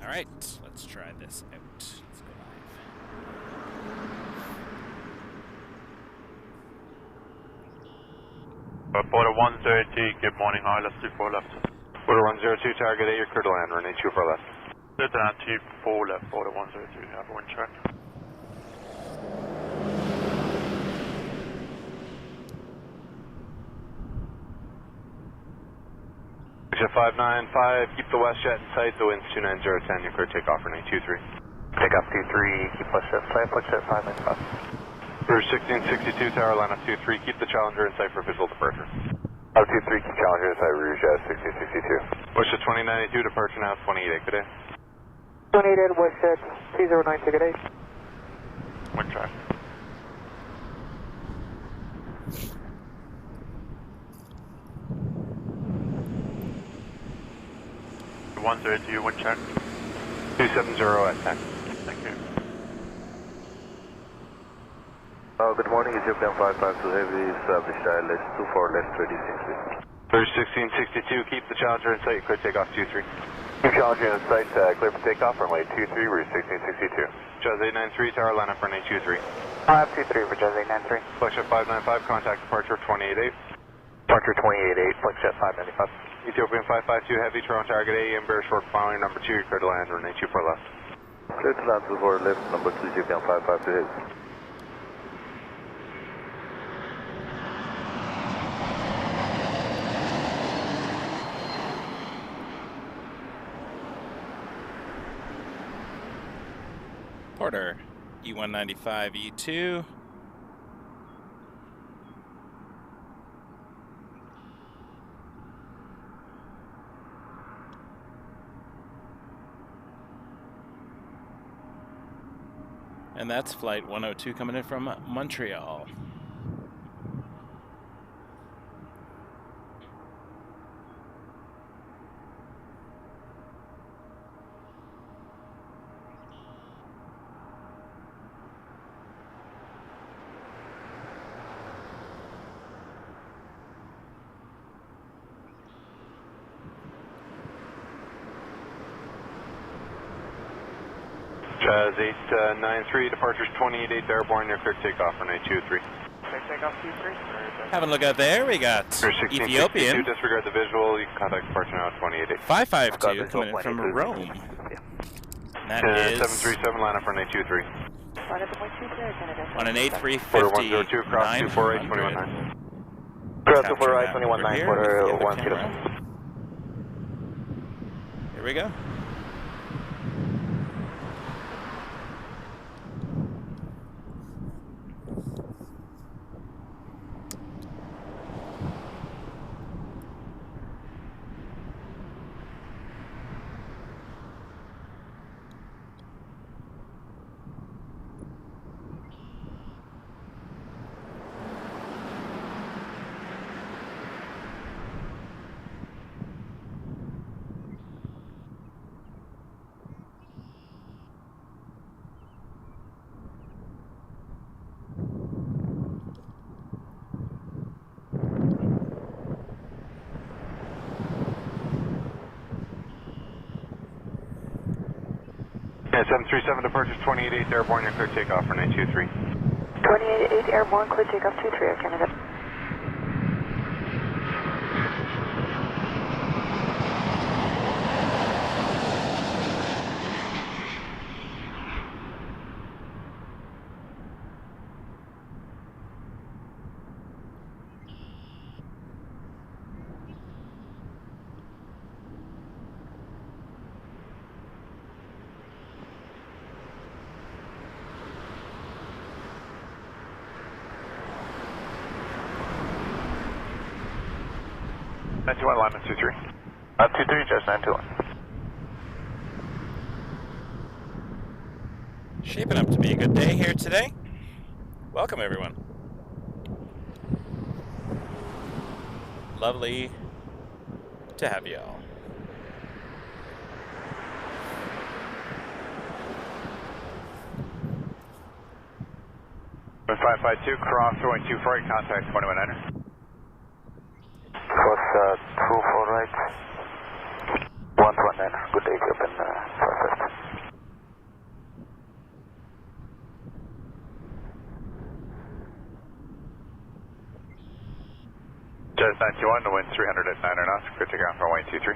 Alright, let's try this out. Let's go live. Border 130, good morning, ILS 24 left. Border 102, target 8, you're clear to land, runway 24 left. Clear to land 24 left, border 102, have a wind check. Exit 595, keep the west jet in sight, the wind's 29010, you're clear to take off, runway 23. Take off 23, keep west jet in sight, west jet 595. Rouge 1662, tower line up 23, keep the Challenger in sight for visual departure. Up 23, keep Challenger in sight, Rouge 1662. West jet 2092, departure now 28, good day. 28, west jet 309, ticket 8. Wind check. The 130, wind check. 270 at 10. Thank you. Good morning, EgyptAir B777 heavy, established ILS 24 left, ready 60. Rouge 1662, keep the Challenger in sight, clear to take off 23. Keep Challenger in sight, clear for takeoff, runway 23, Rouge 1662. Jazz 893, tower line up runway 23. Up 23 for Jazz 893. Flex jet 595, contact departure 288. Departure 288, flex jet 595. Ethiopian 552 heavy, Toronto target A, Embraer short following number 2, you're clear to land, runway 24 left. Clear to land to board left, number 2, EgyptAir 552 heavy. Porter, E195, E2. And that's flight 102 coming in from Montreal. Jazz 893, departures 28 airborne, you're clear to take off, runway 23. Take off 23. Having a look out there, we got Ethiopian. Disregard the visual, you can contact departure now at 28. 552 coming in from Rome. And that is 737, line up runway 23. on an A350. Border 102, cross 248, 219. Cross 248, 219, border 10. Here we go. Yeah, 737 departures 28 airborne, you're clear to take off, runway 23. 28 airborne, clear takeoff 23, Air Canada. Alignment 23. 23, just 921. Shaping up to be a good day here today. Welcome, everyone. Lovely to have you all. With 552, cross 248, contact 2100. Cross 24 right. 119, good day, open 552. 91, the wind 300 at 9 knots, clear takeoff runway 23.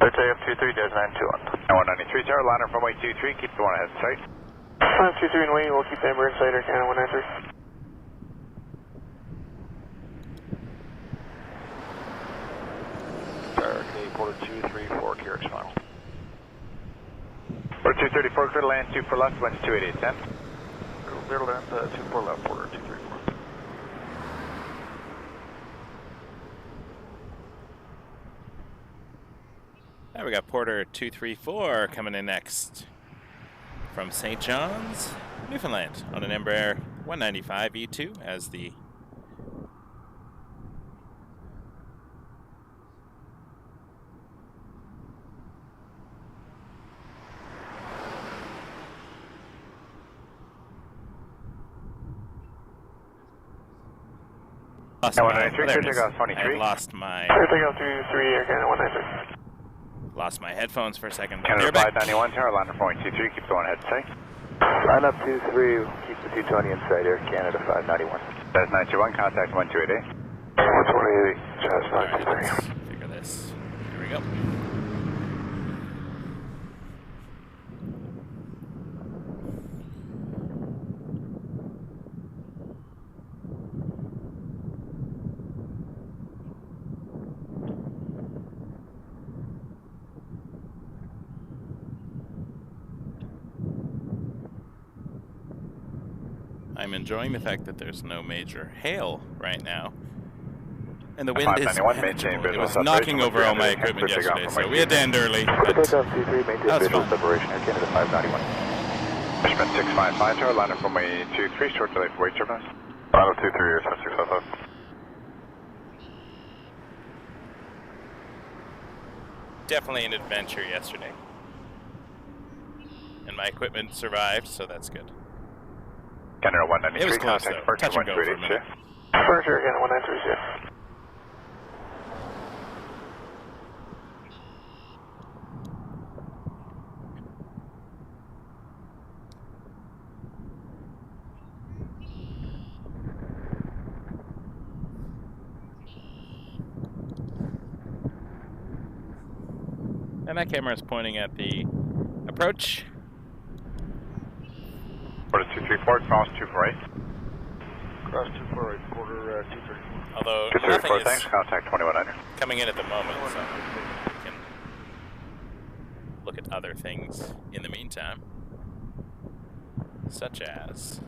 Clear takeoff 23-921. And 193 tower, liner from runway 23, keep the one ahead in sight. 23 and wing, we'll keep the Emirates in sight, Air Canada 193. Quarter 234, QRX final. Quarter 234, clear to land 24 left, winds 28810. Clear to land 24 left, quarter 234. Now we got Porter 234 coming in next from St. John's, Newfoundland on an Embraer 195 E2 as the I lost my lost my headphones for a second. Canada 591, tower, liner from 23, keep the one ahead in sight. Line up 23, keep the 220 in sight, Air Canada 591. That's 921, contact 1288. 128, just Alright, let's figure this. Here we go. I'm enjoying the fact that there's no major hail right now. And the wind is manageable. It was knocking over all my equipment yesterday, so we had to end early. But that was fun. Separation, Air Canada 591. Fishman 655, tower, liner from 23, short delay for weight turbulence. Line up 23, Air 655. Definitely an adventure yesterday. And my equipment survived, so that's good. Canada 193, it was close though. Touch and go for a minute. Furniture again, 193, yeah. And that camera is pointing at the approach. Quarter 234, cross 248. Cross 248, quarter 234. Although nothing is thanks, contact 2100. coming in at the moment, so we can look at other things in the meantime, such as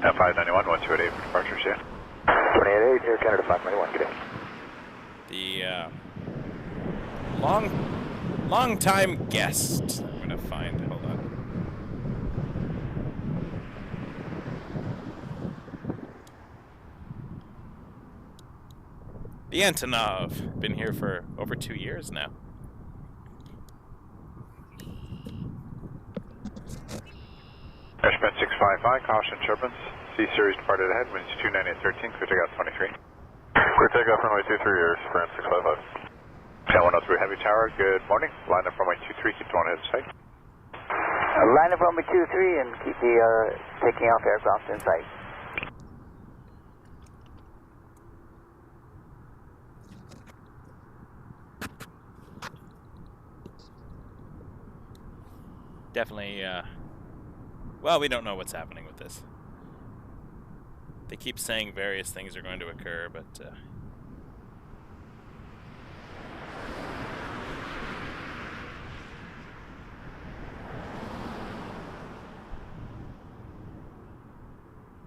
F591, 1288 for departures, yeah. 288, Air Canada 591, good day. The long time guest. I'm gonna find. Hold on. The Antonov. Been here for over 2 years now. Airspan 655, caution turbulence. C-Series departed ahead, winds 290 at 13, clear takeoff 23. Clear takeoff runway 23, Airspan 655. 103 heavy tower, good morning. Line up runway 23, keep the one ahead in sight. Line up runway 23 and keep the taking off aircraft in sight. Definitely, well, we don't know what's happening with this. They keep saying various things are going to occur, but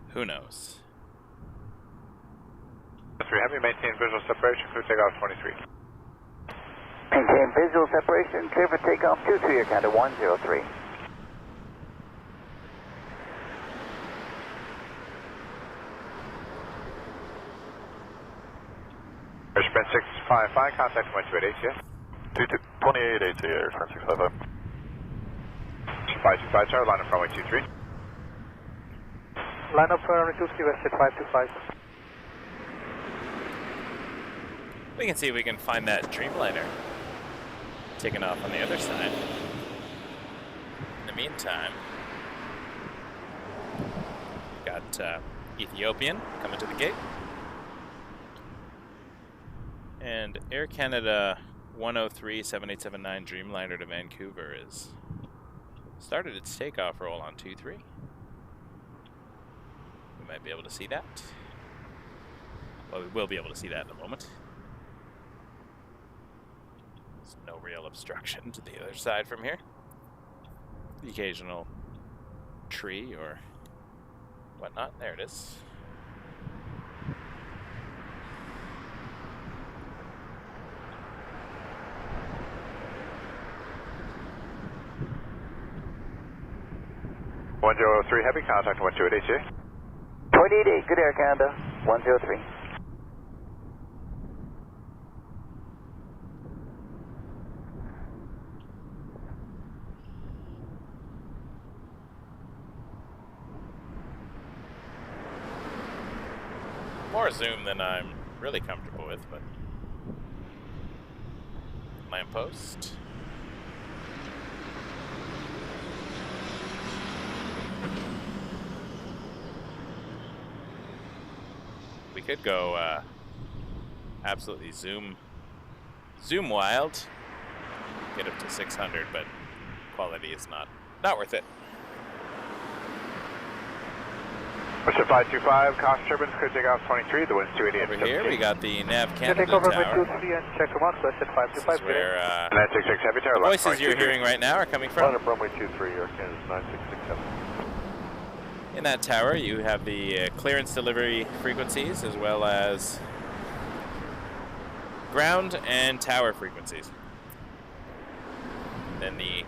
who knows? 3 heavy, maintain visual separation, clear takeoff 23. Maintain visual separation, clear for takeoff 23, Air Canada 103. Airspan 655, contact 1288, yes. 2880, Airspan 655. 525 tower, line up runway 23. Line up runway 23, West 525. We can see if we can find that Dreamliner taking off on the other side. In the meantime, we've got Ethiopian coming to the gate. And Air Canada 103-7879 Dreamliner to Vancouver is started its takeoff roll on 23. We might be able to see that. Well, we will be able to see that in a moment. There's no real obstruction to the other side from here. The occasional tree or whatnot. There it is. (103) Heavy, contact 128 HA. 288, good Air Canada, 103. More zoom than I'm really comfortable with, but lamppost. We could go absolutely zoom wild, get up to 600, but quality is not worth it. Mr. 525, Cox Turbines, clear takeoff 23, the wind's 288. Over here we got the Nav Canada tower. Check them out, so I said 525. This is where (966) Heavy tower, the voices you're hearing right now are coming from. Runway 23, Air Canada 9667. In that tower, you have the clearance delivery frequencies as well as ground and tower frequencies. Then the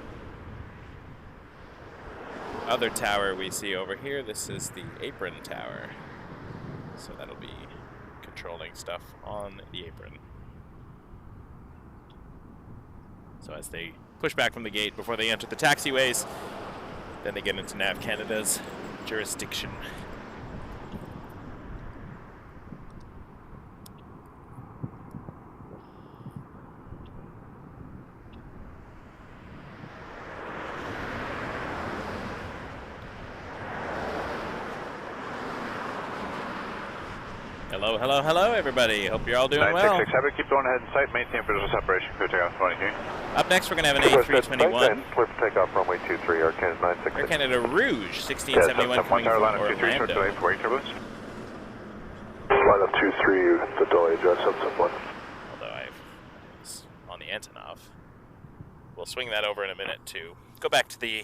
other tower we see over here, this is the apron tower. So that'll be controlling stuff on the apron. So as they push back from the gate before they enter the taxiways, then they get into Nav Canada's jurisdiction. Hello, hello, hello, everybody. Hope you're all doing well. 966 Heavy, keep going ahead in sight, maintain visual separation, clear takeoff 23. Up next, we're going to have an A321. Clear for takeoff, runway 23, Air Canada 966. Air Canada Rouge 1671 coming from Orlando. Line up 23, the delay address up someone. Although I was on the Antonov. We'll swing that over in a minute to go back to the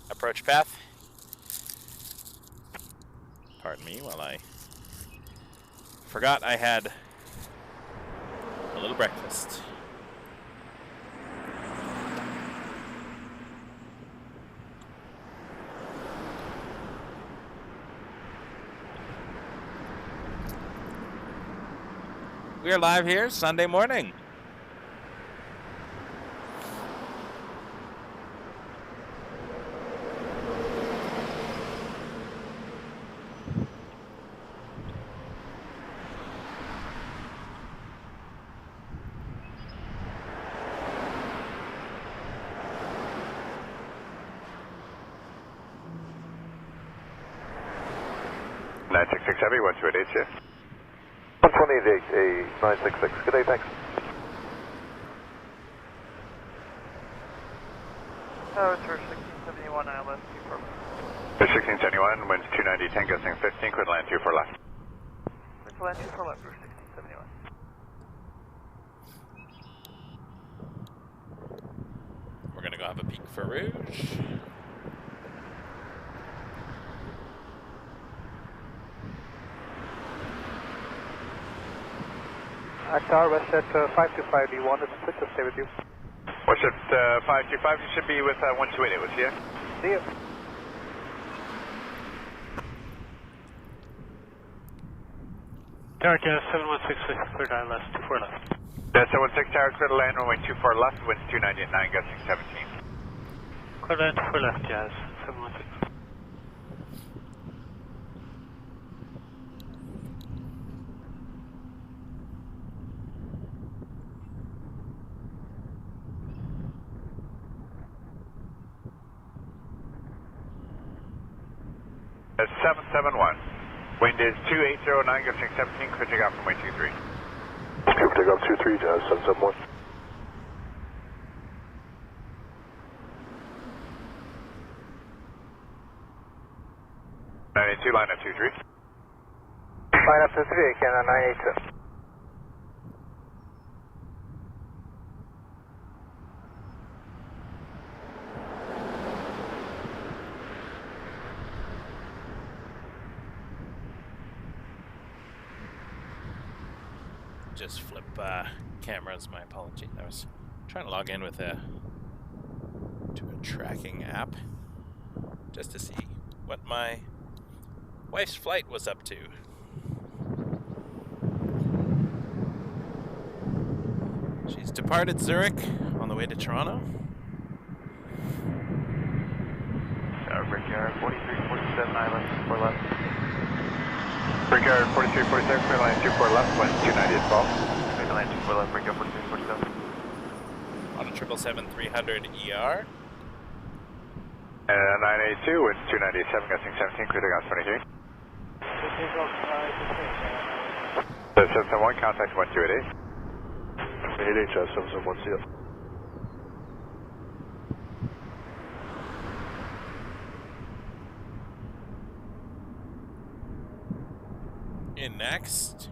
approach path. Pardon me while I forgot I had a little breakfast. We are live here Sunday morning. Heavy, 128 shift. 128, a 966. Good day, thanks. It's for 1671 ILS 1671, winds 290, 10 gusting 15, could land 24 left. Let's land 24 left for 1671. We're going to go have a peek for Rouge. Tower, Westjet 525, do you want us to stay with you? Westjet 525, you should be with 128, we'll see you. See you. Tower 7166, clear to ILS 24 left. 716 Tower, clear to land, runway 24 left, winds 290 at 9, gusting 17. Clear to land 24 left, Jazz 716. That's 771. Wind is 2809, gusting 17, clear takeoff from runway 23. Clear takeoff 23, Jazz 771. Line up 23. Line up 23, Canada 982. Just flip cameras, my apology. I was trying to log in with to a tracking app just to see what my wife's flight was up to. She's departed Zurich on the way to Toronto. Brickyard 4347, island 4 left. Brickyard 4347, clear line 24 left, wind 290 at 12. Clear line 24 left, Brickyard 4347. On a 777-300ER. And 982, wind 297, gusting 17, clear takeoff 23. So 771, contact 1288. 88, Jazz 771, see ya. In next,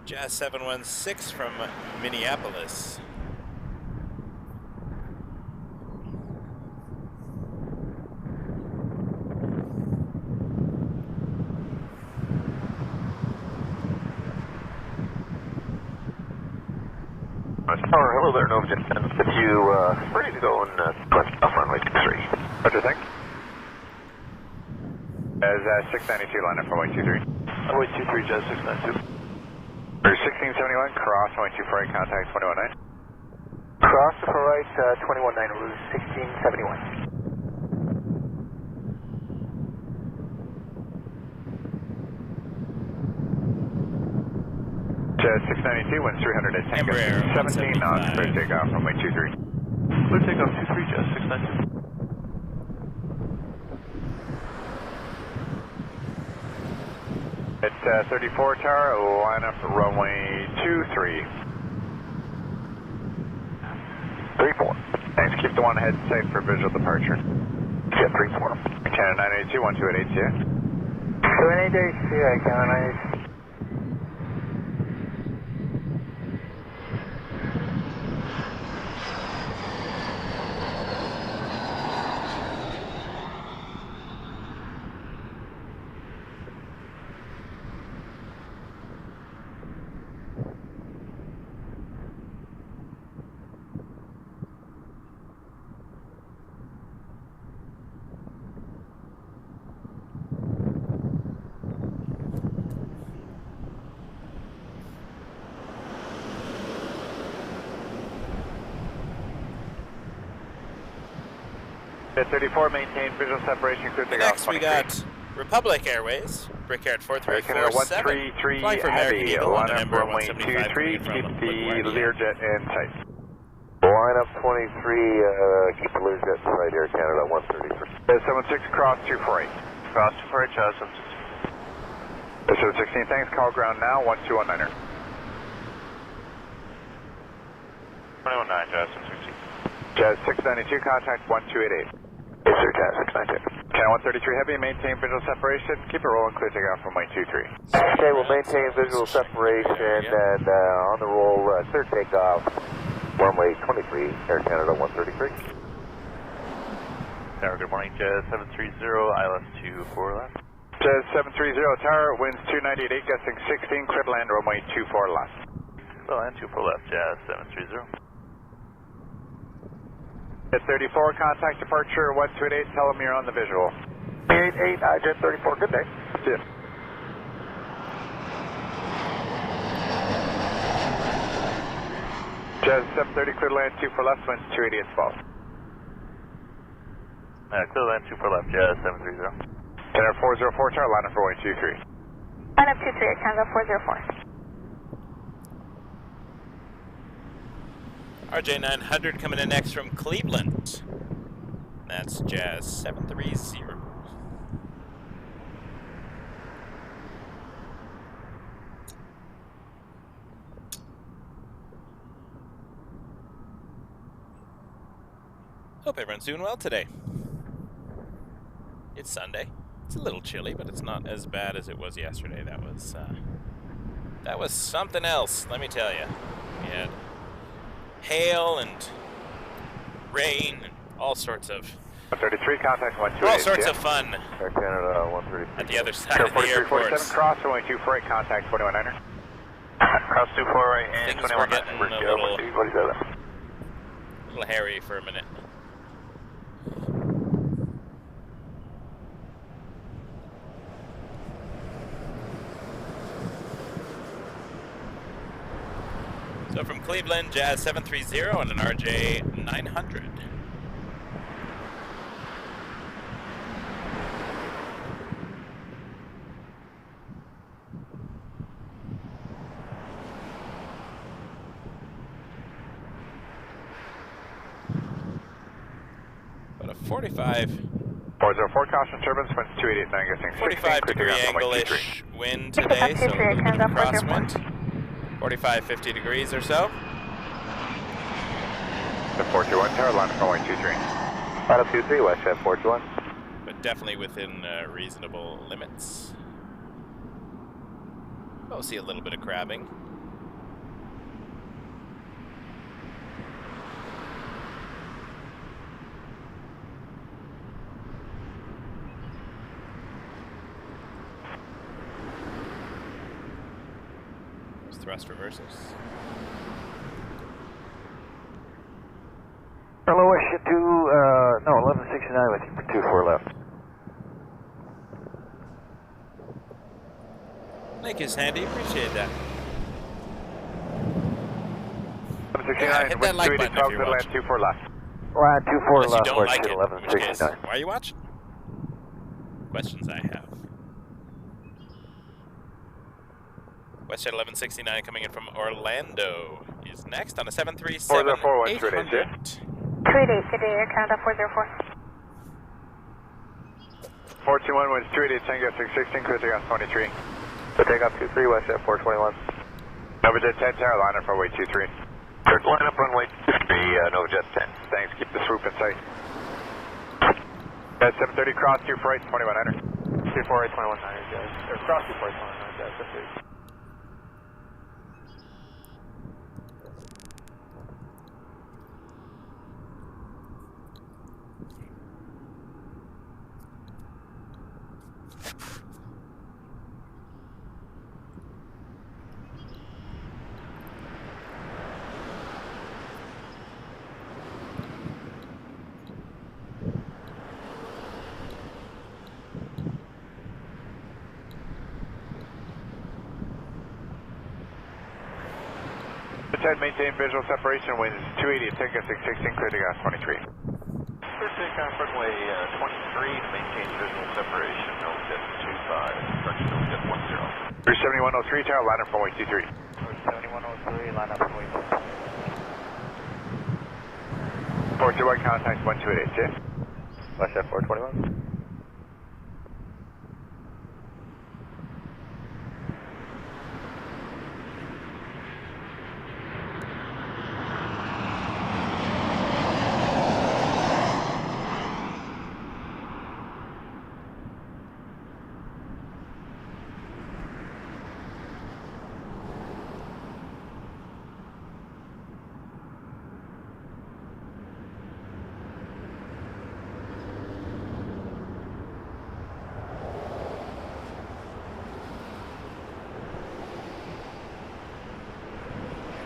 Jazz 716 from Minneapolis. Hello there, Nova Jet 10. If you ready to go and collect off runway 23. What do you think? As 692, line up for runway 23. Runway 23, Jazz 692. For 1671, cross runway 24, contact 219. Cross to right 219, route 1671. Jazz 692, wind 310, Embraer 17 knots, clear takeoff runway 23. Clear takeoff 23, Jazz 692. It's 34 tower, line up runway 23. 34. Thanks, keep the one ahead safe for visual departure. Jet 34. Canada 982, 1288, see ya. 288, see ya, Canada 982. At 34, maintain visual separation, clear takeoff. Next we got Republic Airways, Brickyard 4347, flying for American Heavy, Eagle on line the up number runway 23, keep the Learjet in sight. Line up 23, keep the Learjet in sight, Air Canada 133. 716, cross 248. Cross 248, Jazz 716. 16, thanks, call ground now, 1219er. 219, Jazz 716. Jazz 692, contact 1288. Yes, sir, Jazz 692. Canada 133 Heavy, maintain visual separation, keep it rolling, clear takeoff from runway 23. Okay, we'll maintain visual separation and on the roll, clear takeoff, runway 23, Air Canada 133. Tower, good morning, Jazz 730, ILS 24 left. Jazz 730, tower, winds 298, gusting 16, clear to land, runway 24 left. Well, and 24 left, Jazz 730. At 34, contact departure 1288, tell them you're on the visual. 388, Jet 34, good day. See ya. Jazz 730, clear to land 24 left, winds 280 at 12. Clear land 24 left, Jazz 730. Canada 404, tower, line up for runway 23. Line up 23 at Canada 404. RJ900 coming in next from Cleveland. That's Jazz 730. Hope everyone's doing well today. It's Sunday. It's a little chilly, but it's not as bad as it was yesterday. That was something else, let me tell you. We had hail and rain and all sorts of 133, contact 128. all sorts of fun Air Canada 133. at the other side of the airport. Cross, runway 24 right, contact 21-9er. Cross 24 right and Things were getting a little hairy for a minute. So from Cleveland, Jazz 730 and an RJ 900. But a 404, caution turbulence, winds 288, guessing 45-degree angle-ish wind today, so a little bit of crosswind. 45-50 degrees or so. The 421 tower, line runway 23. Line up 23, West Jet 421. But definitely within reasonable limits. We'll see a little bit of crabbing. Thrust reversals. Hello, West Jet 1169 with you for 24 left. Thank you, Sandy. Appreciate that. 1169, hit that like button if you're land watching. 24 left. Line 24 Unless left, you don't West like Jet it, in which case, 1169. why are you watching? Questions I have. WestJet 1169 coming in from Orlando is next on a 737 800. 288, City Air Canada 404. 421 winds 288, Tango 616, clear takeoff 23. So take off 23, West Jet 421. Novajet 10 tower, line up runway 23. Third line up runway 23, Novajet 10. Thanks, keep the swoop in sight. At 730, cross 24 right, 21-9er. 24 right, 21-9er, guys. Or cross 24 right, 21-9er, guys. That's it. Maintain visual separation, winds 280 at Tango 616, clear takeoff 23. Clear takeoff runway 23 to maintain visual separation, Novajet 25, correction, Novajet 10. 37103 tower, line up runway 23. 7103, line up runway 23. 421 contact 1288, Jay. West Jet 421.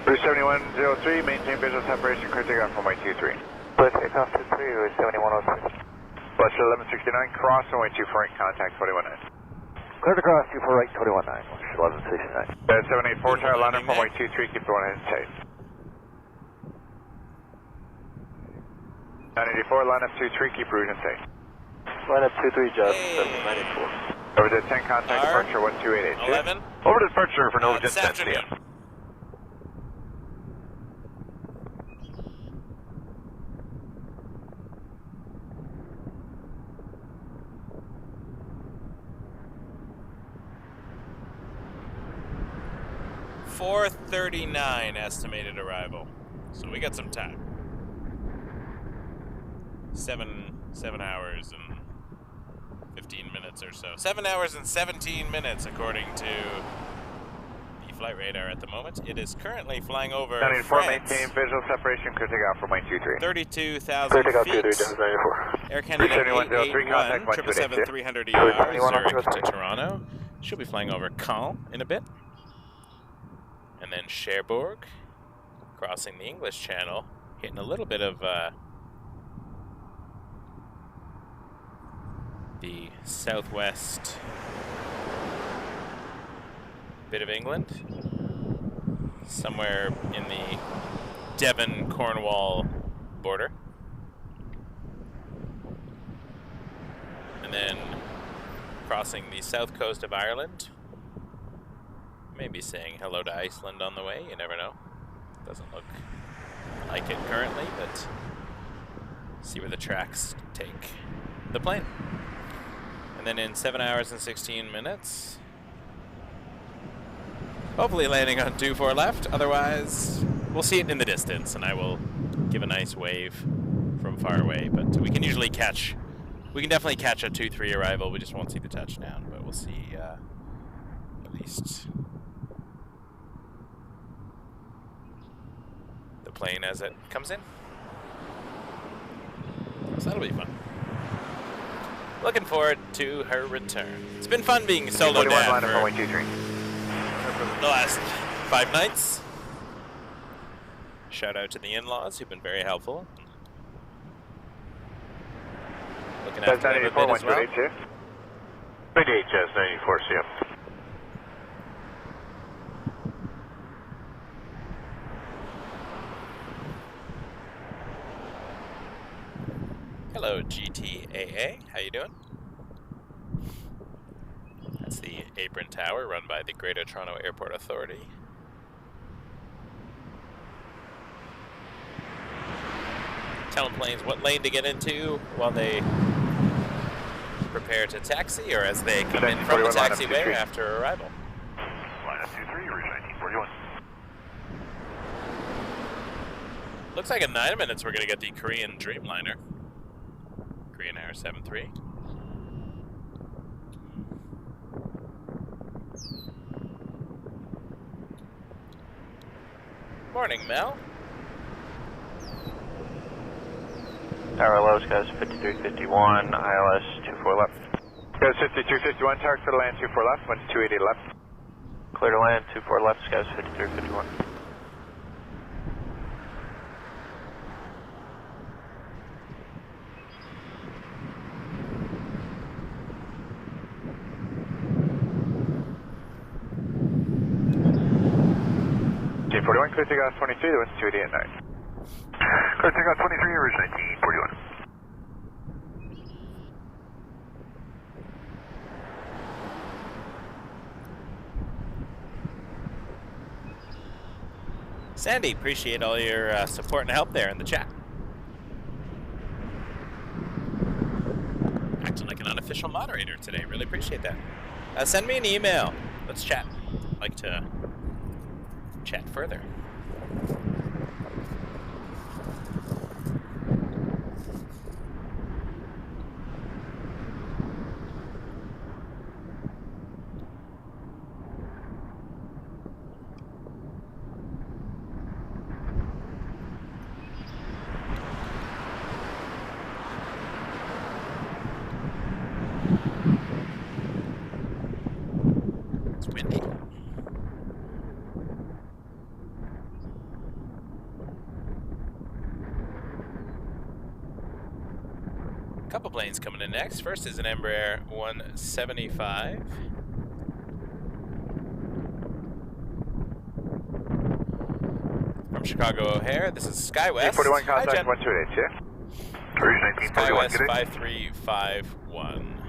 Cruise 7103, maintain visual separation, clear takeoff runway 23. Clear takeoff 23, 7103. West 1169, cross runway 24 right, contact 219. Clear to cross 24 right, 219, 1169. 784 tower, line up runway 23, keep the one in tight. 984, line up 23, keep route in sight. Line up 23, Jazz, 794. Over to 10, contact departure 1288. 11. Over to departure for Novajet 10, yeah. 4:39 estimated arrival. So we got some time. 7 hours and 15 minutes or so. 7 hours and 17 minutes according to the flight radar at the moment. It is currently flying over France. Maintain visual separation, clear takeoff for 23. 32,000 feet. Air Canada A381 777-200LR Zurich to Toronto. Should be flying over Caen in a bit. And then Cherbourg, crossing the English Channel, hitting a little bit of the southwest bit of England, somewhere in the Devon-Cornwall border. And then crossing the south coast of Ireland. Maybe saying hello to Iceland on the way, you never know. Doesn't look like it currently, but see where the tracks take the plane. And then in 7 hours and 16 minutes, hopefully landing on 24 left. Otherwise, we'll see it in the distance, and I will give a nice wave from far away. But we can definitely catch a 2-3 arrival. We just won't see the touchdown, but we'll see at least the plane as it comes in. So that'll be fun. Looking forward to her return. It's been fun being solo dad for the last 5 nights. Shout out to the in-laws who've been very helpful. Looking after them a bit as well. VDHS 94 CF. Hello, GTAA. How you doing? That's the apron tower run by the Greater Toronto Airport Authority. Telling planes what lane to get into while they prepare to taxi, or as they come in from the taxiway after arrival. Line up 23, Rouge 1941. Looks like in 9 minutes we're going to get the Korean Dreamliner. Korean Air 73. Morning, Mel. Tower low, skies 5351, ILS 24 left. Skies 5351, target for the land 24 left, wind 280 left. Clear to land 24 left, skies 5351. G41, clear takeoff 23, the wind's 280 at 9. Clear takeoff 23, Rouge 1941. Sandy, appreciate all your support and help there in the chat. Acting like an unofficial moderator today. Really appreciate that. Send me an email. Let's chat. I'd like to chat further. It's windy. Couple planes coming in next. First is an Embraer 175. From Chicago O'Hare, this is SkyWest. 41 Hi, contact Jen. 128, yeah? Rouge 1941, SkyWest 5351.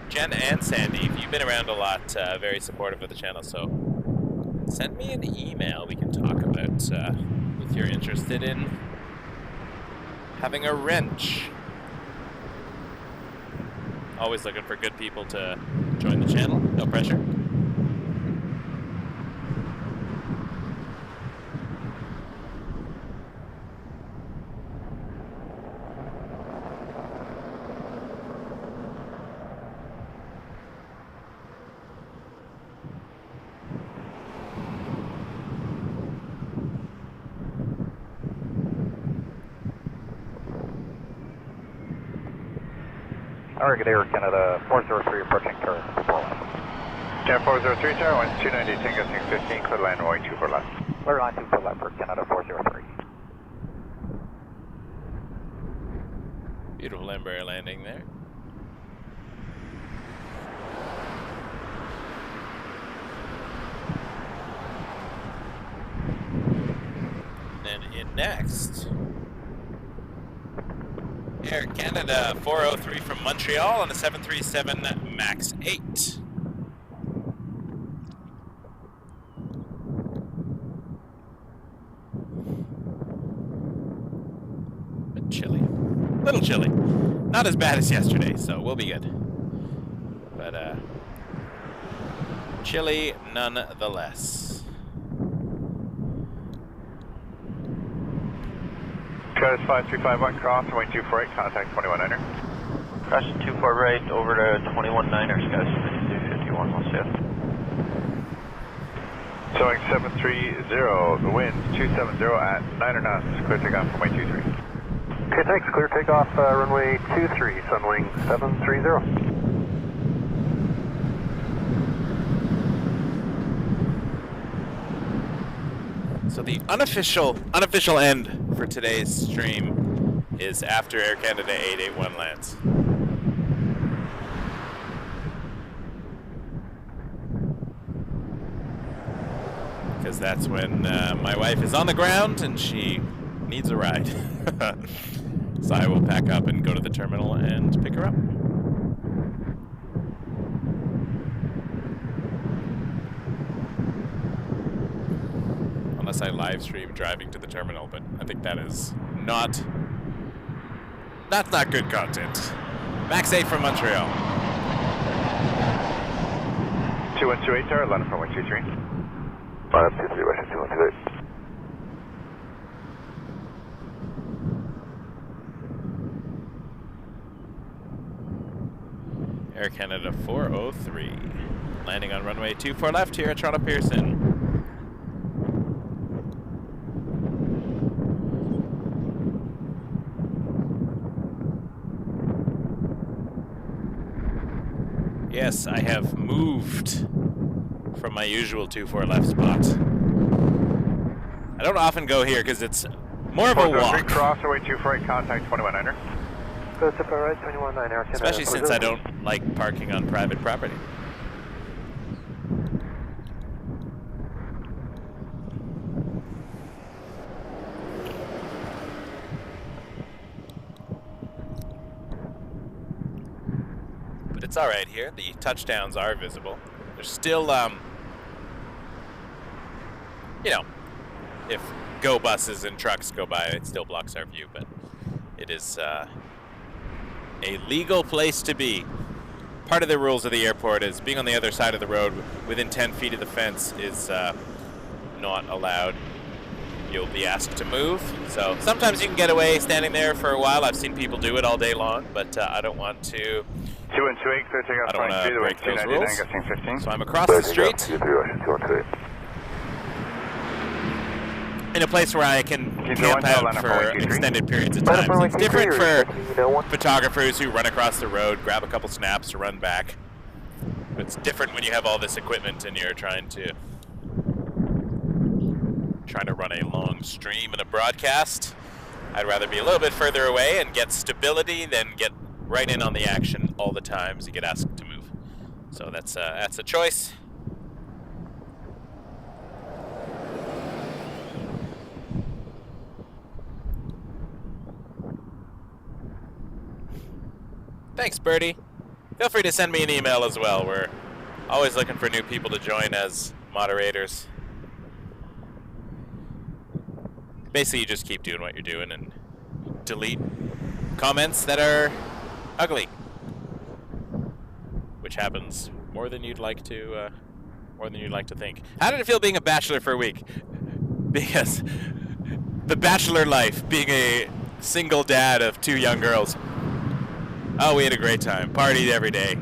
Jen and Sandy, you've been around a lot, very supportive of the channel, so send me an email. We can talk about if you're interested in having a wrench. Always looking for good people to join the channel. No pressure. Target Air Canada 403 approaching Tower. Canada 403 Tower, winds 290, gusting 15, clear line runway 24 left. Clear line 24 left for Canada 403. Beautiful Embraer landing there. Then in next, Air Canada 403 from Montreal on a 737 MAX 8. Bit chilly. A little chilly. Not as bad as yesterday, so we'll be good. But, chilly nonetheless. Canada 5351, cross, runway 248, contact 219er. Cross 24 right over to 219er, skies 5251, we'll see it. Showing 730, the wind 270 at 9 knots, clear takeoff, runway 23. Okay, thanks. Clear takeoff, runway 23, Sunwing 730. So the unofficial end for today's stream is after Air Canada 881 lands. Because that's when my wife is on the ground and she needs a ride. So I will pack up and go to the terminal and pick her up. Unless I live stream driving to the terminal, but I think that is that's not good content. Max 8 from Montreal. 2128 Tower, London from 123. Line up 23, Russian 2128. Air Canada 403, landing on runway 24 left here at Toronto Pearson. Yes, I have moved from my usual 24 left spot. I don't often go here because it's more of a walk. Cross, runway 248, contact 219er. Go to right, 219 Air Canada. Especially since I don't like parking on private property. But it's all right here. The touchdowns are visible. There's still, you know, if go buses and trucks go by, it still blocks our view, but it is, a legal place to be. Part of the rules of the airport is being on the other side of the road within 10 feet of the fence is not allowed. You'll be asked to move. So sometimes you can get away standing there for a while. I've seen people do it all day long, but I don't want to. 2128, clear takeoff, I don't want to break those rules. Gusting 15. So I'm across the street in a place where I can camp out for extended periods of time. So it's different for photographers who run across the road, grab a couple snaps to run back. It's different when you have all this equipment and you're trying to run a long stream and a broadcast. I'd rather be a little bit further away and get stability than get right in on the action all the time as you get asked to move. So that's a choice. Thanks, Birdie. Feel free to send me an email as well. We're always looking for new people to join as moderators. Basically, you just keep doing what you're doing and delete comments that are ugly, which happens more than you'd like to think. How did it feel being a bachelor for a week? Because the bachelor life, being a single dad of 2 young girls. Oh, we had a great time. Partied every day.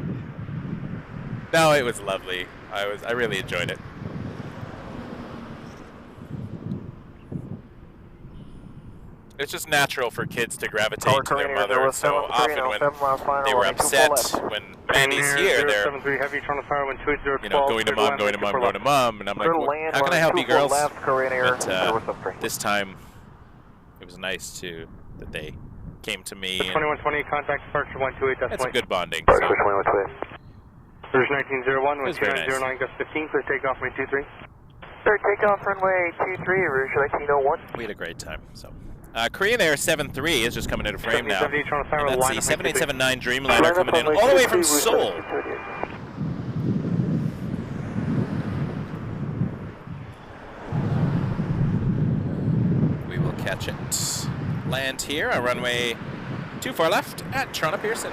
No, it was lovely. I really enjoyed it. it's just natural for kids to gravitate to their mother. So often when they were upset, when Mandy's here, they're going to mom, going to mom, going to mom, and I'm like, well, how can I help you girls? But this time, it was nice too that they came to me. 2120, contact departure 128. It's a good bonding. Departure 2128. There's 1901, was very nice. 2909, gust 15, clear takeoff, runway 23. Clear takeoff, runway 23, Rouge 1901. We had a great time. So, Korean Air 73 is just coming into frame now. And that's the 7879 Dreamliner coming in all the way from Seoul. We will catch it. Land here on runway 24 left at Toronto Pearson.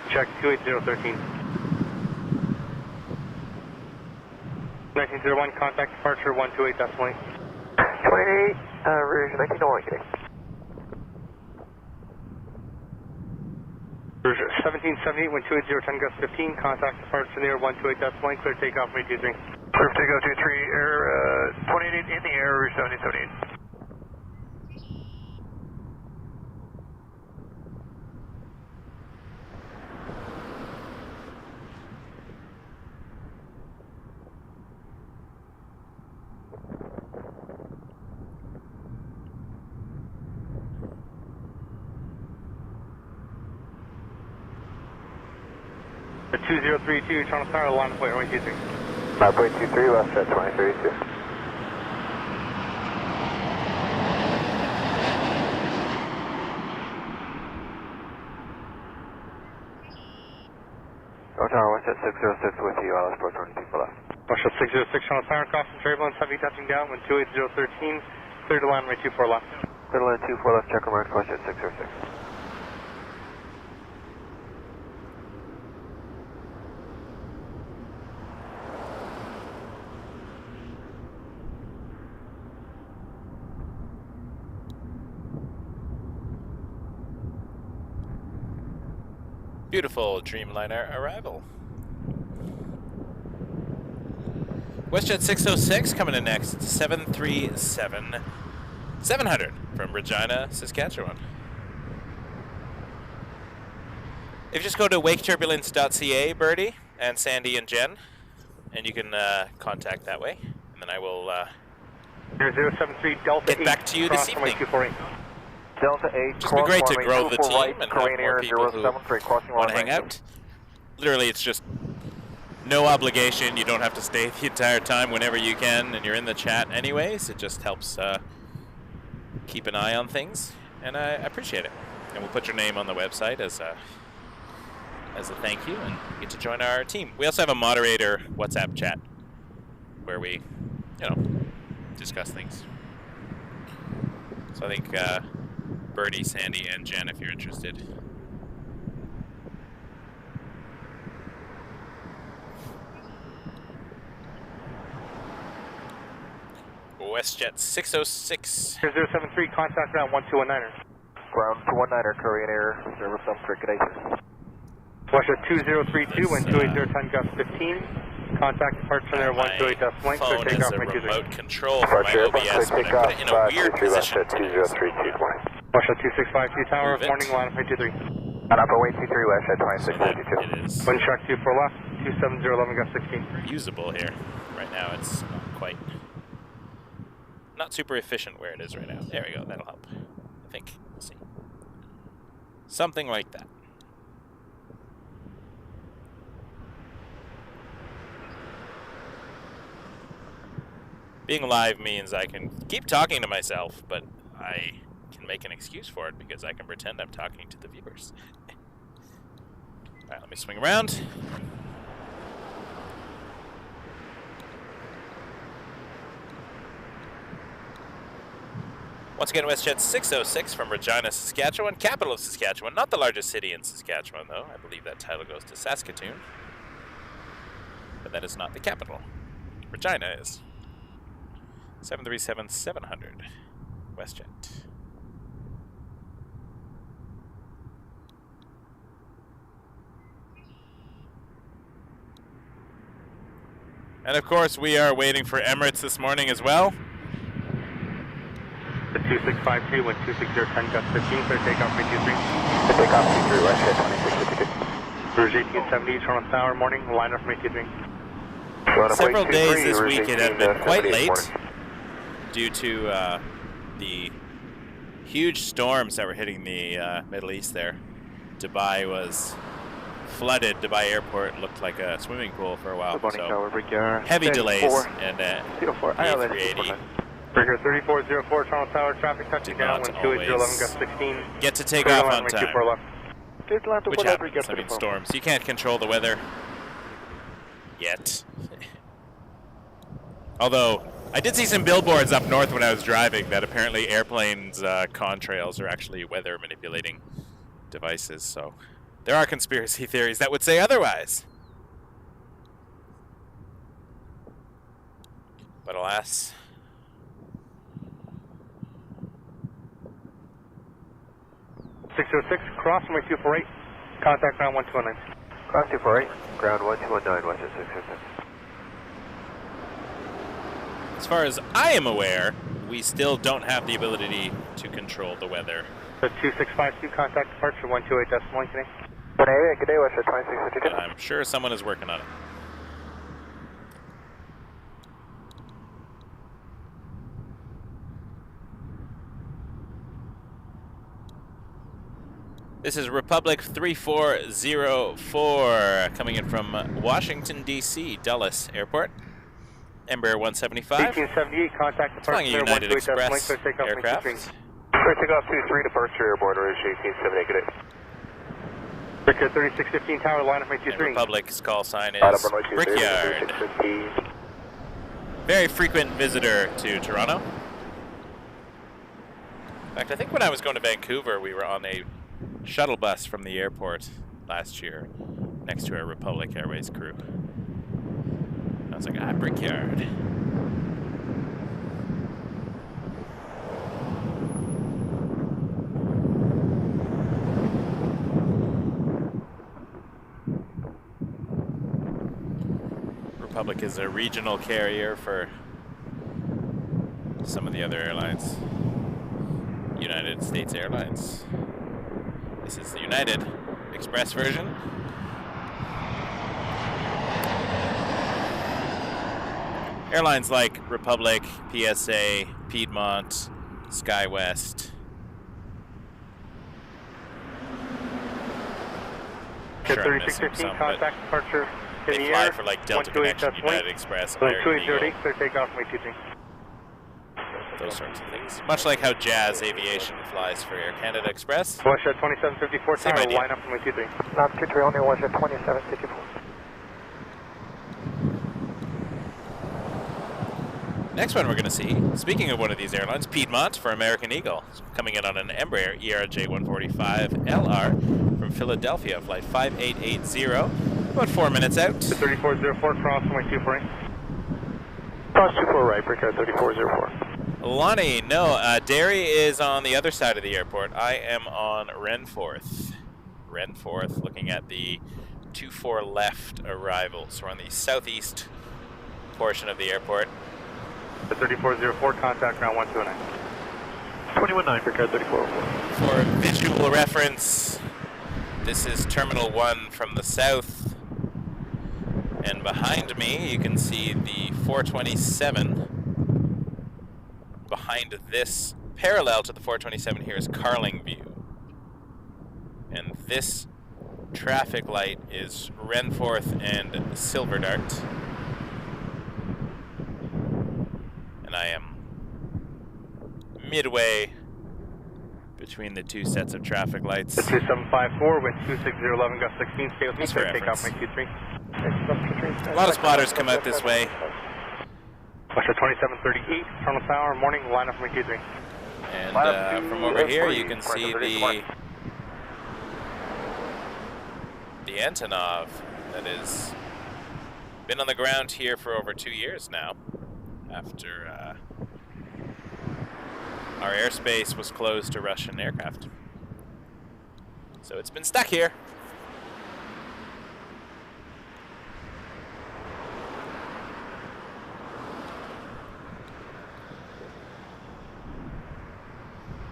Check 28013. 1901, contact departure 128, decimal 8. 28, Rouge 1901, good day. Rouge 1778, 128, 10 gust 15, contact departure near 128, decimal 8, clear takeoff, runway 23. Clear takeoff 23, Air 28 in the air, Rouge 1778. The 2032, Toronto Tower, line of point, runway 23. 9.23, left at 2032. Tower, West at 606 with you, I'll approach 20 people left. West at 606, Toronto Tower, crossing turbulence, heavy touching down, 28013, clear to land, runway 24 left. Clear to land 24 left, check remarks, West at 606. Beautiful Dreamliner arrival. WestJet 606 coming in next. 737-700 from Regina, Saskatchewan. If you just go to waketurbulence.ca, Birdie and Sandy and Jen, and you can contact that way, and then I will 073 Delta get back to you this evening. Delta 8, just be great to grow the team and have more people who want to hang out. Literally, it's just no obligation. You don't have to stay the entire time whenever you can, and you're in the chat anyways. It just helps keep an eye on things, and I appreciate it. And we'll put your name on the website as a thank you, and you get to join our team. We also have a moderator WhatsApp chat where we, discuss things. So I think Birdie, Sandy, and Jen, if you're interested. WestJet 606. 073, contact ground 1219er. Ground 219er, Korean Air, service some circulation. WestJet 2032, wind 28010 gust 15. Contact departure there 128 decimal 8, clear takeoff my runway 23. Remote control for my OBS, but I put it in a weird position. WestJet 2652 tower, morning line of 23. And up away 23, WestJet 2652. It is Wind check 24 left, 27011 gust 16. usable here. Right now it's not super efficient where it is right now. There we go, that'll help. I think, we'll see. Something like that. Being live means I can keep talking to myself, but I can make an excuse for it because I can pretend I'm talking to the viewers. All right, let me swing around. Once again, WestJet 606 from Regina, Saskatchewan, capital of Saskatchewan. Not the largest city in Saskatchewan, though. I believe that title goes to Saskatoon. But that is not the capital. Regina is. 737-700, WestJet. And of course, we are waiting for Emirates this morning as well. The 2652, wind 26010, gust 15, clear takeoff, 323. The takeoff 23, WestJet 2652. Rouge 1870, Toronto Tower, morning, line up from 823. Several days this week it had been quite late due to the huge storms that were hitting the Middle East there. Dubai was flooded. Dubai airport looked like a swimming pool for a while. So heavy delays and the A380 Breaker 3404, Toronto Tower, traffic touching down, wind 28011, gust 16. get to take off on time. Which Which happens, I mean storms. You can't control the weather yet. Although, I did see some billboards up north when I was driving that apparently airplanes' contrails are actually weather manipulating devices, so there are conspiracy theories that would say otherwise. But alas. .606, cross runway 248, contact ground 1219. Cross 248, ground 1219, WestJet 606. As far as I am aware, we still don't have the ability to control the weather. The 2652, contact departure 128.1 today. Good day, WestJet 2652. I'm sure someone is working on it. This is Republic 3404 coming in from Washington, D.C., Dulles Airport. Embraer 175. 1878, contact departure. Flying a United Express aircraft. Clear takeoff 23, departure airborne, Rouge 1878, good day. Breaker 3615, tower, line up 23. Republic's call sign is Brickyard. Very frequent visitor to Toronto. In fact, I think when I was going to Vancouver, we were on a shuttle bus from the airport last year next to our Republic Airways crew. I was like, Brickyard. Republic is a regional carrier for some of the other airlines. United States Airlines. This is the United Express version. Airlines like Republic, PSA, Piedmont, SkyWest. Sure, 3615, contact departure in they the fly air. for like Delta Connection, United Express, American Eagle, clear takeoff, 23. those sorts of things. Much like how Jazz Aviation flies for Air Canada Express. WestJet 2754, Same tower, idea. line up from 23. Not 23, only WestJet 2754. Next one we're going to see, speaking of one of these airlines, Piedmont for American Eagle, coming in on an Embraer ERJ145LR from Philadelphia, flight 5880, about 4 minutes out. The 3404, cross runway 248. Cross 24 right, Brickyard 3404. Lonnie, no, Derry is on the other side of the airport. I am on Renforth. Renforth, looking at the 24 left arrivals. We're on the southeast portion of the airport. The 3404, contact ground 129. 219, Brickyard 3404. For visual reference, this is Terminal 1 from the south. And behind me, you can see the 427. Behind this, parallel to the 427 here, is Carlingview. And this traffic light is Renforth and Silverdart. I am midway between the two sets of traffic lights. The 2754, wind 26011, gust 16, stay with me, clear takeoff, my 23. A lot of spotters come out this way. Western 2738, Toronto Tower, morning, line up for my 23. And from over here you can see the Antonov that has been on the ground here for over 2 years now, after our airspace was closed to Russian aircraft. So it's been stuck here.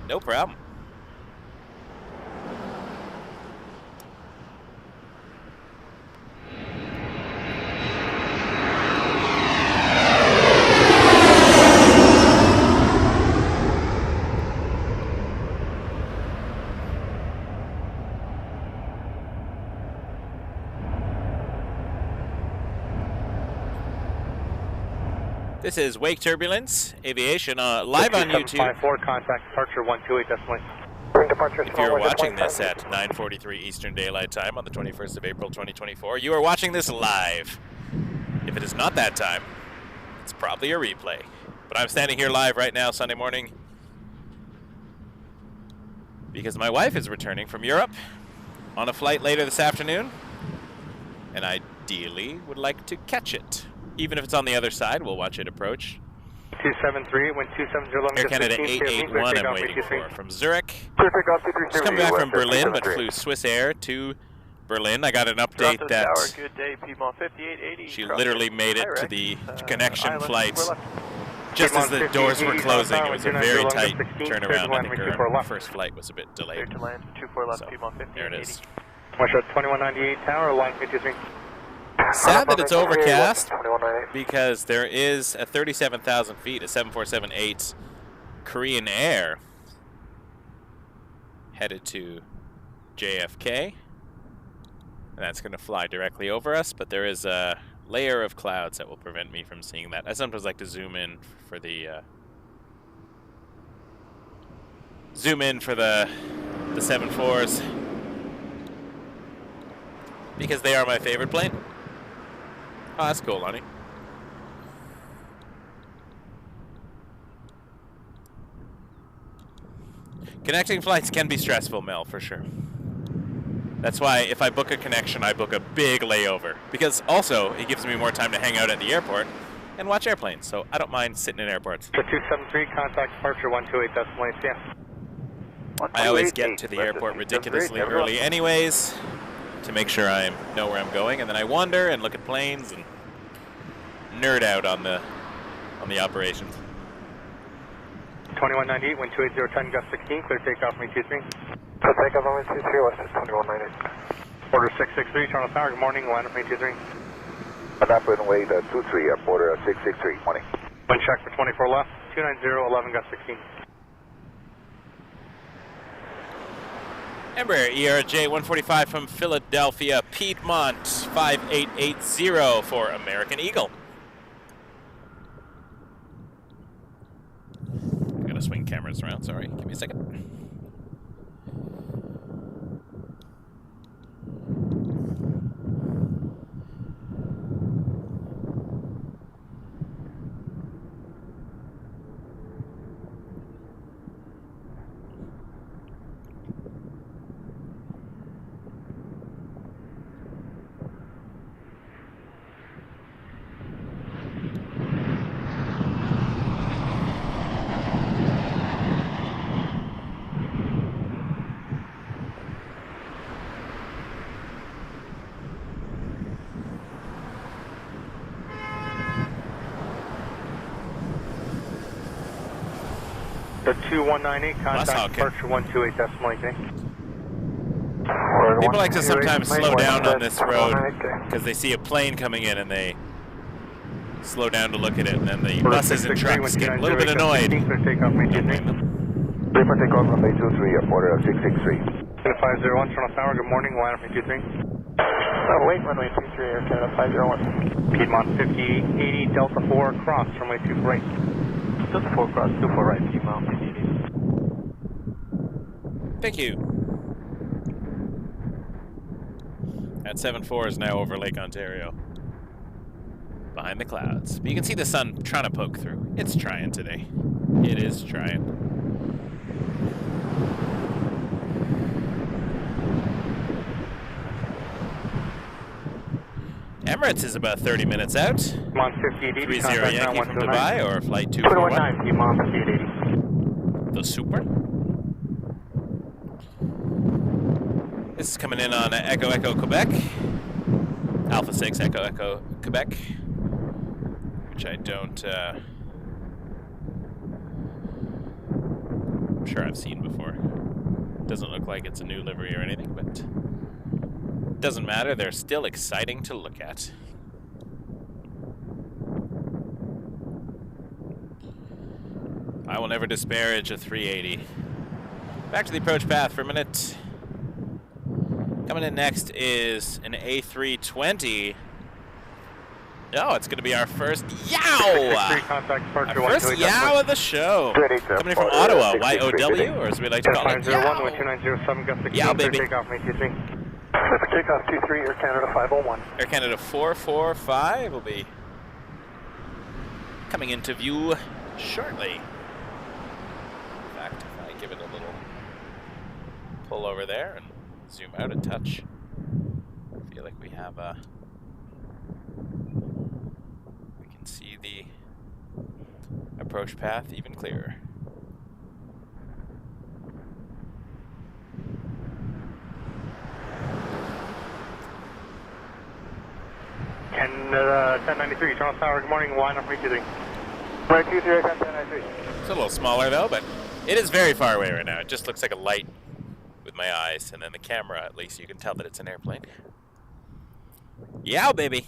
No problem. This is Wake Turbulence Aviation live on YouTube. 754, contact departure 128.8. If you're watching this at 9:43 Eastern Daylight Time on the 21st of April 2024, you are watching this live. If it is not that time, it's probably a replay. But I'm standing here live right now, Sunday morning, because my wife is returning from Europe on a flight later this afternoon, and ideally would like to catch it. Even if it's on the other side, we'll watch it approach. 273, wind 27011, Air Canada 881 I'm waiting for from Zurich. Just come back from Berlin, but flew Swiss Air to Berlin. I got an update that she literally made it to the connection flight just as the doors were closing. It was a very tight turnaround. I think her first flight was a bit delayed. So, there it is. Western 2198 tower, line 53. Sad that it's overcast because there is a 37,000 feet, a 747-8 Korean Air headed to JFK. And that's going to fly directly over us, but there is a layer of clouds that will prevent me from seeing that. I sometimes like to zoom in for the 747s because they are my favorite plane. Oh, that's cool, Lonnie. Connecting flights can be stressful, Mel, for sure. That's why if I book a connection, I book a big layover. Because also, it gives me more time to hang out at the airport and watch airplanes. So I don't mind sitting in airports. 273, contact departure 128.8, yeah. I always get to the airport ridiculously early anyways, to make sure I know where I'm going, and then I wander and look at planes and nerd out on the operations. 2198, wind 28010, gust 16, clear takeoff, me 23. Clear takeoff, me 23, Western 2198. Order 663, Toronto Tower, good morning, line up me 23. Runway 23, border 663, morning. Wind check for 24 left, 290, 11, gust 16. Embraer ERJ 145 from Philadelphia, Piedmont 5880 for American Eagle. I'm gonna swing cameras around, sorry, give me a second. The 2198, contact departure 128.8. People like to sometimes slow down on this road because they see a plane coming in and they slow down to look at it, and then the buses and trucks get a little bit annoyed. Clear takeoff, me 23. Clear for takeoff, runway 23, border 663. 501, Toronto Tower, good morning, line up me 23. Wait, runway 23, Air Canada 501. Piedmont 5880, Delta 4, cross, runway 2 right. Delta 4 cross 24 right, few miles. Thank you. That 7-4 is now over Lake Ontario. Behind the clouds. But you can see the sun trying to poke through. It's trying today. It is trying. Emirates is about 30 minutes out. 30 Yankee from Dubai, or flight 241. The Super. This is coming in on Echo Echo Quebec. Alpha 6 Echo Echo Quebec. Which I don't, I'm sure I've seen before. Doesn't look like it's a new livery or anything, but doesn't matter, they're still exciting to look at. I will never disparage a 380. Back to the approach path for a minute. Coming in next is an A320. Oh, it's going to be our first yow! Our first yow of the show. Coming in from Ottawa, YOW, or as we like to call it, yow. Yow, baby. Takeoff 23, Air Canada 501. Air Canada 445 will be coming into view shortly. In fact, if I give it a little pull over there and zoom out a touch, I feel like we have a... we can see the approach path even clearer. Canada 1093, Toronto Tower, good morning, line up 323. 323, 1093. It's a little smaller though, but it is very far away right now. It just looks like a light with my eyes, and then the camera, at least, you can tell that it's an airplane. Yow, baby!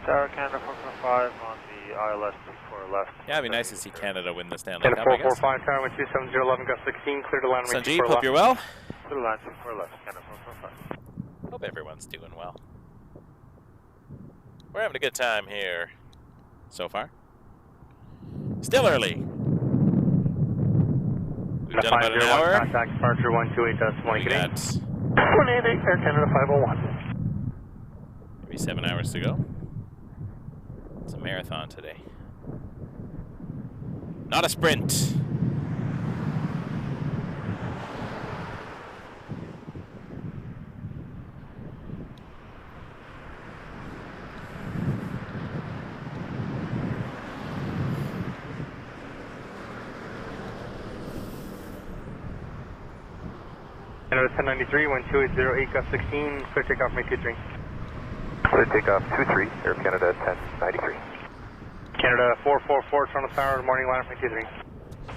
Tower Canada 445 on the ILS 24 left. Yeah, it'd be nice to see Canada win this Stanley Cup, Canada I guess. 445, Tower 127, Gulf 16, clear to land. Sanjeev, hope you're well. Clear to land 24 left, Canada 445. Hope everyone's doing well. We're having a good time here so far. Still early. We've done about an hour. Contact departure 128.1. We got 188, Air Canada 501. maybe 7 hours to go. It's a marathon today. Not a sprint. Canada 1093, 12808, Gulf 16, clear takeoff, make 23. Clear takeoff 23, Air Canada 1093. Canada 444, Toronto Tower, good morning, line up 23. Line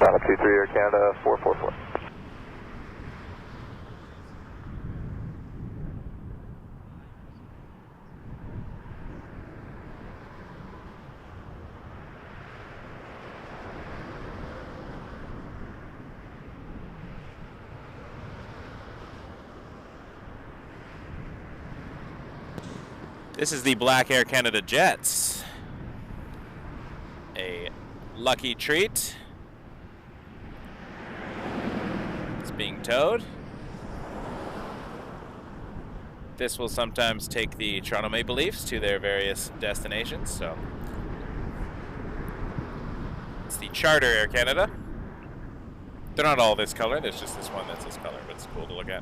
up 23, Air Canada 444. This is the Black Air Canada Jets. A lucky treat. It's being towed. This will sometimes take the Toronto Maple Leafs to their various destinations, so it's the Charter Air Canada. They're not all this color, there's just this one that's this color, but it's cool to look at.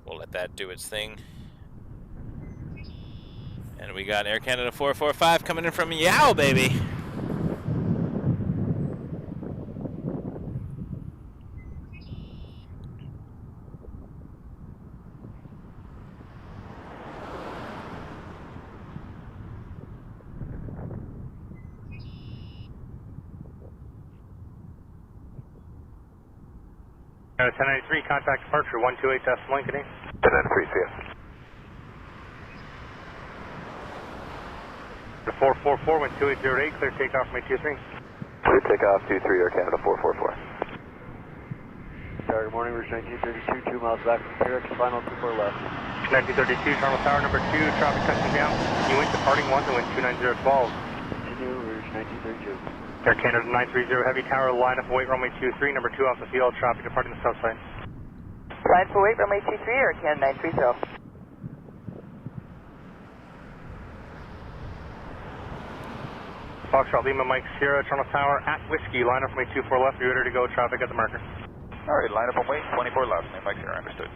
We'll let that do its thing. And we got Air Canada 445 coming in from Yow, baby. Canada 1093, contact departure 128.1, good day. 1093, see ya. The 444, 12808, clear takeoff, make 23. Clear takeoff 23, Air Canada 444. Tower, good morning, Rouge 1932, 2 miles back from Paris, final 24 left. 1932, Toronto Tower, number 2, traffic touching down. You went departing 1 to wind 29012. Continue, Rouge 1932. Air Canada 930, heavy tower, line up await runway 23, number 2 off the field, traffic departing the south side. Line for wait, runway 23, Air Canada 930. Foxtrot Lima Mike Sierra, Toronto Tower at Whiskey, line up from 24 left, you're ready to go, traffic at the marker. Alright, line up on wait, 24 left, Mike Sierra, understood.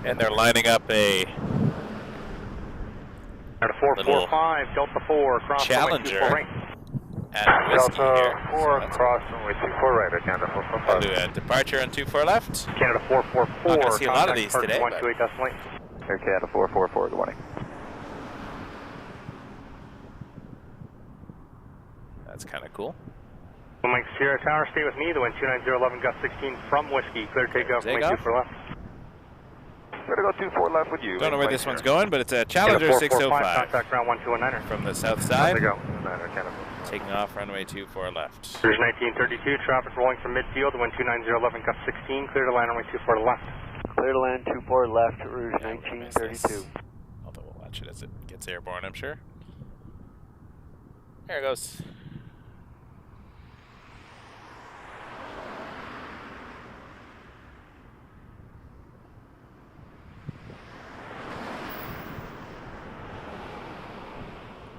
And they're lining up a 445, Delta 4, cross Challenger right. at Whiskey Delta here. 4, cross runway 24 right, Air Canada 445. We'll do a departure on 24 left. Canada 444, Not gonna see a lot of these today, but- 128.8. Air Canada 444, good morning. That's kind of cool. Mike Sierra Tower, stay with me, the wind 29011, gust 16 from Whiskey, clear takeoff, runway Takeoff. 24 left. We're going to go 24 left with you. Don't know where Mike this one's Sierra. going, but it's a Challenger Canada 445, 605 contact ground 121er. from the south How's side, it go? Air Canada. taking off runway 24 left. Rouge 1932, traffic rolling from midfield, the wind 29011, gust 16, clear to land runway 24 to left. Clear to land 24 left, Rouge Yeah, we're gonna miss this. 1932. Although we'll watch it as it gets airborne, I'm sure. There it goes.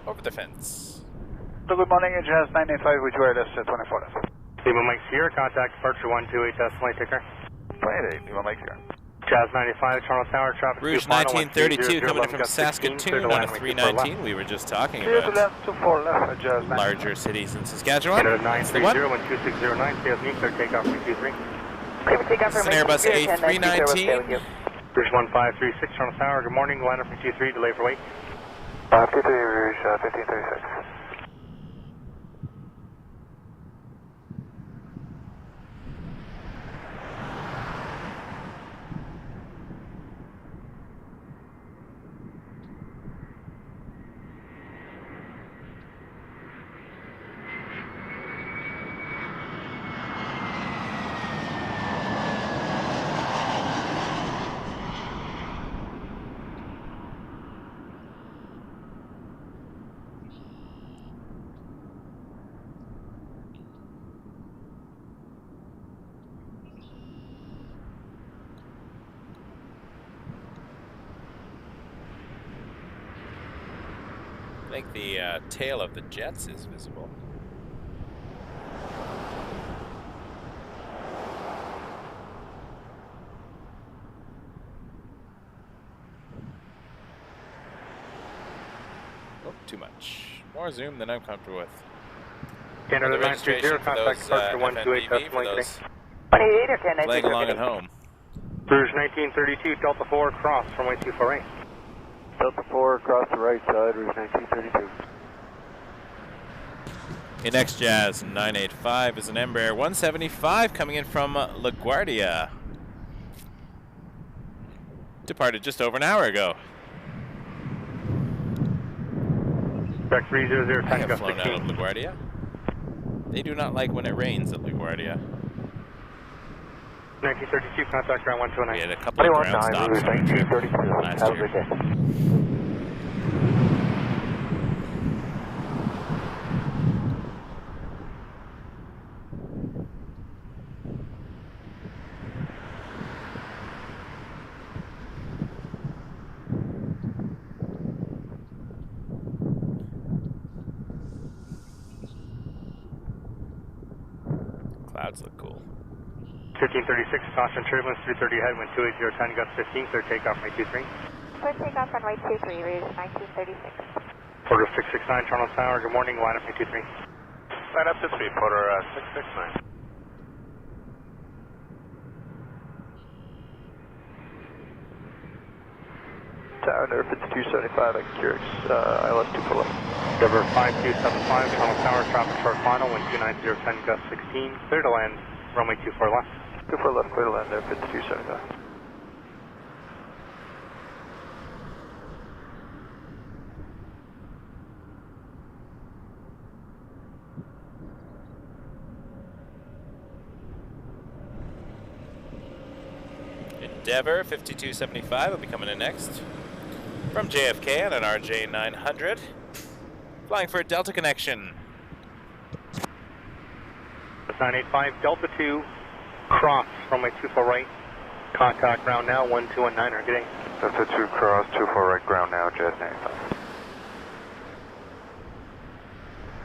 Over the fence. Good morning, Jazz 985 with wireless 24 left. Lima Mike Sierra, contact departure 128, flight ticker. 28, Lima Mike Sierra. Jazz 95, Toronto Tower, traffic Rouge 1932 coming in from Saskatoon on a 319. We were just talking about 24 left, Jazz 9. larger cities in Saskatchewan. Canada That's the one. 930, wind 2609, stay with me, clear takeoff, runway 23. Clear takeoff It's an Airbus A319. Rouge 1536, Toronto Tower, good morning, line up from 23, delay for wait. 53 Rouge 1536. I think the tail of the jets is visible. Oh, too much. More zoom than I'm comfortable with. Canada The registration 930, for contact those departure 128, FNVV, for flight those 28 Air Canada playing along at home. Rouge 1932, Delta 4, cross, runway 248. Delta 4 across the right side, Rouge 1932. Your next Jazz 985 is an Embraer 175 coming in from LaGuardia. Departed just over an hour ago. Back 300, I have flown out of LaGuardia. They do not like when it rains at LaGuardia. 1932, contact ground 129. We had a couple of ground stops on our trip 1932. last Have a year. good day. Clouds look cool. 1536, caution turbulence 330 head, wind 28010, gust 15, clear takeoff, runway 23. Clear takeoff runway 23, Rouge 1936. Porter 669, Toronto Tower, good morning, line up 23. Line up to 3, Porter 669. Tower, Nerf, it's 275, I can curious, ILS 24 left. River 5275, Toronto Tower, traffic short final, wind 29010, gust 16, clear to land, runway 24 left. 24 left, clear to land, Nerf, it's 275. Endeavour 5275 will be coming in next. From JFK on an RJ900. Flying for a Delta connection. 985 Delta 2, cross runway 24 right. Contact ground now, 1219er. Good day. Delta 2 cross, 24 right ground now, Jet 95.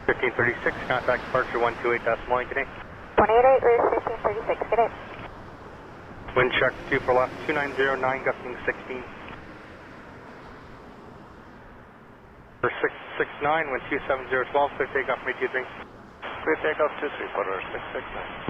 1536, contact departure 128.1. Good day. 188 with 1536. Good day. Wind check 24 left, 2909, gusting 16. For 669, wind 27012, clear takeoff, me 23. Clear takeoff 23 for 669.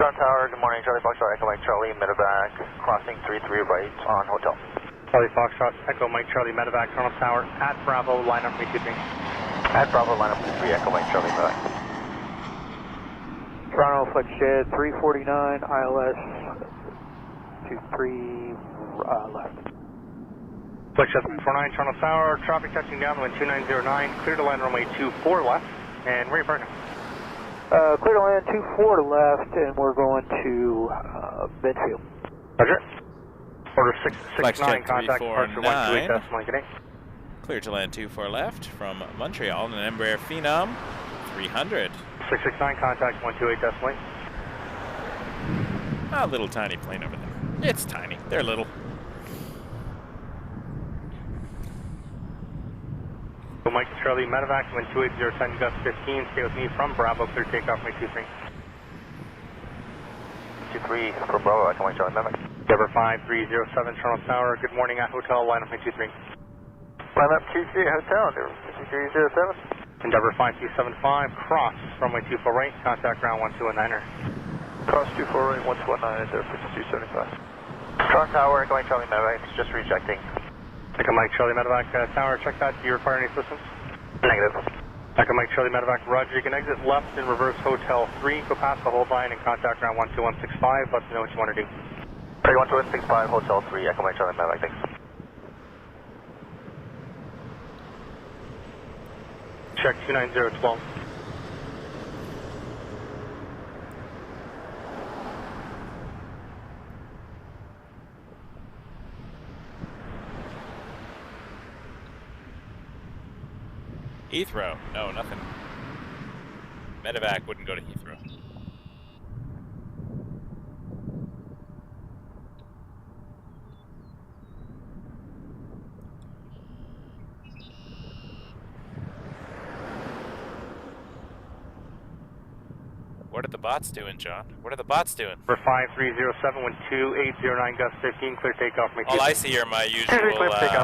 Tower, good morning, Charlie Foxtrot, Echo Mike Charlie, medevac, crossing 33 right on hotel. Charlie Foxtrot, Echo Mike Charlie, medevac, Toronto Tower, at Bravo, line up, me 23. At Bravo, line up 3, Echo Mike Charlie, medevac. Toronto Flex Shed 349, ILS 23 left. Flex Shed 349, Toronto Tower, traffic touching down, wind 2909, clear to land runway 24 left, and where are you parking? Clear to land 24 to left, and we're going to Bedfield. Roger. Order 669, contact departure 128.1. Good day. Clear to land 24 left from Montreal, an Embraer Phenom 300. 669, contact 128.1. A little tiny plane over there. It's tiny. They're little. Mike Charlie, medevac, wind 28010, gust 15, stay with me from Bravo, clear takeoff, Mike 23. 23 from Bravo, Echo Mike Charlie, medevac. Endeavour 5307, Toronto Tower, good morning at hotel, line up, Mike 23. Line up QC Hotel, Endeavour 5307. Endeavour 5275, cross, runway 24 right, contact ground 121niner. Cross 24 right, 119, Endeavour 5275. Toronto Tower, Echo Mike Charlie, medevac, just rejecting. Echo Mike Charlie, medevac, Tower, check that. Do you require any assistance? Negative. Echo Mike Charlie, medevac, roger. You can exit left in reverse hotel 3, go past the hold line and contact ground 12165. Let me know what you want to do. 3165, hotel 3, Echo Mike Charlie, medevac, thanks. Check 29012. Heathrow. No, nothing. Medevac wouldn't go to Heathrow. What are the bots doing, John? What are the bots doing? For 5307, wind 2809, gust 15, clear takeoff, make All I see are my usual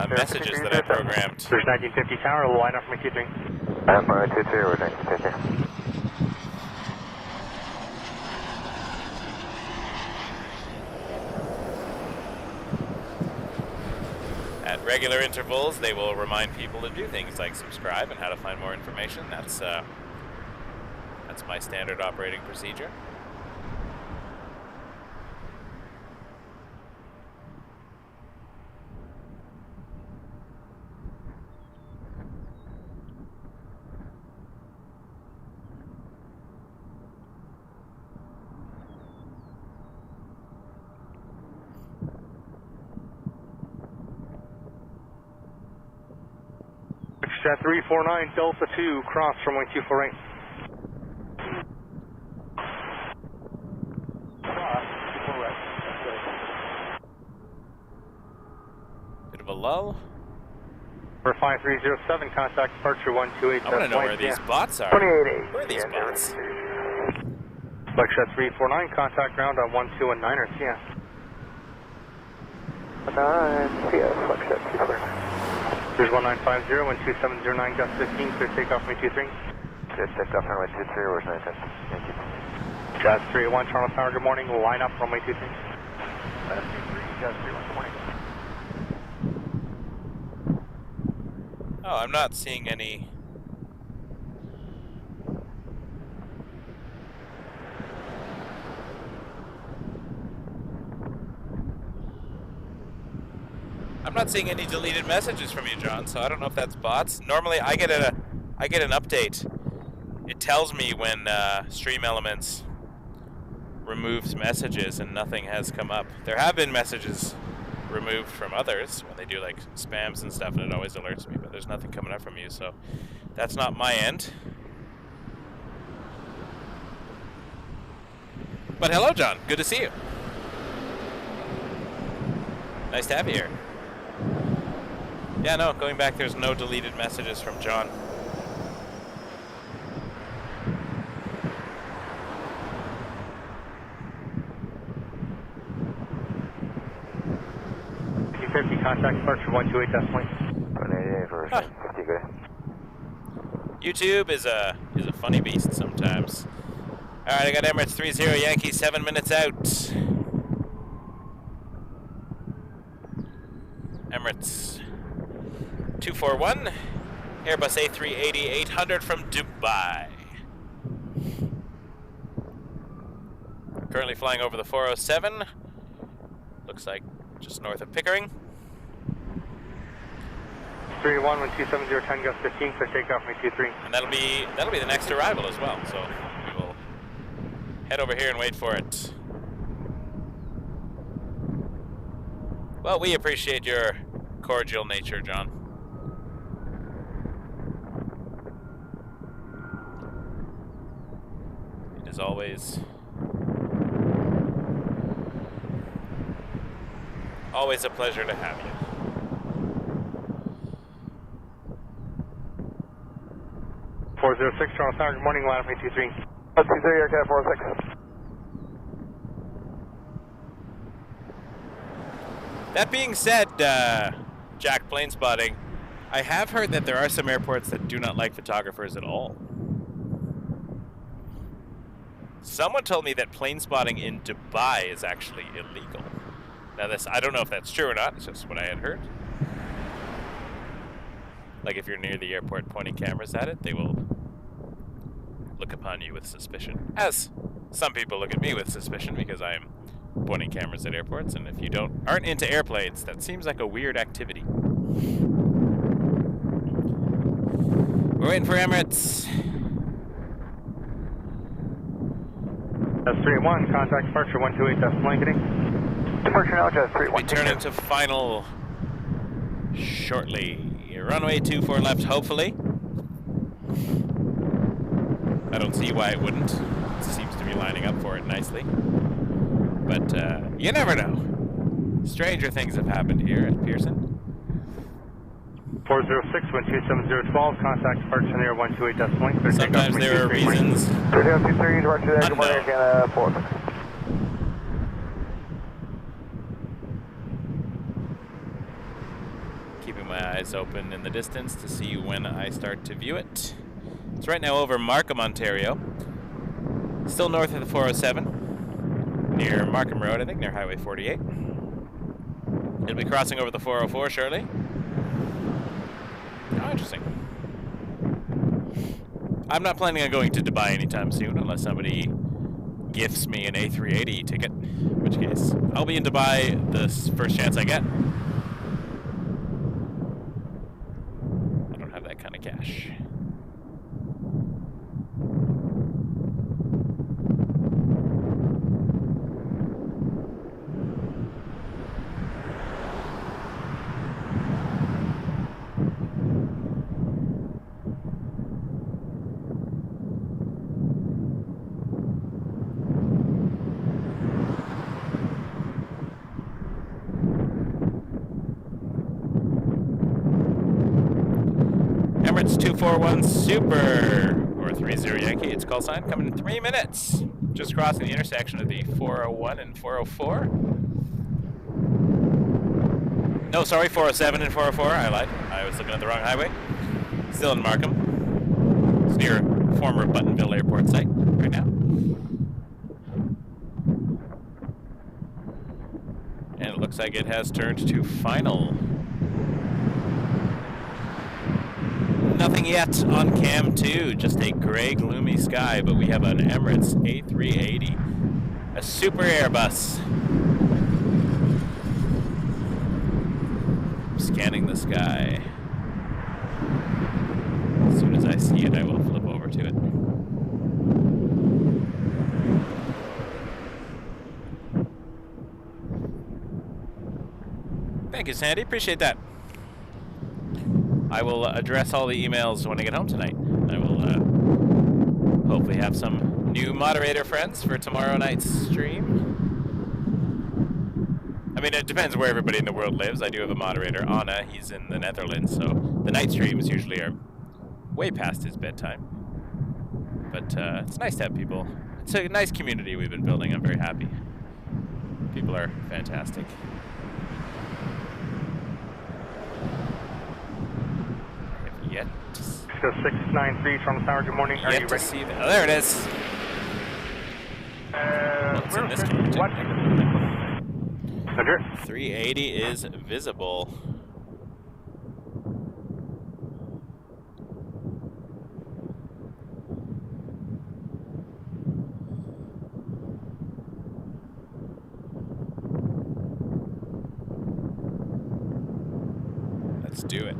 messages that I programmed. There's 1950 tower, line up, make 23. I'm 22, we're 1950. At regular intervals, they will remind people to do things like subscribe and how to find more information. That's my standard operating procedure. At 349, Delta 2, cross from 124 right. Bit of a lull. For 5307, contact departure 128. I want to know where these bots are. 2880. Where are these bots? Flex at 349, contact ground on 121niner, yeah. CS, Foxtrot 24. Here's 1950, 2709, gust 15, clear takeoff, runway 23. Clear takeoff, runway 23, where's 910? Thank you. Gust 381, Toronto Tower, good morning, line up, runway 23. Line up 23, gust 31, morning. Oh, I'm not seeing any. I'm not seeing any deleted messages from you, John, so I don't know if that's bots. Normally I get an update. It tells me when Stream Elements removes messages and nothing has come up. There have been messages removed from others when they do like spams and stuff, and it always alerts me, but there's nothing coming up from you, so that's not my end. But hello, John. Good to see you. Nice to have you here. Yeah, no, going back, there's no deleted messages from John. Contact departure 128, point. 188 for 50, good. YouTube is a funny beast sometimes. All right, I got Emirates 30 Yankee 7 minutes out. Emirates 241 Airbus A380 800 from Dubai. Currently flying over the 407. Looks like just north of Pickering. 381, 1270, 10 gust 15, clear takeoff, runway 23. And that'll be the next arrival as well. So we will head over here and wait for it. Well, we appreciate your cordial nature, John. It is always a pleasure to have you. .406, Toronto Tower, good morning, line up 823. 23, aircraft 46. That being said, Jack Plane Spotting, I have heard that there are some airports that do not like photographers at all. Someone told me that plane spotting in Dubai is actually illegal. Now this, I don't know if that's true or not, it's just what I had heard. Like if you're near the airport pointing cameras at it, they will look upon you with suspicion. As some people look at me with suspicion because I am pointing cameras at airports, and if you aren't into airplanes, that seems like a weird activity. We're waiting for Emirates. That's 381, contact departure 128, that's blanketing. Departure now, just 381. We turn into final shortly. Runway 24 left, hopefully. I don't see why it wouldn't. It seems to be lining up for it nicely. But you never know. Stranger things have happened here at Pearson. 406, 127012, contact departure near 128, that's point. Sometimes there are reasons. 3023, departure there, good morning, Canada 46. Keeping my eyes open in the distance to see when I start to view it. It's right now over Markham, Ontario. Still north of the 407. Near Markham Road, I think, near Highway 48. It'll be crossing over the 404 shortly. Oh, interesting. I'm not planning on going to Dubai anytime soon unless somebody gifts me an A380 ticket, in which case I'll be in Dubai the first chance I get. I don't have that kind of cash. Emirates 241 Super, or 30 Yankee, its call sign, coming in 3 minutes. Just crossing the intersection of the 401 and 404. No, sorry, 407 and 404. I lied. I was looking at the wrong highway. Still in Markham. It's near former Buttonville Airport site right now. And it looks like it has turned to final. Nothing yet on cam 2, just a gray, gloomy sky, but we have an Emirates A380, a super Airbus. Scanning the sky. As soon as I see it, I will flip over to it. Thank you, Sandy. Appreciate that. I will address all the emails when I get home tonight. I will hopefully have some new moderator friends for tomorrow night's stream. I mean, it depends where everybody in the world lives. I do have a moderator, Anna. He's in the Netherlands, so the night streams usually are way past his bedtime. But it's nice to have people. It's a nice community we've been building. I'm very happy. People are fantastic. Yet. So 693 Toronto Tower, good morning. Are you ready? See that? Oh, there it is. What's in this what? 380 is visible. Let's do it.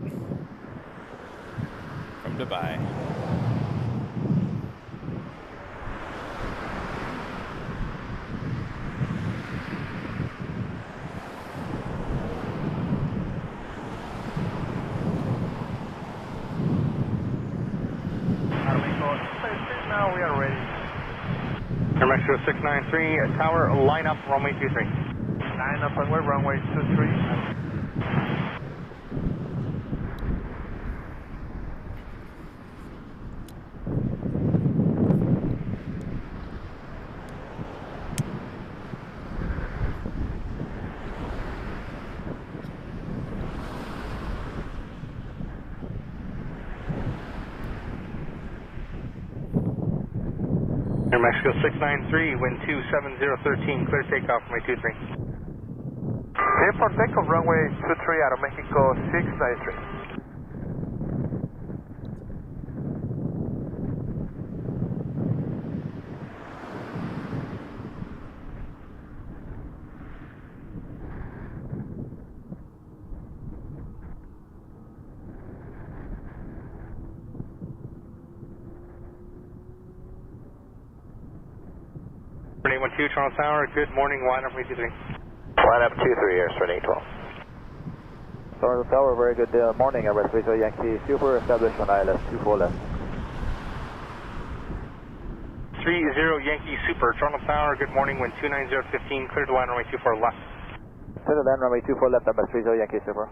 From Dubai. Now we are ready. Air Mexico 693, tower, line up, runway 23. Line up, runway 23. Air Mexico 693, wind 27013, clear takeoff, runway 23. Clear for takeoff, runway 23 out of Mexico 693. Runway 12, Toronto Tower, good morning, line up, runway 23. Line up 23, Air 12. Toronto Tower, very good morning, Emirates A380 Yankee Super, established on ILS 24 left. 30 Yankee Super, Toronto Tower, good morning, wind 29015, clear to line runway 24 left. Clear to land runway 24 left, Emirates A380 Yankee Super.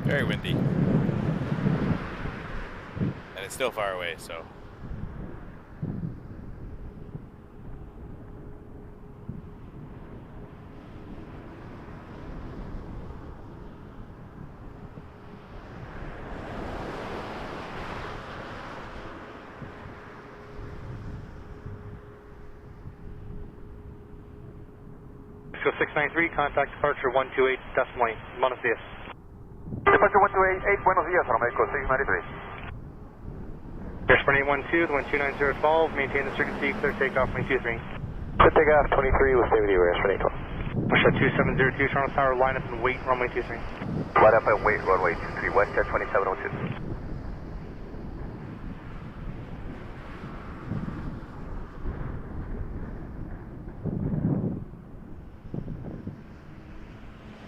Very windy. And it's still far away, so. So 693, contact departure 128, decimal 8, Buenos Dias. Departure 128, Buenos Dias, Mexico 693. Airsport 812, the wind 29012, maintain the frequency, clear takeoff, runway 23. Clear takeoff 23, we'll stay with you, Airsport 812. Push at 2702, Toronto Tower, line up and wait, runway 23. Line up and wait, runway 23, west at 2702.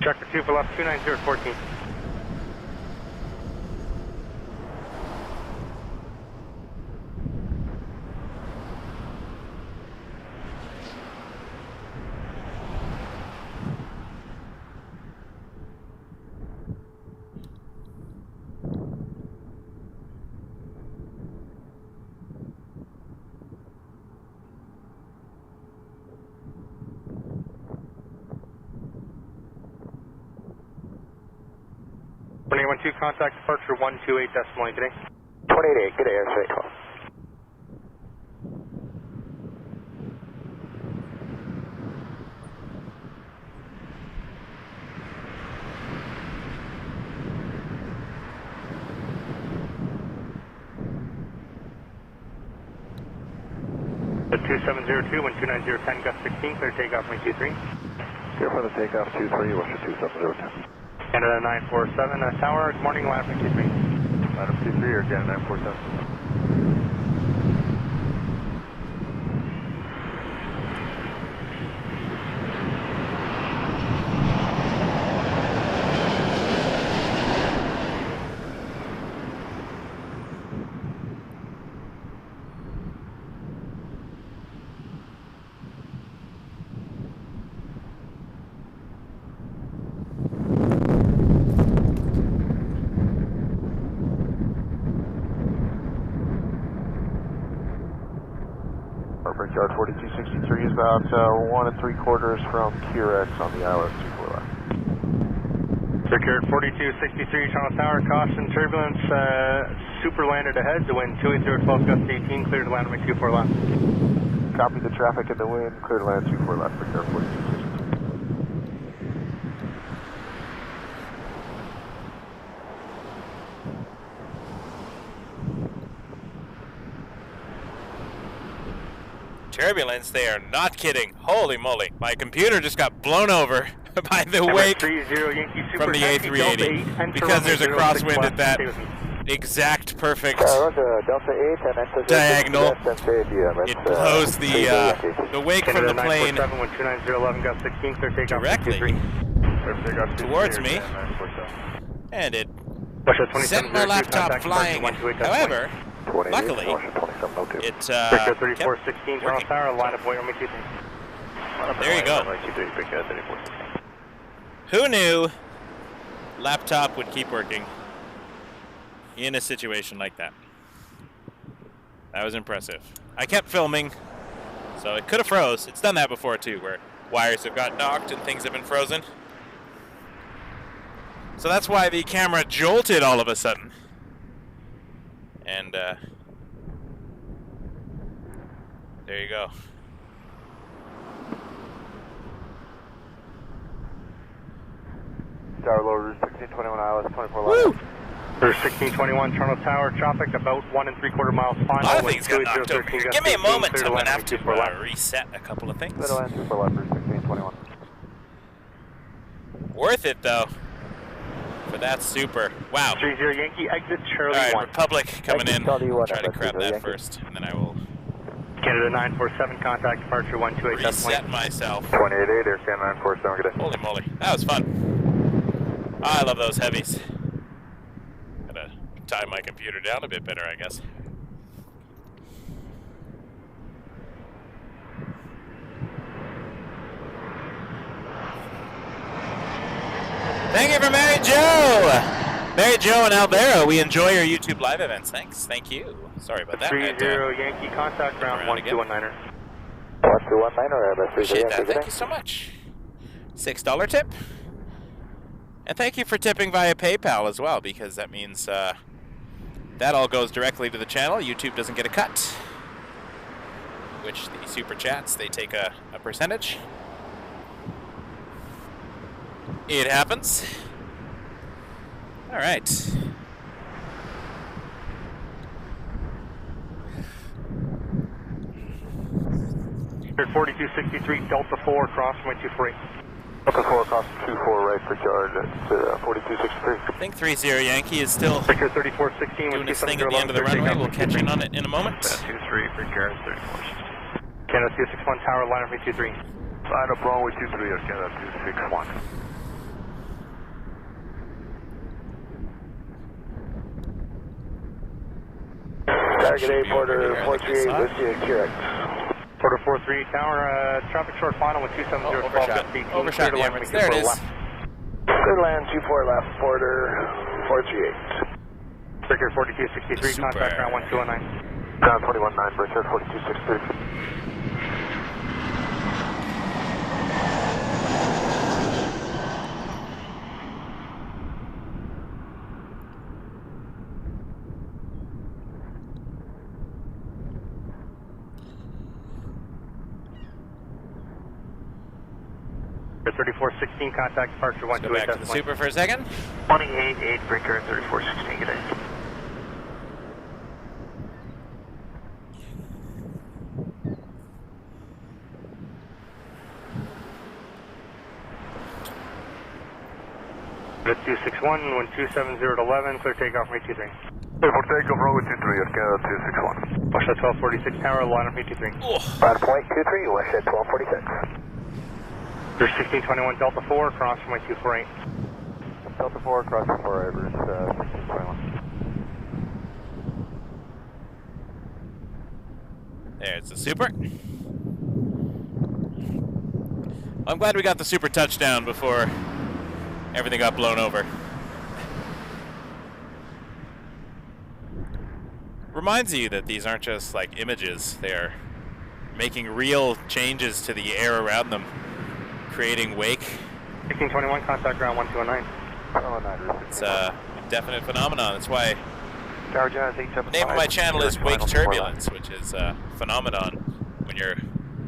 Check for 2 for left, 29014. 12, contact departure 128 decimal line today. 28, good day, Air Straight 12. The 2702, 12910, gust 16, clear takeoff, runway 23. Clear for the takeoff 23, what's your 27010? Canada 947, tower, good morning, line up 23. Line up 23 or Canada 947? Yard 4263 is about 1 3/4 from QRX on the ILS 24 left. Secured 4263, Toronto Tower, caution, turbulence, super landed ahead, the wind 280, 12 gust 18, clear to land runway 24 left. Copy the traffic in the wind, clear to land 24 left, Secured 4263. Turbulence, they are not kidding. Holy moly. My computer just got blown over by the wake from the A380 because there's a crosswind at that exact perfect diagonal. It blows the wake from the plane directly towards me, and it sent my laptop flying. However, luckily, it kept working. There you go. Who knew laptop would keep working in a situation like that? That was impressive. I kept filming, so it could have froze. It's done that before too, where wires have got knocked and things have been frozen. So that's why the camera jolted all of a sudden. And there you go. Tower lower, route 1621 ILS 24 Woo! left. Route 1621, Toronto Tower, traffic about 1 3/4 miles final. A lot of things got knocked over here. Give me a moment. I'm going to have to reset a couple of things. Clear to land 24 left, route 1621. Worth it, though. For that super. Wow. 30 Yankee, exit Charlie 1. All right, Republic coming in. Charlie 1, Try to grab that Yankee. first, and then I will Canada 947, contact departure 128. reset myself. 288, Air Canada 947, good day. Holy moly, that was fun. I love those heavies. Gotta tie my computer down a bit better, I guess. Thank you for Mary Jo! Mary Jo and Alvaro, we enjoy your YouTube live events. Thanks, thank you. Sorry about that. 30 Yankee, contact ground 1219er. 1219er, Appreciate that, thank you so much. $6 tip. And thank you for tipping via PayPal as well, because that means that all goes directly to the channel. YouTube doesn't get a cut, which the super chats, they take a percentage. It happens. All right. 4263, Delta 4, cross 248. Delta 4, cross 24, right for charge at 4263. I think 30 Yankee is still Victor 3416, doing its thing at the end of the runway. We'll catch in on it in a moment. 23 for Karen 34. Canada 261 Tower, line up 23. Line up runway 23 at Canada 261. Target A, Porter 438, Whiskey at QRX. Porter 43 Tower, traffic short final with 270 Overshot the Emirates. There it is. Clear to land 24 left, Porter 438. Victor 4263, contact ground 1219. Ground 219, Bridger 4263. 3416, contact departure Let's go back to the Super for a second. 28-8, breaker 3416, good day. That's 261, 1270-11, clear takeoff from 823. Clear for takeoff, runway 23 at Canada 261. West 1246 tower, line up 823. Ground point 23, West 1246. There's 1621 Delta 4, cross from 248. Delta 4, crossing 4 Everest, 1621. There's the Super. I'm glad we got the Super touchdown before everything got blown over. Reminds you that these aren't just like images, they're making real changes to the air around them, creating wake. 1621, contact ground 1209. It's a definite phenomenon. That's why Tower Jazz the 875. name of my channel is Wake Turbulence, which is a phenomenon when you're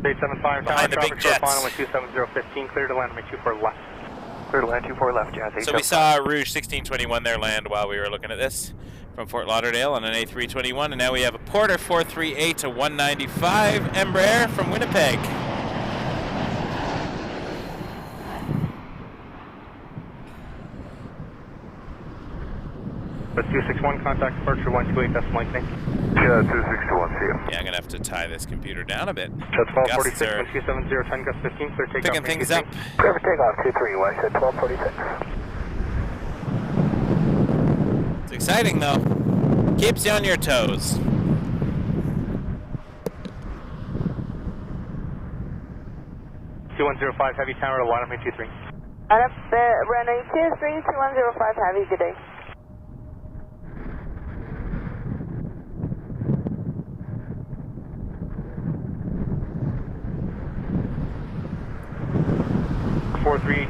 875, behind the big jets. Final 27015, clear to land 24 left. Clear to land 24 left, Jazz 875. So we saw Rouge 1621 there land while we were looking at this from Fort Lauderdale on an A321, and now we have a Porter 438 to 195 Embraer from Winnipeg. That's 261, contact departure 128, that's Mike. Yeah, 261, see you. Yeah, I'm gonna have to tie this computer down a bit. That's 1246, 1270, 10, gust 15, clear takeoff. Picking things up. Clear for takeoff 23, West at 1246. It's exciting though. Keeps you on your toes. $2105 heavy tower to line up 823. Runway 23, 2105 heavy, good day.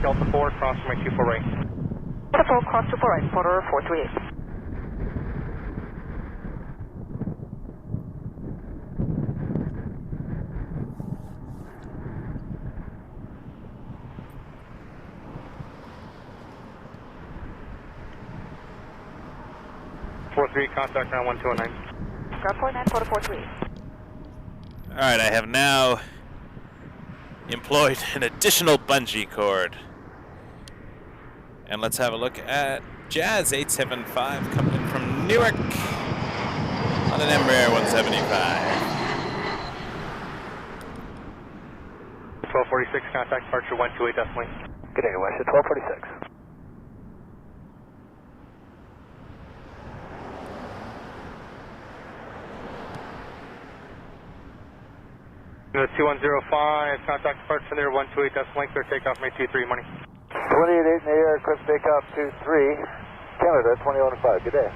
Delta 4, cross from 24 right. Delta 4, cross 24 right, Porter 438. Contact ground 1209. Ground point 9, Porter 438. Alright, I have now employed an additional bungee cord. And let's have a look at Jazz 875 coming in from Newark on an Embraer 175. 1246, contact departure 128 decimally. Good day, West at 1246. No, 2105, contact departure there 128 decimal, clear takeoff May 23 money. 28-8 in the air, clear takeoff 23, Canada 2105, good day.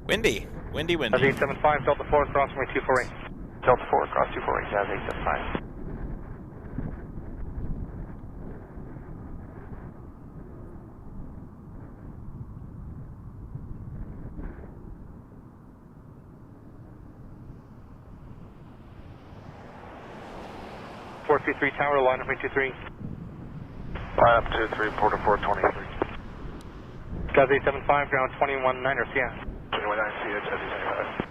Windy. Windy. That's 875, Delta 4, cross from 248. Delta 4, cross 248, Jazz 875. .423 tower, line up 23. Line up 23, Porter 423. Jazz 875, ground 219ers, yeah. 219, see you, Jazz 875.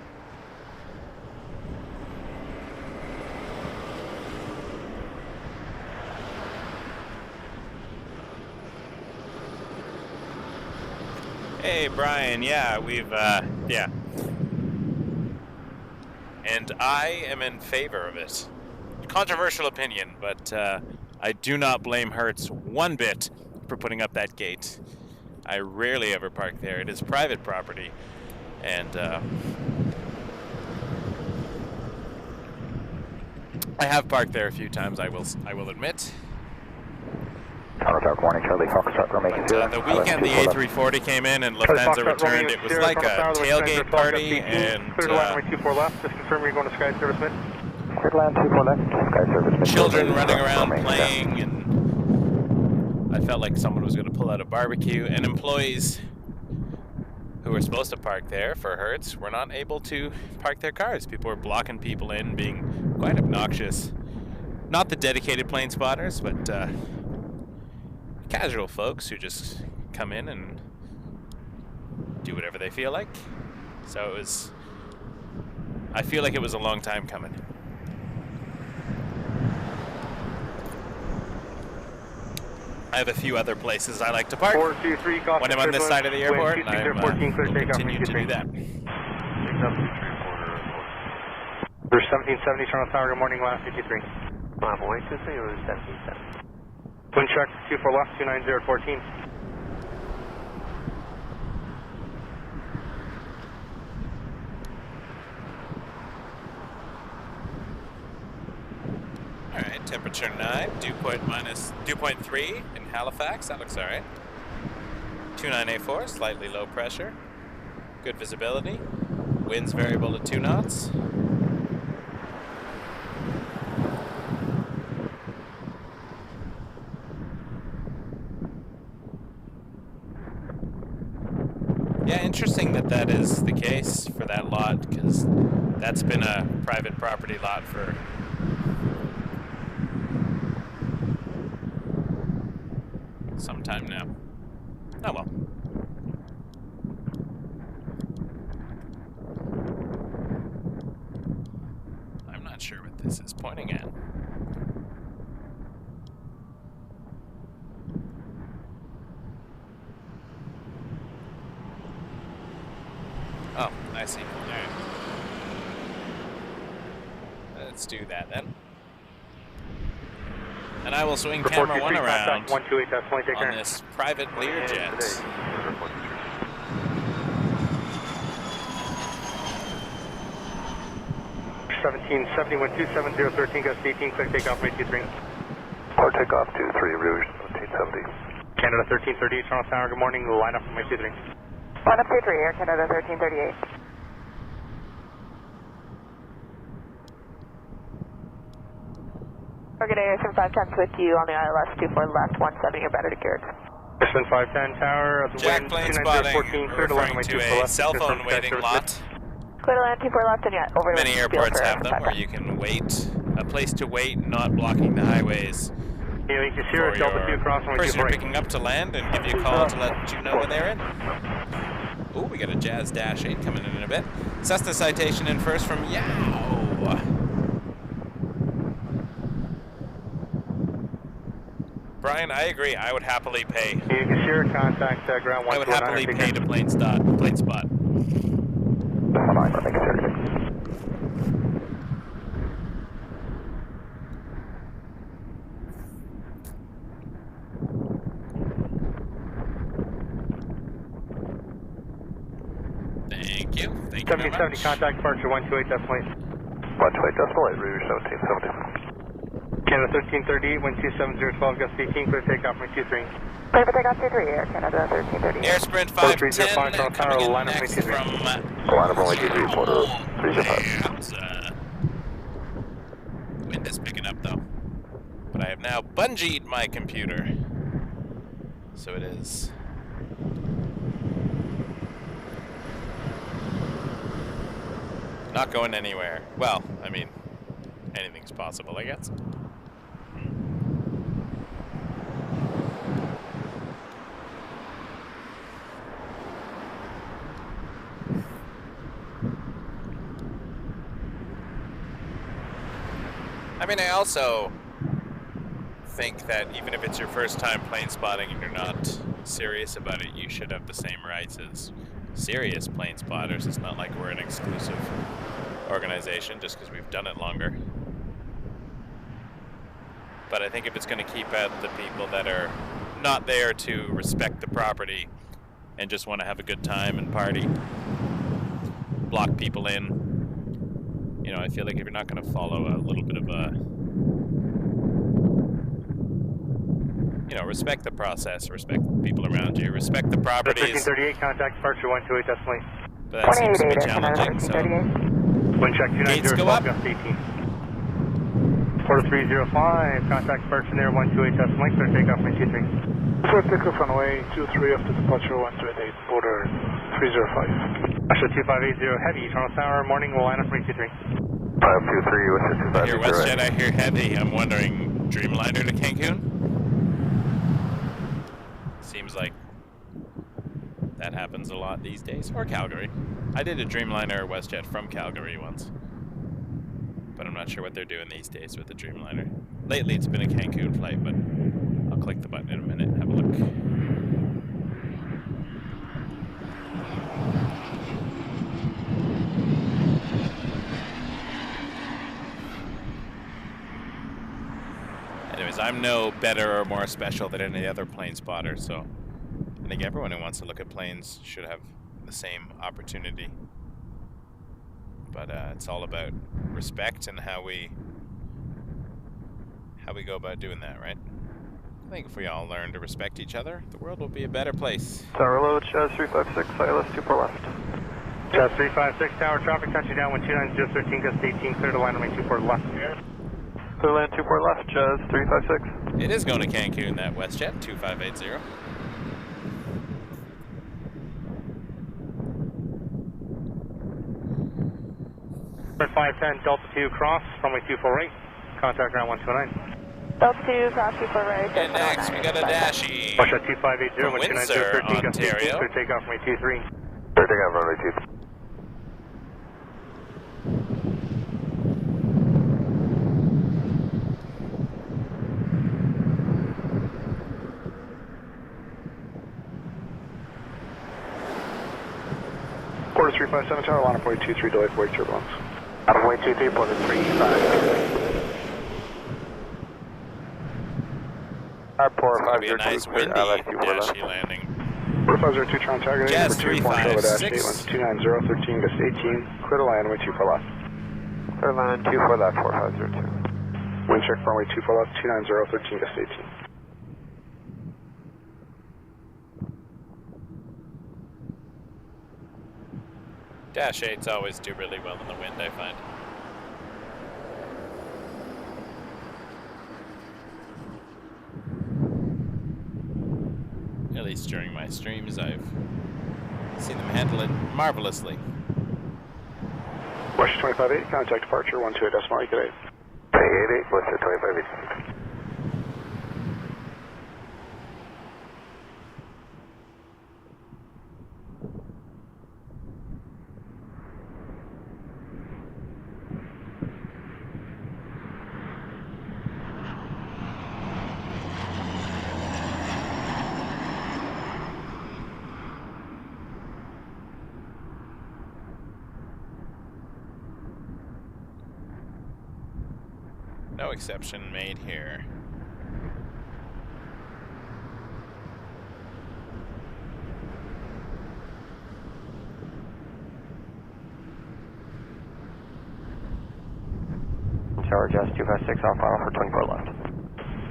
Hey, Brian, yeah, we've, yeah. And I am in favor of it. Controversial opinion, but I do not blame Hertz one bit for putting up that gate. I rarely ever park there. It is private property, and I have parked there a few times, I will admit. Counter warning, Charlie Foxtrot, But the weekend the A340 came in and Lufthansa returned, it was like a tailgate party, and clear to line 24 left, just confirm you're going to Sky Service Mid. children running around playing, and I felt like someone was going to pull out a barbecue, and employees who were supposed to park there for Hertz were not able to park their cars. People were blocking people in, being quite obnoxious. Not the dedicated plane spotters, but casual folks who just come in and do whatever they feel like. So it was, I feel like it was a long time coming. I have a few other places I like to park 423, when I'm on this side of the airport, and I will continue to do that. There's 1770 Toronto Tower, good morning, last 53. Level 823 or 1770. Wind check 24 left, 29014. Alright, temperature 9, dew point minus dew point 3 in Halifax, that looks alright. 2984, slightly low pressure. Good visibility. Wind's variable at 2 knots. Yeah, interesting that that is the case for that lot, because that's been a private property lot for some time now. Oh well. I'm not sure what this is pointing at. Oh, I see. Alright. Let's do that then. And I will swing camera 1 around on this private Learjet. 1770, wind 27013, gust 18, clear takeoff, rate 23. Clear takeoff 23, Rouge 1770. Canada 1338, Toronto Tower, good morning, line up from rate 23. Line up 23, Air Canada 1338. Target Air 7510 with you on the ILS 24 left, 170, you're better secured. Airspin 510 Tower, the Jack wind plane spotting, 29014, clear to line referring runway to 24 a left. cell phone waiting lot. Clear to land 24 left and yet over. Many airports have them where you can wait, a place to wait, not blocking the highways. Yeah, you can see her Delta 2 across runway person you're 24. picking up to land and give you a call to let you know when they're in. Oh, we got a Jazz Dash 8 coming in a bit. Cessna citation in first from Yao. Brian, I agree. I would happily pay. You can see her contact ground 1. I would happily pay to plane spot. Thank you. Thank you very 1770 much. contact departure 128 decimal 8. 128 Rouge 1770. Canada 1338, wind 27012, gust 18, clear takeoff, runway 23. Clear for takeoff 23, Air Canada 1338. Air Sprint 510 coming in next from Line up runway 23, quarter 305. Wind is picking up though. But I have now bungeed my computer. So it is not going anywhere. Well, I mean, anything's possible, I guess. I mean, I also think that even if it's your first time plane spotting and you're not serious about it, you should have the same rights as serious plane spotters. It's not like we're an exclusive organization just because we've done it longer. But I think if it's going to keep out the people that are not there to respect the property and just want to have a good time and party, block people in, you know, I feel like if you're not going to follow a little bit of a, you know, respect the process, respect the people around you, respect the properties. 1338, contact departure 128 decimal 8. But that seems to be challenging, so Wind check 290, gates go up. gust 18. Quarter 305, contact departure there, 128 decimal, clear takeoff, 23. Short takeoff runway 23 after departure, 128, border 305. Russia 2580 heavy, Toronto Tower, morning, we'll line up for 23. 523, Here, WestJet, I hear heavy. I'm wondering, Dreamliner to Cancun? Seems like that happens a lot these days. Or Calgary. I did a Dreamliner WestJet from Calgary once. But I'm not sure what they're doing these days with the Dreamliner. Lately it's been a Cancun flight, but I'll click the button in a minute and have a look. Anyways, I'm no better or more special than any other plane spotter, so I think everyone who wants to look at planes should have the same opportunity. But it's all about respect and how we go about doing that, right? I think if we all learn to respect each other, the world will be a better place. Tower load, Jazz 356, ILS 24 left. Jazz 356, tower traffic, touching down 129, 013, gust 18, clear to line runway 24 left. Clear land 24 left, Jazz 356. It is going to Cancun, that WestJet 2580. 510, Delta 2 cross, runway 24 right, contact ground 129. Delta 2, cross 24 right. And next we got a Dashi Russia 2580, from 129, Windsor, 013, gust 18, Ontario. clear takeoff runway 23. Clear takeoff runway 23. Quarter 357, tower line up way 23, delayed for wake turbulence. Out of way 23, quarter 35. It's going to be a nice windy Dashi landing. Quarter 502, Toronto target, Jazz number 2, form Charlotte dash 8, 356. 290, 13, gust 18, clear to land, runway 24 left. Clear land 24 left, 4502. Wind check runway 24 left, 290, 13, gust 18. Dash 8s always do really well in the wind, I find. At least during my streams, I've seen them handle it marvelously. Russia 2580, contact departure 128 decimal, good 8. 88, Russia 2580. No exception made here. Tower Jazz 256, off final for 24 left.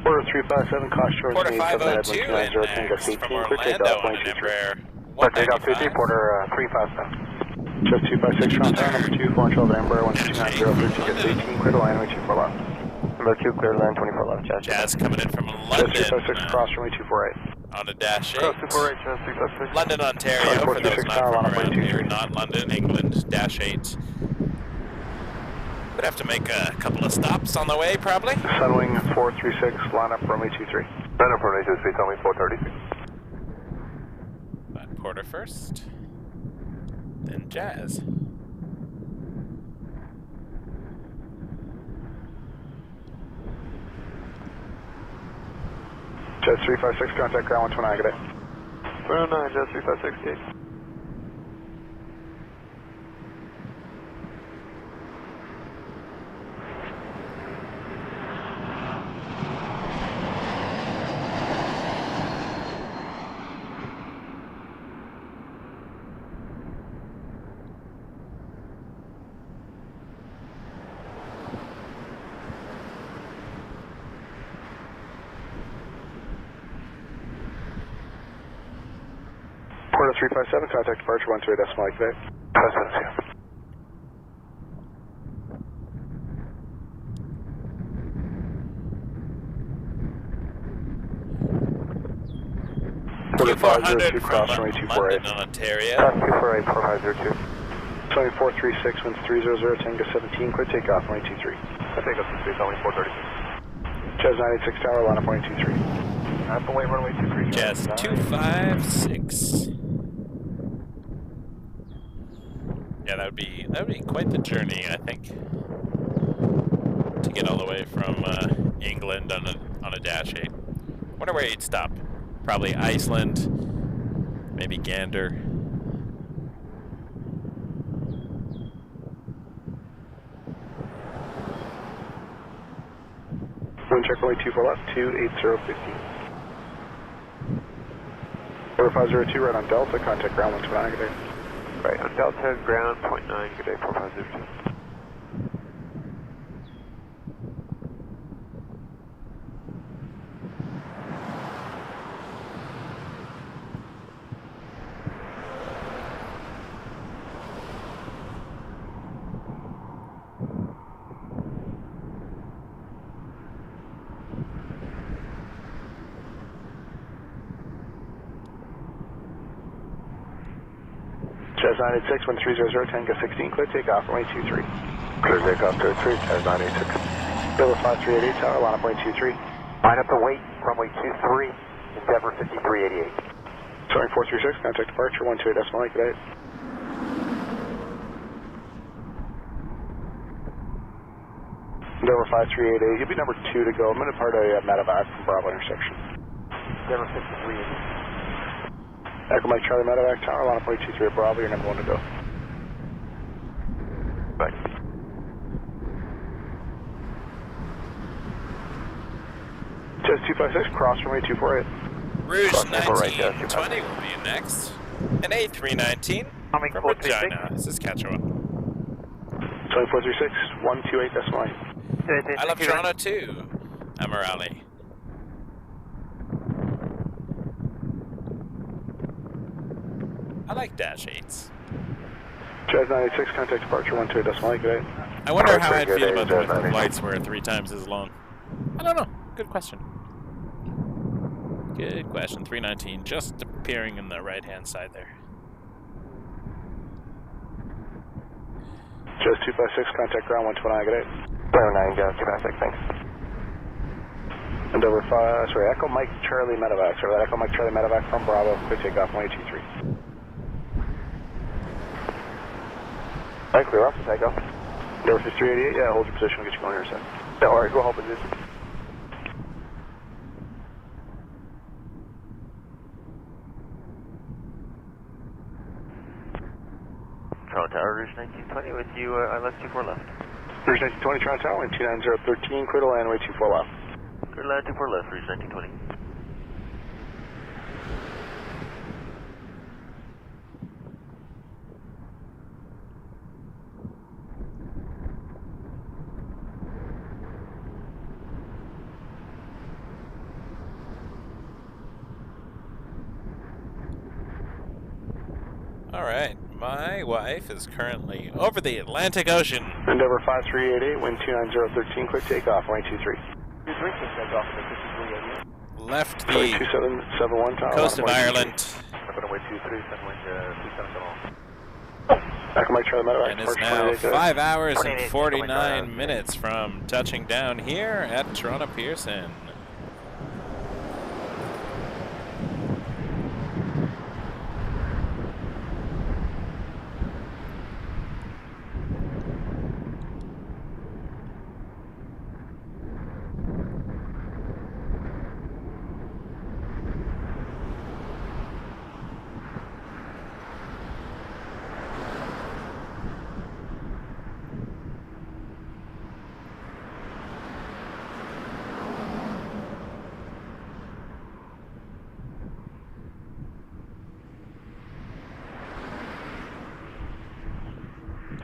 Quarter 357, cost short Quarter 502 502 and next from Orlando on an Embraer 195. Quarter 357. Just 256, Toronto tower, number 2, form Charlotte Embraer 1290, 13, gust 18, clear to land, runway 24 left. Number 2, clear land 24 left, Jazz. Jazz coming in from Just London 256, cross runway 248. on a Dash 8. Cross 24 right, Jazz 356. London, Ontario, for those 426 not tower, from line up around 123. here, not London, England, Dash 8. Would have to make a couple of stops on the way, probably. Sunwing 436, line up runway 23. Line up runway 23, sunwing 436. But Porter first, then Jazz. Jet 356, contact ground 129, good day. 309, Jazz 3568. Quarter 357, contact departure 128 decimal, good day. Q400 from cross runway London, Ontario. Cross 248, 4502. 2436, winds 300, Tango 17, clear takeoff, runway 23. Tango 23, only 430. Jazz 986 tower, line up, runway 23. Away, runway 23. Jazz 256. Yeah, that would be quite the journey, I think, to get all the way from England on a Dash 8. Wonder where you'd stop. Probably Iceland, maybe Gander. Wind check runway 24 left, 28050. Order 502, right on Delta, contact ground 129, good day. Right on Delta, ground, 0.9, good day, 4502. Jazz 986, wind 300, Tango 16, clear takeoff, runway 23. Clear takeoff to 3, Jazz 986. Bill 5388 tower, line up, runway 23. Line up to wait, runway 23, Endeavour 5388. Showing 436, contact departure, 128 decimal 8, good day. Endeavour 5388, you'll be number 2 to go. I'm going to depart a medevac from Bravo intersection. Endeavour 5388. Echo Mike Charlie medevac tower, line up 23 at Bravo, you're number 1 to go. Right. Jazz 256, cross runway 248. Rouge Cross number right, 1920 will be next. An A319 Coming from 436. Regina, Saskatchewan. 2436, 128 decimal 8. I love Toronto too, Amirali. I like Dash 8s. Jazz 986, contact departure 128 decimal 8, good day. I wonder how I'd Good feel day, about Jazz the 986. flights were 3 times as long. I don't know. Good question. Good question. 319 just appearing in the right-hand side there. Jazz 256, contact ground 129, good day. 09, Jazz 256, thanks. Endeavour 5, sorry, Echo Mike Charlie medevac, sorry, that Echo Mike Charlie medevac from Bravo, clear takeoff 123. Alright, clear off, takeoff. Endeavour 5388, yeah, hold your position, we'll get you going here in a second. No, alright, go hold position. Toronto Tower, Rouge 1920 with you, ILS 24 left. Rouge 1920, Toronto Tower, wind 29013, clear to land, way 24 left. Clear to land 24 left, Rouge 1920. Alright, my wife is currently over the Atlantic Ocean. Endeavour 5388, wind 29013, clear takeoff, runway 23. Left the 2771 tower. coast of Ireland Runway 23, send wind 270. Echo Mike Charlie medevac, and is departure now 28, good day. 5 hours and 28, 49 minutes from touching down here at Toronto Pearson.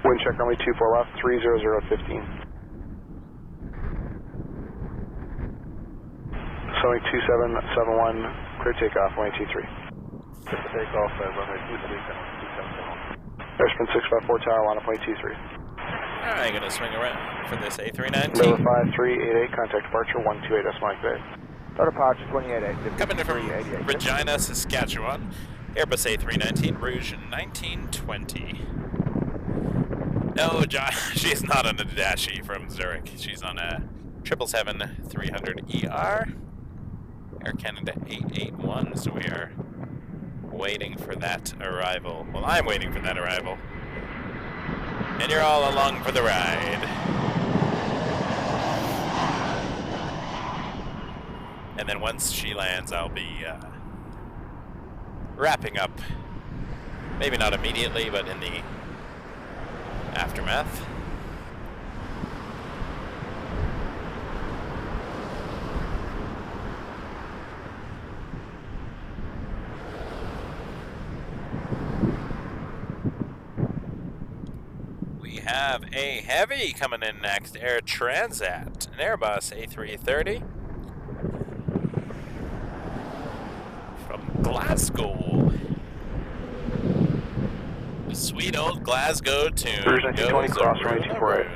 Wind check runway 24 left, 30015. Showing 2771, clear takeoff, runway 23. Clear for takeoff, runway 23, send wind 270. Airspan 654 tower, line up runway 23. Alright, gonna swing around for this A319. Endeavour 5388, contact departure 128 decimal 8, good day. Departure 2880. Coming in from Regina, Saskatchewan. Airbus A319, Rouge 1920. No, she's not on a Dashi from Zurich. She's on a 777-300ER. Air Canada 881, so we are waiting for that arrival. Well, I'm waiting for that arrival. And you're all along for the ride. And then once she lands, I'll be wrapping up. Maybe not immediately, but in the aftermath. We have a heavy coming in next, Air Transat, an Airbus A330 from Glasgow. The sweet old Glasgow tune. Rouge 1920, cross runway 248.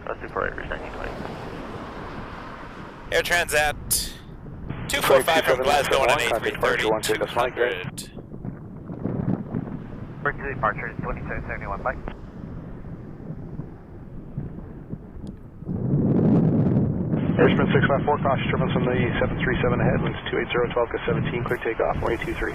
That's 248, Rouge 1920. Air Transat 245 from Glasgow on an A330 200. Bring to departure 2771, bye. Airsprint 654, cautious turbulence on the 737 ahead, winds 280, 12 to 17, clear takeoff, runway 23.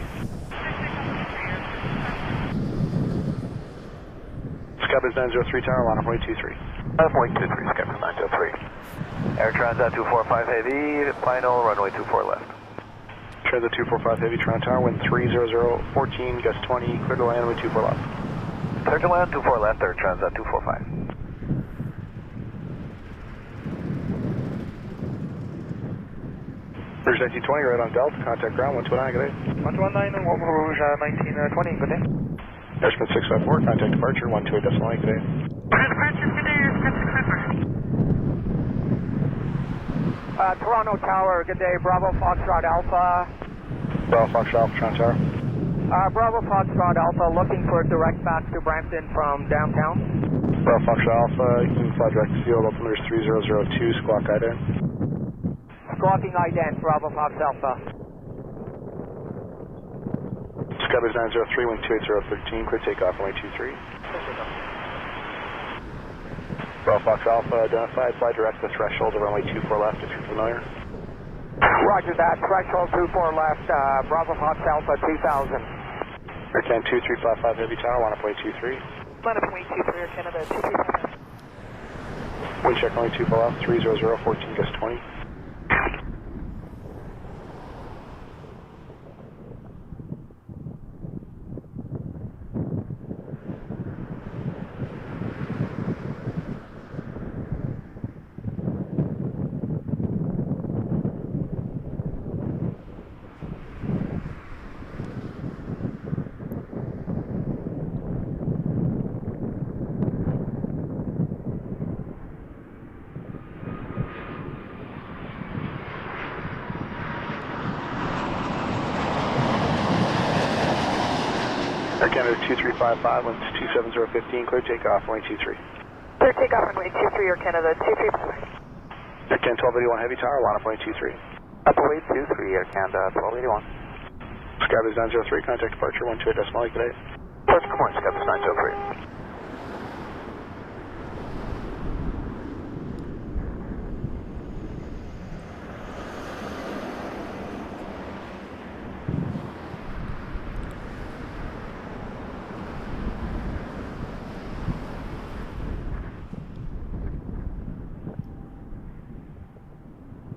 Skybiz 903 tower, line up runway 23. Runway 23, Skybiz 903. Air Transat 245 heavy, final, runway 24 left. Transat 245 heavy, Toronto tower, wind 300, 14, gust 20, clear to land, runway 24 left. Clear to land, 24 left, Air Transat 245. Rouge 1920, right on Delta, contact ground, 129, good day. 119 and Rouge 1920, good day. Airsprint 654, contact departure, 128 decimal 8, good day. Toronto Tower, good day. Bravo Foxtrot Alpha. Bravo Foxtrot Alpha, Toronto Tower. Bravo Foxtrot Alpha, looking for direct back to Brampton from downtown. Bravo Foxtrot Alpha, you can fly direct to field, altimeter 3002, squawk ident. Squawking ident, Bravo Fox Alpha. Skybiz 903, wind 280, 13, clear takeoff, runway 23. Bravo Fox Alpha identified, fly direct to threshold of runway 24 left if you're familiar. Roger that, threshold 24 left, Bravo Fox Alpha 2000. Air Can 2355 heavy tower, line up runway 23. Line up runway 23, Air Canada 237. Wind check runway 24 left, 300, 14, gust 20. Air Canada 2355, winds 27015, clear takeoff, runway 23. Clear takeoff, runway 23, Air Canada 235. Air Can 1281 heavy tower, line up runway 23. Up away 23, Air Canada 1281. Skybiz 903, contact departure, 128 decimal 8, good day. Good morning, Skybiz 903.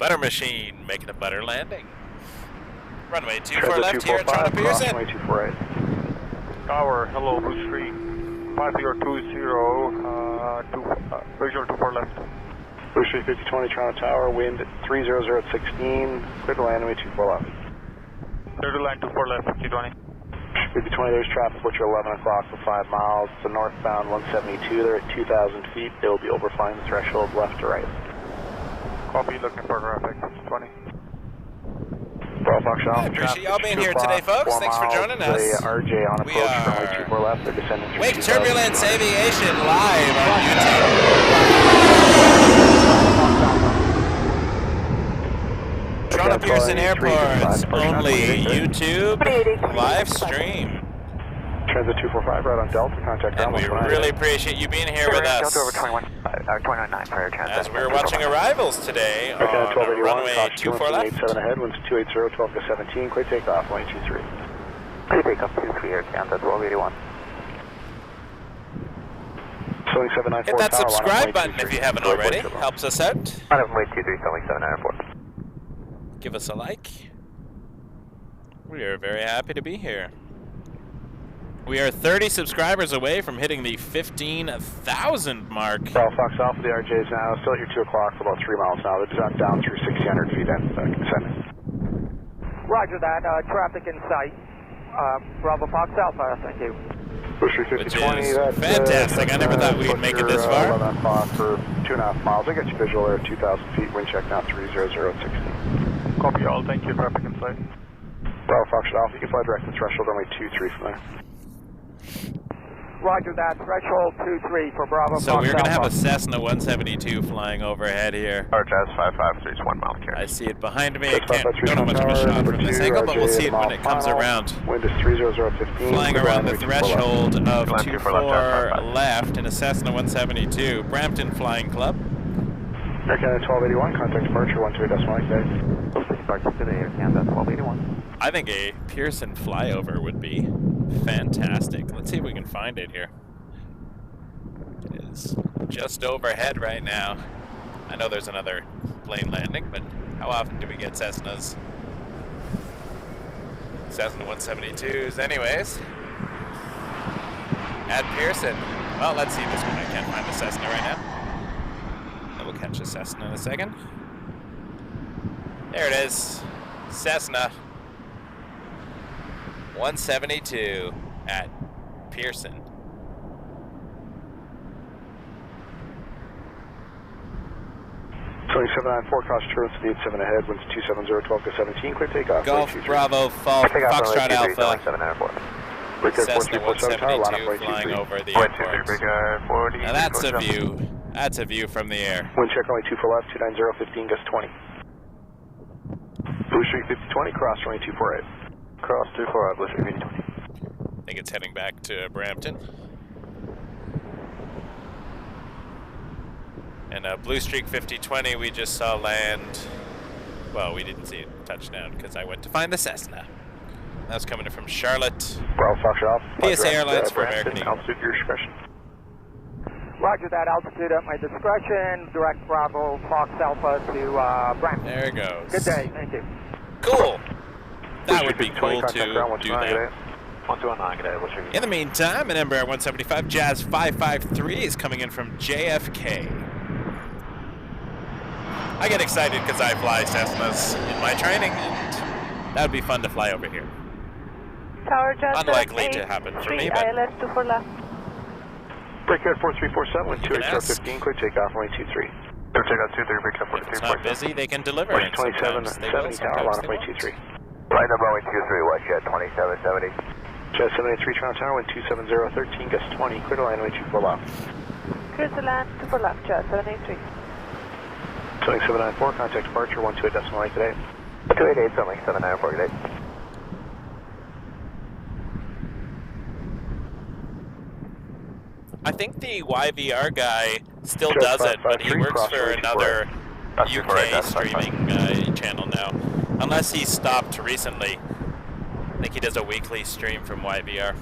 Butter machine making a butter landing. Runway 24 left here at Toronto Pearson. Runway 248. Tower, hello, Bruce 3. 5020, visual 24 left. Bruce 3 5020, Toronto Tower, wind 300 at 16, clear to land, runway 24 left. Clear to land 24 left, 5020. 5020, there's traffic, which are 11 o'clock for 5 miles. It's a northbound 172, they're at 2,000 feet. They'll be overflying the threshold left to right. Copy, looking for traffic, 20. Bravo Fox Alpha. I appreciate y'all being here today, folks. Thanks for joining us. The RJ on approach from runway 24 left. They're descending through Wake Turbulence Aviation live on YouTube. Toronto Pearson Airport's only YouTube live stream. Transit 245 right on Delta, contact And we really appreciate you being here with us. Delta over 21.9 for air transit. As we're watching arrivals today on runway 24 left. 87 ahead, winds 280, 12 to 17, clear takeoff, runway 23. Clear takeoff 23 air canada 1281. Hit that subscribe button if you haven't already. Helps us out. Runway 23, 7 airport. Give us a like. We are very happy to be here. We are 30 subscribers away from hitting the 15,000 mark. Well, Fox Alpha, the RJ is now still here 2 o'clock for about 3 miles now. They're down through 1,600 feet in. Roger that. Traffic in sight. Bravo Fox Alpha, thank you. Which is fantastic. I never thought we'd make it this far. 11 o'clock for 2.5 miles. I got you visual there, 2,000 feet. Wind check now 30060. Copy all. Thank you. Traffic in sight. Bravo Fox Alpha, you can fly direct to threshold runway 23 from there. Roger that. Threshold 23 for Bravo Fox So we're going to have Alpha. a Cessna 172 flying overhead here. Jazz 553 is 1 mile carry. I see it behind me. I don't have much of a shot from this angle, but we'll see it when it comes around. Wind is 30015. Flying around the threshold of 24 left in a Cessna 172. Brampton Flying Club. Air Canada 1281, contact departure 12.8. Departure to the Air Canada 1281. I think a Pearson flyover would be fantastic. Let's see if we can find it here. It is just overhead right now. I know there's another plane landing, but how often do we get Cessnas? Cessna 172s anyways. At Pearson. Well, let's see this one. I can't find the Cessna right now. We'll catch a Cessna in a second. There it is. Cessna 172 at Pearson. Boeing 794, cross Turbulence 87 ahead, winds 270, 12 to 17, clear takeoff. Golf Bravo Foxtrot Alpha. Cessna 172 flying over the airport. Now that's a view. That's a view from the air. Wind check only 2 for left, 290, 15, gust 20. Blue Street 5020, cross runway 248. Cross 24, Blue Street 5020. I think it's heading back to Brampton. And Blue Streak 5020 we just saw land. Well, we didn't see it touchdown because I went to find the Cessna. That was coming in from Charlotte. Bravo Fox Alpha. PSA Airlines for American Eagle. Altitude your discretion. Roger that. Altitude at my discretion. Direct Bravo Fox Alpha to Brampton. There it goes. Good day. Thank you. Cool. That would be cool to do that. 1219, good day. In the meantime, an Embraer 175 Jazz 553 is coming in from JFK. I get excited because I fly Cessnas in my training, and that would be fun to fly over here. Tower Jazz Unlikely to happen for me, but ILS 24 left. Breakout 4347, wind 280, 15, clear takeoff, runway 23. Clear takeoff 23, breakout if it's not 4347. busy, they can deliver. Wind 2770, tower, line up runway 23. Line up runway 23, watch jet 2770. Jet 783, Toronto Tower, wind 270, 13, gust 20, clear to line runway 24 left. Clear to land 24 left, Jet 783. 794, contact departure 128.8 today. 288, something 794 today. I think the YVR guy still does it, but he works for another UK streaming channel now. Unless he stopped recently. I think he does a weekly stream from YVR.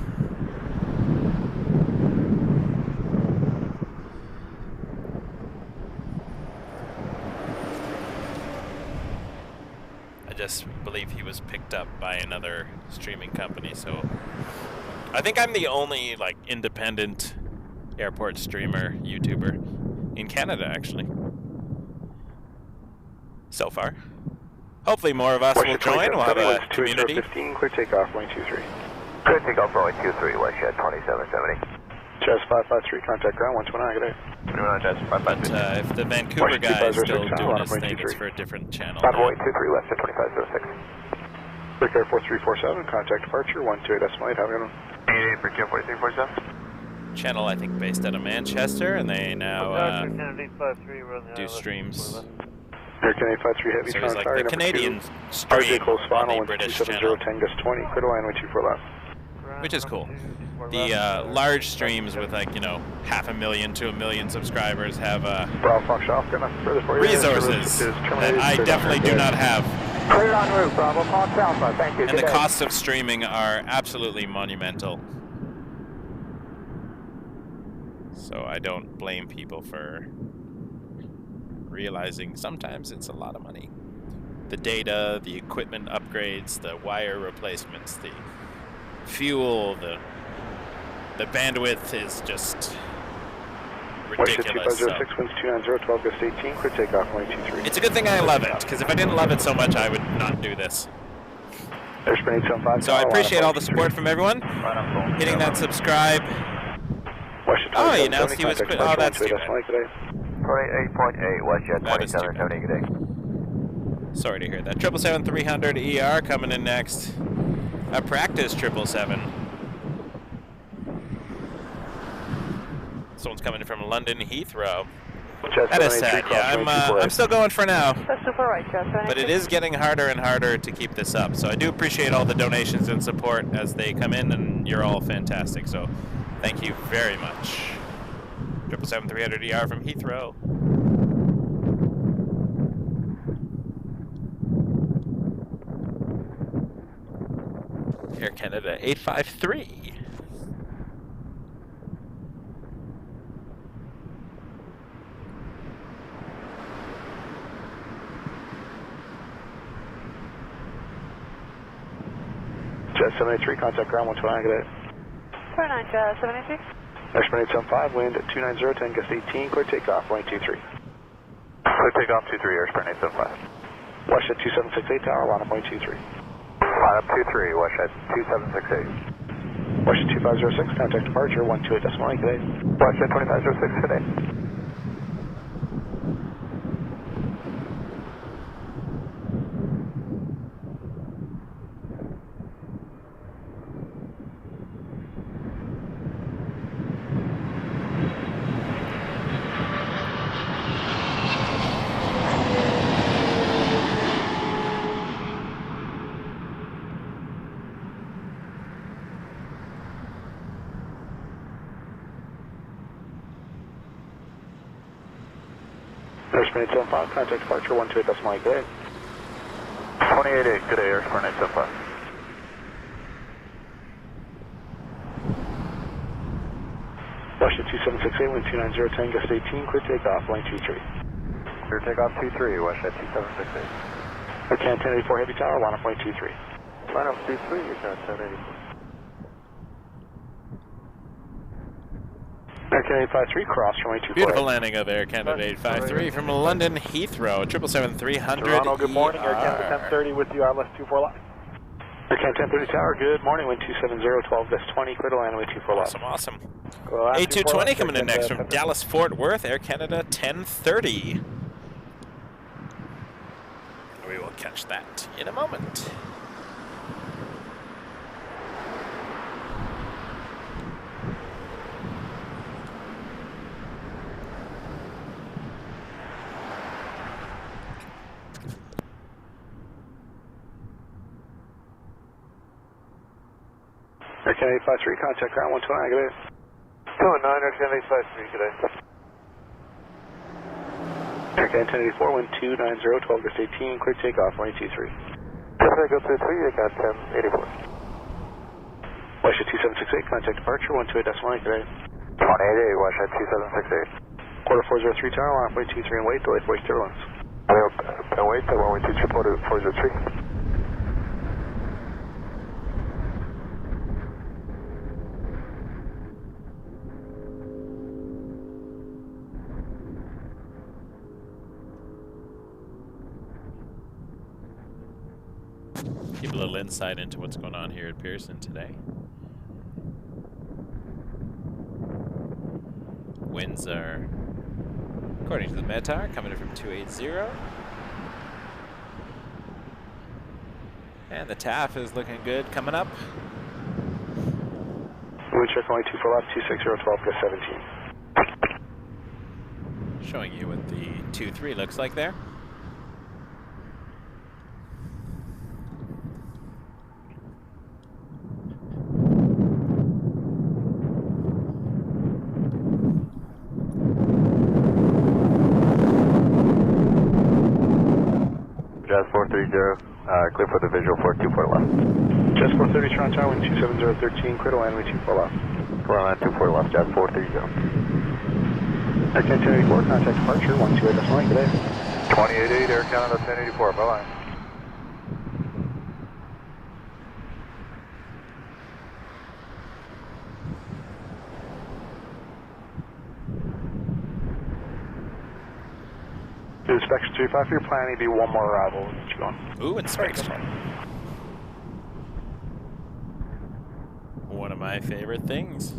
I just believe he was picked up by another streaming company, so I think I'm the only like independent airport streamer YouTuber in Canada, actually. So far. Hopefully more of us will join. We'll have a community. 15, clear takeoff, runway 23. Clear takeoff, runway 23, watch jet 2770. Jazz 553, contact ground 129, good day. But if the Vancouver guy is still doing his thing, it's for a different channel. Runway 23, left at 2506. Breakout 4347, contact departure 128.8, have a good one. 88, breakout 4347. Channel, I think, based out of Manchester, and they now Kennedy 53, do streams Air Canada 53 Heavy, So he's Toronto like Tower, the number Canadian 2. stream RJ close on final, the wind British 270, channel, 10 gust 20, clear to line, wind 24 left. which is cool. The large streams with like, you know, 500,000 to 1 million subscribers have Bravo Fox off, gonna further for you. resources that I definitely do not have. Cleared en route, Bravo Fox Alpha. Thank you. And the costs of streaming are absolutely monumental. So I don't blame people for realizing sometimes it's a lot of money. The data, the equipment upgrades, the wire replacements, the fuel, the bandwidth is just ridiculous. So. It's a good thing I love it, because if I didn't love it so much, I would not do this. So I appreciate all the support from everyone. Hitting that subscribe. Oh, he announced he was quit. Oh, that's too bad. 28.8, Westjet 2770, good day. Sorry to hear that. 777-300ER coming in next. A practice 777. Someone's coming in from London Heathrow. That is sad. Yeah, I'm still going for now. That's super right, Jeff. But it is getting harder and harder to keep this up. So I do appreciate all the donations and support as they come in, and you're all fantastic. So thank you very much. 777-300ER from Heathrow. Air Canada 853. Jet 783, contact ground 129, good day. 29, Jet 783. Ashburn 875, wind at 290, 10 gust 18, clear takeoff, line 23. Clear takeoff 23, Ashburn 875. Westjet 2768 tower, line up line 23. Line up 23, Westjet 2768. Westjet 2506, contact departure 128 decimal 8, good day. Westjet 2506, good day. Airspan 875, contact departure 128 decimal 8, good day. 288, good day, Airspan 875. Westjet 2768, wind 290, 10 gust 18, clear takeoff, line 23. Clear takeoff 23, Westjet 2768. Air Canada 1084 heavy tower, line up line 23. Line up 23, you're at 784. Air Canada 853, cross from 824. Beautiful landing of Air Canada 853 from London Heathrow, 777-300 Toronto, good morning, Air Canada 1030 with you, ILS 24 left. Air Canada 1030 tower, good morning, wind 270, 12 gust 20, clear to land, wind 24 left. Awesome. A220 coming in next from Dallas Fort Worth, Air Canada 1030. We will catch that in a moment. Air Canada 853, contact ground 129, good day. 219, Air Canada 853, good day. Air Canada 1084, wind 290, 12 gust 18, clear takeoff, line 23. Go 23, Air Canada 1084. Westjet 2768, contact departure 128 decimal 8, good day. 188, Westjet 2768. Quarter 403 tower, line up line 23 and wait, delay voice turbulence. And wait, the runway 23, 403. Give a little insight into what's going on here at Pearson today. Winds are, according to the METAR, coming in from 280. And the TAF is looking good coming up. Wind check line 24 left, 260, 12 gust 17. Showing you what the 2-3 looks like there. Jazz 430, clear for the visual for 24 left. Jazz 430, Toronto Tower, wind 27013, clear to land, wind 24 left. Clear to land 24 left, Jazz 430. Air Canada 1084, contact departure, 128.9, good day. 28.8, Air Canada 1084, bye-bye. Inspection 35 for your planning, be one more arrival. We'll get you going. Ooh, inspection. One of my favorite things.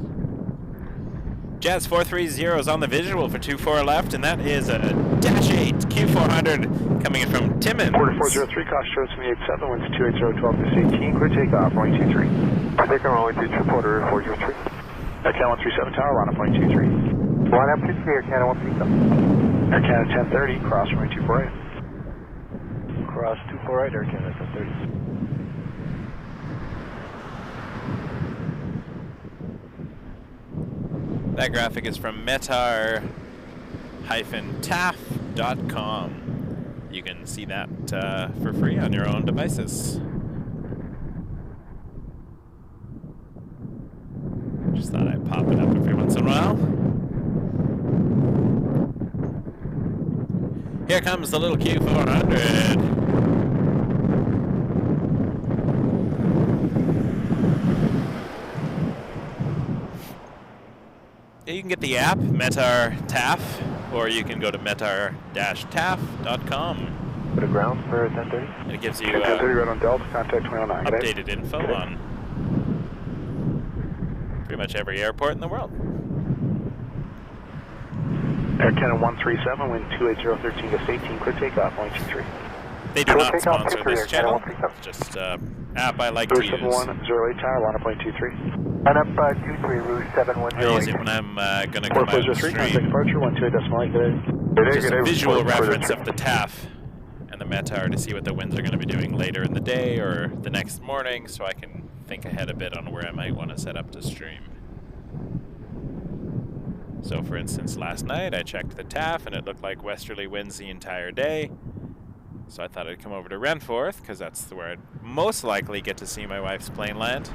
Jazz 430 is on the visual for 24 left, and that is a Dash 8 Q400 coming in from Timmins. Quarter 403, cost shows from the 87, winds 28012 to 18, clear takeoff, 123. Take on runway 23, quarter 403. Air Canada 137 Tower, line up 123. Line up 23, Air Canada 137. Air Canada 1030, cross runway 248. Cross 248, Air Canada 1030. That graphic is from metar-taf.com. You can see that for free on your own devices. Just thought I'd pop it up every once in a while. Here comes the little Q400. You can get the app, Metar TAF, or you can go to metar-taf.com. Go to ground for 1030. And it gives you 1030 right on Delta, contact 209. updated info on pretty much every airport in the world. Air Canada 137, wind 28013 to 18, clear takeoff, 123. They do not sponsor this channel. It's just app I like to use. 7108 Tower, line up 123. Line up 23, Rouge 7108. I use it when I'm going to come out and 403, contact stream. departure, 128.9, good day. Just a visual reference of the TAF and the METAR to see what the winds are going to be doing later in the day or the next morning, so I can think ahead a bit on where I might want to set up to stream. So for instance, last night I checked the TAF and it looked like westerly winds the entire day. So I thought I'd come over to Renforth, because that's where I'd most likely get to see my wife's plane land.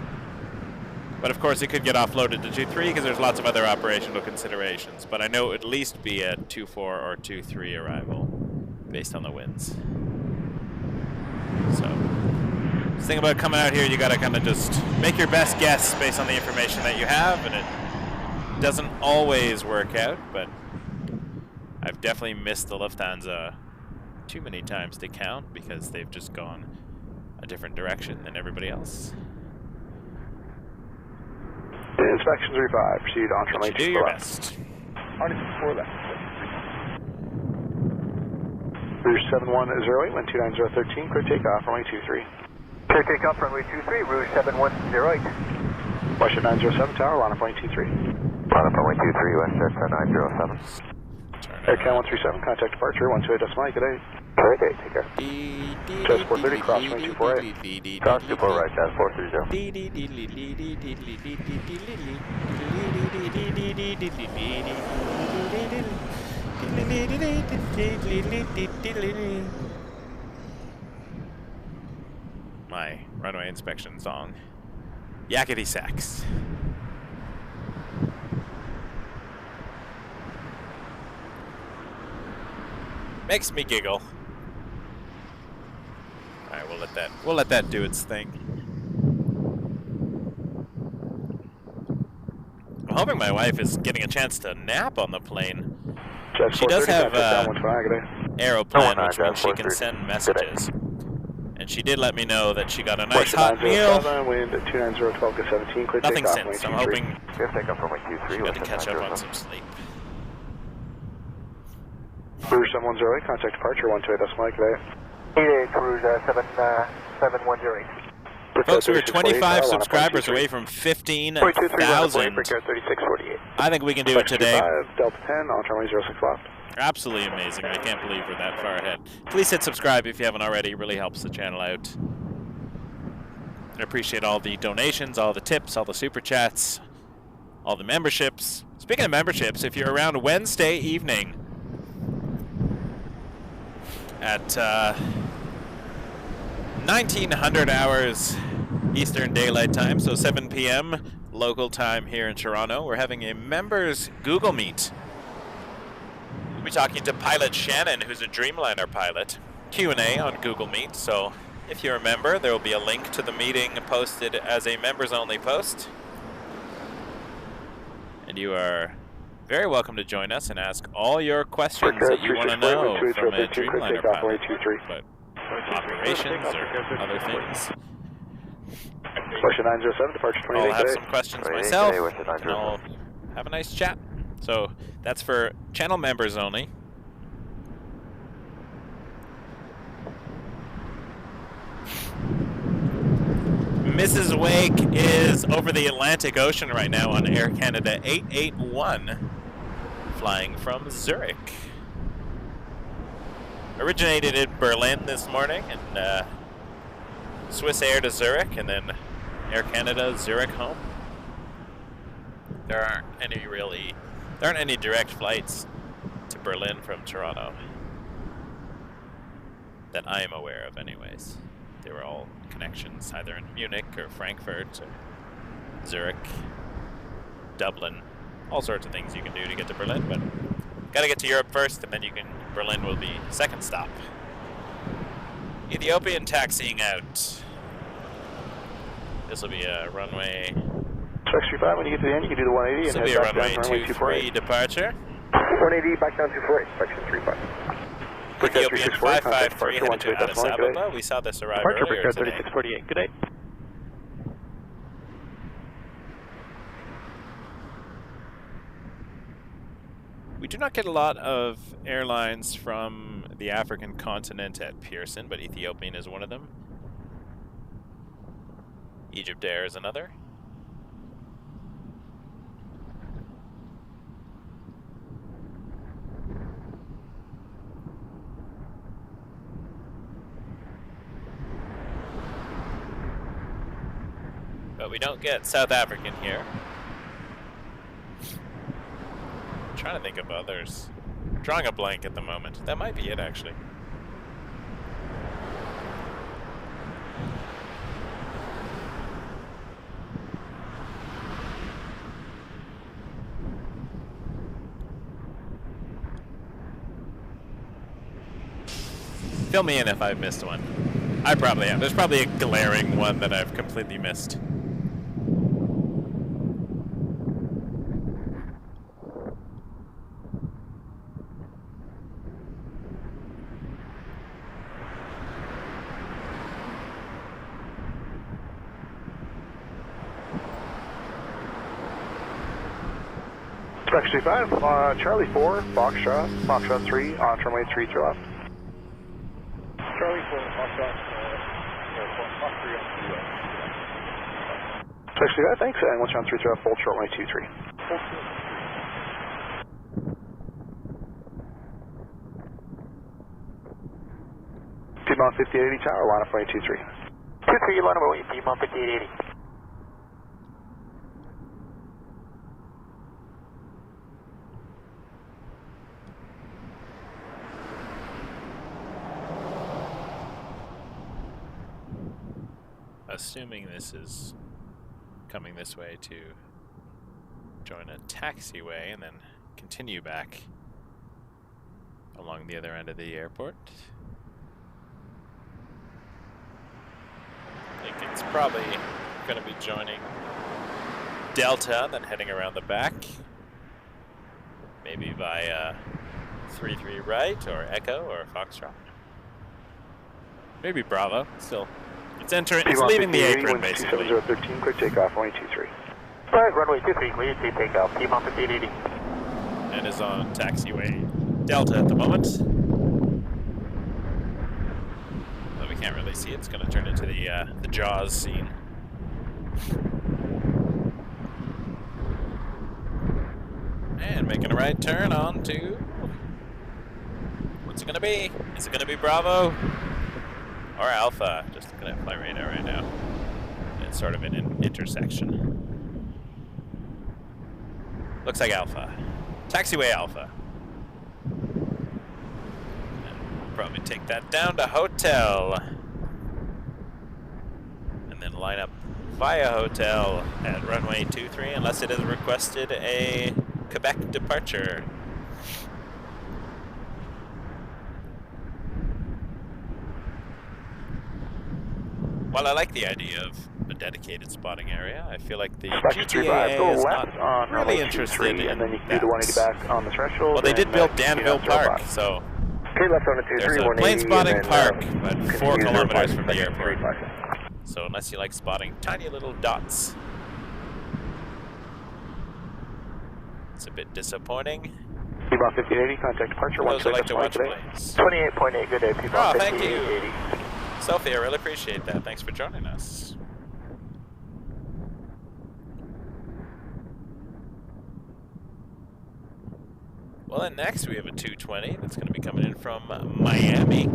But of course it could get offloaded to 2-3 because there's lots of other operational considerations. But I know it would at least be a 2-4 or 2-3 arrival based on the winds. So the thing about coming out here, you gotta kind of just make your best guess based on the information that you have, and it doesn't always work out, but I've definitely missed the Lufthansa too many times to count because they've just gone a different direction than everybody else. Inspection 35, proceed on runway 24 left. Do your best. Runway 24 left. Rouge 7108, wind 29013, clear takeoff, runway 23. Clear takeoff, runway 23, Rouge 7108. Western 907 Tower, line up runway 23. Line up runway 23, Western 907. Air Canada 137, contact departure, 128.9, good day. Good day, take care. Jazz 430, cross runway 248. Cross 24 right, Jazz 430. My runway inspection song. Yakety sax. Makes me giggle. Alright, we'll let that do its thing. I'm hoping my wife is getting a chance to nap on the plane. She does have Aeroplan, which means she can send messages. And she did let me know that she got a nice hot meal. Nothing since. I'm hoping she got to catch up on some sleep. Rouge 7108, contact departure, 128.9, good day. 88 Rouge 7108. Folks, we're 25 subscribers away from 15,000. I think we can do it today. Delta 10, on runway 06 left. Absolutely amazing. I can't believe we're that far ahead. Please hit subscribe if you haven't already. It really helps the channel out. I appreciate all the donations, all the tips, all the super chats, all the memberships. Speaking of memberships, if you're around Wednesday evening at 1900 hours Eastern Daylight Time, so 7 p.m. local time here in Toronto. We're having a members Google Meet. We'll be talking to pilot Shannon, who's a Dreamliner pilot. Q&A on Google Meet, so if you're a member, there will be a link to the meeting posted as a members-only post. And you are very welcome to join us and ask all your questions that you want to know from a Dreamliner pilot about operations or other things. Question 907, departure 28. I'll have some questions myself, and I'll have a nice chat. So that's for channel members only. Mrs. Wake is over the Atlantic Ocean right now on Air Canada 881, flying from Zurich. Originated in Berlin this morning, and Swiss Air to Zurich, and then Air Canada Zurich home. There aren't any direct flights to Berlin from Toronto that I am aware of, anyways. They were all connections, either in Munich or Frankfurt or Zurich, Dublin, all sorts of things you can do to get to Berlin, but gotta get to Europe first, and then Berlin will be second stop. Ethiopian taxiing out. This will be a runway. X35, when you get to the end, you can do the 180. This will be a runway 23 departure. 180, back down 24, section 35. Ethiopian 553 headed to Addis Ababa. We saw this arrive earlier today. 3648, good day. We do not get a lot of airlines from the African continent at Pearson, but Ethiopian is one of them. EgyptAir is another. But we don't get South African here. I'm trying to think of others. I'm drawing a blank at the moment. That might be it, actually. Fill me in if I've missed one. I probably have. There's probably a glaring one that I've completely missed. X35, Charlie 4, Foxtrot 3, on runway 3 to left. Charlie 4, Foxtrot 3 on 3 left. X35, thanks, and once you're on 3 to left, full short runway 23. Piedmont 5880 tower, line up runway 23. 23, line up runway Piedmont 5880. Assuming this is coming this way to join a taxiway and then continue back along the other end of the airport. I think it's probably going to be joining Delta, then heading around the back. Maybe by 33 right, or Echo, or Foxtrot. Maybe Bravo, still. It's leaving the apron, basically. 7013, quick takeoff, runway 23. Alright, runway 23, clear to takeoff, Piedmont 5880. And is on taxiway Delta at the moment. Though we can't really see it, it's going to turn into the Jaws scene. And making a right turn on to... What's it going to be? Is it going to be Bravo? Or Alpha, just looking at flight radar right now. It's sort of in an intersection. Looks like Alpha. Taxiway Alpha. And probably take that down to Hotel. then line up via hotel at runway 23 unless it has requested a Quebec departure. While I like the idea of a dedicated spotting area, I feel like the GTAA is not really interested in and then you can that. do the 180 back on the threshold. Well, they did build Danville Park, so there's a plane spotting park, but 4 kilometers from the airport. So unless you like spotting tiny little dots, it's a bit disappointing. P-Bob 1580, contact departure. For those who like to watch planes. 28.8, good day, P-Bob 1580. Thank you. Sophie, I really appreciate that. Thanks for joining us. Well, then next we have a 220 that's going to be coming in from Miami.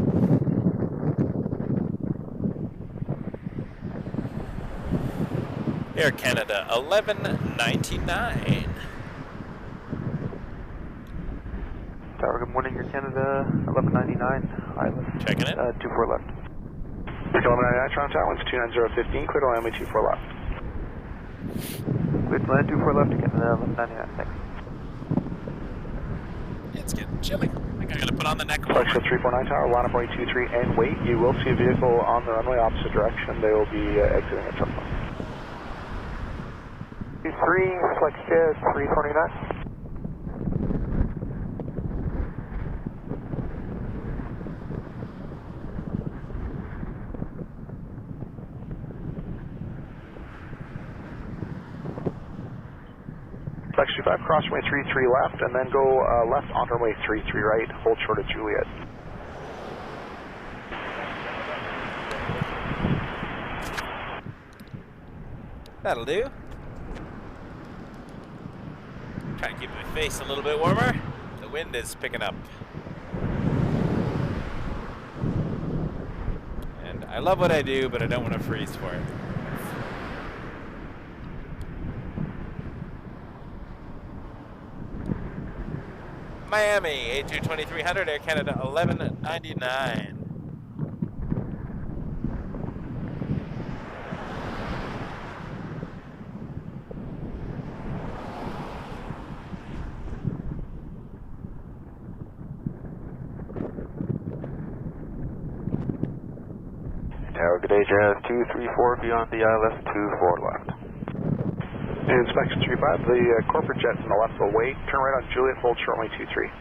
Air Canada 1199. Tower, good morning, Air Canada 1199. Island. Checking it. 24 left. 1199, Toronto Tower, 29015, clear to land, 24 left. Clear to land, 24 left, Canada 1199, thanks. It's getting chilly. I think I gotta put on the neck warmer. Flex 349 Tower, line up runway 23 and wait. You will see a vehicle on the runway opposite direction. They will be exiting at terminal. 23, flex jet 349. Flex 25, cross runway 33 left, and then go left on runway 33 right, hold short of Juliet. That'll do. Try and keep my face a little bit warmer. The wind is picking up. And I love what I do, but I don't want to freeze for it. Miami, A22300, Air Canada 1199. Tower, good day, Jazz 234 beyond the ILS 24 left. Inspection 35, the corporate jet in the left will wait. Turn right on Juliet, hold short runway 23.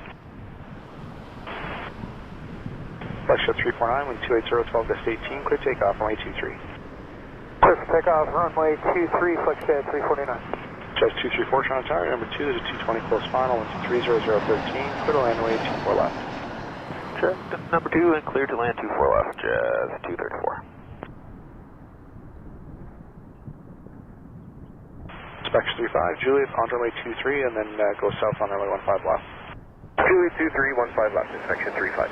Flex jet 349, wind 280, 12 gust 18, clear takeoff runway 23. Clear for takeoff runway 23, flex jet 349. Jet 234, Toronto Tower, number 2, there's a 220 close final, wind 30013, clear to land runway 24 left. Jet number 2 and clear to land 24 left, Jazz 234. Inspection 35, Juliet on runway 23, and then go south on runway 15 left. Juliet 23, 15 left, inspection 35.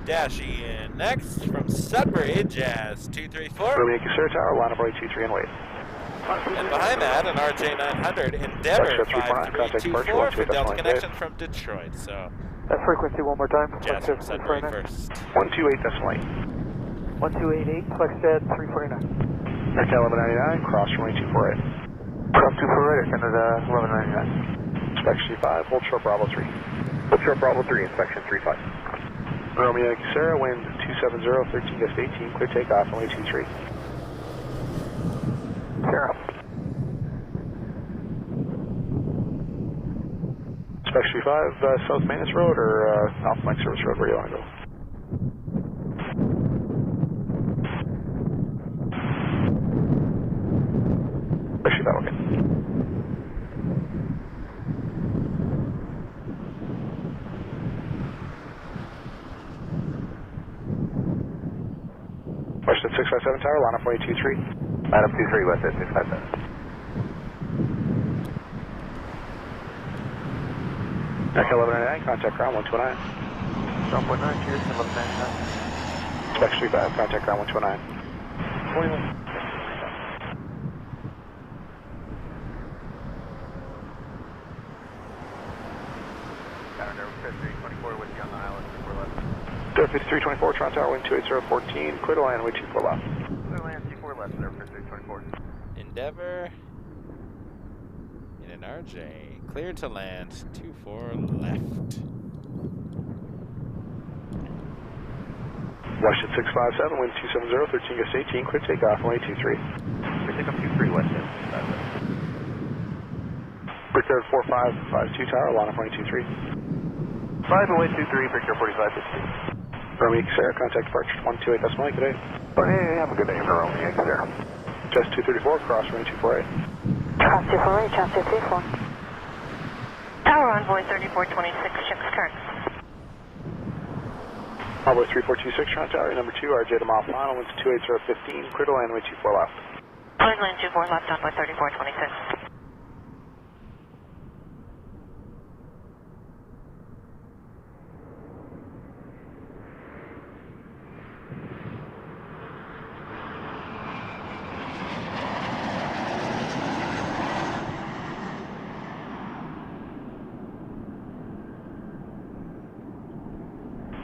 Dashing in next from Sudbury, Jazz 234. Romeo Yankee Tower, line up runway 23 and wait. And behind that, an RJ900 Endeavour 5324 for Delta connection from Detroit. So that frequency one more time. Jazz from Sudbury first. 128.8. 1288, flex jet 349. Air Canada 1199, cross runway 248. Cross 248, Canada 1199. Inspection 5, hold short Bravo 3. Hold short Bravo 3, inspection 35. Romeo Yankee Sierra, wind 270, 13 gust 18, clear takeoff runway 23. Sierra. Inspection 5, South Maintenance Road or Alpha Mike Service Road, where you want to go? Inspection 5, okay. West at 657 Tower, line up 123. Line up 23, West at 657. Echo 1199, contact ground 129. Ground 129, cheers, 1199. Inspection 35, contact ground 129. 21. 5324, Toronto Tower, wind 28014, clear to land, way 24 left. Clear to land, 24 left, there, 5324. Endeavor in an RJ, cleared to land, 24 left. Washington 657, wind 270, 13 gust 18, clear takeoff, runway 23. Clear takeoff 23, Washington 657. Prepared 4552 tower, line up runway 23. 5 away 23, Victor 4552. Romeo Xair, contact departure 128, that's Mike today. Oh, hey, have a good day for Romeo Xair. Just 234, cross runway 248. Cross 248, cross 234. Tower Envoy 3426, checks current. Envoy 3426, Toronto Tower, number 2, RJ to mile final, winds 28015, clear to land, way 24 left. Clear to land 24 left, Envoy 3426.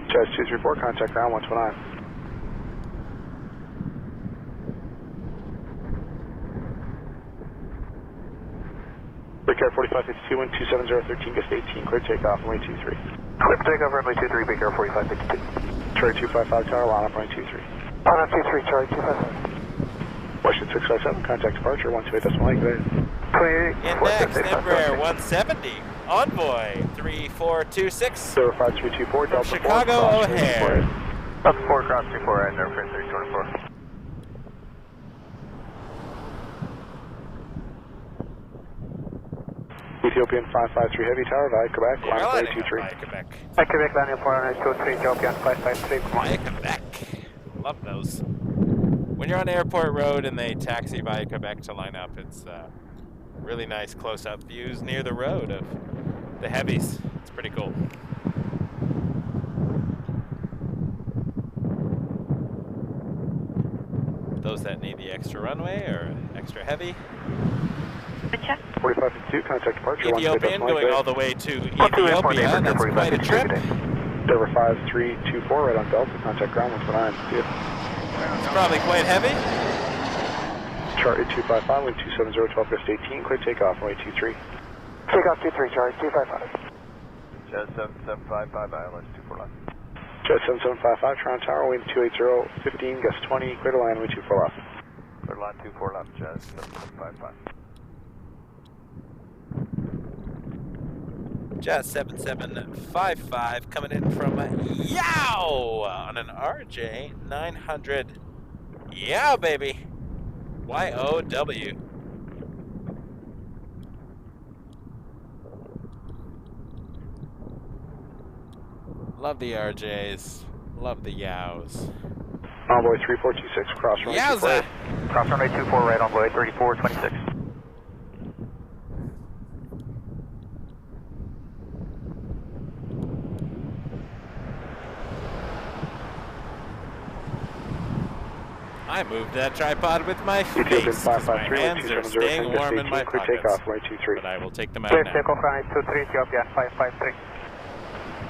Jazz 234, contact ground 129. Big Air 4552, wind 270, 13 gust 18, clear takeoff, runway 23. Clear takeoff, runway 23, Big Air 4552. Charlie 255 tower, line up runway 23. Line up 23, Charlie 255. Washington 657, contact departure 128, that's Mike today. Index, Embraer 170, Envoy 3426. 05324, From Delta Chicago 4, O'Hare. Delta 4, cross 24, and there, 324. Ethiopian 553 heavy tower, via Quebec, line up runway 23. Via Quebec. Hi, Quebec, landing 423, Ethiopian 553. Via Quebec. Love those. When you're on Airport Road and they taxi via Quebec to line up, it's really nice close-up views near the road of the heavies. It's pretty cool. Those that need the extra runway or extra heavy. 4552, contact departure. Ethiopian going all the way to Ethiopia. That's quite a trip. Endeavor 5324, right on Delta, contact ground 129. See you. It's probably quite heavy. Charlie 255, wind 270, 12 gust 18, clear takeoff, runway 23. Takeoff 23, Charlie 255. Jazz 7755, ILS 24 left. Jazz 7755, Toronto Tower, wind 280, 15 gust 20, clear to land, runway 24 left. Clear to land 24 left, Jazz 7755. Jazz 7755 coming in from Yow on an RJ 900. Yeah, baby. YOW. Love the RJs. Love the Yows. Envoy 3426, cross runway 24. Cross runway 24, right envoy 3426. I moved that tripod with my face because my hands are staying warm in my pockets. But I will take them out now. Takeoff runway 23, Ethiopia 553.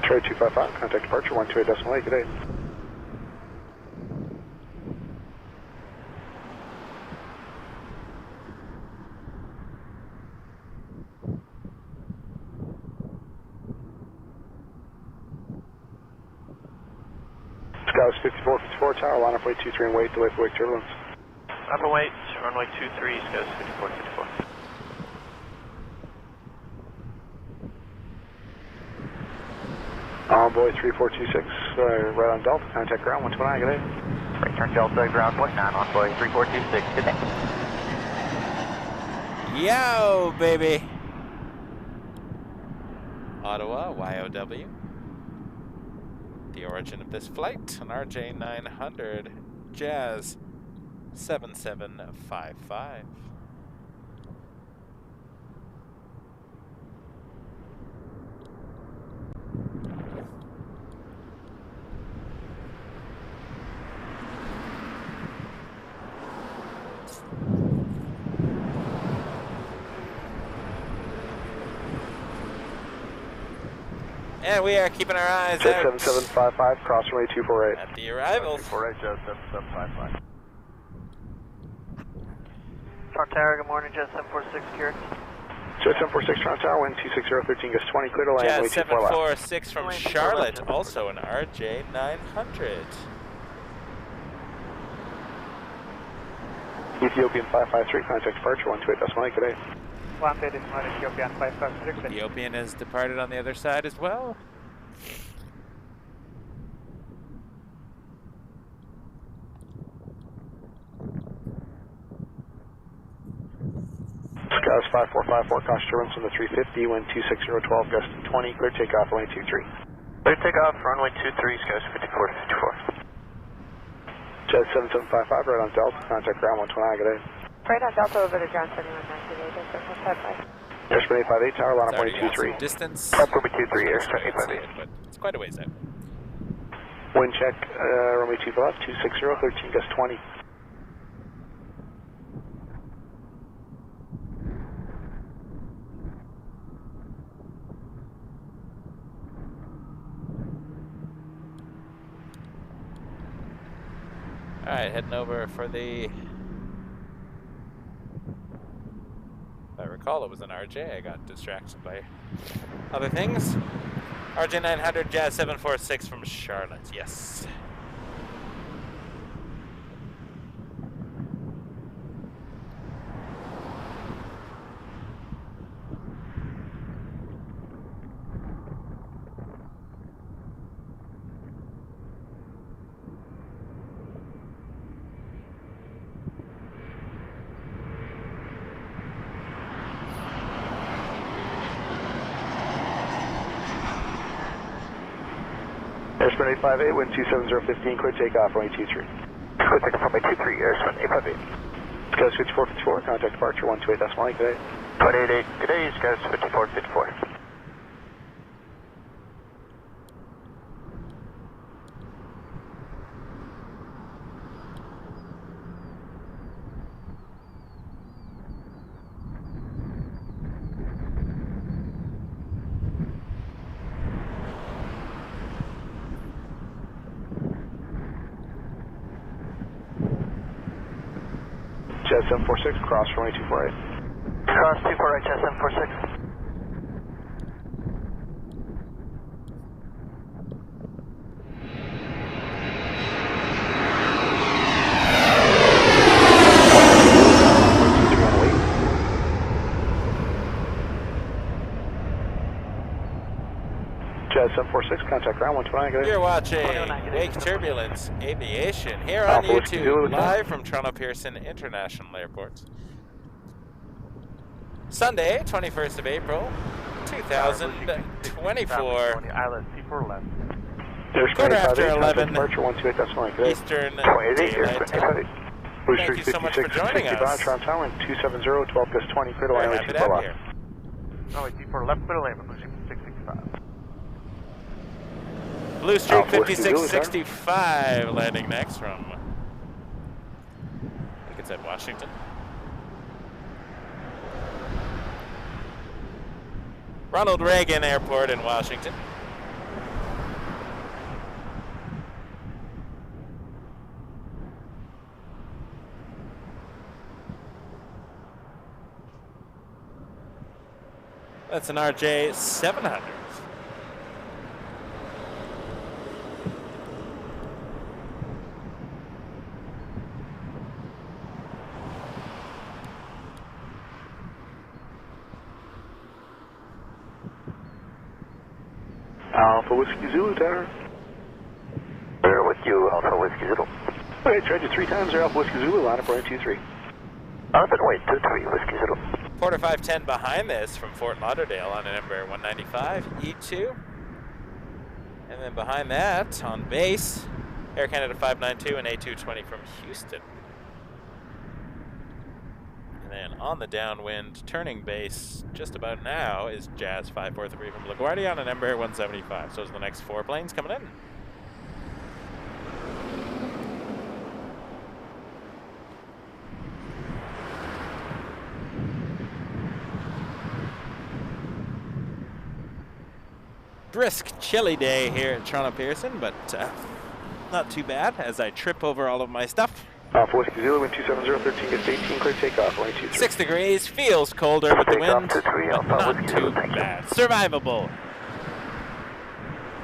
Charlie 255, contact departure 128.8 today. Scout 5454 tower, line up way 23 and wait, delay for wake turbulence. Up and wait, runway 23, Scout 5454. Envoy 3426, right on Delta, contact ground 129, good day. Right turn Delta, ground 29, Envoy 3426, good day. Yo, baby. Ottawa, YOW. The origin of this flight, an RJ 900, Jazz 7755. And we are keeping our eyes Jet out 7755, cross runway 248. at the arrivals. 248, Jet 7755. Toronto Tower, good morning, Jet 746 secured. Jet 746, Toronto Tower, wind 260, 13 gust 20, clear to land, Jet way 24 left. 746 from Charlotte, also an RJ 900. Ethiopian 553, contact departure 128.9, good day. 129 Ethiopian 556. Ethiopian has departed on the other side as well. Skies 5454, cross turbulence on the 350, wind 260, 12 gust 20, clear takeoff, runway 23. Clear takeoff, runway 23, skies 5454. Jet 7755, right on Delta, contact ground 129, good day. Right on Delta over to ground 7198, Jet 755. Airspan 858, tower, line up It's already got 123. some distance. Runway 23, Airspan Can't see 858. it, but it's quite a ways out. Wind check, runway 25 left, 260, 13 gust 20. Alright, heading over for the... If I recall, it was an RJ. I got distracted by other things. RJ 900, Jazz 746 from Charlotte, yes. Airspan 858, wind 270, 15, clear takeoff, runway 23. Clear takeoff, runway 23, Airspan 858. Skies 5454, contact departure 128.9, good day. 288, good day, skies 5454. Jet 746, cross runway 248. Cross 248, Jet 746. Jet 746, contact ground 129, good day. You're watching Wake Turbulence Aviation here on YouTube, live from Toronto Pearson International Airport. Sunday, 21st of April, 2024. Island C4 left. Quarter after 11 departure 128.9, good day. Eastern 288, Daylight Airspan Time. 858. Thank you so much for joining us. Toronto Tower, wind 270, 12 gust 20, clear to land, Very way happy to 24 have you left. here. Runway C4 left, clear to land, Blue Streak 665. Blue Streak Alpha Whiskey Zulu, 5665 landing next from, I think it's at Washington. Ronald Reagan Airport in Washington. That's an RJ 700. Alpha Whiskey Zulu, Tower. We're with you, Alpha Whiskey Zulu. Okay, tried you 3 times there, Alpha Whiskey Zulu, line up runway 23. Alpha wait, 23, Whiskey Zulu. Porter 510 behind this from Fort Lauderdale on a number 195, E2. And then behind that, on base, Air Canada 592 and A220 from Houston. And then on the downwind, turning base just about now is Jazz 543 from LaGuardia on a number 175. So those are the next 4 planes coming in. brisk, chilly day here at Toronto Pearson, but not too bad as I trip over all of my stuff. Alpha Whiskey Zulu, wind 270, gets 18, clear takeoff, only 23. 6 degrees, feels colder with the wind, but not too bad. Survivable.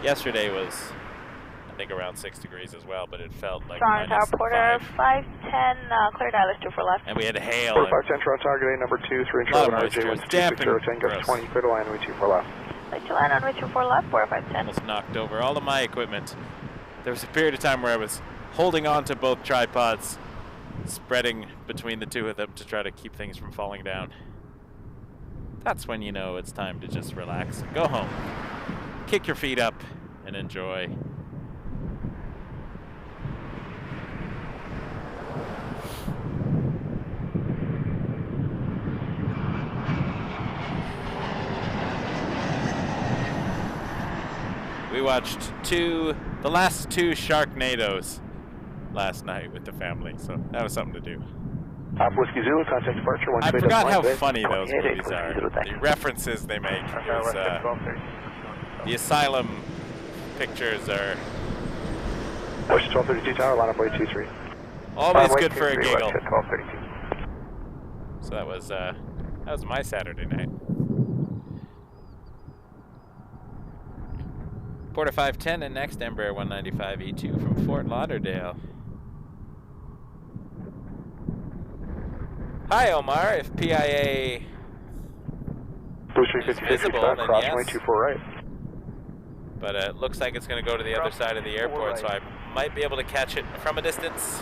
Yesterday was, I think, around 6 degrees as well, but it felt like minus Porter 510, cleared ILS 24 left. And we had hail. 4510, Toronto target A number 2, 3 inch over RJ, wind 260, gets 20, clear to land, wind 24 left. Clear to land on wind 24 left, 4510. Almost knocked over all of my equipment. There was a period of time where I was holding on to both tripods, spreading between the two of them to try to keep things from falling down. That's when you know it's time to just relax and go home. Kick your feet up and enjoy. We watched the last 2 Sharknadoes last night with the family, so that was something to do. Whiskey Zulu, contact departure. I forgot how funny those movies are. The references they make. The asylum pictures are Push 1232 tower, line up way 23. always good for a giggle. So that was my Saturday night. Porter 510 and next Embraer 195 E2 from Fort Lauderdale. Hi Omar, if PIA is visible, then yes. 24 right. But it looks like it's going to go to the other side of the airport, so I might be able to catch it from a distance.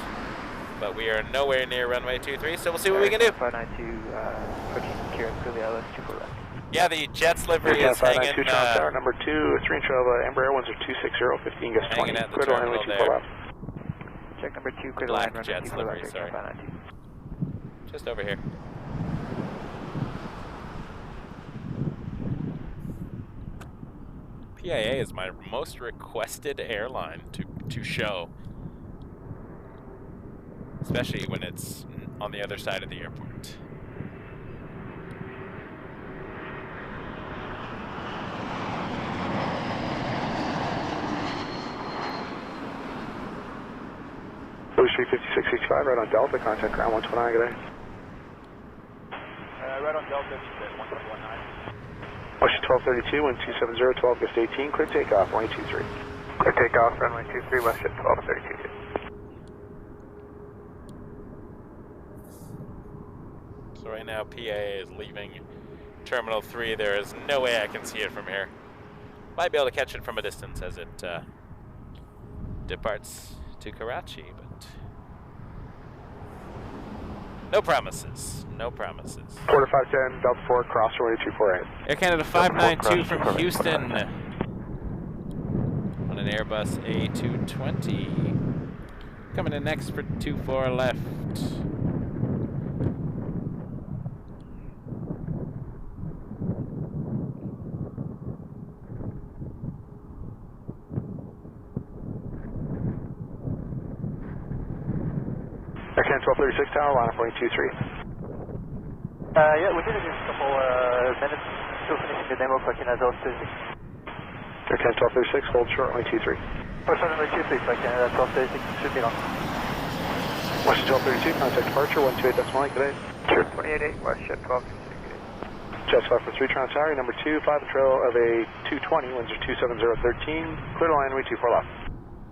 But we are nowhere near runway 23, so we'll see what we can do. 592, approaching Kieran to the ILS 24 left. Yeah, the Jets livery is hanging. Tower number 2, 3 inch of Embraer 10260, 15 gets 20. Hanging at the terminal there. Check number 2, clear Black line, Jets livery, sorry. Just over here. PIA is my most requested airline to show, especially when it's on the other side of the airport. Street 5665, right on Delta, contact ground 129, good day. Right on Delta, 121.9. Motion 1232, wind 270, 12 gets 18, clear takeoff, 123. Clear takeoff, runway 23, west jet 1232. So right now PA is leaving Terminal 3. There is no way I can see it from here. Might be able to catch it from a distance as it departs to Karachi, but no promises. No promises. Porter 510, Delta 4, cross runway 248. Air Canada 592 from Houston on an Airbus A320. Coming in next for 24 left. Air Canada 1236 tower, line up 123. Yeah, within a couple minutes, still finishing the demo, clicking as well. Air Canada 1236, hold short, 123. Push on number 2, please, Canada 1236, should be on. Western 1232, contact departure, 128.8, good day. Sure, 28.8, West jet 12. Jets 5 for 3, Toronto Tower, number 2, 5 trail of a 220, winds are 27013, clear to land, way 24 left.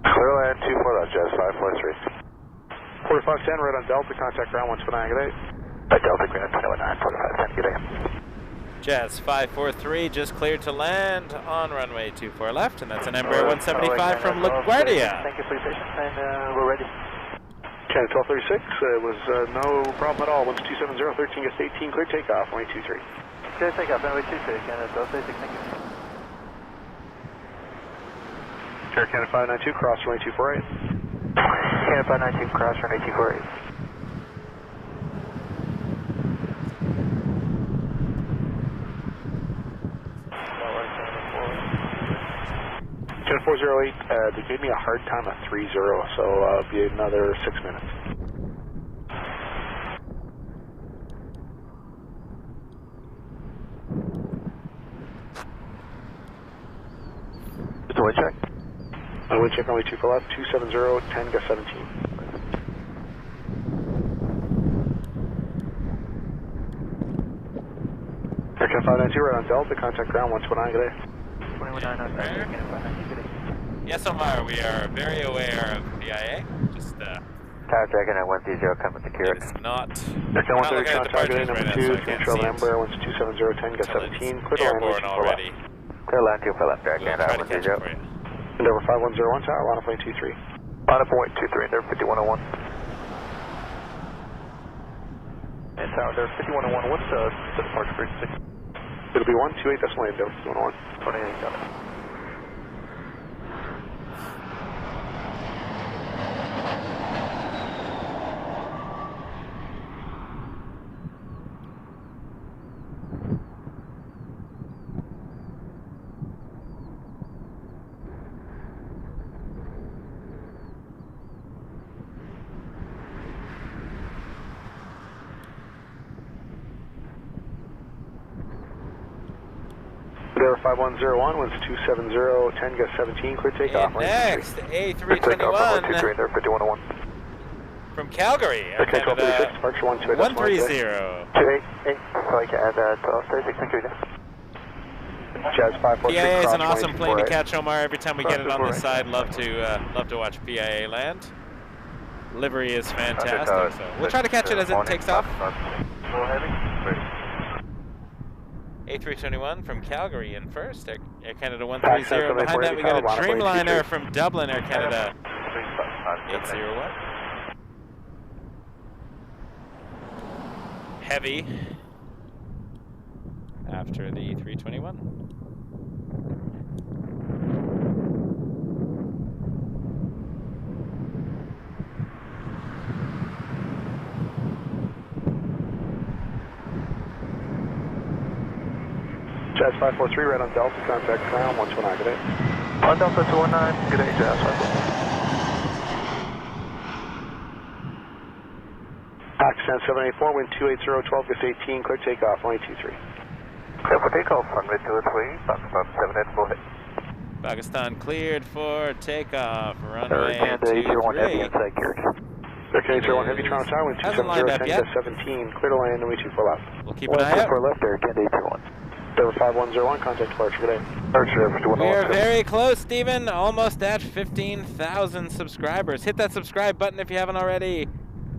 Clear to land, 24 left, Jets 543. Porter 510, right on Delta, contact ground 129, good day. Delta, ground 219, Porter 510, good day. Jazz 543 just cleared to land on runway 24 left, and that's an Embraer 175 from LaGuardia. Thank you for your patience, and we're ready. Canada 1236, it was no problem at all. Winds 27013 gets 18, clear takeoff, 123. Clear takeoff, runway 23, Canada 1236, thank you. Air Canada 592, cross runway 248. Canada 592, cross runway 248. Canada 408, they gave me a hard time at 30, so it'll be another 6 minutes. wind check runway 24 left, 270, 10, gust 17. Aircraft 592 right on Delta, contact ground 129, good day. 219, Yes, Omar, we are very aware of PIA. Just, Tower Dragon at 130, come with the Keurig. it's not. Aircraft 130, contact good day, right number now, 2, so I can't control see it. number, 270, 10, gust 17, clear to land, Airborne already. Clear line 2 for left, Dragon We'll at try to catch it 130. for you. Endeavor 5101, tower, line up point 23. Line up point 23, Endeavor 5101. And Tower, there 5101, what's the departure frequency? It'll be 128, decimal Endeavor 5101. 28, got it. Endeavor 5101, winds 270, 10, gust 17, clear takeoff. And next, A321 from Calgary, Air Okay, Canada 1236, departure 128, 130. 288, so I can add 1236, thank you. Jazz 543. PIA is an cross awesome plane to 184. catch, Omar. Every time we get it on this side, love to watch PIA land. Livery is fantastic, so we'll try to catch it as it takes off. A321 from Calgary in first, Air Canada 130. Behind that we got a Dreamliner from Dublin, Air Canada 801. Heavy after the 321. Jazz 543, right on Delta, contact ground 129, good day. On Delta 219, good day, Jazz 543. Accent 784, wind 280, 12, gust 18, clear takeoff, runway 23. Clear for takeoff, runway 23, Pakistan 784 hit. Pakistan cleared for takeoff, runway Canada 801 heavy 23. inside Keurig. Air Canada 801 heavy, Toronto Tower, wind Hasn't 270, lined up 10, yet. gust 17, clear to land, runway 24 left. We'll keep an eye out. 124 left, Air Canada 821. Endeavor 5101, contact departure, good day. Departure We are 5101. very close, Steven. Almost at 15,000 subscribers. Hit that subscribe button if you haven't already.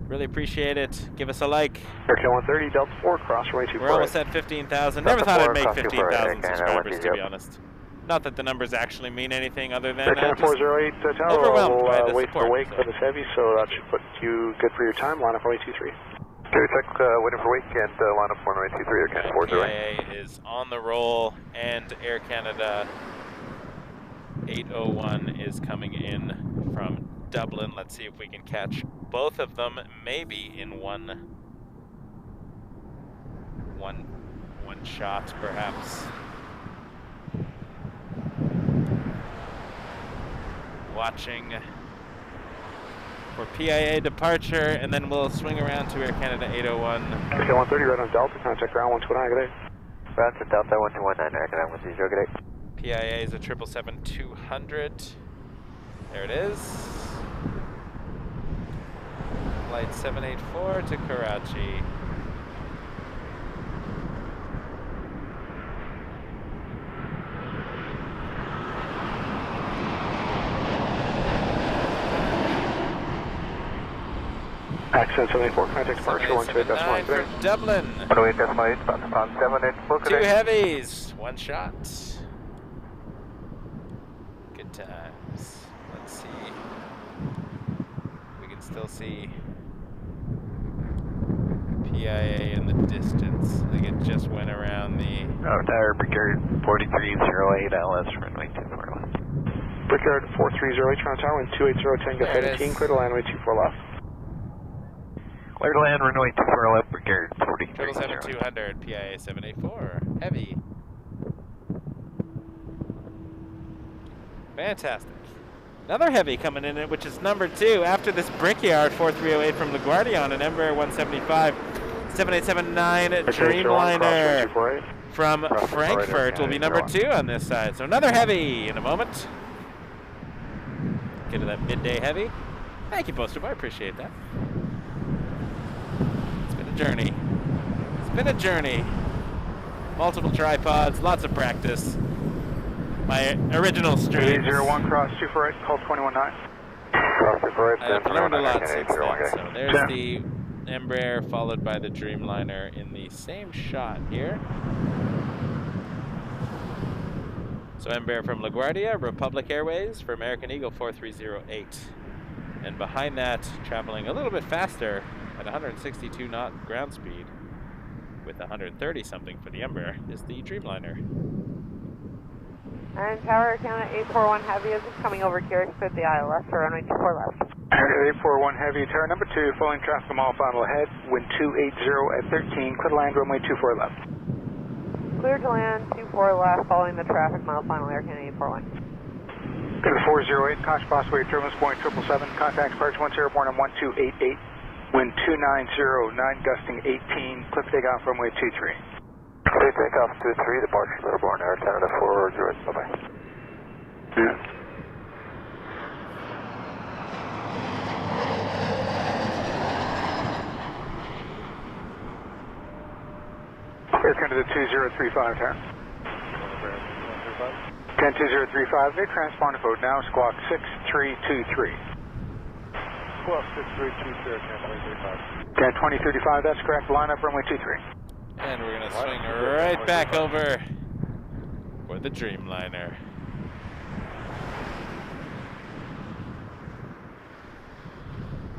Really appreciate it. Give us a like. Air Canada 130, Delta 4, cross runway 24. We're almost at 15,000. Never thought I'd make 15,000 Canada subscribers, to be 130. honest. Not that the numbers actually mean anything other than Air Canada 408, tower, overwhelmed by the we'll wait for support, wake so. for this heavy, so that should put you good for your time. Line up runway 23. Keurig check, waiting for wake and line up runway 23, Air Canada 408. PIA is on the roll, and Air Canada 801 is coming in from Dublin. Let's see if we can catch both of them, maybe in one shot, perhaps. Watching for PIA departure, and then we'll swing around to Air Canada 801. Okay, 130, right on Delta, contact ground 129, good day. Roger, Delta 1219, Air Canada 130, good day. PIA is a 777-200. There it is. Flight 784 to Karachi. Accent 784, contact departure 128, that's 779 one, good for day. Dublin. 108, that's my Pakistan 784, good Two day. heavies, one shot. Good times. Let's see. We can still see PIA in the distance. I think it just went around the... Tower Brigade 4308 LS, runway 24 left. Brickyard 4308, Toronto Tower, wind 280, 10, gust There it 17, is. clear to land, runway 24 left. Clear to land, runway 24 left, Brigade 4308. 777-200, PIA 784, heavy. Fantastic. Another heavy coming in, which is number 2 after this Brickyard 4308 from LaGuardia on an Embraer 175 7879 Dreamliner from Frankfurt will be number 2 on this side. So another heavy in a moment. back into that midday heavy. Thank you, Poster Boy. I appreciate that. It's been a journey. It's been a journey. Multiple tripods, lots of practice. My original stream. 01 cross 24 right, call 21-9. Cross 24 right, I've learned a lot since then. 801. So there's the Embraer followed by the Dreamliner in the same shot here. So Embraer from LaGuardia, Republic Airways for American Eagle 4308. And behind that, traveling a little bit faster at 162 knot ground speed with 130 something for the Embraer is the Dreamliner. And Tower Canada 841 Heavy is coming over here to the ILS for runway 24 left. 841 Heavy, Tower number 2, following traffic from all final ahead, wind 280 at 13, clear to land runway 24 left. Clear to land 24 left, following the traffic mile final Air Canada 841. Clear to 408, caution possibly turbulence point 777, contact approach 10 born on 1288, wind 2909, gusting 18, cliff takeoff runway 23. Clear takeoff 23, departure Liverpool Air Canada 408, bye-bye. Yeah. Air Canada 2035, Tower. 10-2035, new transponder code now, squawk 6323. Squawk 6323, Canada 10-2035, that's correct, line up runway 23. And we're going to swing right back over for the Dreamliner.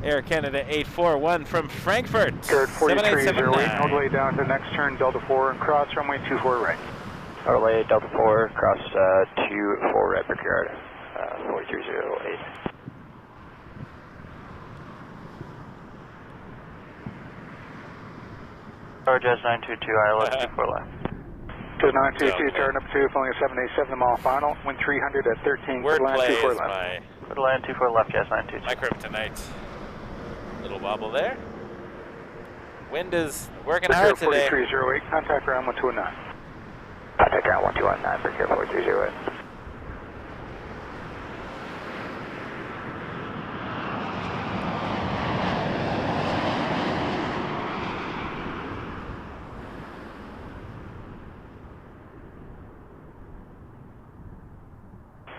Air Canada 841 from Frankfurt. Good, 4308, all the way down to the next turn, Delta 4, and cross runway 24 right. Runway Delta 4, cross 24 right, Brickyard, 4308. Jazz 922, ILS 24 left. Jazz 922, turn up 2, following a 787 mile final, wind 300 at 13, land 24 left. Clear to land 24 left, Jazz 922. My kryptonite. Little wobble there. Wind is working hard today. 4308, contact ground 1219. Contact ground 1219, Brickyard 4308.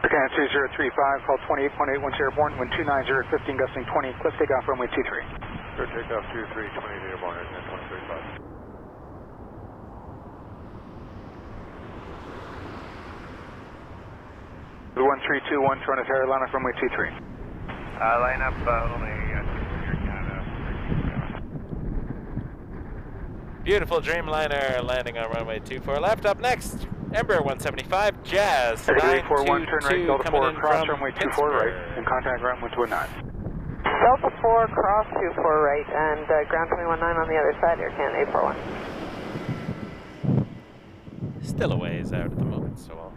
Again, 2035, call 28.81 airborne, wind 290 at 15, gusting 20, cliff takeoff runway 23. Clear takeoff 23, 20 airborne, Air Canada 2035. The 1321, Toronto Pearson line up runway 23. Line up only Air Canada. Beautiful Dreamliner landing on runway 24 left. Up next, Embraer 175, Jazz 841, turn right, Delta 4, cross runway 24 right, and contact ground 119. Delta 4, cross 24 right, and ground 219 on the other side, Air Canada 841. Still a ways out at the moment, so I'll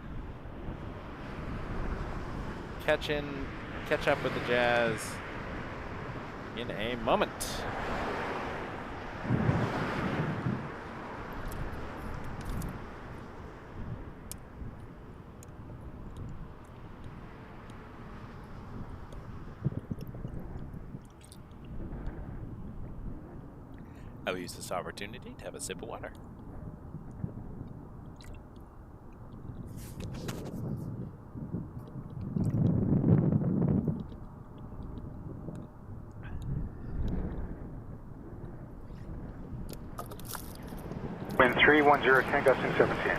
catch up with the Jazz in a moment. I will use this opportunity to have a sip of water. Wind 310, gusting 17.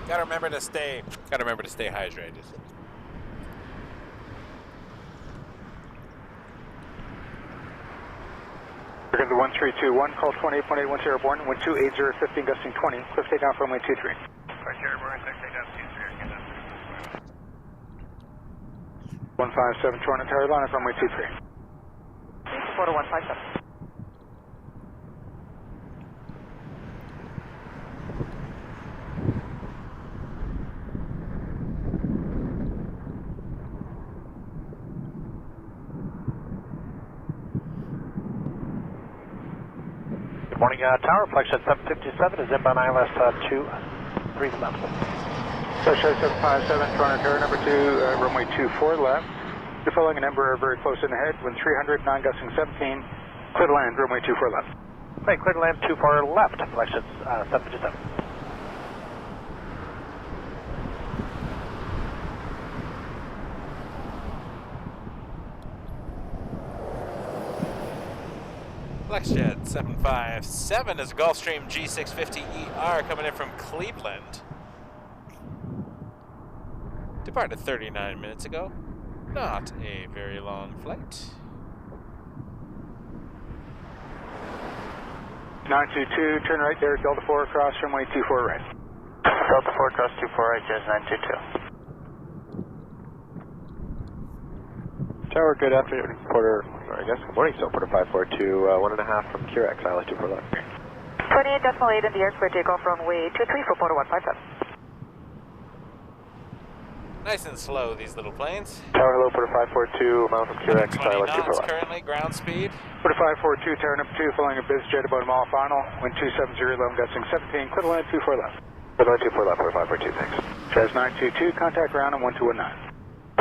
Gotta remember to stay hydrated. We're going to 1321, call 28.81 airborne, wind 280 at 15, gusting 20, cliff takeoff runway 23. Right, airborne, takeoff 23, Air Canada. 157, Toronto Pearson line up runway 23. 4 to 157. Good morning, Tower. Flex at 757 is inbound ILS 23 left. Sunshine 757, Toronto Tower, number 2, runway 24 left. You're following an Embraer very close in ahead, wind 300, 9 gusting 17, clear to land, runway 24 left. Right, clear to land 24 left, collections 757. FlexJet 757 is a Gulfstream G650ER coming in from Cleveland. Departed 39 minutes ago. Not a very long flight. 922, turn right there, Delta 4, cross runway 24 right. Delta 4, cross 24 right, Jazz 922. Tower, good afternoon, Porter, or I guess good morning, so Porter 542, 1.5 from QRX, ILS 24 left. 28.8 in the air clear takeoff runway 23 for Porter 157. Nice and slow, these little planes. Tower, hello, Porter 542, amount from QRX, 20 ILS 24 knots left. currently, ground speed. Porter 542, tower number 2, following a biz jet about a mile final, wind 270, 11 gusting 17, clear to land 24 left. Clear to land 24 left, Porter 542, thanks. Jazz 922, contact ground on 1219.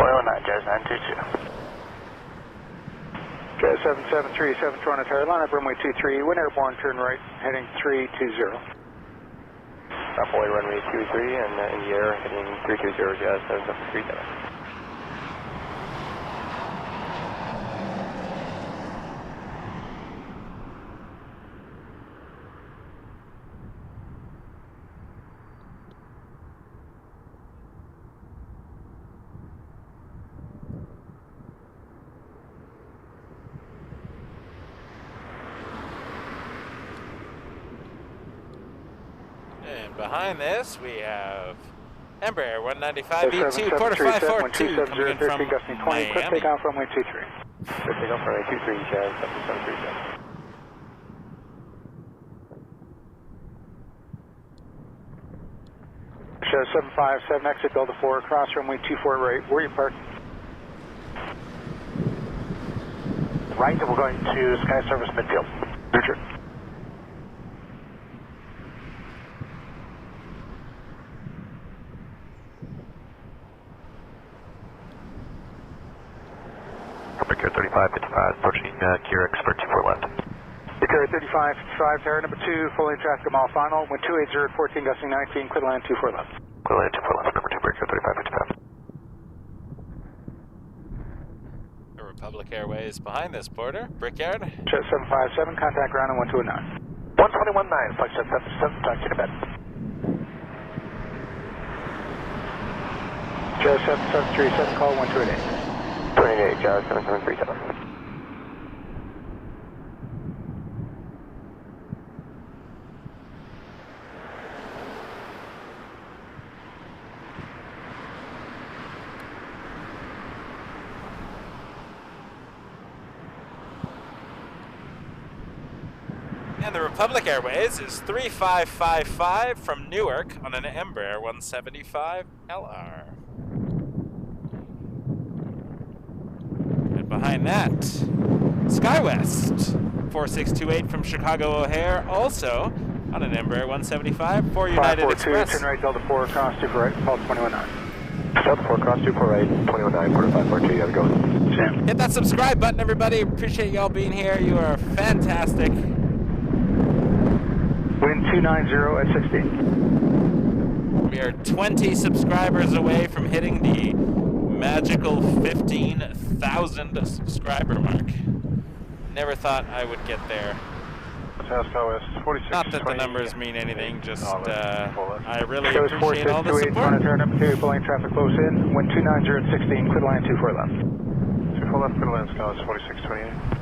109, Jazz 922. Jazz 7737, Toronto Tower, line up runway 23, wind airborne, turn right, heading 320. Halfway runway 23 and in the air heading 320, Jazz 7737. Behind this, we have Embraer 195B2, Porter 542 coming in from Miami. Quick takeoff runway 23. Quick takeoff runway 23, Jazz 7737. Jazz 757, exit Delta 4, cross runway 24 right. Where are you parked? Right, and we're going to Sky Service midfield. Richard. Picker 3555, approaching QRX for 24 left. Picker 3555, tower number 2, fully in traffic, mile final, wind 280 at 14, gusting 19, clear to land 24 left. Clear to land 24 left, number 2, Picker 3555. Republic Airways behind this, Porter. Brickyard. Jet 757, contact ground on 1219. 121.9, Flight 777, talk to you in a bit. Jet 7737, call 1288. 28, Jazz 7737. And the Republic Airways is 3555 from Newark on an Embraer 175LR. Behind that, SkyWest 4628 from Chicago O'Hare, also on an Embraer 175 for United Express. Turn right, Delta 4, cross 24 right, call 219. Delta 4, cross 24 right, 219, Porter 542, you have to go. Sam. Hit that subscribe button, everybody. Appreciate y'all being here. You are fantastic. Wind 290 at 16. We are 20 subscribers away from hitting the magical 15,000 subscriber mark. Never thought I would get there. Not that the numbers mean anything, just I really appreciate all the support. Turn number 2, pulling traffic close in, wind 290 at 16, clear line 24 left. 24 left, clear line, Skywards 4628.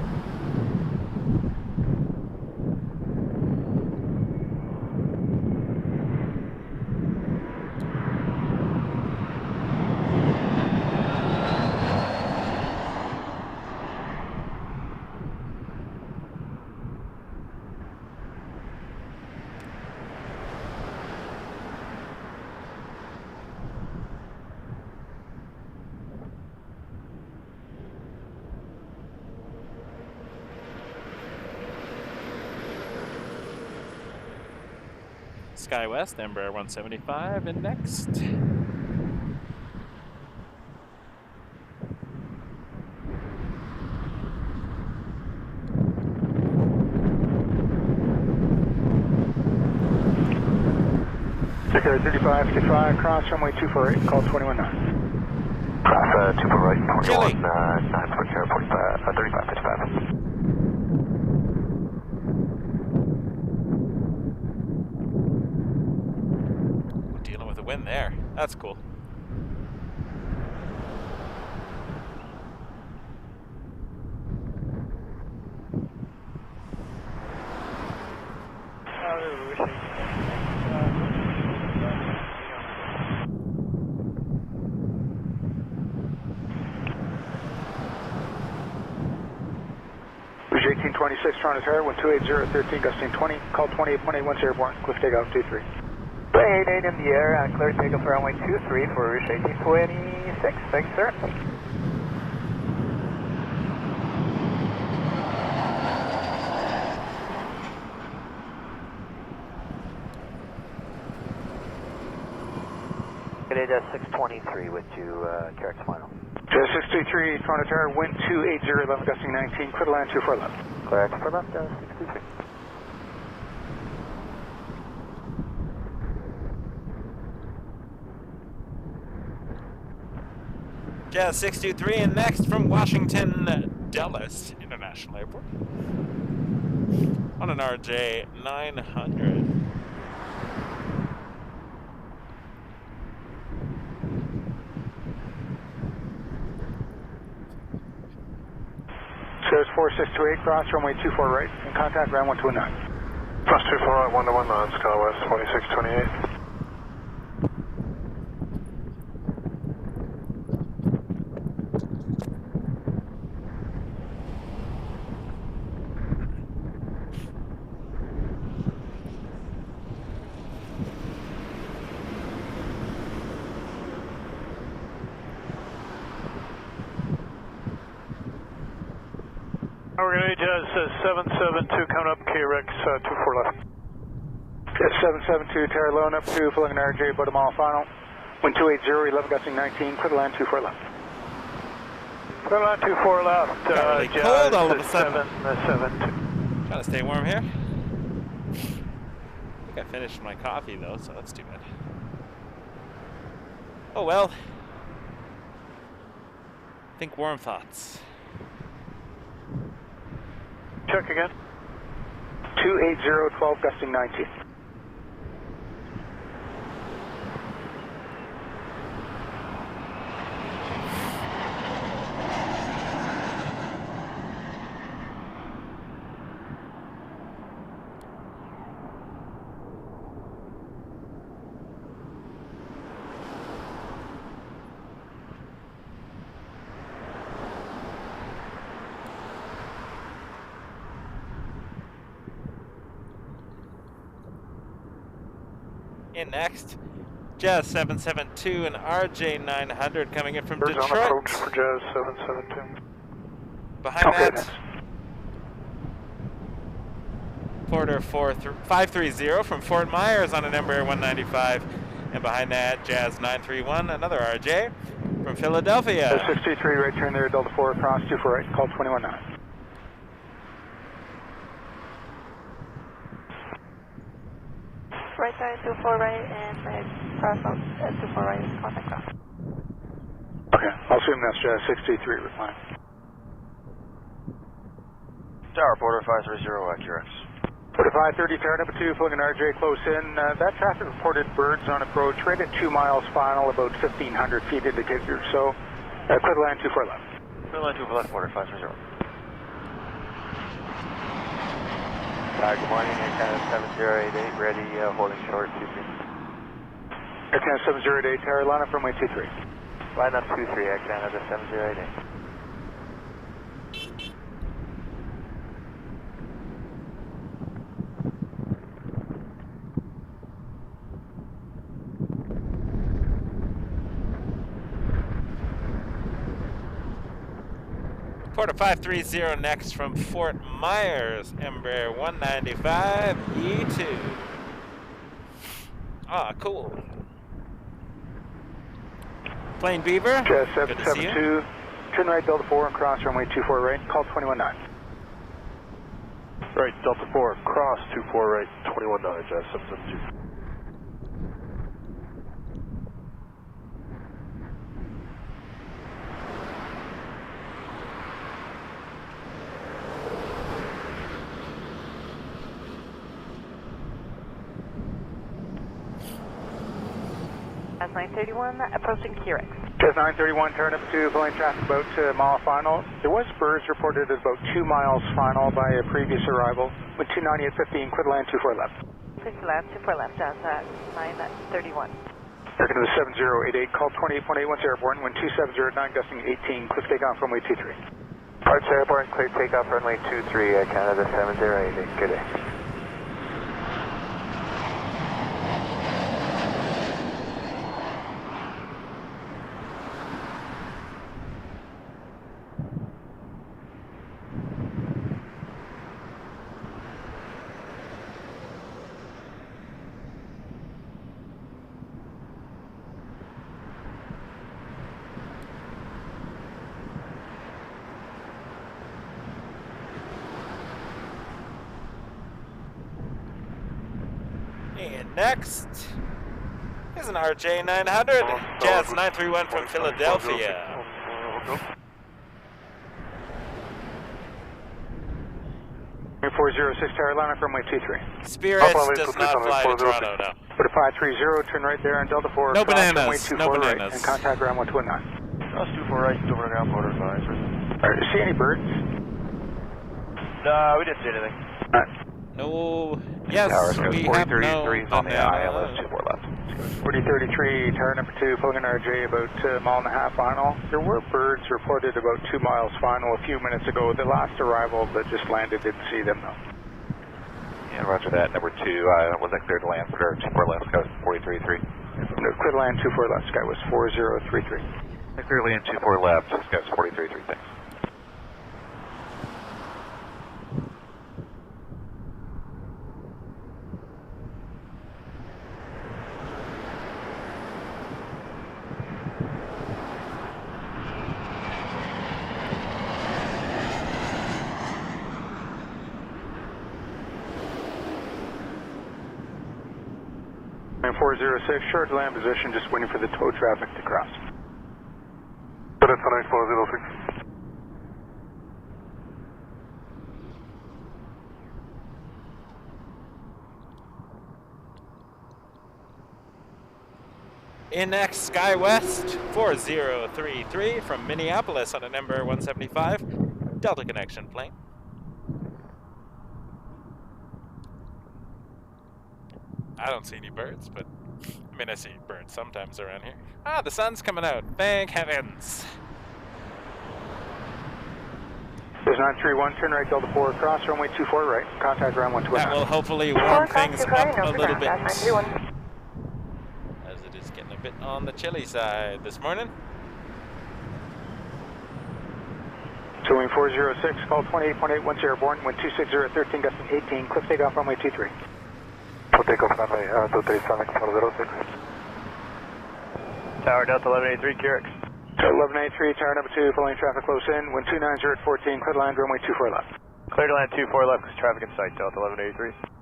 SkyWest, Embraer 175, and next. Victor 3555, cross runway 248, call 219. Cross 24 right, 21, 9 for Air 3555. Dealing with a wind there. That's cool. Rouge 1826, Toronto Tower, 128-013, gusting 20, call 28.8 once airborne, cliff takeoff 23. 88 in the air, clear takeoff for runway 23 for Rouge 1826, thanks sir. Good day, 623 with you, Carrick's final. 623, Toronto Tower, wind 280, 11 gusting 19, clear to land 24 left. Clear for left, 623. Jazz 623, and next from Washington Dulles International Airport on an RJ 900. There's 4628, cross runway 24 right, in contact ground 1219. Plus 24 right, 121 knots, Sky West 4628. We're going to Jazz 772 coming up, KRX 24 left. Jazz 772, Terra Lone up to Fulling RJ, Bottom Mall final. Wind 280, 11 gusting 19, clear to land 24 left. Clear to land 24 left, really Jazz cold all of a sudden. 772. Trying to stay warm here. I think I finished my coffee though, so that's too bad. Oh well. Think warm thoughts. Check again. 280, 12 gusting 19. In next, Jazz 772 and RJ 900 coming in from Birds Detroit. on approach for Jazz 772. Behind that, Porter 530 from Fort Myers on an Embraer 195. And behind that, Jazz 931, another RJ from Philadelphia. 623, right turn there, Delta 4, cross 24 right, call 219. Right side 24 right and cross out at 24 right, contact cross. Okay, I'll assume that's Jazz 623 replying. Tower, Porter 530, QRX. Porter 530, tower number 2, Fulling RJ close in. That traffic reported birds on approach right at 2 miles final, about 1,500 feet indicator. So, clear to land 24 left. Clear to land 24 left, Porter 530. Good morning, Air Canada 7088, ready, holding short, 23. Air Canada 7088, tower, line up runway 23. Line up 23, Air Canada 7088. Porter 530 next from Fort Myers, Embraer 195 E2. Ah, cool. Plane Beaver. Jazz 772, turn right, Delta 4, and cross runway 24 right, call 219. Right, Delta 4, cross 24 right, 219, Jazz 772. Jazz 931 approaching Keurig. Jazz 931, turn up to filling traffic about mile final. There was birds reported at about 2 miles final by a previous arrival. With 290 at 15, clear to land 24 left. Clear to land 24 left, Jazz 931. American to the 7088, call 28.8 once airborne, wind 2709, gusting 18, clear takeoff runway 23. Parts airborne, clear takeoff runway 23, Canada 780, good day. And next is an RJ 900, Jazz 931 from Philadelphia. 406 Tower line from runway 23. Spirits does not fly to Toronto, no. Put a 530, turn right there on Delta 4. No bananas, no bananas. Right, and contact ground 129. Cross 24 right, still running ground motor advisor. Alright, see any birds? No, we didn't see anything. Alright. No, yes, we have no on the ILS 24 left. 4033, tower number 2, pulling an RJ about a mile and a half final. There were birds reported about 2 miles final a few minutes ago. The last arrival that just landed didn't see them though. Yeah, roger that. Number 2, was that clear to land for 24 left, Sky was 4033? No, clear to land 24 left, Sky was 4033. Clear to land 24 left, Sky was 4033, thanks. And 406, short land position, just waiting for the tow traffic to cross. But it's on 8406. In next, Sky West 4033 from Minneapolis on a number 175, Delta connection plane. I don't see any birds, but I mean, I see birds sometimes around here. Ah, the sun's coming out. Thank heavens. There's 931, turn right, Delta 4, cross runway 24 right, contact ground 129. That will hopefully warm things up a little bit, as it is getting a bit on the chilly side this morning. Showing 406, call 28.8 once airborne, wind 260 at 13, gusting 18, cliff takeoff runway 23. Full takeoff runway 23, Sonic 406. Tower Delta 1183, Keurig. 1183, tower number 2, following traffic close in, wind 290 at 14, clear to land runway 24 left. Clear to land 24 left, traffic in sight, Delta 1183.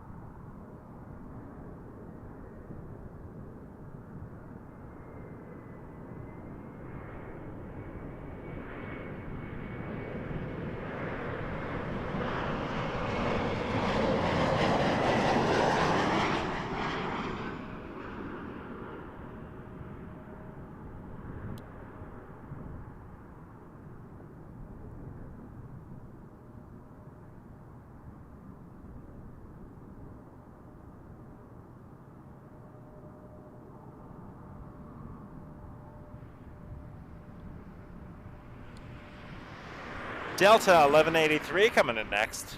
Delta 1183 coming in next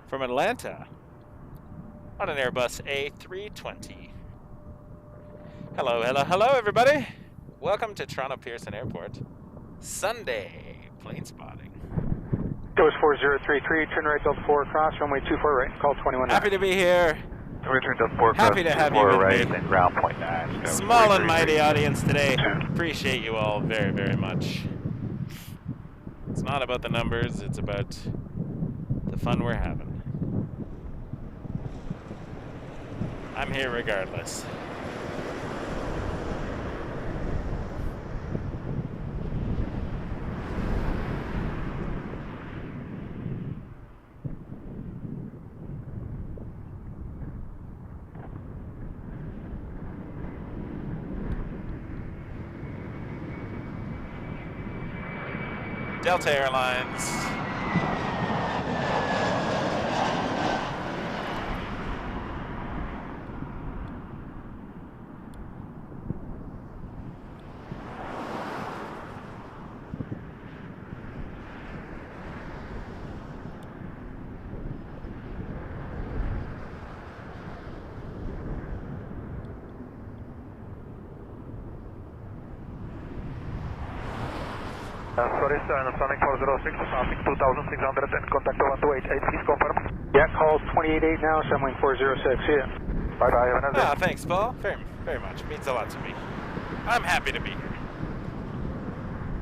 from Atlanta on an Airbus A320. Hello, hello, hello, everybody. Welcome to Toronto Pearson Airport. Sunday plane spotting. Goes 4033, turn right, Delta 4, cross runway 24 right, call 21. Happy to be here. Return Delta 4, Happy to have you with right, me. and ground point 9. Small and mighty audience today. Appreciate you all very, very much. It's not about the numbers, it's about the fun we're having. I'm here regardless. Delta Airlines. Sorry sir, Sonic 406, traffic 2600 and contact 1288, please confirm. Yeah, call 288 now, Sunwing 406, yeah. Bye bye, have a nice day. Thanks, Paul. Very, very much. It means a lot to me. I'm happy to be here.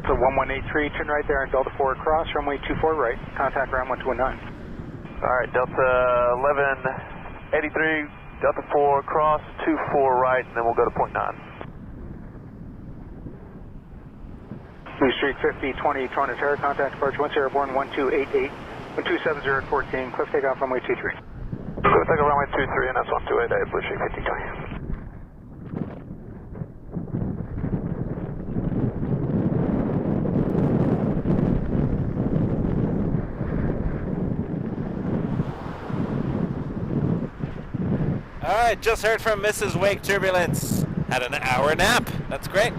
So 1183, turn right there and Delta 4 cross, runway 24 right, contact ground 1219. Alright, Delta 1183, Delta 4 cross, 24 right, and then we'll go to point 9. Blue Street 5020, Toronto Terra, contact departure once airborne 1288, 1270 at 14, cliff takeoff runway 23. Cliff takeoff runway 23, and that's 1288, Blue Street 5020. All right, just heard from Mrs. Wake Turbulence. Had an hour nap. That's great.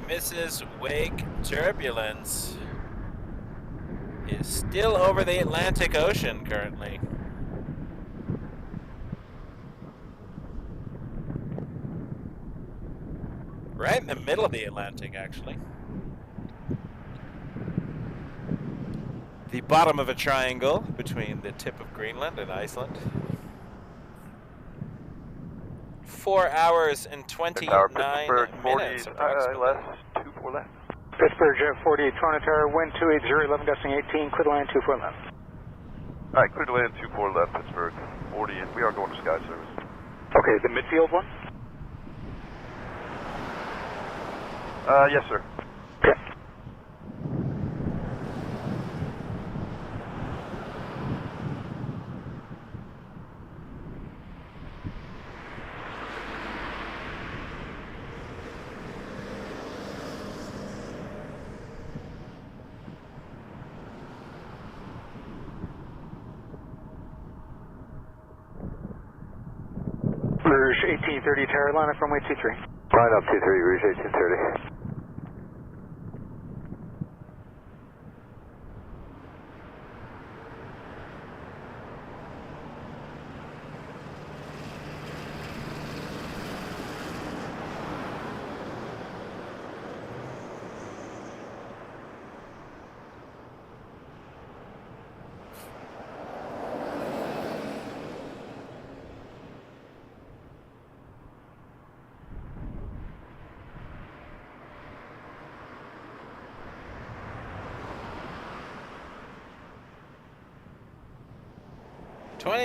Mrs. Wake Turbulence is still over the Atlantic Ocean currently. Right in the middle of the Atlantic, actually. The bottom of a triangle between the tip of Greenland and Iceland. 4 hours and 29 minutes. left, 24 left. Pittsburgh Jet 48, Toronto Tower, wind 280, 11 gusting 18, clear to land 24 left. Alright, clear to land 24 left, Pittsburgh 40, and we are going to sky service. Okay, the midfield one? Yes, sir. Okay. Rouge 1830, Tower, line up runway 23. Line up 23, Rouge 1830.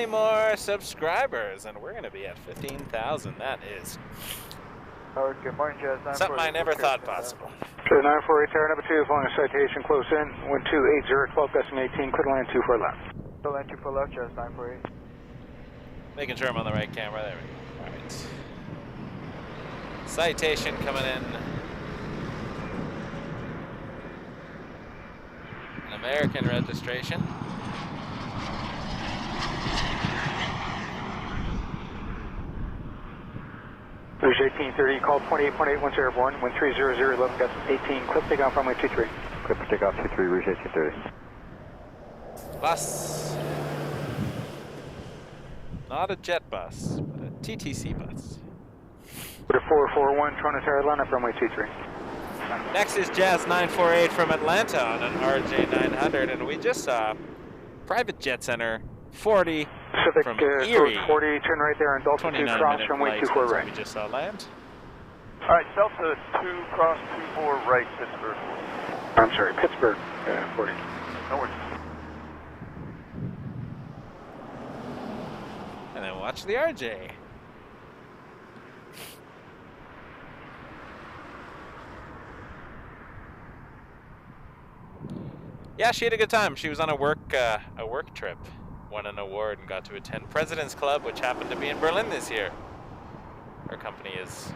More subscribers, and we're going to be at 15,000. That is Good morning, Jazz. something I never thought possible. 948, Tower number 2, following a citation close in, wind 280, 12 gusting 18, clear to land 24 left. Clear land 24 left, Jazz 948. Making sure I'm on the right camera. There we go. All right. Citation coming in. An American registration. Rouge 1830, call 28.8 once airborne, wind 300, 11 gusting 18, cliff takeoff runway 23. Cliff takeoff 23, Rouge 1830. Bus. Not a jet bus, but a TTC bus. Order 441, Toronto Tower, line up runway 23. Next is Jazz 948 from Atlanta on an RJ900, and we just saw Private Jet Center 40 Pacific from Erie. 40, turn right there and Delta 2 cross runway 24 right. We just saw land. Alright, Delta 2 cross 24 right, Pittsburgh. I'm sorry, Pittsburgh 40. No worries. And then watch the RJ. Yeah, she had a good time. She was on a work trip, won an award, and got to attend President's Club, which happened to be in Berlin this year. Our company is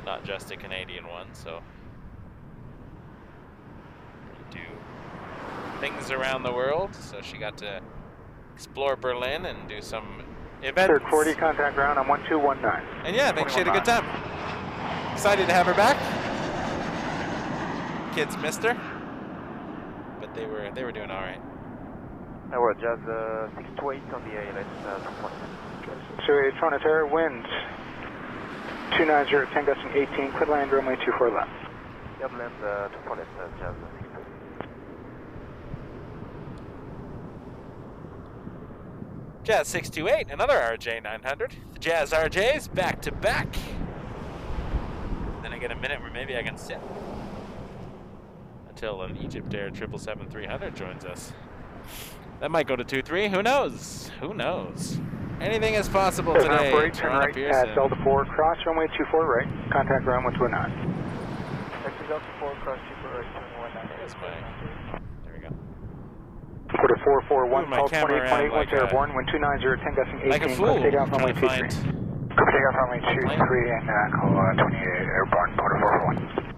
not just a Canadian one, so we do things around the world. So she got to explore Berlin and do some events. Third 40, contact ground on 1219. And yeah, I think she had a good time. Excited to have her back. Kids missed her, but they were doing all right. We're just 628 on the ALS 2.1. So Toronto Terra, winds 290, 10 gusting 18, clear land, runway 24 left. Dublin 2.4 left, just 628. Jazz 628, another RJ 900. The Jazz RJs back to back. Then I get a minute where maybe I can sit until an EgyptAir 777-300 joins us. That might go to 2-3. Who knows? Who knows? Anything is possible today. Toronto Pearson. Delta 4, cross runway 24 right. Contact ground 129. Taxi Delta 4, cross 24 right, 219. There's my. There we go. Quarter 441, 1228, once airborne, wind 290, 10 gusting 18. Like a fool. Take off runway 23. Take off runway 23 and call 28 airborne, quarter 441.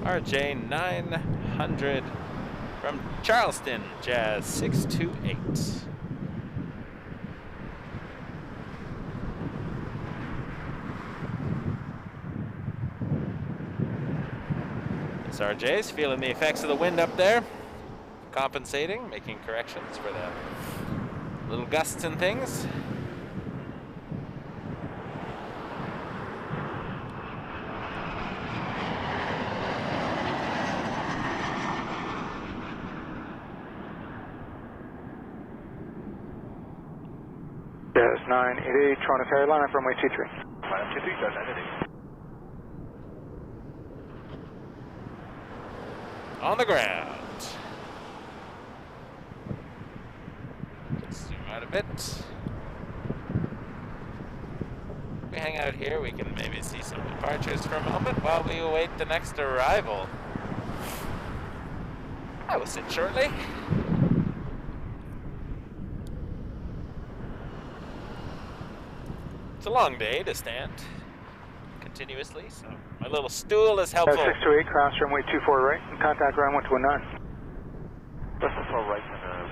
RJ 900 from Charleston, Jazz 628. This RJ's feeling the effects of the wind up there, compensating, making corrections for the little gusts and things. Jazz 988, Toronto Pearson, line up runway 23. Line up 23, Jazz 988. On the ground. Let's zoom out a bit. If we hang out here, we can maybe see some departures for a moment while we await the next arrival. I will sit shortly. It's a long day to stand continuously, so my little stool is helpful. 628, cross runway 24 right, and contact ground 129. That's 4 right and 11.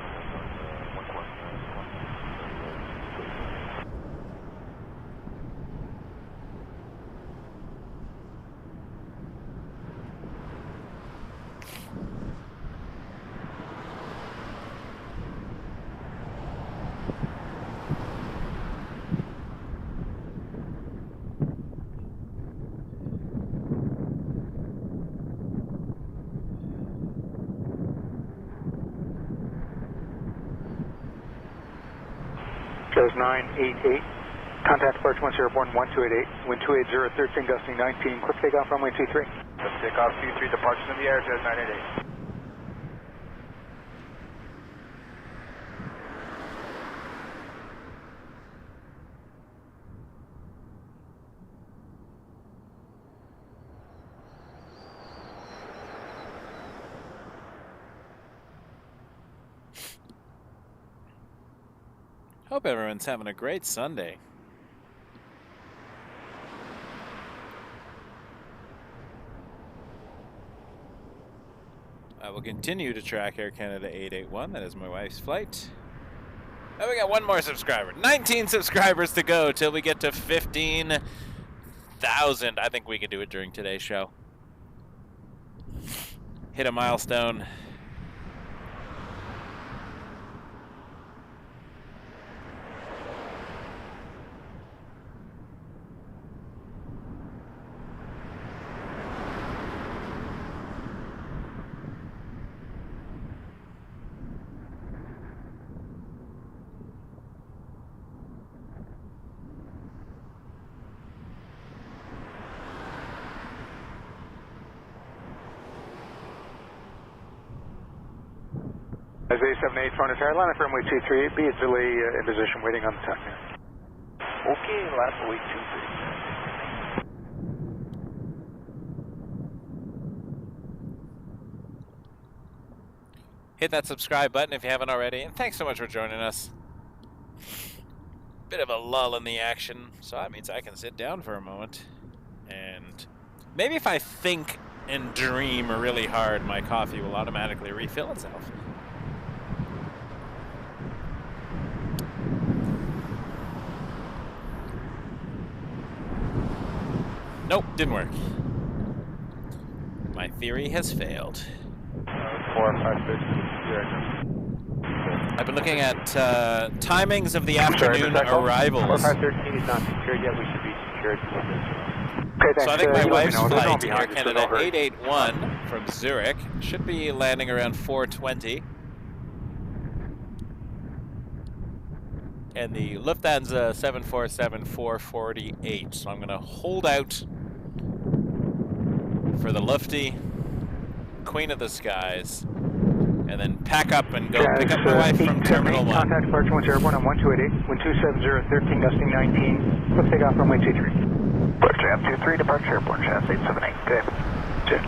Jazz 988, contact approach 10 airborne 1288, wind 280, 13 gusting 19, quick takeoff runway 23. Let's take off 23, departure in the air, Jazz 988. Hope everyone's having a great Sunday. I will continue to track Air Canada 881. That is my wife's flight. Oh, we got one more subscriber. 19 subscribers to go till we get to 15,000. I think we can do it during today's show. Hit a milestone. As A78 Toronto Pearson, line up runway 23, be at delay in position waiting on the TACNAV. Okay, last await 23. Hit that subscribe button if you haven't already, and thanks so much for joining us. Bit of a lull in the action, so that means I can sit down for a moment. And maybe if I think and dream really hard, my coffee will automatically refill itself. Nope, didn't work. My theory has failed. 4513. I've been looking at timings of the afternoon arrivals. 4513 is not secured yet. We should be secured. Okay, so I think my wife's flight, Air Canada 881 from Zurich, should be landing around 4:20. And the Lufthansa 747-448. So I'm going to hold out for the Lufty, Queen of the Skies, and then pack up and go pick up my wife from Terminal 1. Contact departure 1 Airborne on 1288, wind 270, 13 gusting 19. Let's take off runway 23. Departure AM23, departure airborne, SAS 878. Good. Check.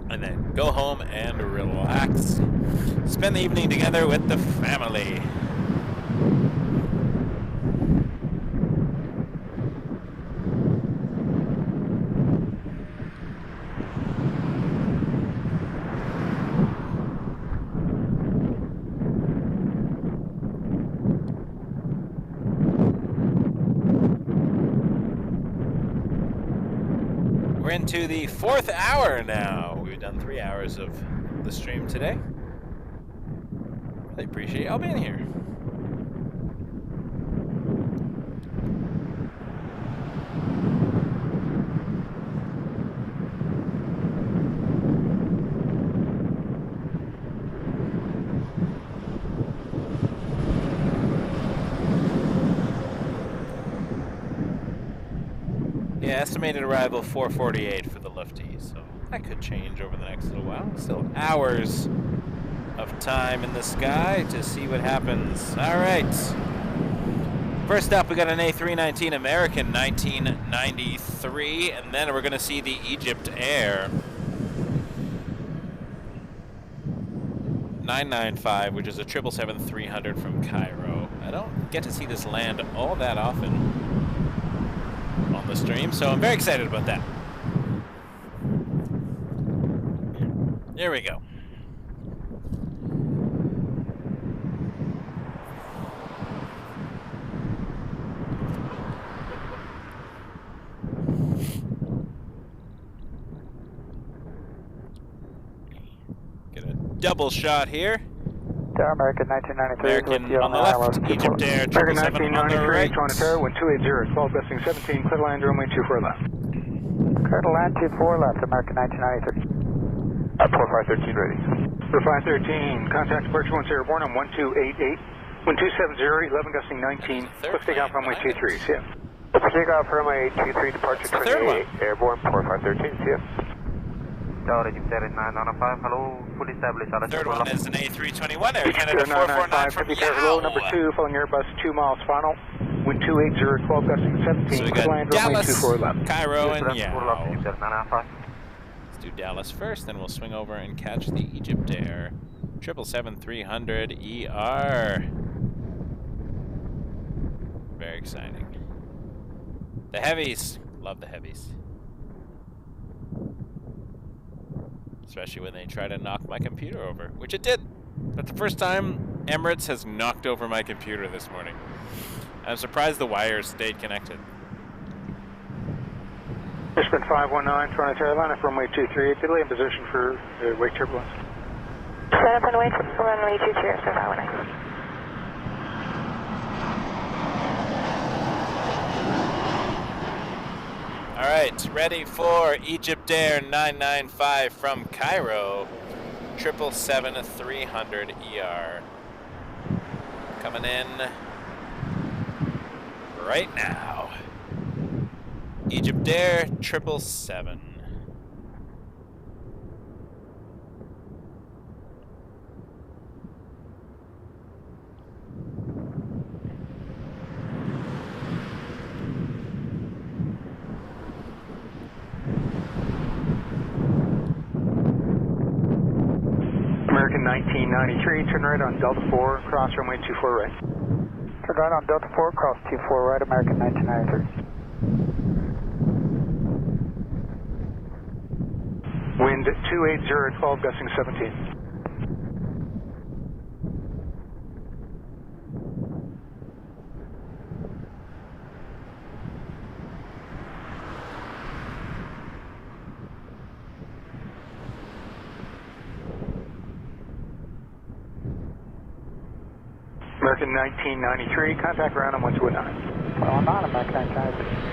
And then go home and relax. Spend the evening together with the family. We're into the 4th hour now. We've done 3 hours of the stream today. Really appreciate y'all being here. Yeah, estimated arrival 4:48 for the Lufty, so that could change over the next little while. Still hours of time in the sky to see what happens. All right. First up, we got an A319 American 1993, and then we're going to see the EgyptAir 995, which is a 777-300 from Cairo. I don't get to see this land all that often on the stream, so I'm very excited about that. Here we go. Get a double shot here. American 1993. American on the left, EgyptAir 777 on the right. Toronto Tower, wind 280, 12 gusting 17, clear to land, runway 24 left. Clear to land 24 left, American 1993. 4513 ready. 4513, contact departure 1 Airborne on 1288, wind 270, 11 gusting 19, let's take off runway 23, see ya. Let's take off runway 23, departure 28, Airborne 4513, see ya. Hello, fully established. Third one is an A321 Air Canada 449 from Hello, number 2, following Airbus 2 miles final. Wind 280, 12 gusting 17. So we got Dallas, Cairo, and Yao. Let's do Dallas first, then we'll swing over and catch the EgyptAir 777-300ER. Very exciting. The heavies. Love the heavies. Especially when they try to knock my computer over, which it did. But the first time Emirates has knocked over my computer this morning. I'm surprised the wires stayed connected. Lisbon 519, Toronto Airliner, runway 23, delay in position for wake turbulence. Set up and wait for runway 23, so 519. All right, ready for EgyptAir 995 from Cairo, 777-300ER. Coming in right now. EgyptAir 777. American 1993, turn right on Delta 4, cross runway 24 right. Turn right on Delta 4, cross 24 right, American 1993. Wind 280 at 12, gusting 17. American 1993, contact ground on 1219. 119, American 1993.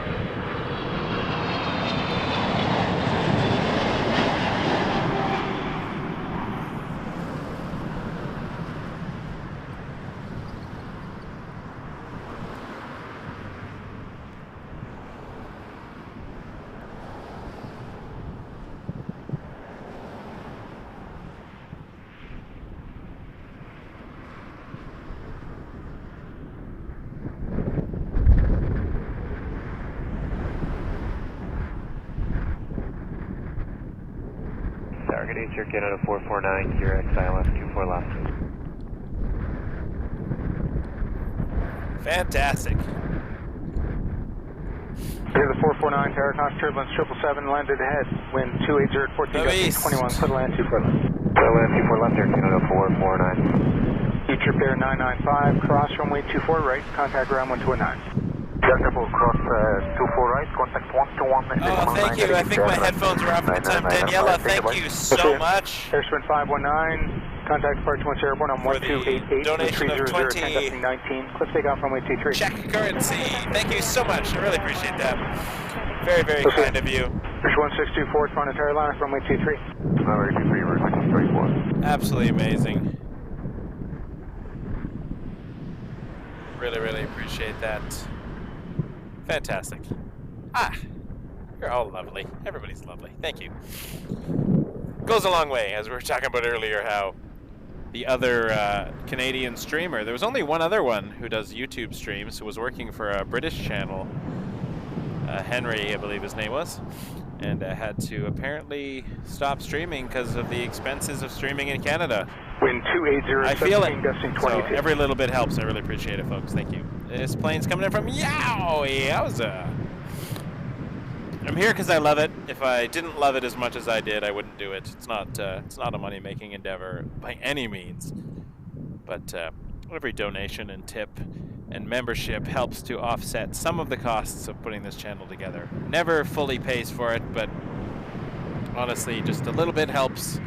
Target Air Canada 449, your XILF 24 left. Fantastic. Here's the 449, Tower Cost Turbulence 777, landed ahead. Wind 280 at 14, gusting 21, clear land 24 left. Clear land 24 left, Air Canada 449. EgyptAir 995, cross runway 24 right, contact ground 1219. Delta 4, cross 24 right, contact 121. Oh, thank you. I think my headphones were off at the time. Daniela, thank you so much. Airsprint 519, contact departure once airborne on 1288, donation of 20. 19, cliff takeoff runway 23. Check currency. Thank you so much. I really appreciate that. Very, very kind of you. Bridge 1624, Toronto Airliner, runway 23. Runway 23, runway 24. Absolutely amazing. Really, really appreciate that. Fantastic. Ah, you're all lovely. Everybody's lovely. Thank you. Goes a long way, as we were talking about earlier, how the other Canadian streamer, there was only one other one who does YouTube streams, who was working for a British channel, Henry, I believe his name was, and had to apparently stop streaming because of the expenses of streaming in Canada. Wind 280, I feel it. Gusting 22. So every little bit helps. I really appreciate it, folks. Thank you. This plane's coming in from Yowza. I'm here because I love it. If I didn't love it as much as I did, I wouldn't do it. It's not a money-making endeavor by any means. But every donation and tip and membership helps to offset some of the costs of putting this channel together. Never fully pays for it, but honestly, just a little bit helps.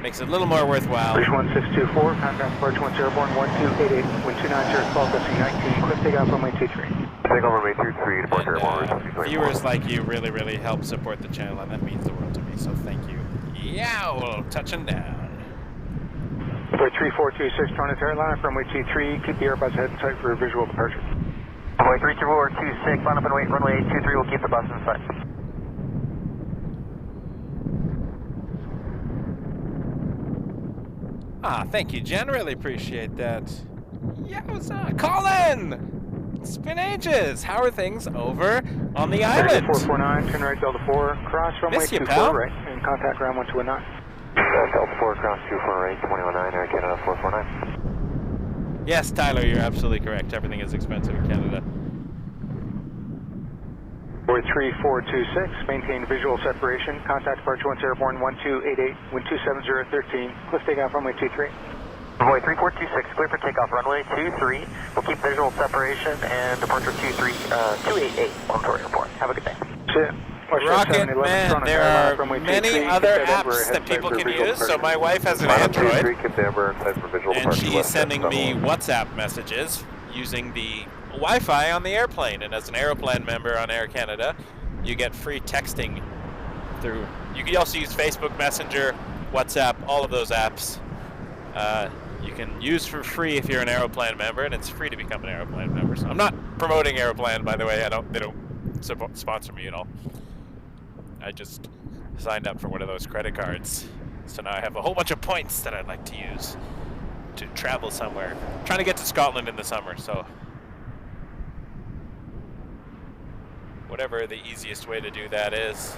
Makes it a little more worthwhile. Bridge 1624, contact departure once airborne 1288, wind 290, 12, gusting 19, cliff takeoff runway 23. Takeoff runway 23, departure airborne. Viewers like you really, really help support the channel, and that means the world to me, so thank you. Yow, touching down. Runway 3426, Toronto Airliner, runway 23, keep the Airbus ahead in sight for a visual departure. Runway 3426, line up and wait, runway 23, we'll keep the bus in sight. Ah, thank you, Jen. Really appreciate that. Yowza! Colin! It's been ages. How are things over on the island? 449, turn right, Delta 4, cross runway 24 right, and contact ground 1219. Delta 4, cross 24 right, 219, Air Canada 449. Yes, Tyler, you're absolutely correct. Everything is expensive in Canada. Runway 3426, maintain visual separation. Contact departure once airborne 1288, wind 270 cliff takeoff runway 23. Runway 3426, clear for takeoff runway 23. We'll keep visual separation and departure 288, Toronto Airport. Have a good day. Rocket Man, there are many other apps that people can use. So my wife has an Android, and she's sending me WhatsApp messages using the Wi-Fi on the airplane. And as an Aeroplan member on Air Canada, you get free texting through. You can also use Facebook Messenger, WhatsApp, all of those apps. You can use for free if you're an Aeroplan member, and it's free to become an Aeroplan member. So I'm not promoting Aeroplan, by the way. They don't sponsor me at all. I just signed up for one of those credit cards, so now I have a whole bunch of points that I'd like to use to travel somewhere. I'm trying to get to Scotland in the summer, so whatever the easiest way to do that is.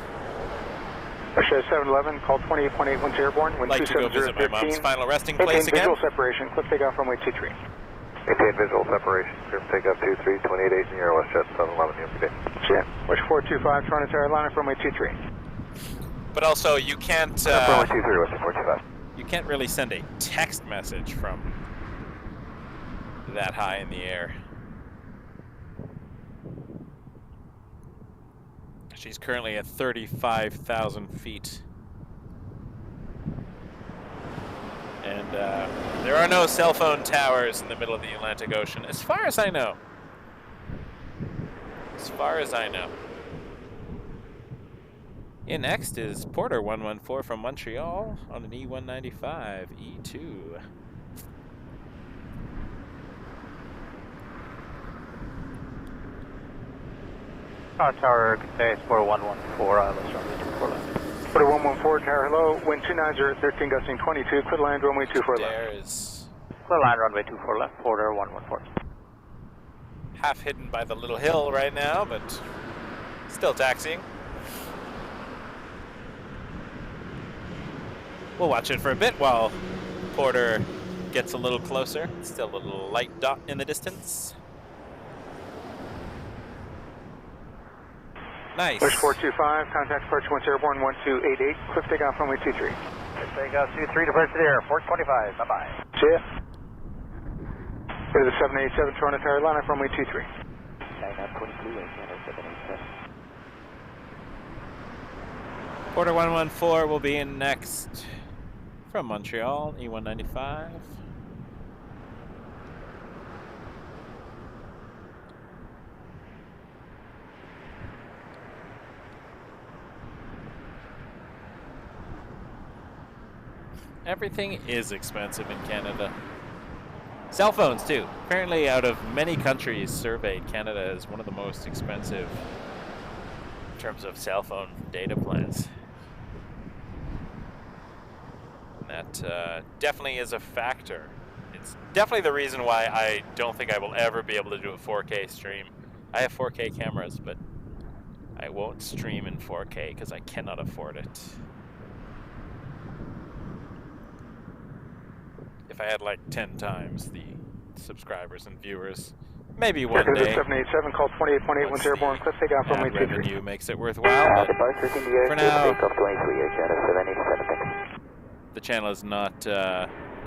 SAS 711, call 28.8 winds airborne, wind Like to go visit my mom's 27015. final resting place again. Visual separation, cliff takeoff runway 23. Maintain visual separation, trim takeoff 23, 28 in your WestJet 711 UPD. Yeah, wish 425, Toronto Airliner, runway 23. But also, you can't. Runway 23, West 425. You can't really send a text message from that high in the air. She's currently at 35,000 feet. And there are no cell phone towers in the middle of the Atlantic Ocean, as far as I know. As far as I know. In next is Porter 114 from Montreal on an E195 E2. Tower, good day, it's Porter 114, let's run the 24 left. Porter 114, tower, hello, wind 290 at 13, gusting 22, clear land, runway 24 left. There is Clear line, runway 24 left, Porter 114. half hidden by the little hill right now, but still taxiing. We'll watch it for a bit while Porter gets a little closer. Still a little light dot in the distance. Nice. Wish 425, contact approach once airborne 1288, cliff takeoff runway 23. Takeoff 23, departure to the airport, 25, bye-bye. See ya. Go to the 787 Toronto Airliner, runway 23. Porter 114 will be in next from Montreal, E195. Everything is expensive in Canada. Cell phones too. Apparently out of many countries surveyed, Canada is one of the most expensive in terms of cell phone data plans. And that definitely is a factor. It's definitely the reason why I don't think I will ever be able to do a 4K stream. I have 4K cameras, but I won't stream in 4K because I cannot afford it. If I had like 10 times the subscribers and viewers, maybe one day. 787, call 28.8 once airborne, cliff takeoff runway 23. Revenue makes it worthwhile, but for now, the channel is not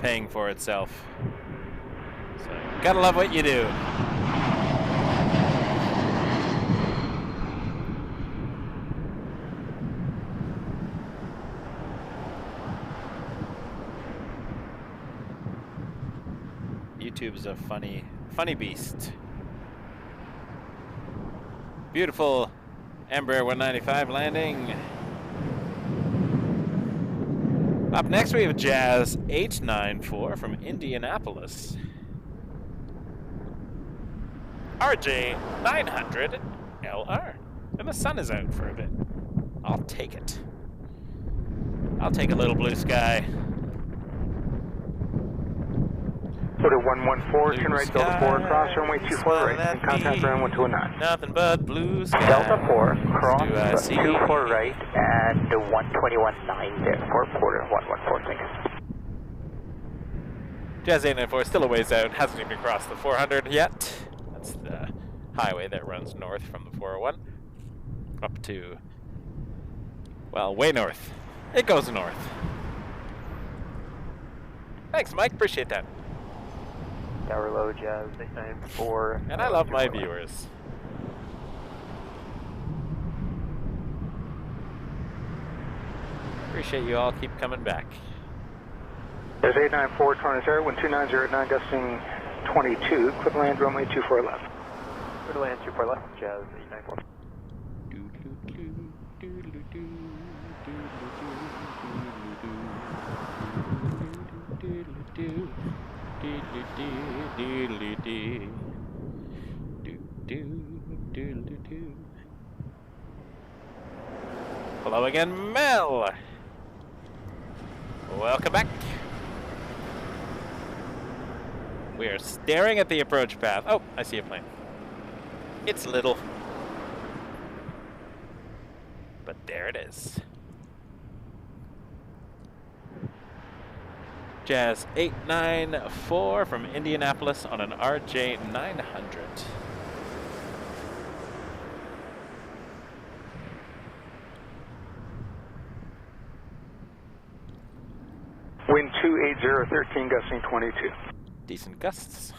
paying for itself. So, gotta love what you do. YouTube's a funny beast. Beautiful Embraer 195 landing. Up next we have Jazz 894 from Indianapolis. RJ 900LR. And the sun is out for a bit. I'll take it. I'll take a little blue sky. Porter 114, turn right, Delta 4, cross runway 24 right, and contact ground 1219. Nothing but blue sky. Delta 4, cross 24 right, and 121.9 there for Porter 114, thanks. Jazz 894 still a ways out, hasn't even crossed the 400 yet. That's the highway that runs north from the 401 up to, well, way north. It goes north. Thanks, Mike. Appreciate that. Tower low, Jazz 894. And I love my viewers. Appreciate you all. Keep coming back. There's 894, Toronto Air, wind 290 at 9, gusting 22, cliff land runway 24 left. Clear land 24 left, Jazz 894. Hello again, Mel. Welcome back. We are staring at the approach path. Oh, I see a plane. It's little, but there it is. Jazz 894 from Indianapolis on an RJ 900. Wind 280, 13, gusting 22. Decent gusts.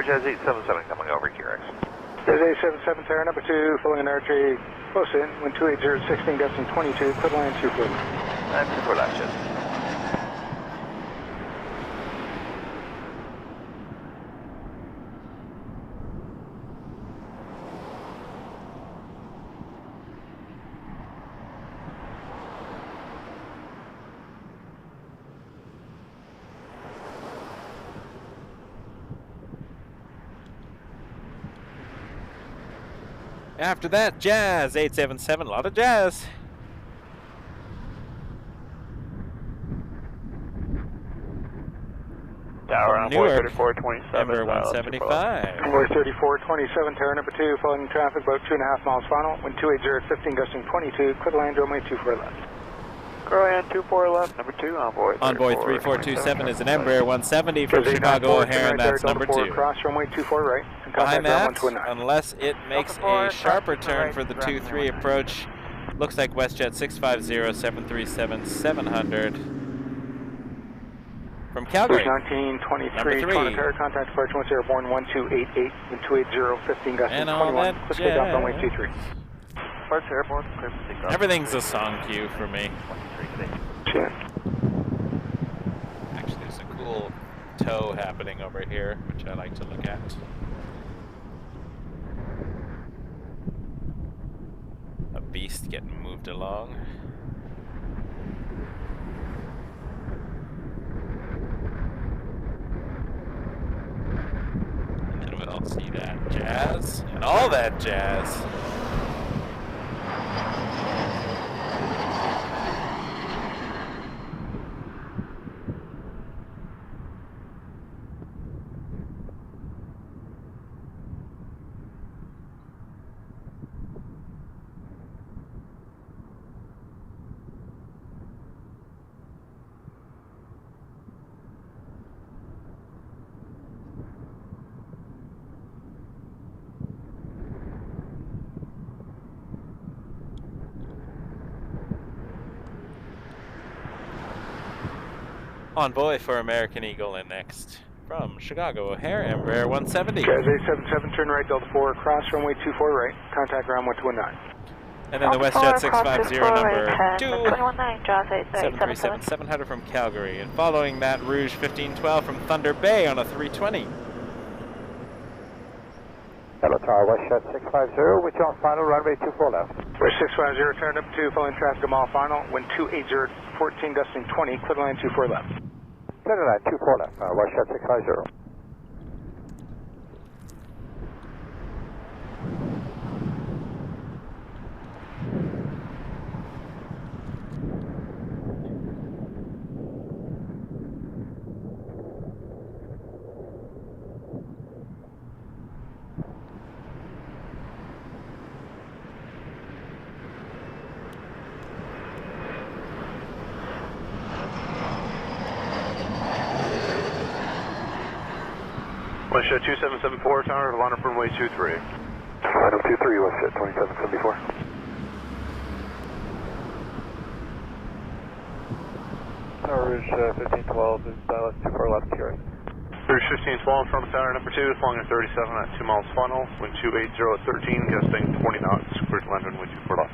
Jazz 877 coming over QRX. Jazz 877, tower number 2, filling an RJ close in, wind 280, 16, gusting 22, clear line 24. And 24 left, Jazz. After that, Jazz 877, a lot of jazz. Tower on board 3427. Ember 175. Envoy 3427, tower number 2, following traffic about 2.5 miles final, wind 280, 15, gusting 22, clear land, runway 24 left. Ground 24 left, number 2, envoy 3427 is an Embraer 170 from Chicago O'Hare, and that's number 2. Cross runway 24 right. Behind that, unless it makes a sharper turn for the 2-3 approach, looks like WestJet 650-737-700 from Calgary. 1923, Toronto Pearson, contact departure once airborne 1288, wind 280, 15, gusting 21, quick takeoff runway 23. Departure airborne, clear for takeoff. Everything's a song cue for me. Actually, there's a cool tow happening over here, which I like to look at. A beast getting moved along. And then we'll see that jazz and all that jazz. Envoy for American Eagle in next. From Chicago O'Hare, Embraer 170. Jazz 877, turn right, Delta 4, cross runway 24 right, contact ground 1219. And then the WestJet 650 number 2, 737-700 from Calgary. And following that, Rouge 1512 from Thunder Bay on a 320. Hello, Tower, WestJet 650, with you on final, runway 24 left. West 650, turn up 2, following traffic mile final, wind 280, 14, gusting 20, clear line 24 left. Clear line 24 left, WestJet 650. WestJet 2774, tower, line up runway 23. Line up 23, WestJet 2774. Tower Rouge 1512 is left 24 left here. Rouge 1512 from tower number 2, flying at 37 at 2 miles final, wind 280 at 13, gusting 20 knots, clear to land runway 24 left.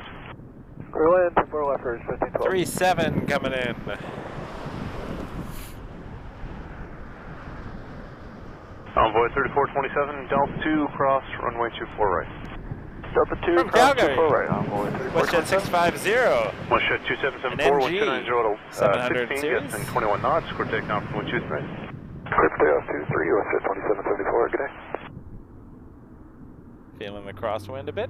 Clear land 24 left, Rouge 1512. 37 coming in. Envoy 3427, Delta 2, cross, runway 24 right. Delta 2, from cross Calgary. 24 right, envoy WestJet 650. WestJet 2774, 1290 16, guesting 21 knots, clear takeoff from 123. Clear takeoff 23, WestJet 2774, good day. Feeling the crosswind a bit.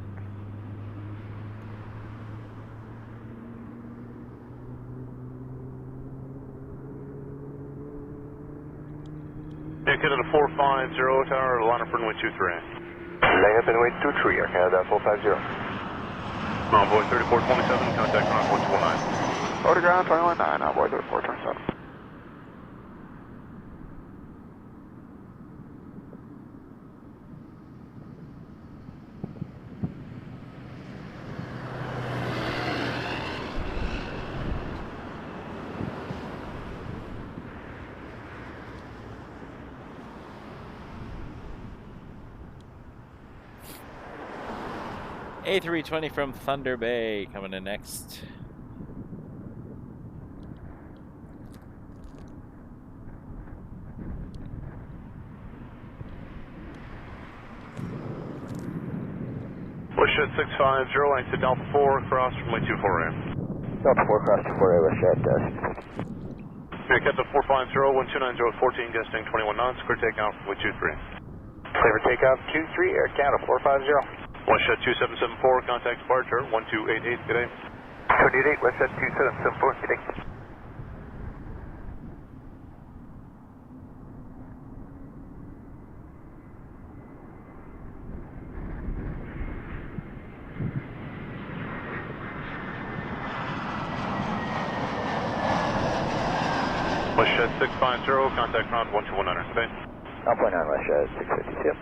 Canada 450 tower, line up runway 23. Line up runway 23, Air Canada 450. Envoy 3427, contact ground 119. Order ground 219, envoy 3427. A320 from Thunder Bay coming in next. WestJet 650, length to Delta 4, cross runway 24A. Delta 4, cross 24A, WestJet. Air Canada 450, 1290 at 14, gusting 21 knots, clear takeoff runway 23. Clear for takeoff 23, Air Canada 450. WestJet 2774, contact departure 1288, good day. 288, WestJet 2774, good day. WestJet 650, contact ground 12100, good day. 1.9, WestJet 650, yep.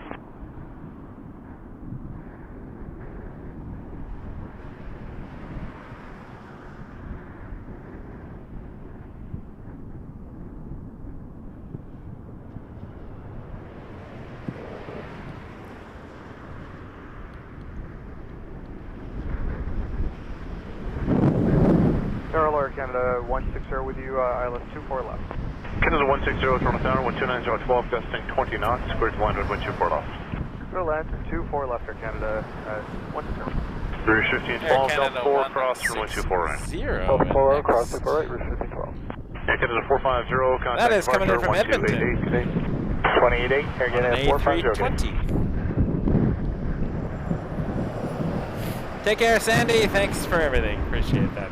Canada 160 with you, ILS 24 left. Canada 160, Toronto Tower, 1290 at 12, gusting 20 knots, clear to land with 124 left. Clear land, 24 left, Air Canada 160. Rouge 1512, Delta 4, cross from 124 right. Zero. Delta 4, cross 24 right, Rouge 1512. Air Canada 450, contact That is coming in from departure, Edmonton. 288, Air Canada 450. Take care, Sandy. Thanks for everything. Appreciate that.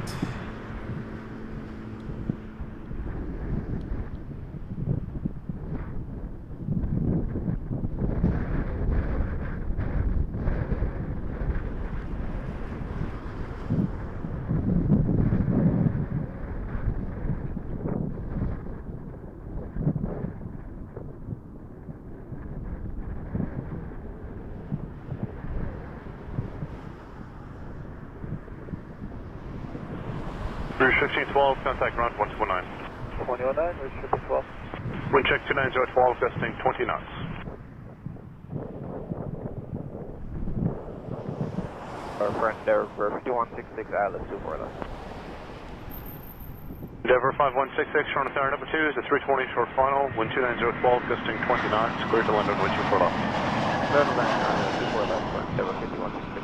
Rouge 1512, contact ground 119. 119, Rouge 1512. Wind check 290 at 12, gusting 20 knots. Front Endeavour 5166, ILS 24 left. Endeavour 5166, Toronto Tower number 2 is a 320 short final, wind 290 at 12, gusting 20 knots, clear to land on wind 24 left. Clear to land on 24 left, Front Endeavour 5166.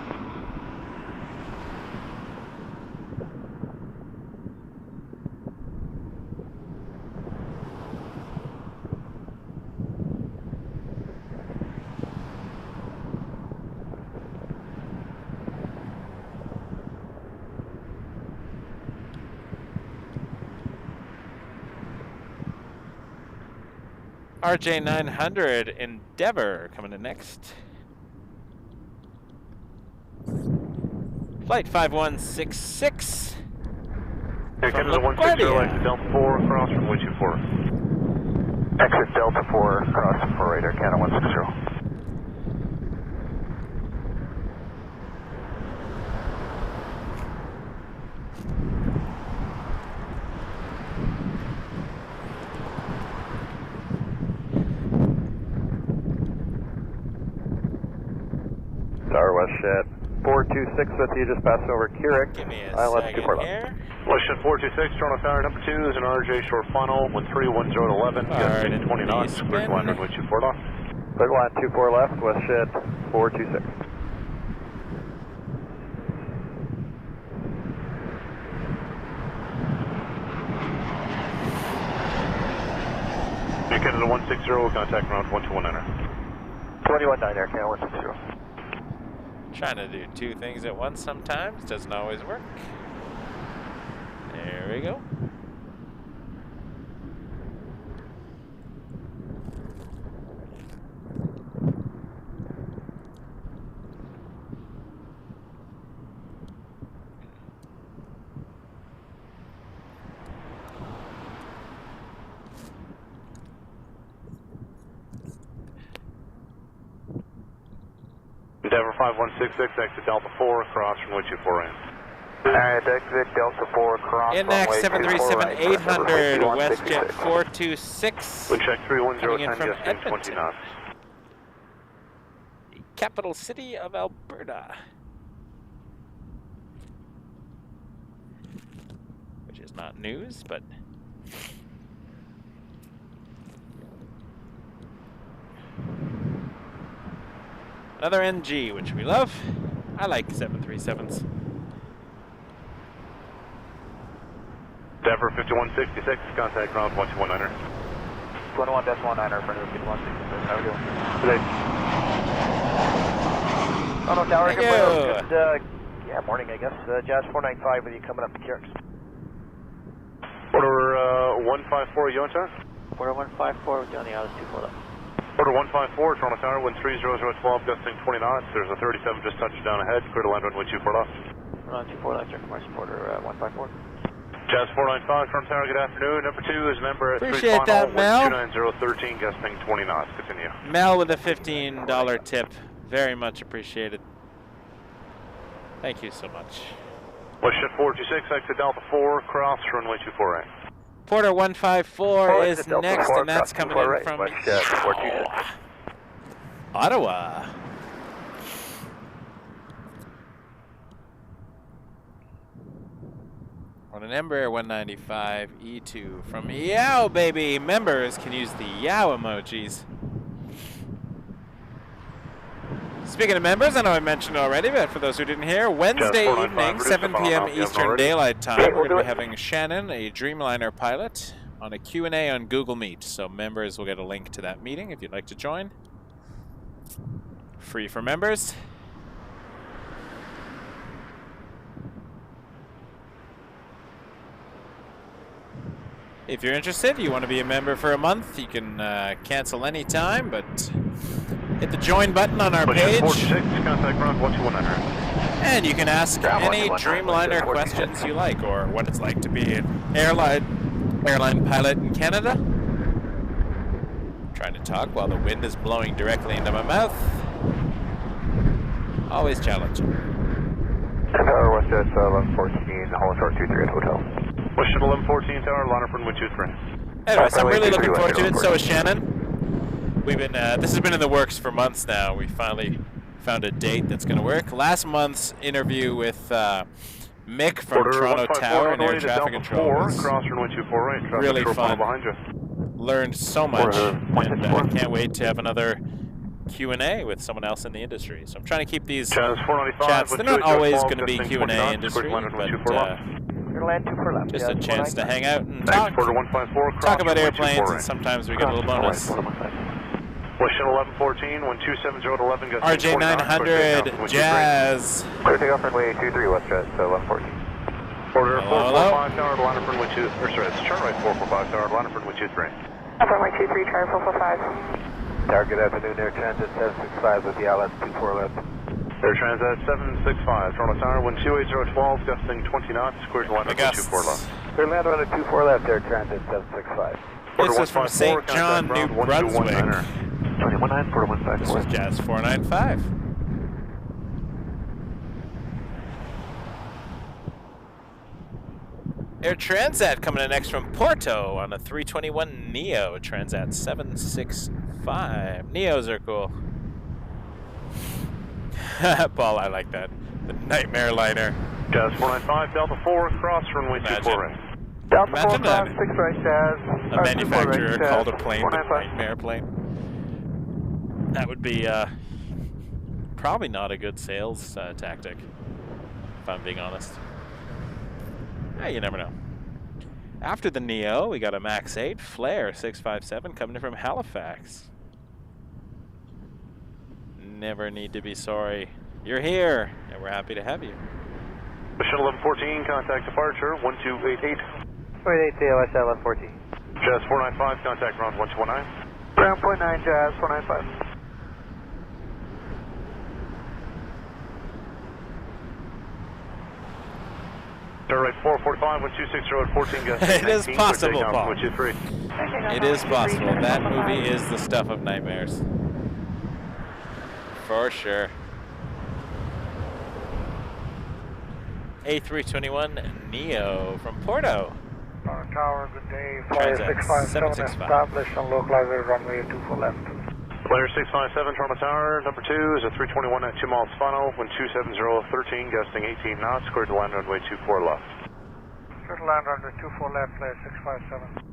RJ 900 Endeavour coming in next. Flight 5166. Air Canada 160, exit Delta 4, cross from 124. Exit Delta 4, cross 4 right, Air Canada 160. WestJet 426 with you, just passing over Keurig. Give me a ILS second 24 here. WestJet 426, Toronto Tower number 2 is an RJ short final, 1310 at 11, gusting 20 knots, clear to land on 124 left. Clear to land 24 left, WestJet 426. Canada 160, contact ground 1219er. 219 Air Canada 160. Trying to do two things at once sometimes, doesn't always work. There we go. Endeavour 5166, exit Delta 4, cross runway 24 in. Alright, exit Delta 4, cross Index runway 737-800, WestJet 426. Wind check 310, coming in 10 from gusting 20 Edmonton, knots. the capital city of Alberta. Which is not news, but... Another NG, which we love. I like 737s. Endeavour 5166, contact ground 1219er. 21.19er for 5166. How are we doing? Today. Toronto Tower, Thank good, you. yeah, morning, I guess. Jazz 495 with you coming up to Kyrgyz. Order 154, you on tower? Order 154 with you on the Alice 24 left. Order 154, Toronto Tower, wind 30012, gusting 20 knots. There's a 37 just touched down ahead. Clear to land runway 24 left. Run 24 left, check my supporter 154. Jazz 495, Toronto Tower, good afternoon. Number 2 is member at Appreciate 3 final, that, Mel. 29013, gusting 20 knots. Continue. Mel with a $15 tip. Very much appreciated. Thank you so much. WestJet 426, exit Delta 4, cross runway 24 right. Porter 154 is Delta next, 4, and that's coming in right, from WestJet 426. Ottawa. On an Embraer 195 E2 from Yow, baby. Members can use the Yow emojis. Speaking of members, I know I mentioned already, but for those who didn't hear, Wednesday evening, 7 p.m. Eastern Daylight Time, we're going to be having Shannon, a Dreamliner pilot, on a Q&A on Google Meet. So members will get a link to that meeting if you'd like to join. Free for members. If you're interested, you want to be a member for a month, you can cancel any time, but hit the join button on our page. And you can ask any Dreamliner questions you like, or what it's like to be an airline pilot in Canada. I'm trying to talk while the wind is blowing directly into my mouth. Always challenging. Tower WestJet 1114, Holland Short 23 at Hotel. WestJet 1114 Tower, line up runway 23. Anyways, I'm really looking forward to it. So is Shannon. We've been this has been in the works for months now. We finally found a date that's going to work. Last month's interview with Mick from Toronto Tower and Air Traffic Control was really fun. Learned so much, and I can't wait to have another Q&A with someone else in the industry. So I'm trying to keep these chats. They're not always going to be Q&A industry, but just a chance to hang out and talk about airplanes, and sometimes we get a little bonus. WestJet 1114, 1270 to 11, RJ 900, Jazz. Clear takeoff runway 23, WestJet 1114. Order 445 Tower, line up runway 2, or sorry, it's chart right 445 Tower, line up runway 23. Runway 23, chart 445. Tower, good afternoon, Air Transit 765 with the LS 24 left. Air Transit 765, Toronto Tower, wind 28012, gusting 20 knots, clear to line up 24 left. Clear land on a 24 left, Air Transit 765. This is from St. John, New Brunswick. 2019, Porter 154. This is Jazz 495. Air Transat coming in next from Porto on a 321neo, Transat 765. Neos are cool. Paul, I like that. The Nightmare Liner. Jazz 495, Delta 4, cross runway 24 right. Delta 4, Imagine cross, that 6 right, Jazz. a manufacturer called a plane the Nightmare plane. That would be probably not a good sales tactic, if I'm being honest. Hey, you never know. After the Neo, we got a MAX 8 Flare 657 coming in from Halifax. Never need to be sorry. You're here, and we're happy to have you. Shuttle 1114, contact departure 1288. 48 TOS 1114. Jazz 495, contact ground 1219. Ground point 9, Jazz 495. Right 445, 1260 at 14, gas. It is possible, Paul. 123. It is possible. That movie is the stuff of nightmares. For sure. A321neo from Porto. Tower, good day. Flyer 657 established on localizer runway 24 left. Flyer 657, Toronto Tower, number 2 is a 321 at 2 miles final, wind 27013, gusting 18 knots, cleared to land runway 24 left. Cleared to land runway 24 left, Flyer 657.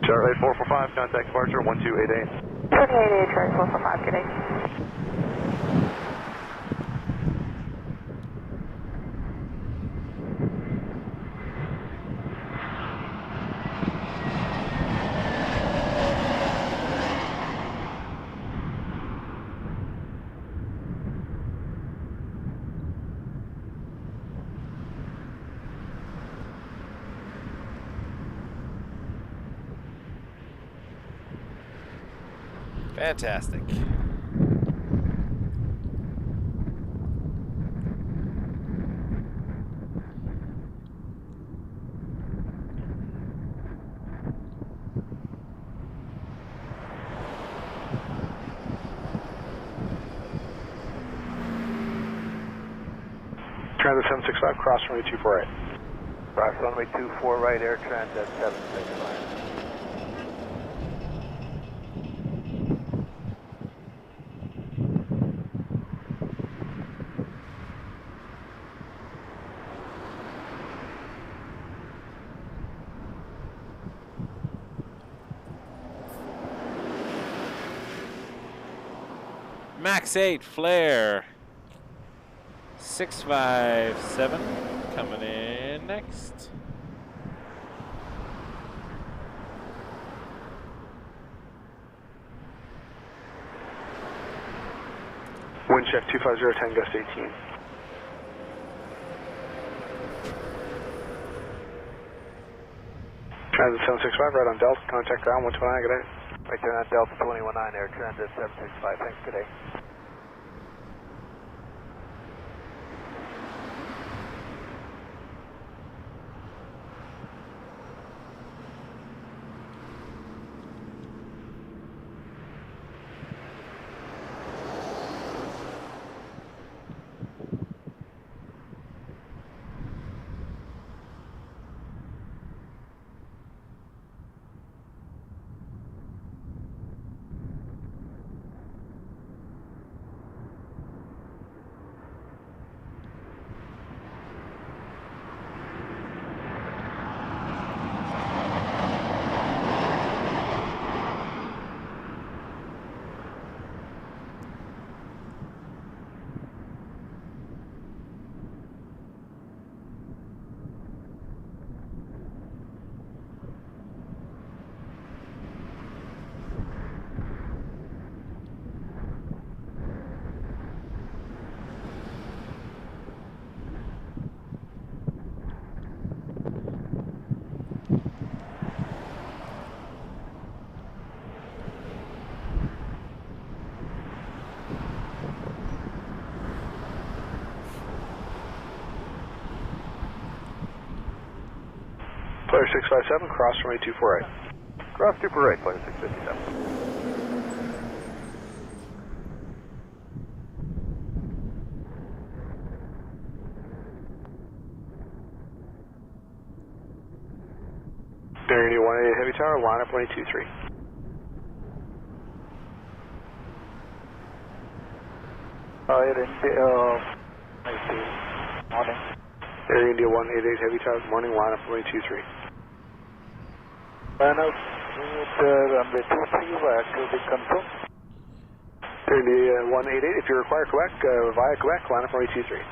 Charlie 445, contact departure 1288. 2888, Charlie 445, good day. Fantastic. Transit 765, cross runway 248. Cross runway 24 right, Air Transit 765. MAX 8 Flare 657 coming in next. Wind check 250, 10 gust 18. Transit 765, right on Delta, contact ground 129, good day. Right there on Delta 219, Air Transit 765, thanks, good day. Flyer 657, cross runway 248. Cross 248, Flyer 657. Bearing 188 Heavy Tower, line up 123. Air India, morning. Air India 188 Heavy Tower, morning, line up runway 23. Line up runway 23, where to be confirmed. Air India 188, if you require Quebec, via Quebec, line up runway 23.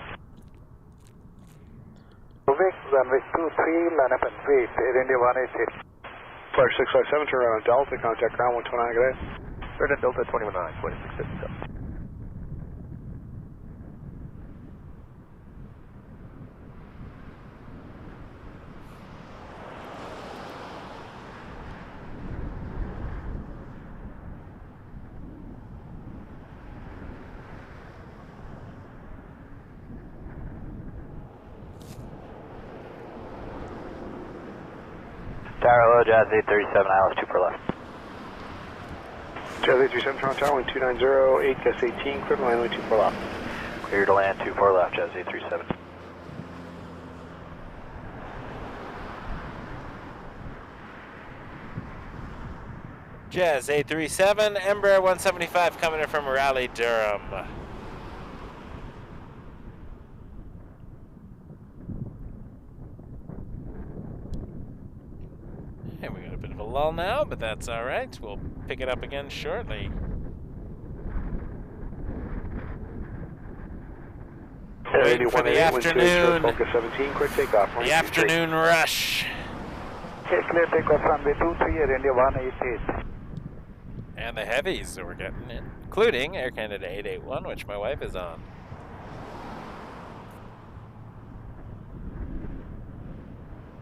Quebec, runway 23, line up and wait, Air India 188. Flyer 657, turn around on Delta, contact ground 129, good day. Right at Delta 219, 2657. Tower hello, Jazz 837, ILS 2 for left. Jazz 837, Toronto Tower, 1290, 8 guest 18, clear to land, runway 24 left. Clear to land 24 left, Jazz 837. Jazz 837, Embraer 175 coming in from Raleigh, Durham. And we got a bit of a lull now, but that's all right. We'll pick it up again shortly. Waiting for the afternoon. Focus 17, quick takeoff. The afternoon rush. Okay, clear takeoff runway 23, Air India 188. And the heavies that we're getting in, including Air Canada 881, which my wife is on.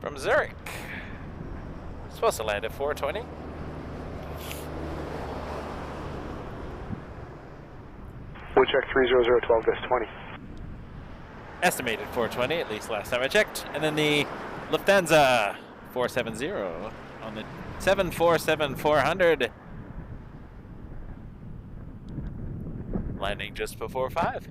From Zurich. Supposed to land at 420. Woodcheck 30012, gust 20. Estimated 420, at least last time I checked. And then the Lufthansa 470 on the 747-400. Landing just before 5.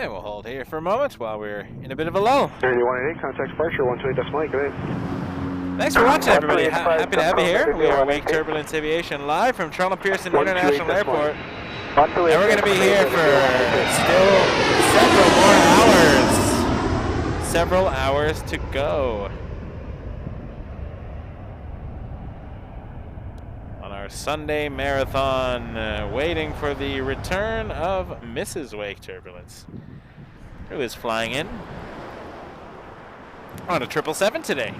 And we'll hold here for a moment while we're in a bit of a lull. 188, contact departure, 128.8, good day. Thanks for watching, everybody. Happy to have you here. We are Wake Turbulence Aviation live from Toronto Pearson International Airport. And we're going to be here for still several hours to go on our Sunday marathon, waiting for the return of Mrs. Wake Turbulence, who is flying in on a 777 today.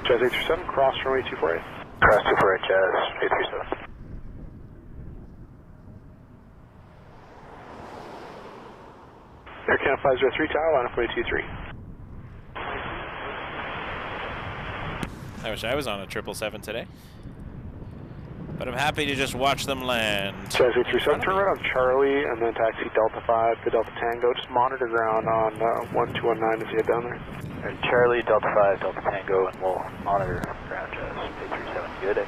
Jazz 837, cross runway 248. Cross 248, Jazz 837. Air Canada 503 Tower, line up runway 23. I wish I was on a 777 today, but I'm happy to just watch them land. Jazz 837, turn right on Charlie and then taxi Delta 5 to Delta Tango. Just monitor ground on 1219 as you head down there. And Charlie, Delta 5, Delta Tango, and we'll monitor ground, Jazz 837. Good day.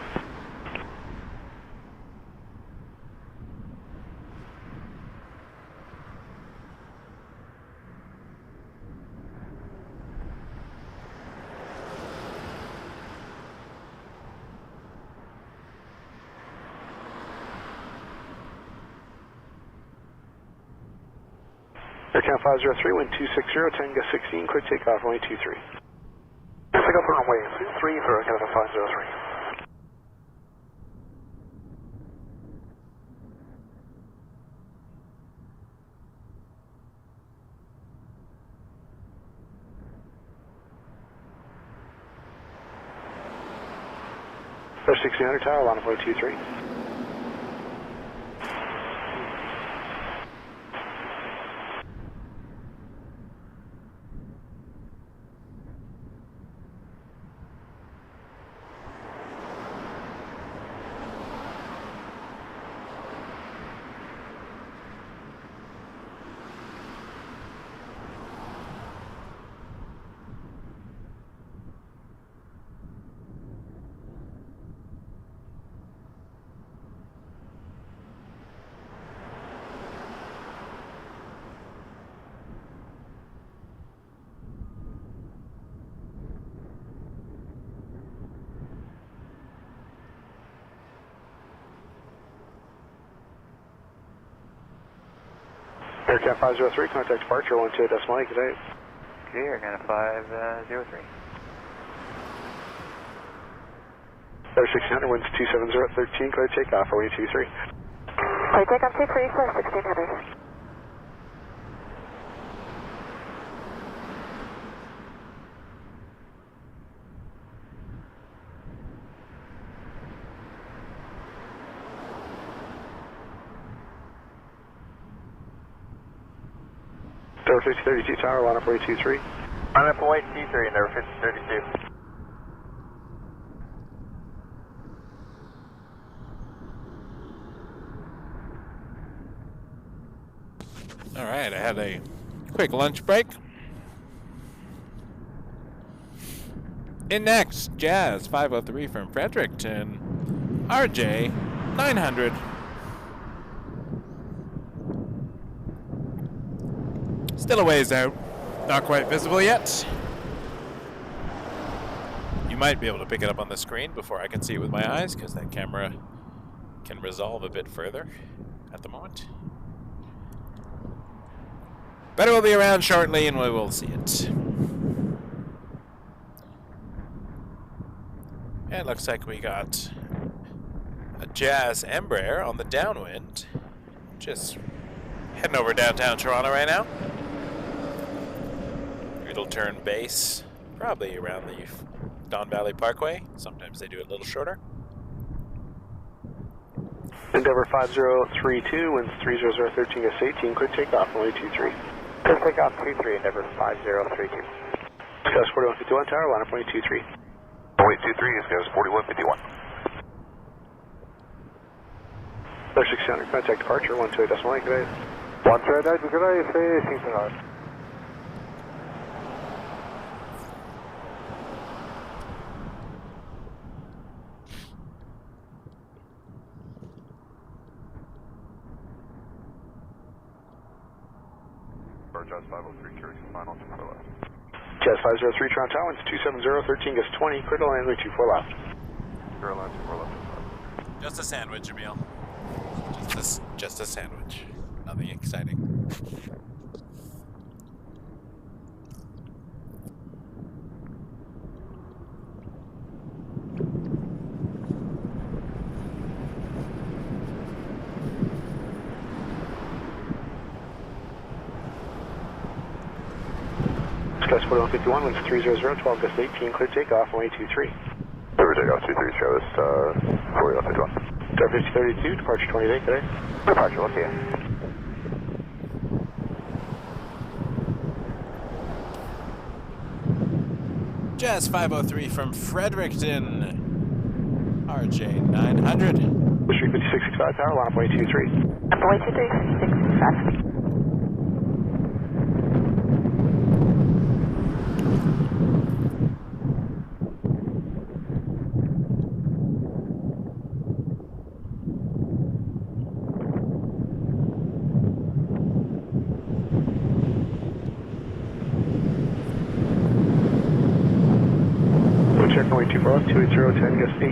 Aircam 503, wind 260, 10 gust 16, clear takeoff, runway 23. Pick up runway 3 for Canada 503. Air 1600 tower, line up runway 23. Aircam 503, contact departure 12 decimal 8, good day. Okay, Aircam 503. Air 1600, winds 270 at 13, clear takeoff, runway 23. Clear takeoff 23 for 1600. Tower 5032 tower, line up runway 23. Line up runway 23, number 5032. All right, I had a quick lunch break. In next, Jazz 503 from Fredericton, RJ 900. Still a ways out, not quite visible yet. You might be able to pick it up on the screen before I can see it with my eyes, because that camera can resolve a bit further at the moment. But it will be around shortly and we will see it. And it looks like we got a Jazz Embraer on the downwind. Just heading over downtown Toronto right now. It'll turn base probably around the Don Valley Parkway. Sometimes they do it a little shorter. Endeavour 5032, winds 30013, gust 18, clear takeoff, runway 23. Clear takeoff 23, Endeavour 5032. Gust 4151 tower, line up runway 23. Runway 23 is Gust 4151. Air 1600, contact departure 12 decimal 8, good day. 12 good day, say 1600. Jazz 503, carries final 24 left. Jazz 503, Toronto Tower, winds 270, 13 gust 20, clear to land, 24 left. Clear line 24 left. Just a sandwich, Emil. Just a sandwich. Nothing exciting. Gust 4151, winds 300, 12 gust 18, clear takeoff, runway 23. Clear takeoff 23, Travis, 4151. Tower 5032, departure 28 today. Departure, we'll see you. Jazz 503 from Fredericton, RJ 900. Street 5665 tower, line up runway 23. Runway 23, 65. Check runway 24 left, 280, 10 gust 18.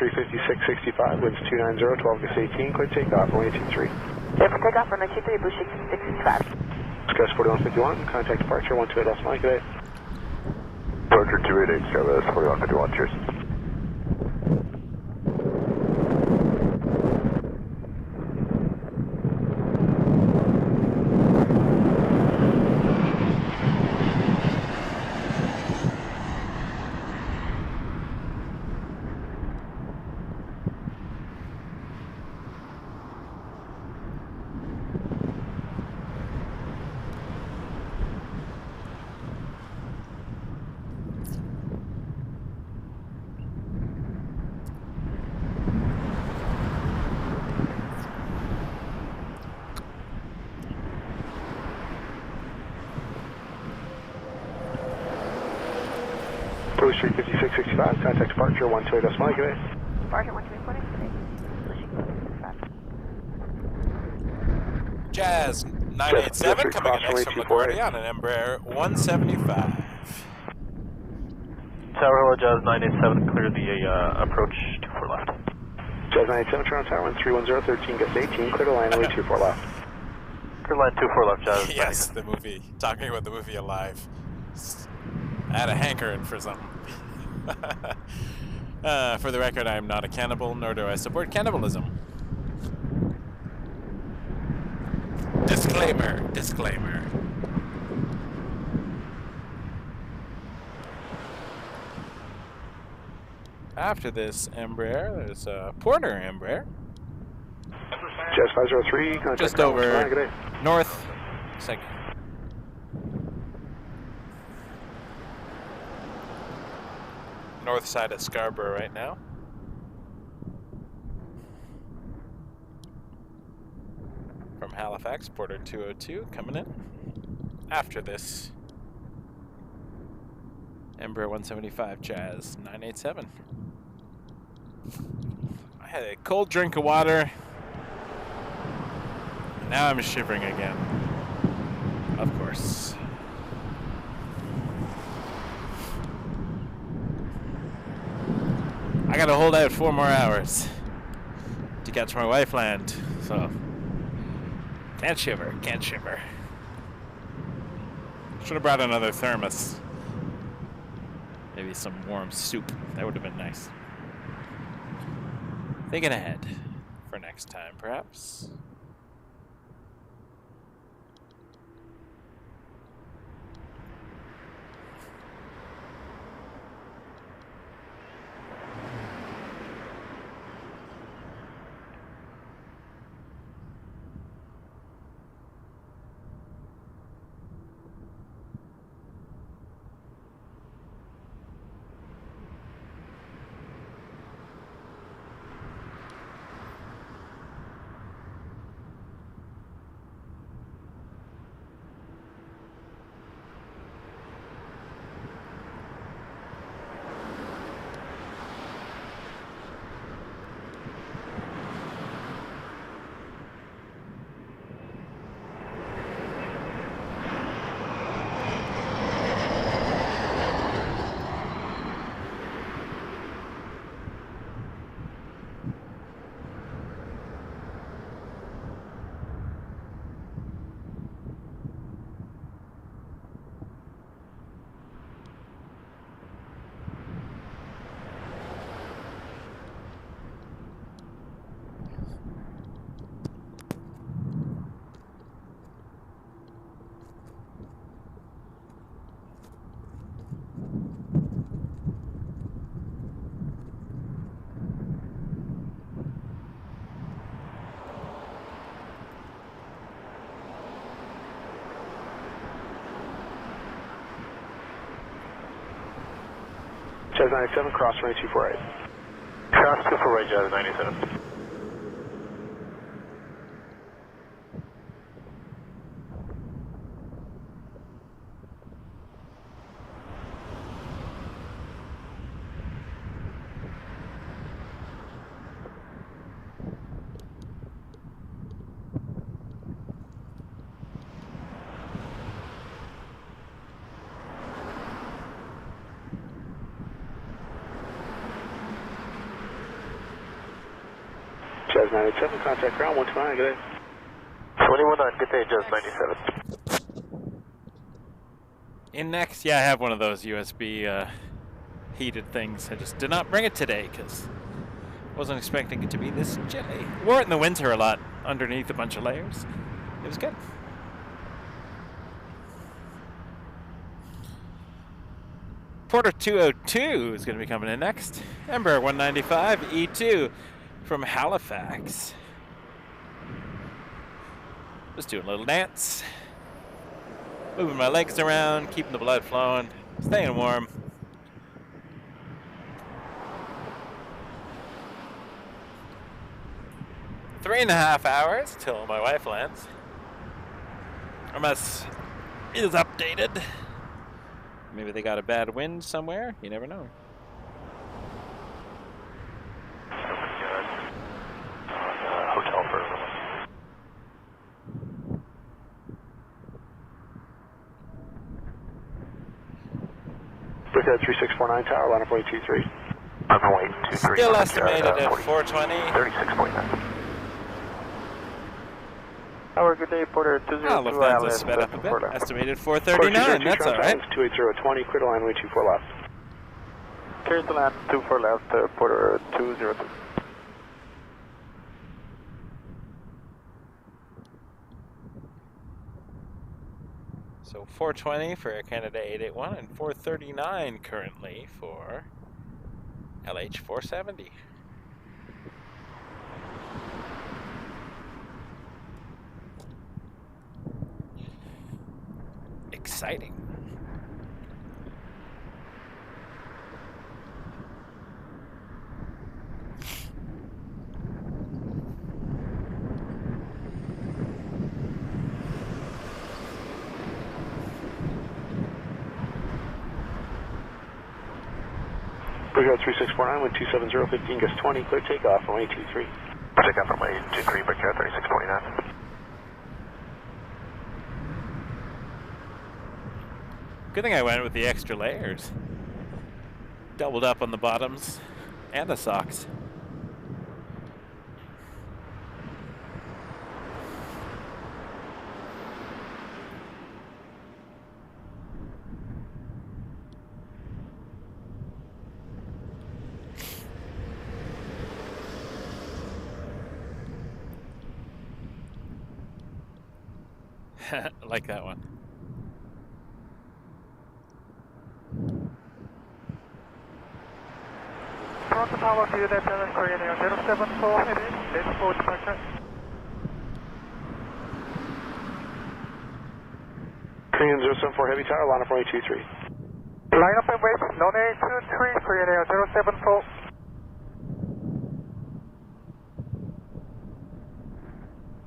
street 5665, winds 290, 12 gets 18, clear takeoff, runway 23. Clear for takeoff, runway 23, Blue Sheep 665. Express 4151, contact departure 12 decimal, good day. Departure 288, Skywest 4151, cheers. Blue Street 5665, contact departure 12 decimal, good day. Departure 1240, Blue Sheep 665. Jazz 987 coming in next from LaGuardia on an Embraer 175. Tower Hello, Jazz 987, clear the approach 24 left. Jazz 987, Toronto Tower 1310, 13 gets 18, clear to line, runway 24 left. Clear line 24 left, Jazz. Yes, the movie. Talking about the movie Alive. I had a hankering for something. For the record, I am not a cannibal, nor do I support cannibalism. Disclaimer, disclaimer. After this Embraer, there's a Porter Embraer. Jazz 503, contact Just Tower, over good day. north. It's like north side of Scarborough right now. From Halifax, Porter 202 coming in. After this, Embraer 175 Jazz 987. I had a cold drink of water. Now I'm shivering again. Of course. I gotta hold out 4 more hours to catch my wife land, so can't shiver, can't shiver. Should have brought another thermos. Maybe some warm soup. That would have been nice. Thinking ahead for next time, perhaps. Jazz 97, cross runway 248. Cross 248, Jazz 97. 987, contact ground 129, good day. 219, good day, just 97. In next, yeah, I have one of those USB heated things. I just did not bring it today because I wasn't expecting it to be this chilly. Wore it in the winter a lot underneath a bunch of layers. It was good. Porter 202 is going to be coming in next. Embraer 195 E2 from Halifax. Just doing a little dance. Moving my legs around, keeping the blood flowing, staying warm. Three and a half hours till my wife lands. MS is updated. Maybe they got a bad wind somewhere. You never know. Hotel for Brickyard 3649 tower, line up 823. runway 23. Still estimated at 420. 36.9. Our good day, Porter 202. Lufthansa sped up a bit. Estimated 439. That's all right. 28020, clear to line, way 24 left. Clear to land 24 left, Porter 202. So 420 for Air Canada 881 and 439 currently for LH 470. Exciting. Brickyard 3649, wind 270, 15 gust 20, clear takeoff on 823. Takeoff from 823, Brickyard 36.9. Good thing I went with the extra layers. Doubled up on the bottoms and the socks. I like that one. Toronto Tower to Unit Korean Air 074 heavy, ready for departure. Korean 074 heavy tower, line up 823. Line up and wait, runway 23, Korean Air 074.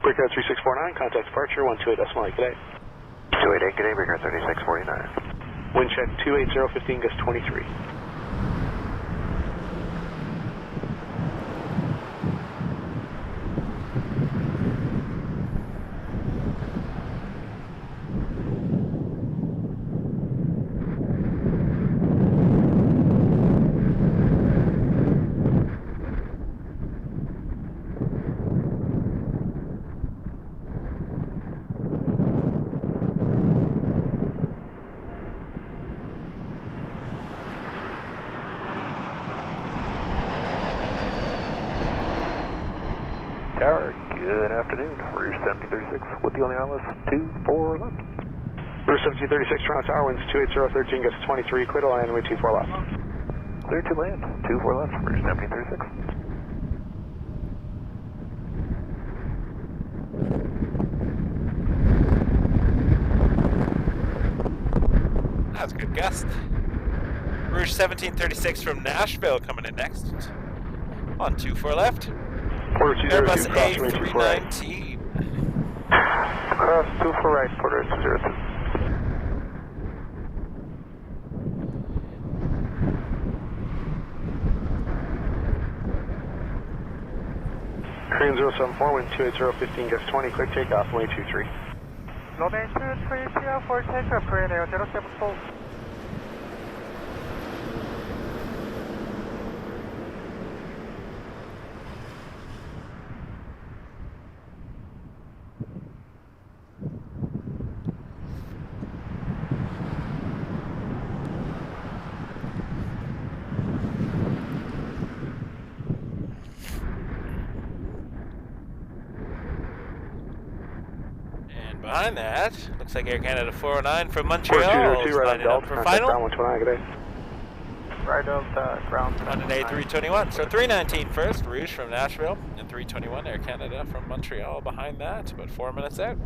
Brickyard 3649, contact departure 128.8, good day. 288, good day, Brickyard 3649. Wind check 280, 15 gust 23. Good afternoon, Rouge 1736, with the only ILS 24 left. Rouge 1736, Toronto Tower, winds 280, 13 gust 23, clear to land, way 24 left. Clear to land, 24 left, Rouge 1736. That's a good gust. Rouge 1736 from Nashville coming in next. On 24 left. Airbus A319. Cross 24 right, Porter 202. Korean 074, wind 280, 15 gust 20, clear takeoff, way 23. Runway 23, clear for takeoff, Korean Air 074. behind that, looks like Air Canada 409 from Montreal. 4202, right on Delta, for contact final. ground 129, good day. Right of ground. On an A321. So 319 first, Rouge from Nashville, and 321 Air Canada from Montreal behind that, about 4 minutes out.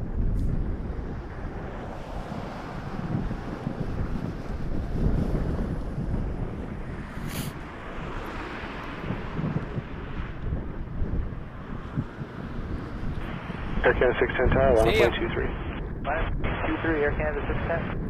Air Canada 610 tower, line up 23. 23, Air Canada 610.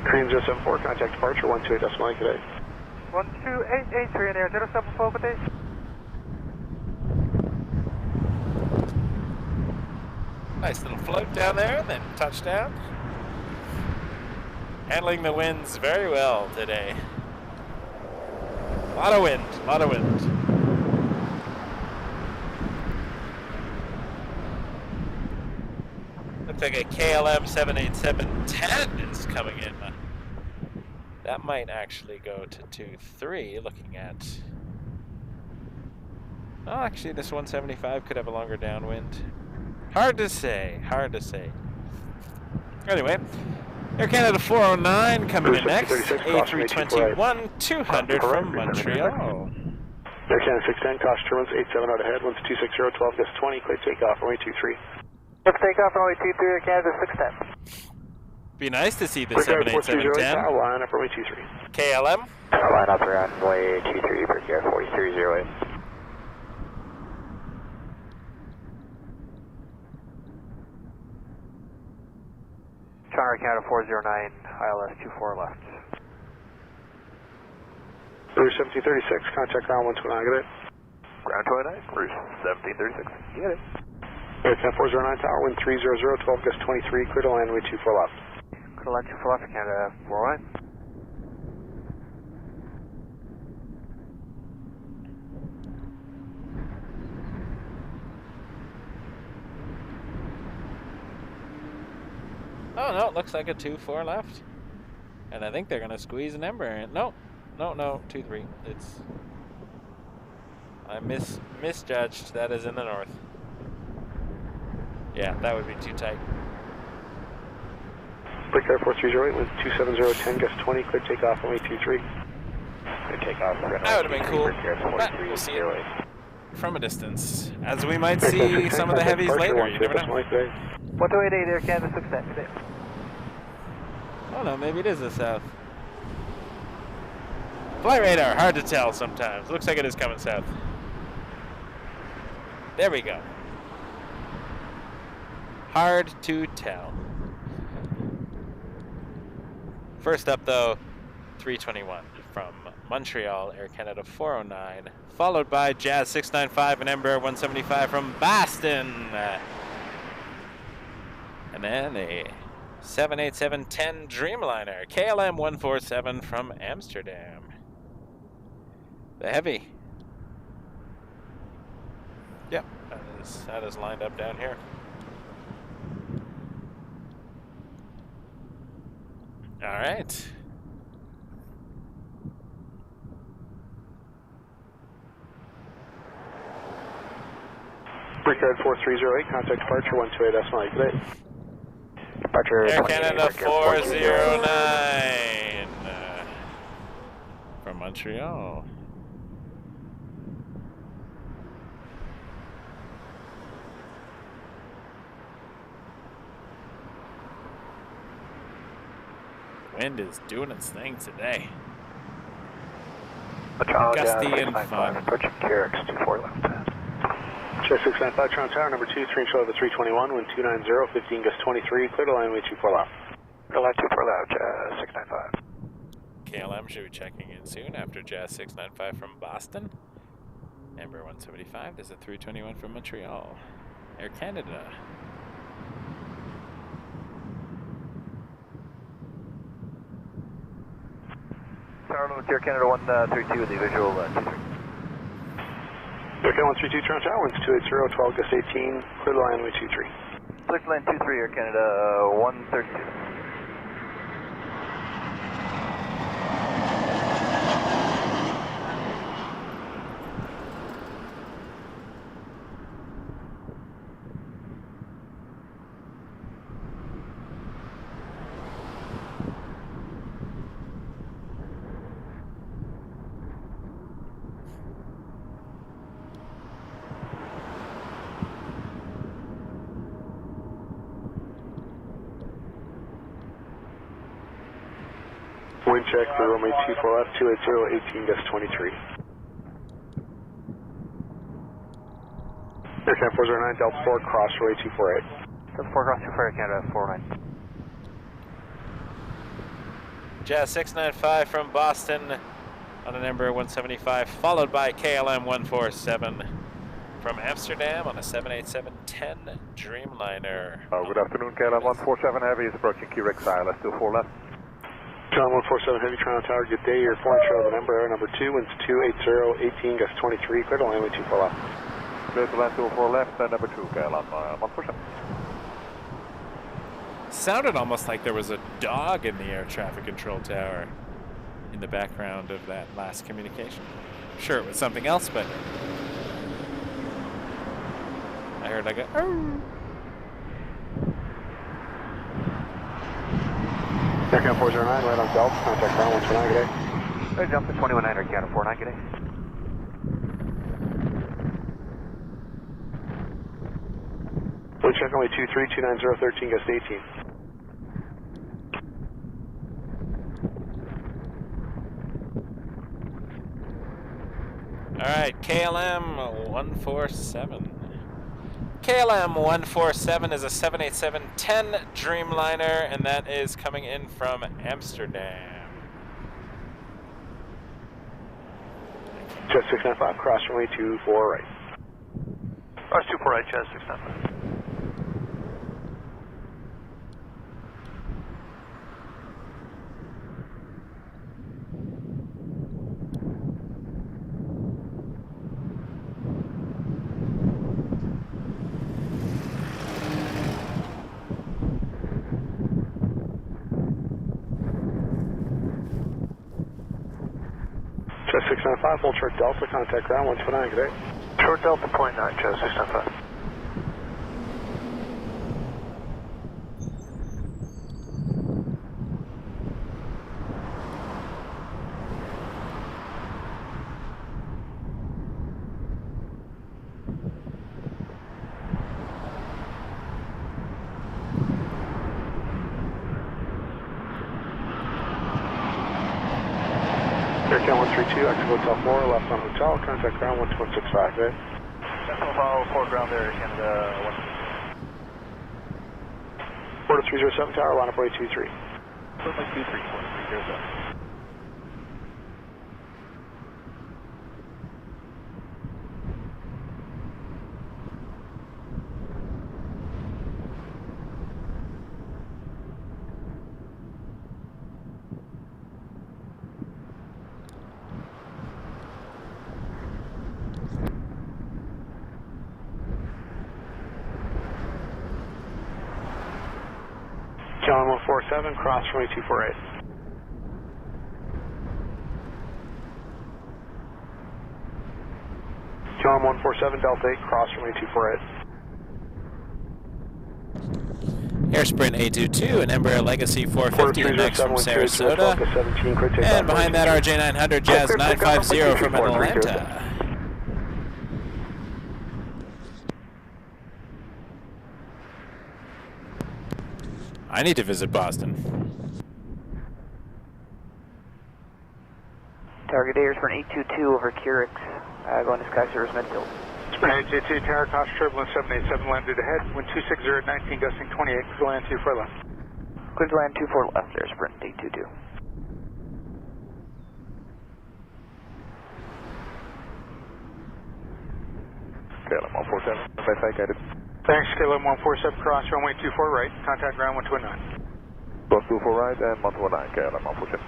Korean 074, contact departure 128.8, good day. 12883 in there, 074, good day. Nice little float down there, and then touchdown. Handling the winds very well today. A lot of wind, a lot of wind. Looks like a KLM 787-10 is coming in. That might actually go to 23, looking at... Oh, actually this 175 could have a longer downwind. Hard to say, hard to say. Anyway, Air Canada 409 coming in next. A321-200 from Montreal. Air Canada 610, caution turbulence 87 out ahead, winds 260, 12 gust 20, clear takeoff, runway 23. Let's take off runway 23, Air Canada 610. Be nice to see the 787-10. Line up runway 23. KLM. Line up runway 23 for Air 4308. China Canada 409, ILS 24 left. Rouge 1736, contact ground 129, get it. Ground 29, Rouge 1736. Get it. Air Canada 409 tower, wind 300, 12 gust 23, clear to land, runway 24 left. Clear to land 24 left, Canada 409. Oh no, it looks like a 2-4 left. And I think they're gonna squeeze an Ember in. No, 2-3. It's... I misjudged. That is in the north. Yeah, that would be too tight. Break Air 4308 with 27010, gust 20, clear takeoff, runway 23. Clear takeoff, that would have been cool. But we'll see it from a distance. As we might see some of the heavies later, you never know. 1288 Air Canada 610. Oh no, maybe it is the south. Flight radar, hard to tell sometimes. Looks like it is coming south. There we go. Hard to tell. First up though, 321 from Montreal, Air Canada 409, followed by Jazz 695 and Embraer 175 from Boston. And then a 787-10 Dreamliner, KLM 147 from Amsterdam. The heavy. Yep, that is lined up down here. All right. Brickyard 4308, contact departure 128.8, good day. Departure Air Canada 409 from Montreal. Wind is doing its thing today. Gusty and fun. Approaching KRX 24 left. Check 695, Toronto Tower, number 2, 3 inch level 321, wind 290, 15 gust 23, clear to line, way 24 left. Clear line 24 left, 695. KLM should be checking in soon after Jazz 695 from Boston. Embraer 175, there's a 321 from Montreal. Air Canada. Tower Limit Air Canada 132 with the visual 23. Air Canada 132, Toronto Tower, winds 280, 12 gust 18, clear to line, way 23. Clear to line 23, Air Canada 132. Wind check for runway 24 left, 280, 18 gust 23. Air Canada 409, Delta 4, cross runway 248. Delta 4 cross 24, Air Canada 49. Jazz 695 from Boston on an Embraer 175, followed by KLM 147 from Amsterdam on a 787-10 Dreamliner. Good afternoon, KLM 147 Heavy is approaching KRX ILS 24 left. KLM 147 Heavy, Toronto Tower, good day. Your 4 inch level Embraer, number 2, winds 280, 18 gust 23, clear to line, way 24 left. Clear to line 24 left, number 2, KLM 147. Sounded almost like there was a dog in the air traffic control tower in the background of that last communication. I'm sure it was something else, but I heard like a Air Canada 409, right on Delta, contact ground 129, good day. Hey, jump to 219, Air Canada 49, good day. Wind check only 23, 290, 13 gust 18. All right, KLM 147. KLM 147 is a 787-10 Dreamliner, and that is coming in from Amsterdam. Jet 695, cross runway 24 right. Cross 24 right, Jet 695. Jet 695, full short Delta, contact ground 129, good day. Short Delta, point 9, Jet 695. Air Canada 132, exit Hotel 4, left on Hotel, contact ground 12165, good day. Central Follow 4 ground there, Air Canada 1. Port of 307 Tower, line up way 23. Runway 23, 307. KLM 147, cross runway 248. KLM 147, Delta 8, cross runway 248. Air Sprint A22, an Embraer Legacy 450 next from Sarasota. And behind that, RJ900 Jazz 950 from Atlanta. I need to visit Boston. Target Air, Sprint 822 over Curix, going to Sky Service Midfield. Sprint 822, Tower Cost, Turbulence 787, landed ahead, wind 260 at 19, gusting 28, clear to land 24 left. Clear to land 24 left there, Sprint 822. KLM 147, Verify guided. Thanks, KLM 147, cross runway 24 right, contact ground 129. 124 right and 119, KLM 147.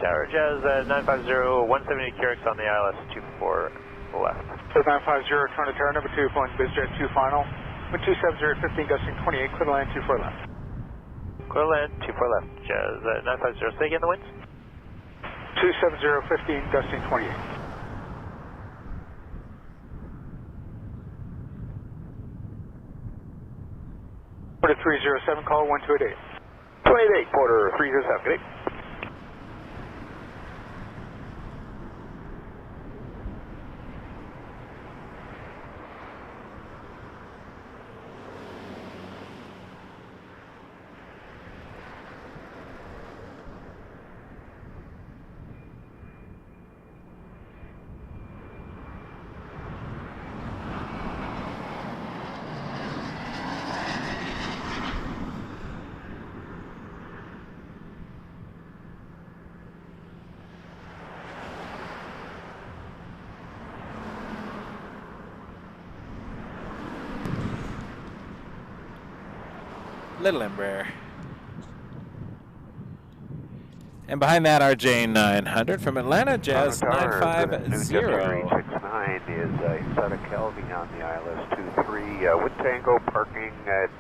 Tower Jazz 950, 170 Curix on the ILS 24 left. So 950, Toronto Tower, number 2, flying BizJet 2 final. Wind 270 at 15, gusting 28, clear to land 24 left. Clear to land 24 left, Jazz 950. Say again the winds? 270, 15, gusting 28. Porter 307, call 1288. 28, Porter 307, good day. Little Embraer. And behind that, our J900 from Atlanta, Jazz 950. New Jet 369 is inside of Kelvin on the ILS 23. Wind Tango parking at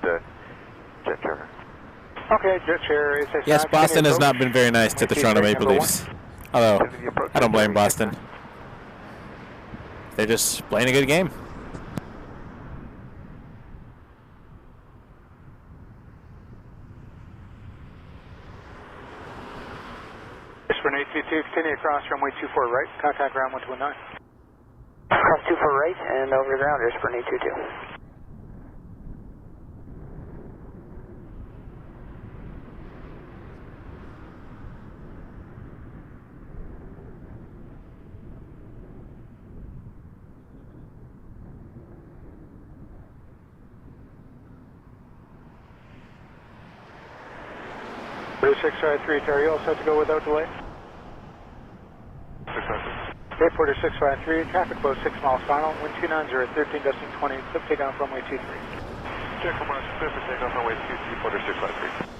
Jet Chair. Okay, Jet Chair. Yes, Boston has not been very nice to the Toronto Maple Leafs. Although, I don't blame Boston. They're just playing a good game. Sprint 822, continue across runway 24 right, contact ground 129. Cross 24 right and over the ground, there's Sprint 822. Blue 653, Terry, all set to go without delay. 653. Okay, Porter 653, traffic flow 6 miles final, wind 290 at 13, gusting 20, clip takeoff runway 23. Check for March, clear for takeoff runway 23, Porter 653.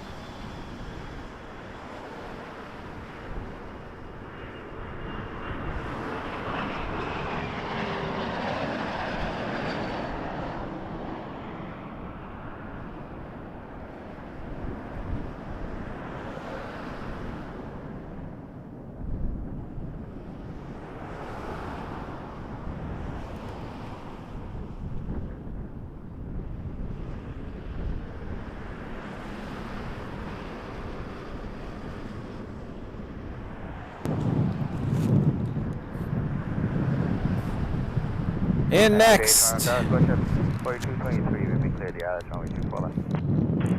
In next. There's 4223, we've been cleared the ILS runway 24 left.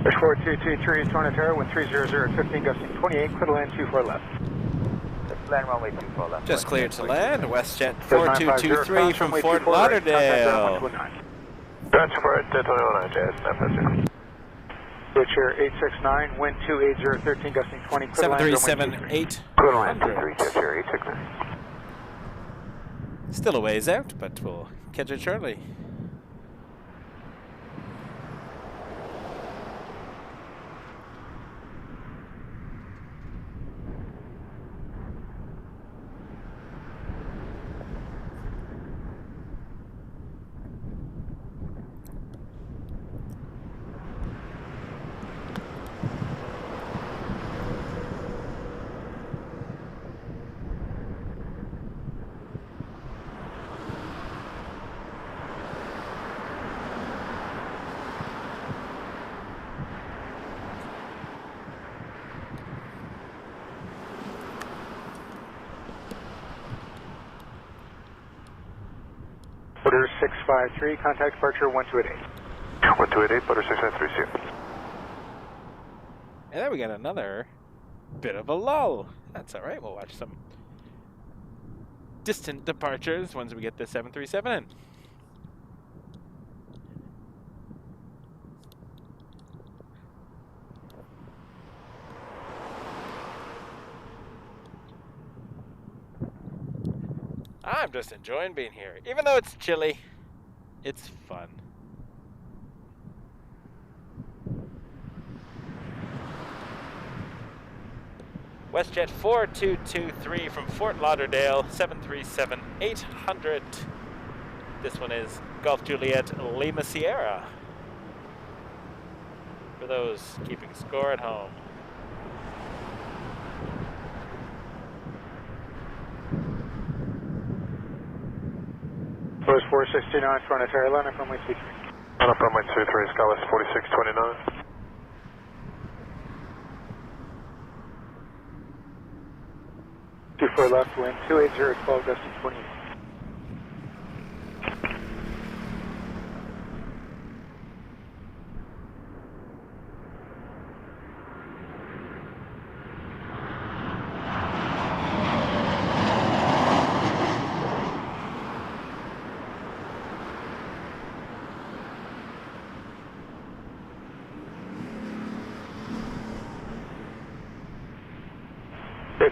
There's 4223, Toronto Tower, wind 300 at 15, gusting 28, clear to land 24 left. Land runway 24 left. Just cleared to land, WestJet 4223 from Fort Lauderdale. That's for it, 219, Jazz 950. Jet Chair 869, wind 280 at 13, gusting 20, clear to land runway 7378. Clear to land 23, Jet Chair 869. Still a ways out, but we'll catch it shortly. Porter 653, contact departure 1288. 1288, Porter 653, see you. And then we got another bit of a lull. That's all right. We'll watch some distant departures once we get the 737 in. I'm just enjoying being here. Even though it's chilly, it's fun. WestJet 4223 from Fort Lauderdale, 737-800. This one is Golf Juliet Lima Sierra. For those keeping score at home. Close 469, front of Airliner, runway 23. On up runway 23, Scotland 4629. 24 left, wind 280, 12, gusting 28.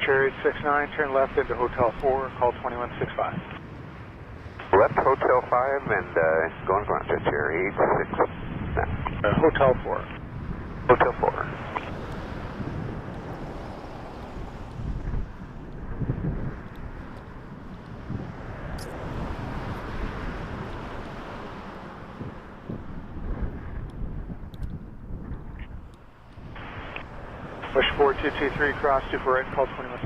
Cherry 69, turn left into Hotel 4, call 2165. Left Hotel 5 and going front to Cherry 86. Hotel 4. Hotel 4. Push 4223, cross 24 right, call 21.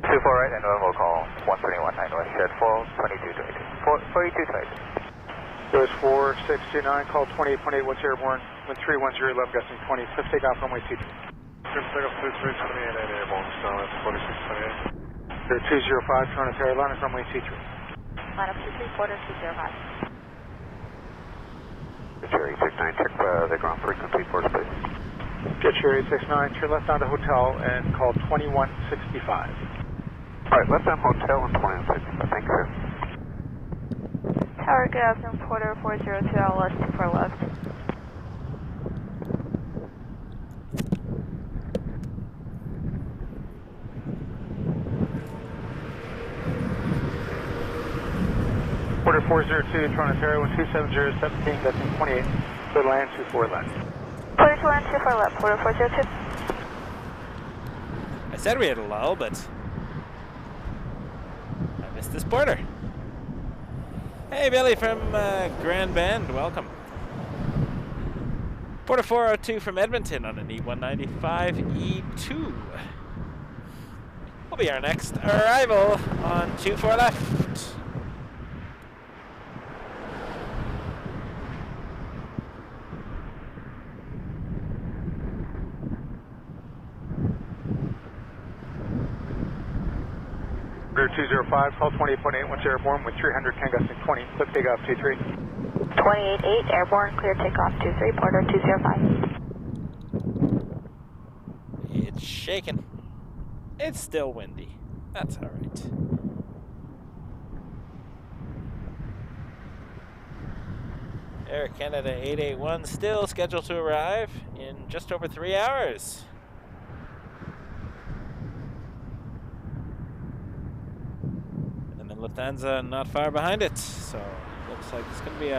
24 right, and we'll call 131.9 West Jet 4220. Goes 469, call 28.8, what's airborne, wind 310, left gusting 20, swift takeoff runway 23. Takeoff 2328, airborne, Starlet 4628. 205, Toronto Airlines, runway 23. Line up 23, Porter 205. Cherry 69, check the ground frequency for us, please. Get Cherry 69, turn left onto Hotel and call 2165. Alright, left on Hotel and 2165, thank you. Tower, good afternoon, Porter 402, LS 24 left. Porter 402, Toronto Ontario, 27017, gusting 28, clear land 24 left. Porter 224 left, Porter 402. I said we had a lull, but I missed this border. Hey, Billy from Grand Bend, welcome. Porter 402 from Edmonton on an E195 E2. Will be our next arrival on 24 left. Rear 205, call 28.8, once airborne with 310 gusting 20, clip takeoff 23. 288, airborne, clear takeoff 23, Porter 205. It's shaking. It's still windy. That's all right. Air Canada 881 still scheduled to arrive in just over 3 hours. Lufthansa not far behind it, so looks like it's going to be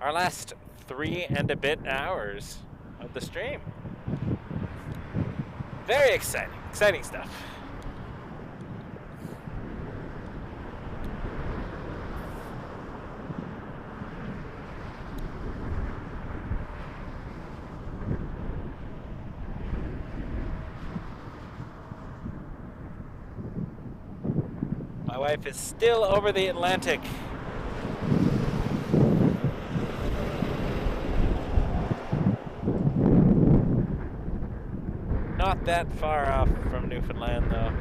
our last 3 and a bit hours of the stream. Very exciting stuff. My wife is still over the Atlantic. Not that far off from Newfoundland, though.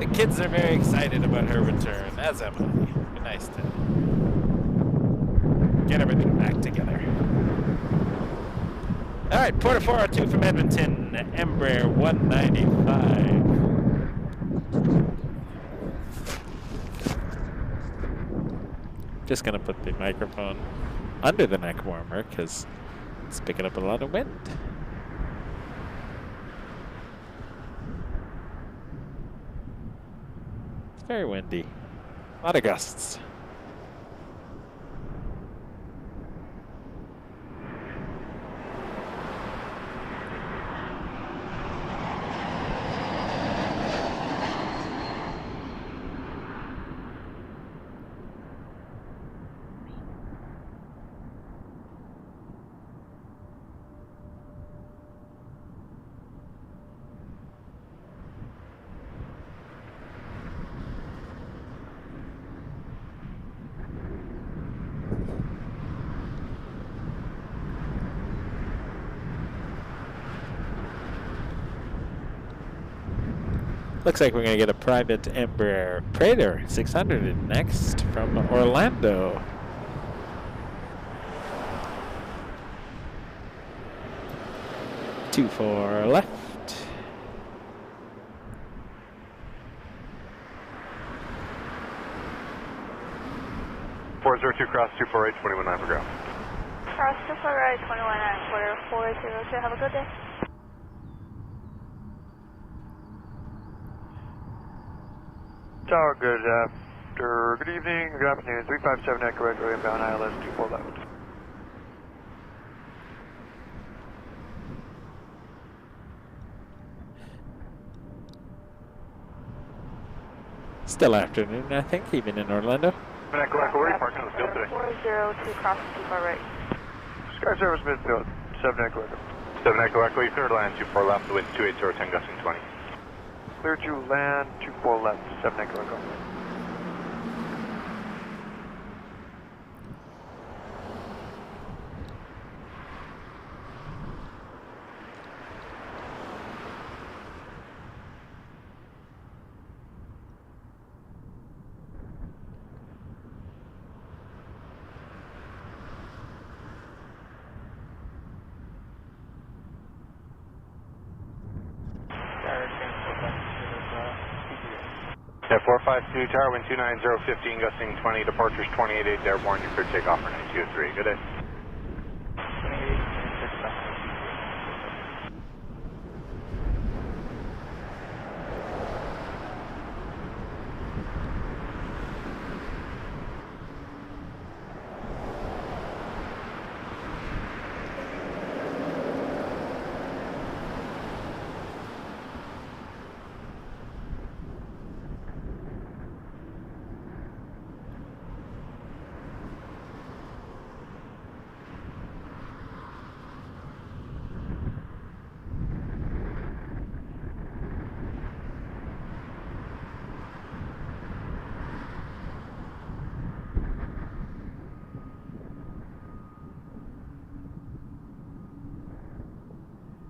The kids are very excited about her return, as am I. Be nice to get everything back together. All right, Porter 402 from Edmonton, Embraer 195. Just gonna put the microphone under the neck warmer because it's picking up a lot of wind. It's very windy. A lot of gusts. Looks like we're going to get a private Embraer Praetor 600 in next from Orlando. Two for left. Cross 248, 21.9 for ground. Cross 248, 21.9, quarter 402. Have a good day. Tower, good evening, good afternoon, 357 Echo Echo, inbound ILS 24 left. Still afternoon, I think, even in Orlando. Echo Echo, where are you parking on the field today? 402, cross 248. Sky Service midfield, 7 Echo Echo. 7 Echo Echo, you clear to land 24 left, wind 280, 10 gusting 20. Clear to land, 24 left, 7 Echo Echo. Yeah, 452 Tower, wind 290, 15, gusting 20, departures 28.8, airborne, you clear takeoff for 923. Good day.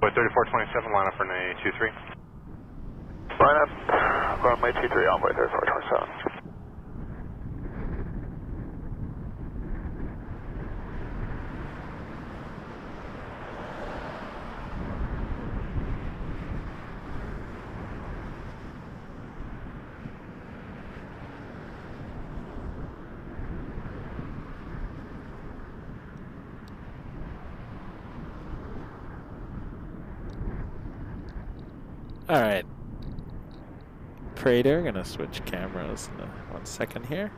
Boy 3427, line up for 923. Line up, runway 23, envoy 3427. All right, Praetor, gonna switch cameras in 1 second here.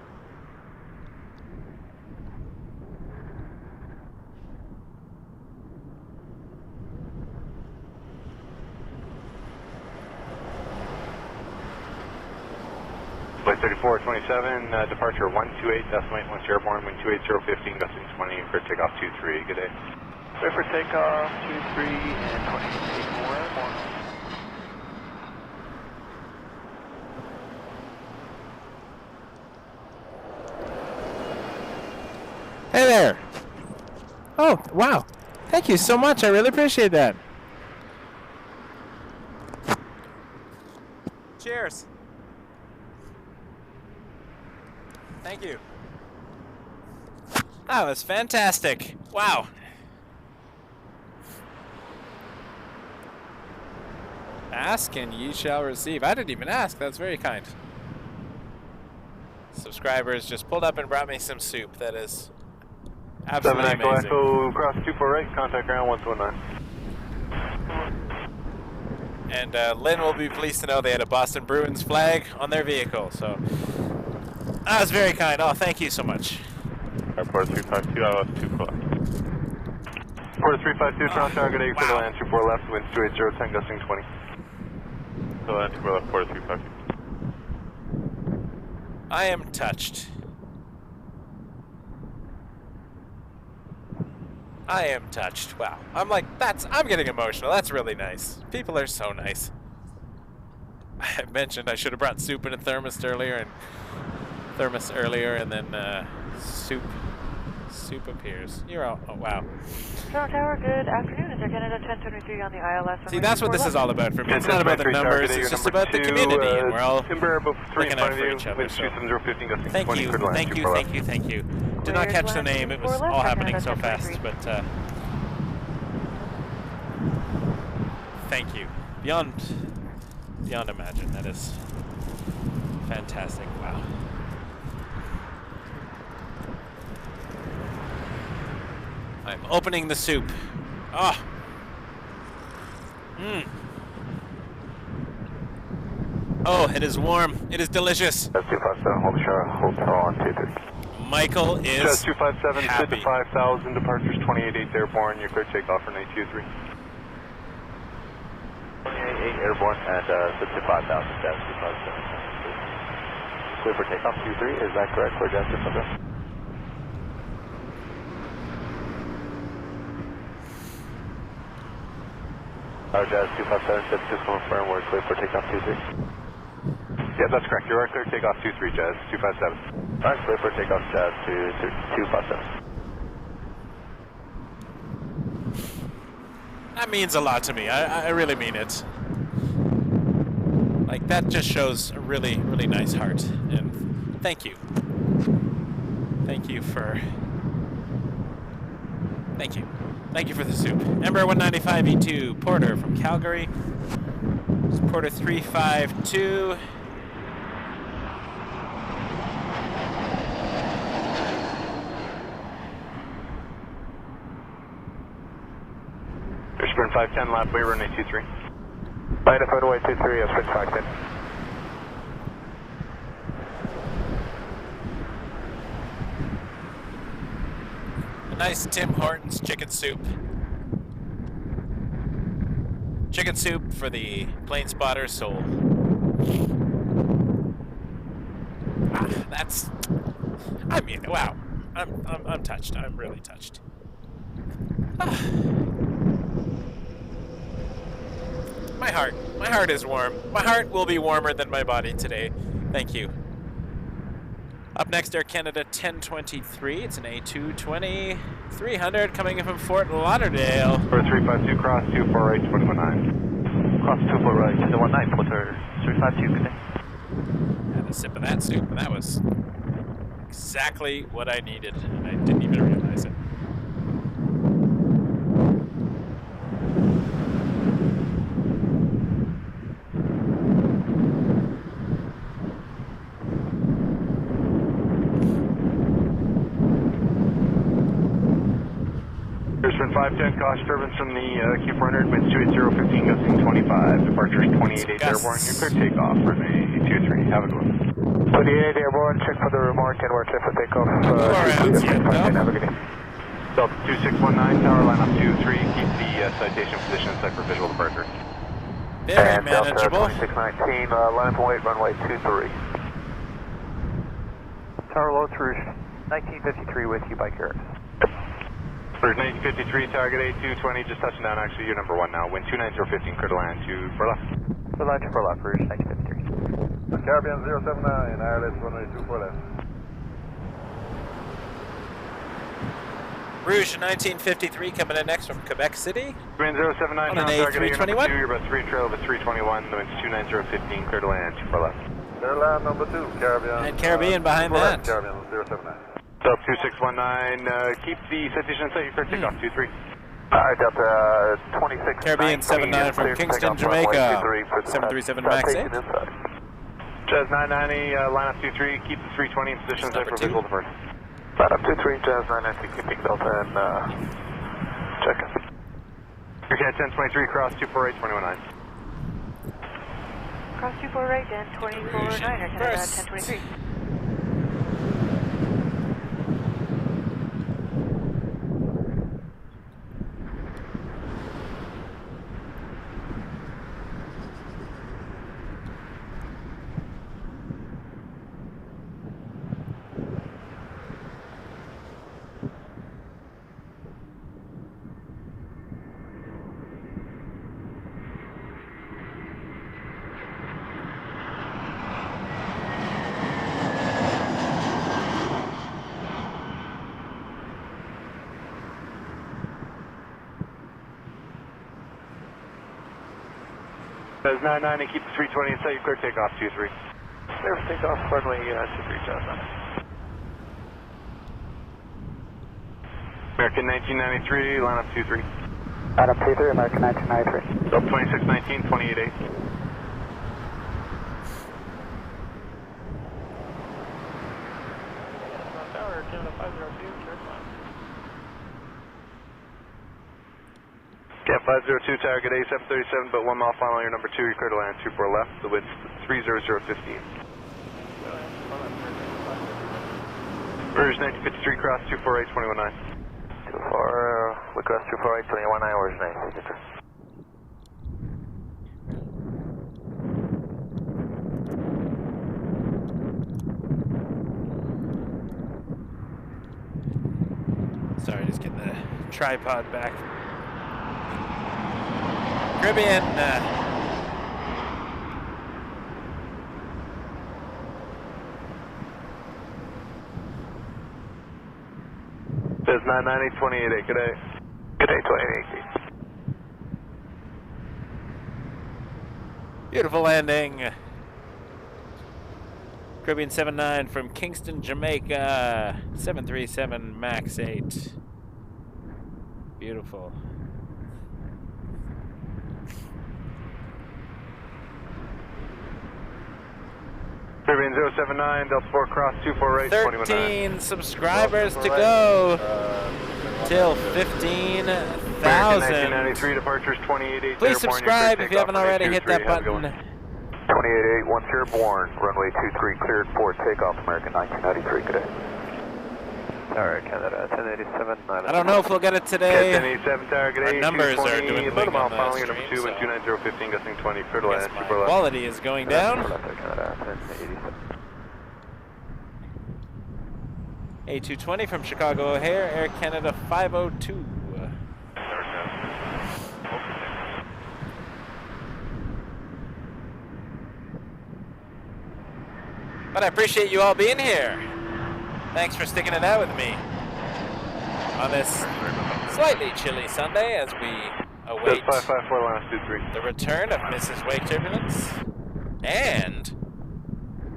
Flight 3427, departure 128, estimate once airborne, wind 280, 15, gusting 20, clear takeoff 23. Good day. Clear for takeoff, 23 and 20, more airborne. Hey there. Oh, wow. Thank you so much. I really appreciate that. Cheers. Thank you. That was fantastic. Wow. Ask and ye shall receive. I didn't even ask. That's very kind. Subscribers just pulled up and brought me some soup. That is absolutely amazing. 7 Echo cross 24 right, contact ground 119. And Lynn will be pleased to know they had a Boston Bruins flag on their vehicle. So that was very kind. Oh, thank you so much. Airport 352, I lost 2 4. Airport 352, Toronto target 8 for the land, 24 left, winds 280, 10 gusting 20. So land 24 left, Airport 352. I am touched. I am touched. Wow. I'm like, I'm getting emotional. That's really nice. People are so nice. I mentioned I should have brought soup in a thermos earlier, and then soup appears. You're all, oh wow. Toronto Tower, good afternoon. Is Air Canada 1023 on the ILS? See, that's what this is all about for me. It's not about the numbers, it's just about the community, and we're all looking out for each other. So. Thank you. Did not catch the name, it was all happening so fast, but thank you. Beyond imagine, that is fantastic, wow. I'm opening the soup. Oh. Oh, it is warm. It is delicious. That's 257, hold shore, hotel on 23. Michael is 257, happy. sit to 5,000, departures 28 airborne, you're clear to take off for 923. 28 airborne and sit to 5,000, Jazz 257. Clear for takeoff 23, is that correct for Jazz 257? Jazz 257, sit to confirm we're clear for takeoff 23. Yeah, that's correct. You are clear to take off 23, Jazz 257. Alright, clear for takeoff, Jazz 257. That means a lot to me. I really mean it. Like, that just shows a really, really nice heart. And thank you. Thank you for... Thank you. Thank you for the soup. Ember 195E2, Porter from Calgary. It's Porter 352. Sprint 510, lap way runway 23. Line up runway 23, yes, Sprint 510. A nice Tim Hortons chicken soup. Chicken soup for the plane spotter soul. That's... I mean, wow. I'm touched. I'm really touched. My heart is warm. My heart will be warmer than my body today. Thank you. Up next, Air Canada 1023. It's an A220-300 coming in from Fort Lauderdale. For 352, cross 24 right, 219. Cross 24 right, 219, Porter 352, good day. Had a sip of that soup, and that was exactly what I needed, and I didn't even realize it. Sprint 510, caution turbulence from the Q400, winds 280, 15 gusting 25, departures 28 airborne, you're clear to take off for runway 23, have a good one. 28 airborne, check for the remark and we're clear for takeoff. Have a good day. Delta 2619, tower line up 23, keep the citation position set for visual departure. Very manageable. Delta 2619, line up and wait, runway 23. Tower low through 1953 with you by Carrot. For 1953, target A220, just touching down, actually, you're number 1 now. Wind 29015, clear to land 24 left. Clear line 24 left, Rouge 1953. Caribbean 079, ILS runway 24 left. Rouge 1953 coming in next from Quebec City. Wind 079, on an target A321. you're about 3 trail over 321, the wind's 29015, clear to land 24 left. Airline number 2, Caribbean. And Caribbean behind that. Caribbean 079. Delta 2619, keep the citation set, clear takeoff 23. Alright, Delta 26. Caribbean 79 from Kingston, Jamaica. 737 MAX 8. Jazz 990, line up 23, keep the 320 in position set for visual departure. Line up 23, Jazz 990, keeping Delta and check in. Okay, 1023, cross 248, 219. Cross 248 and 249, Canada 1023. Jazz 990, keep the 320 in set, clear takeoff 23. Clear for takeoff, runway 23, Jazz 990. American 1993, line up 23. Line up 23, American 1993. Delta 2619, 288. Tower, Canada 502, Cat 502, tower, good day, 737, but 1 mile final, your number 2, you're clear to land 24 left, the wind's 30015. Version 1953, cross 248, 219. 24, request 248, 219, where's your name? Signature. Sorry, just getting the tripod back. Caribbean. Says 990, 288, good day. Good day, 288. Beautiful landing. Caribbean 79 from Kingston, Jamaica. 737 MAX 8. Beautiful. Caribbean 079, Delta 4, cross 248, 13 subscribers to go till 15,000. 1993, departures 288. Please subscribe if you haven't already. Hit that button. 288, once you're born, runway 23 cleared for takeoff, American 1993, good day. Alright, Canada 1087. I don't know if we'll get it today. 1087, tower, good day. Our numbers are doing about a mile on following the your number stream, 2 and 29015, gusting 20, clear to land, super left. Quality is going down. A220 from Chicago O'Hare, Air Canada 502. But I appreciate you all being here. Thanks for sticking it out with me on this slightly chilly Sunday as we await 554, last 23. the return of Mrs. Wake Turbulence and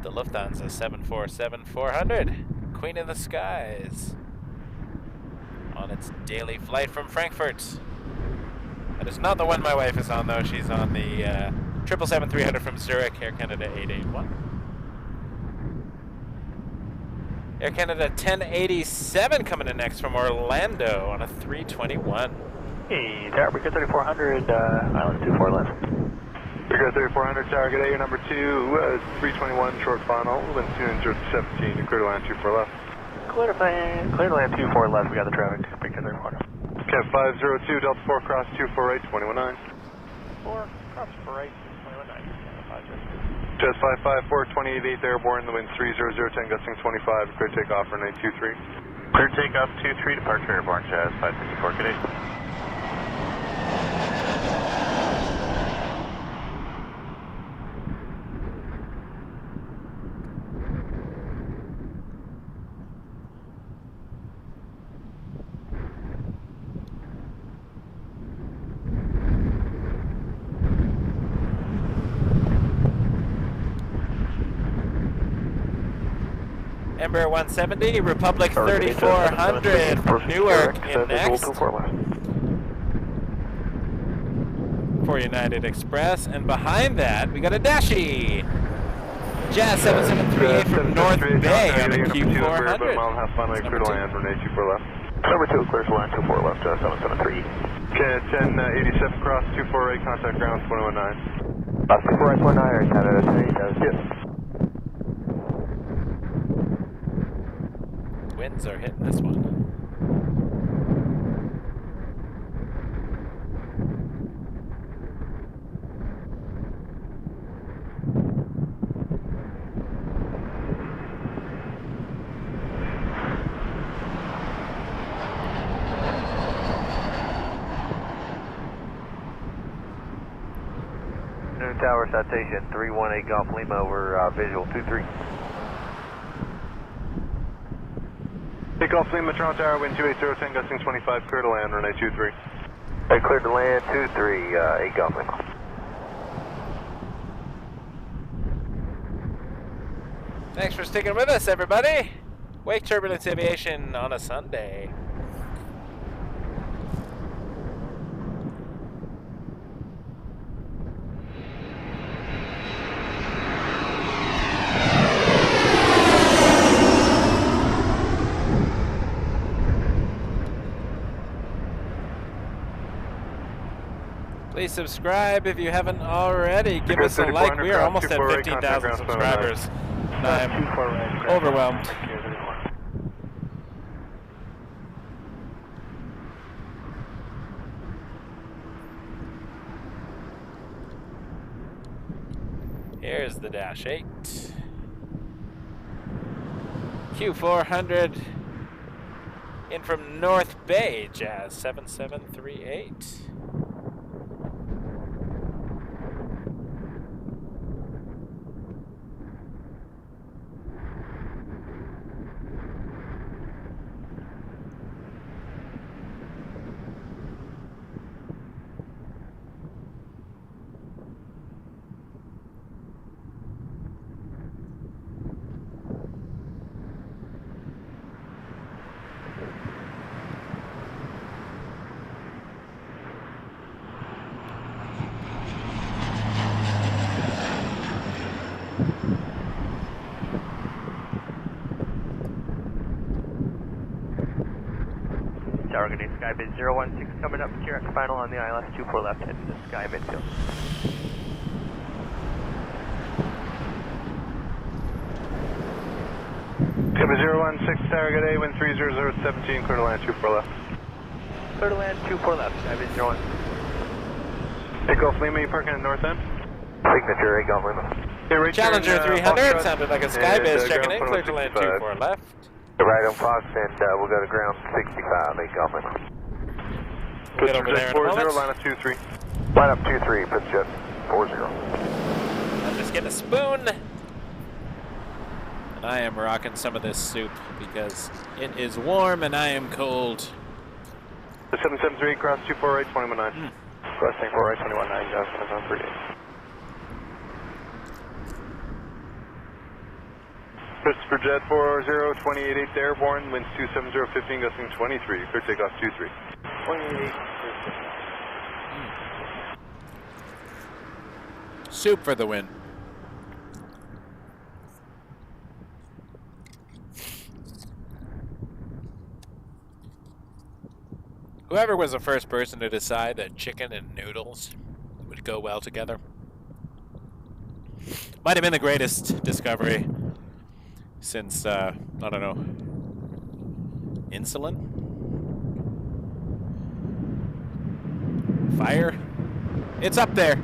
the Lufthansa 747-400, Queen of the Skies, on its daily flight from Frankfurt. That is not the one my wife is on, though. She's on the 777-300 from Zurich, Air Canada 881. Air Canada 1087 coming in next from Orlando on a 321. Hey, tower, we got 3400, island 24 left. We got 3400, tower, good day, your number 2, 321, short final, wind 217, clear to land 24 left. Clear to land 24 left, we got the traffic, we got 3400. Cat 502, Delta 4, cross 248, 219. 4, cross 248, 219. Jazz 554, 288 airborne, the wind 30010, gusting 25, clear takeoff for 923. Clear takeoff 23, departure airborne, Jazz 564, good day. Embraer 170, Republic 3400 from Newark in next. For United Express, and behind that we got a Dashi. Jazz 7738 from North Bay on the Q400. Number 2, clear to line 24 left, 773. Okay, 1087 cross 248, contact ground 2119. 2419, Canada B777. Yes. Winds are hitting this one. Tower citation 318 Golf Lima over visual 23. Take off Lima, Toronto Tower, wind 280, gusting 25, clear to land, runway 23. Hey, clear to land 23, 8 Golf Lima. Thanks for sticking with us, everybody. Wake Turbulence Aviation on a Sunday. Please subscribe if you haven't already. Give us a like. We are almost at 15,000 subscribers. And I'm overwhelmed. Here's the Dash 8. Q400 in from North Bay, Jazz 7738. Skybase 016 coming up, Kirac final on the ILS 24 left, heading to Sky midfield. Skybase 016, Tower, good day, wind 30017, clear to land 24 left. Clear to land 24 left, Skybase 01. Take off Lima, you parking at north end? Signature 8 Golf Lima. Hey, right Challenger 300 sounded like a Skybase checking in, clear to land 24 left. Right on Fox, and we'll go to ground 65, 8 Golf Lima. We'll get over there in a moment. Line up 23. Line up 23, pitch jet 40. I'm just getting a spoon. And I am rocking some of this soup because it is warm and I am cold. The 773 cross 248, 219. Crossing 48, 219, Justin is on 38. Christopher Jet 40, 288 airborne, winds 27015, gusting 23, clear takeoff 23. 28. Soup for the win. Whoever was the first person to decide that chicken and noodles would go well together might have been the greatest discovery since, I don't know, insulin? Fire? It's up there.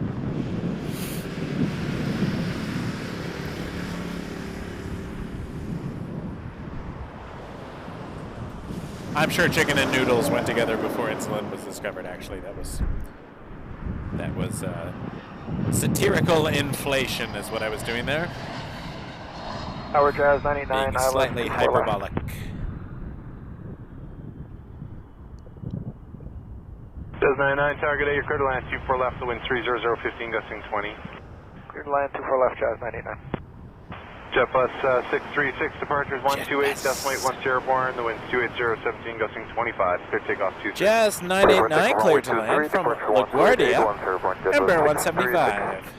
I'm sure chicken and noodles went together before insulin was discovered, actually. That was satirical inflation is what I was doing there. Tower Jazz 99, being slightly hyperbolic. Jazz 99, target A, you're clear to land 24 left, the wind 30015, gusting 20. Clear to land 24 left, Jazz 99. JetBus 636, departures 128, decimal 80 airborne, the wind's 28017, gusting 25, clear takeoff 23. Jazz 989 cleared to land from LaGuardia, Embraer 175.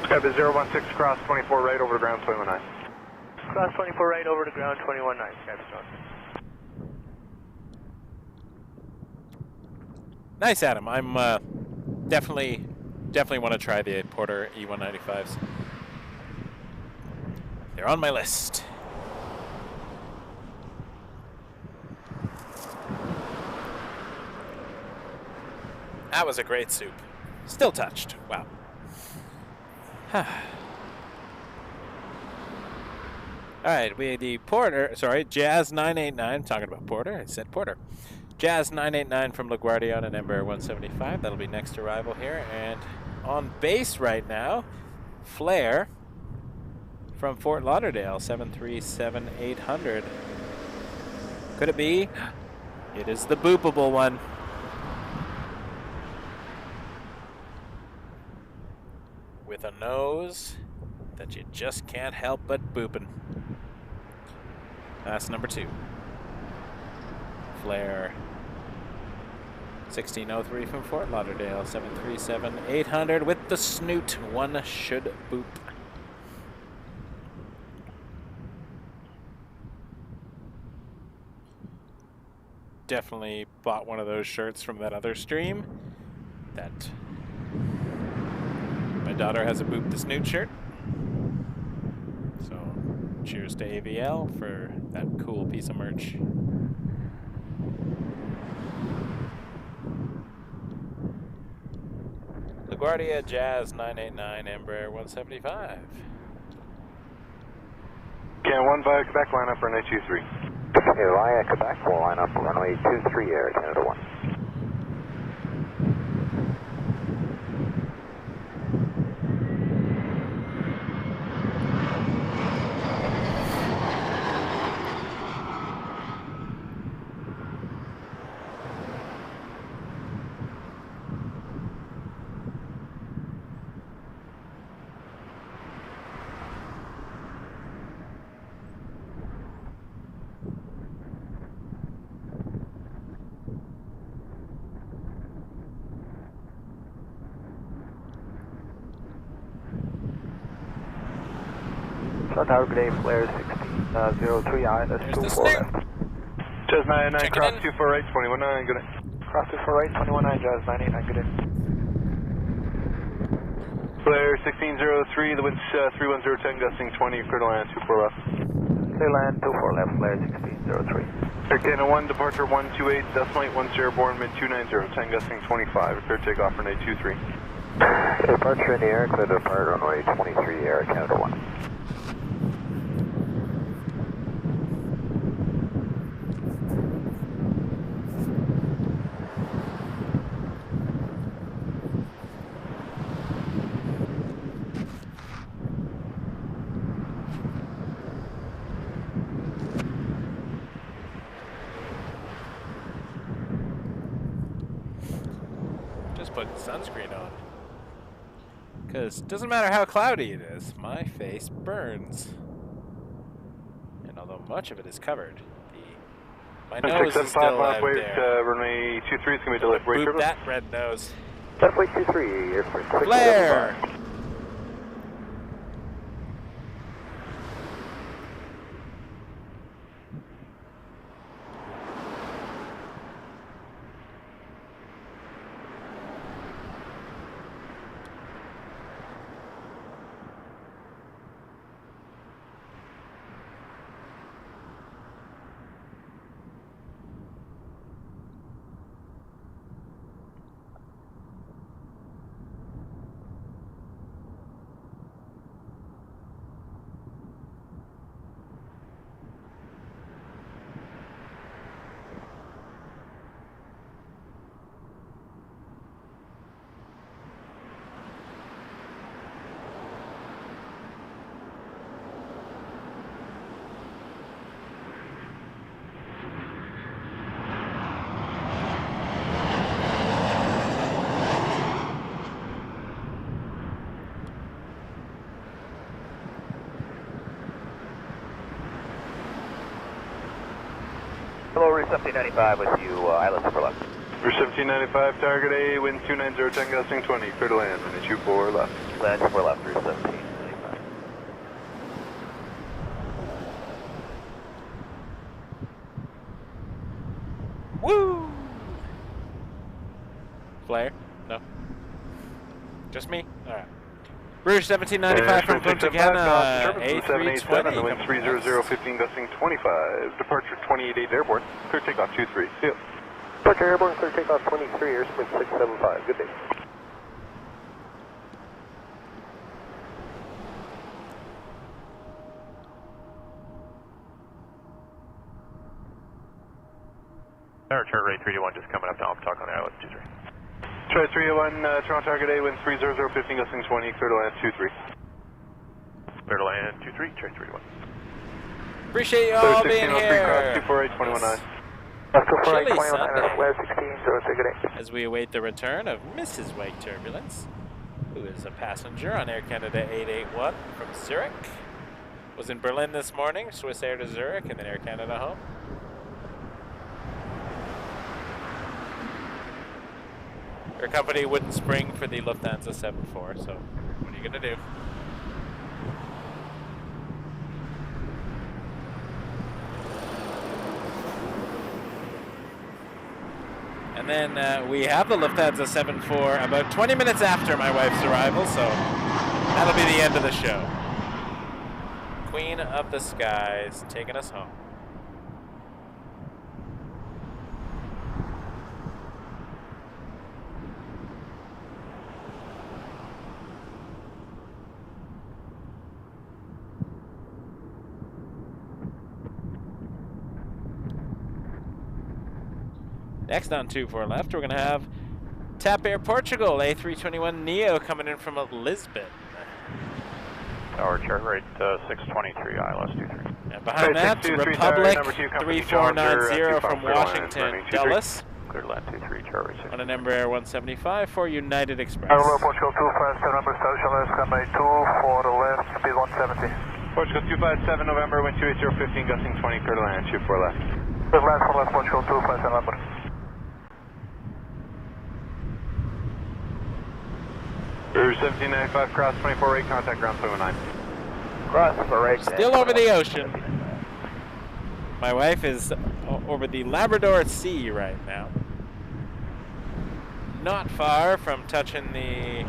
Skype 016, cross 24 right over to ground 219. Cross 24 right over to ground 219, Skype north. Nice, Adam. I'm definitely want to try the Porter E195s. They're on my list. That was a great soup. Still touched. Wow. All right, we the Porter, sorry, Jazz 989, talking about Porter, I said Porter. Jazz 989 from LaGuardia on an Embraer 175, that'll be next arrival here. And on base right now, Flair from Fort Lauderdale, 737-800. Could it be? It is the boopable one. With a nose that you just can't help but booping. That's number 2. Flair 1603 from Fort Lauderdale, 737-800 with the snoot. One should boop. Definitely bought one of those shirts from that other stream. That my daughter has a boop the snoot shirt. So cheers to AVL for that cool piece of merch. LaGuardia Jazz 989 Embraer 175. Can 1 via Quebec line up runway 23. Okay, via Quebec, we'll line up runway 23 Air Canada 1. Tower Gray, Flair 1603I, that's 24 left. Jazz 989, cross 24 right, 219, good day. Cross 24 right, 219, Jazz 989, good day. Flair 1603, the wind's 31010, gusting 20, clear to land 24 left. Clear land 24 left, Flair 1603. Air Canada 1, departure 128, decimal 80 airborne, mid 290, 10 gusting 25, clear takeoff runway 23. Departure in the air, clear to depart runway 23 Air Canada 1. Put sunscreen on, because it doesn't matter how cloudy it is, my face burns, and although much of it is covered, my nose is still out there. Runway 23 is going to be delayed. Boop that red nose. Runway 23, airport. Flair! Rotor 1795 with you, ILS for left. Route 1795, target A, wind 290, 10 gusting 20, clear to land, runway 24 left. Land 24 left, Route 1795. Woo! Flare? No. Just me? Alright. Rouge 1795 from Copenhagen, A320. Wind 300, 15 gusting 25, departure 288 airborne, clear takeoff 23, see you. Departure airborne, clear takeoff 23, airspeed 675, good day. Turn rate 321 just coming up now. I'm talking on ILS 23. Try 301, Toronto target A, wind 300, 15 gusting 20, clear to land 23. Clear to land 23, try 321. Appreciate you all being here. 248, 248, 219. As we await the return of Mrs. Wake Turbulence, who is a passenger on Air Canada 881 from Zurich. Was in Berlin this morning, Swiss Air to Zurich, and then Air Canada home. Her company wouldn't spring for the Lufthansa 74, so what are you going to do? And then we have the Lufthansa 74 about 20 minutes after my wife's arrival, so that'll be the end of the show. Queen of the Skies taking us home. Next on 24 left, we're going to have TAP Air Portugal A321neo coming in from Lisbon. Our chart rate 623, ILS 23. And behind that, Republic 3490 from Washington Dulles. Clear to land 23, chart rate 6. On an Embraer 175 for United Express. Hello, Portugal 257, number social, runway 24 left, speed 170. Portugal 257, November, wind 280, 15 gusting 20, clear to land 24 left. Clear land for left, Portugal 257, number. Rouge 1795, cross 24 rate, contact ground 209. Cross for right. Still over the ocean. My wife is over the Labrador Sea right now. Not far from touching the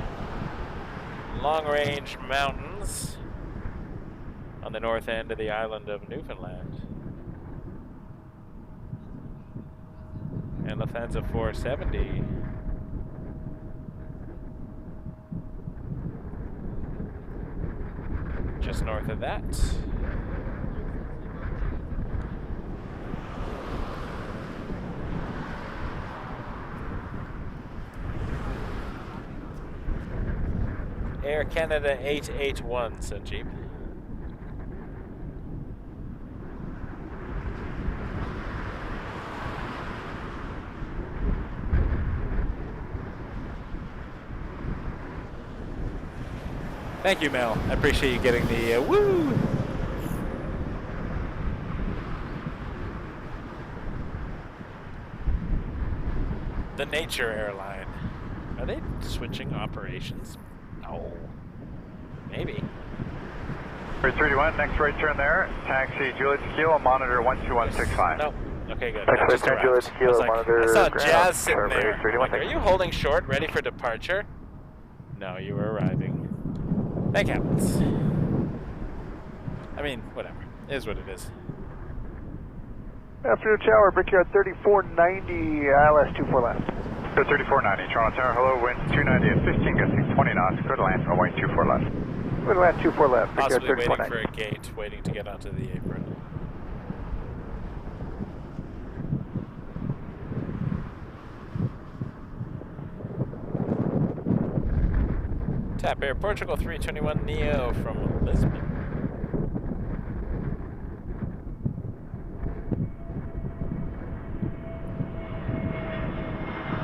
long-range mountains on the north end of the island of Newfoundland. And Lufthansa 470 just north of that. Air Canada 881, said Jeep. Thank you, Mel. I appreciate you getting the woo. The Nature Airline. Are they switching operations? No. Maybe. 331, next right turn there. Taxi Juliet Tequila, monitor 12165. No. Okay, good. Next right turn, Juliet Tequila, monitor. I saw Jazz sitting there. Like, are you holding short, ready for departure? No, you were arriving. That happens. I mean, whatever. It is what it is. Afternoon tower, Brickyard 3490, ILS 24 left. 3490, Toronto Tower, hello, wind 290 at 15, gusting 20 knots, clear to land, runway 24 left. Clear to land 24 left, Brickyard Possibly waiting 3490. for a gate, waiting to get onto the apron. TAP Air Portugal 321neo from Lisbon.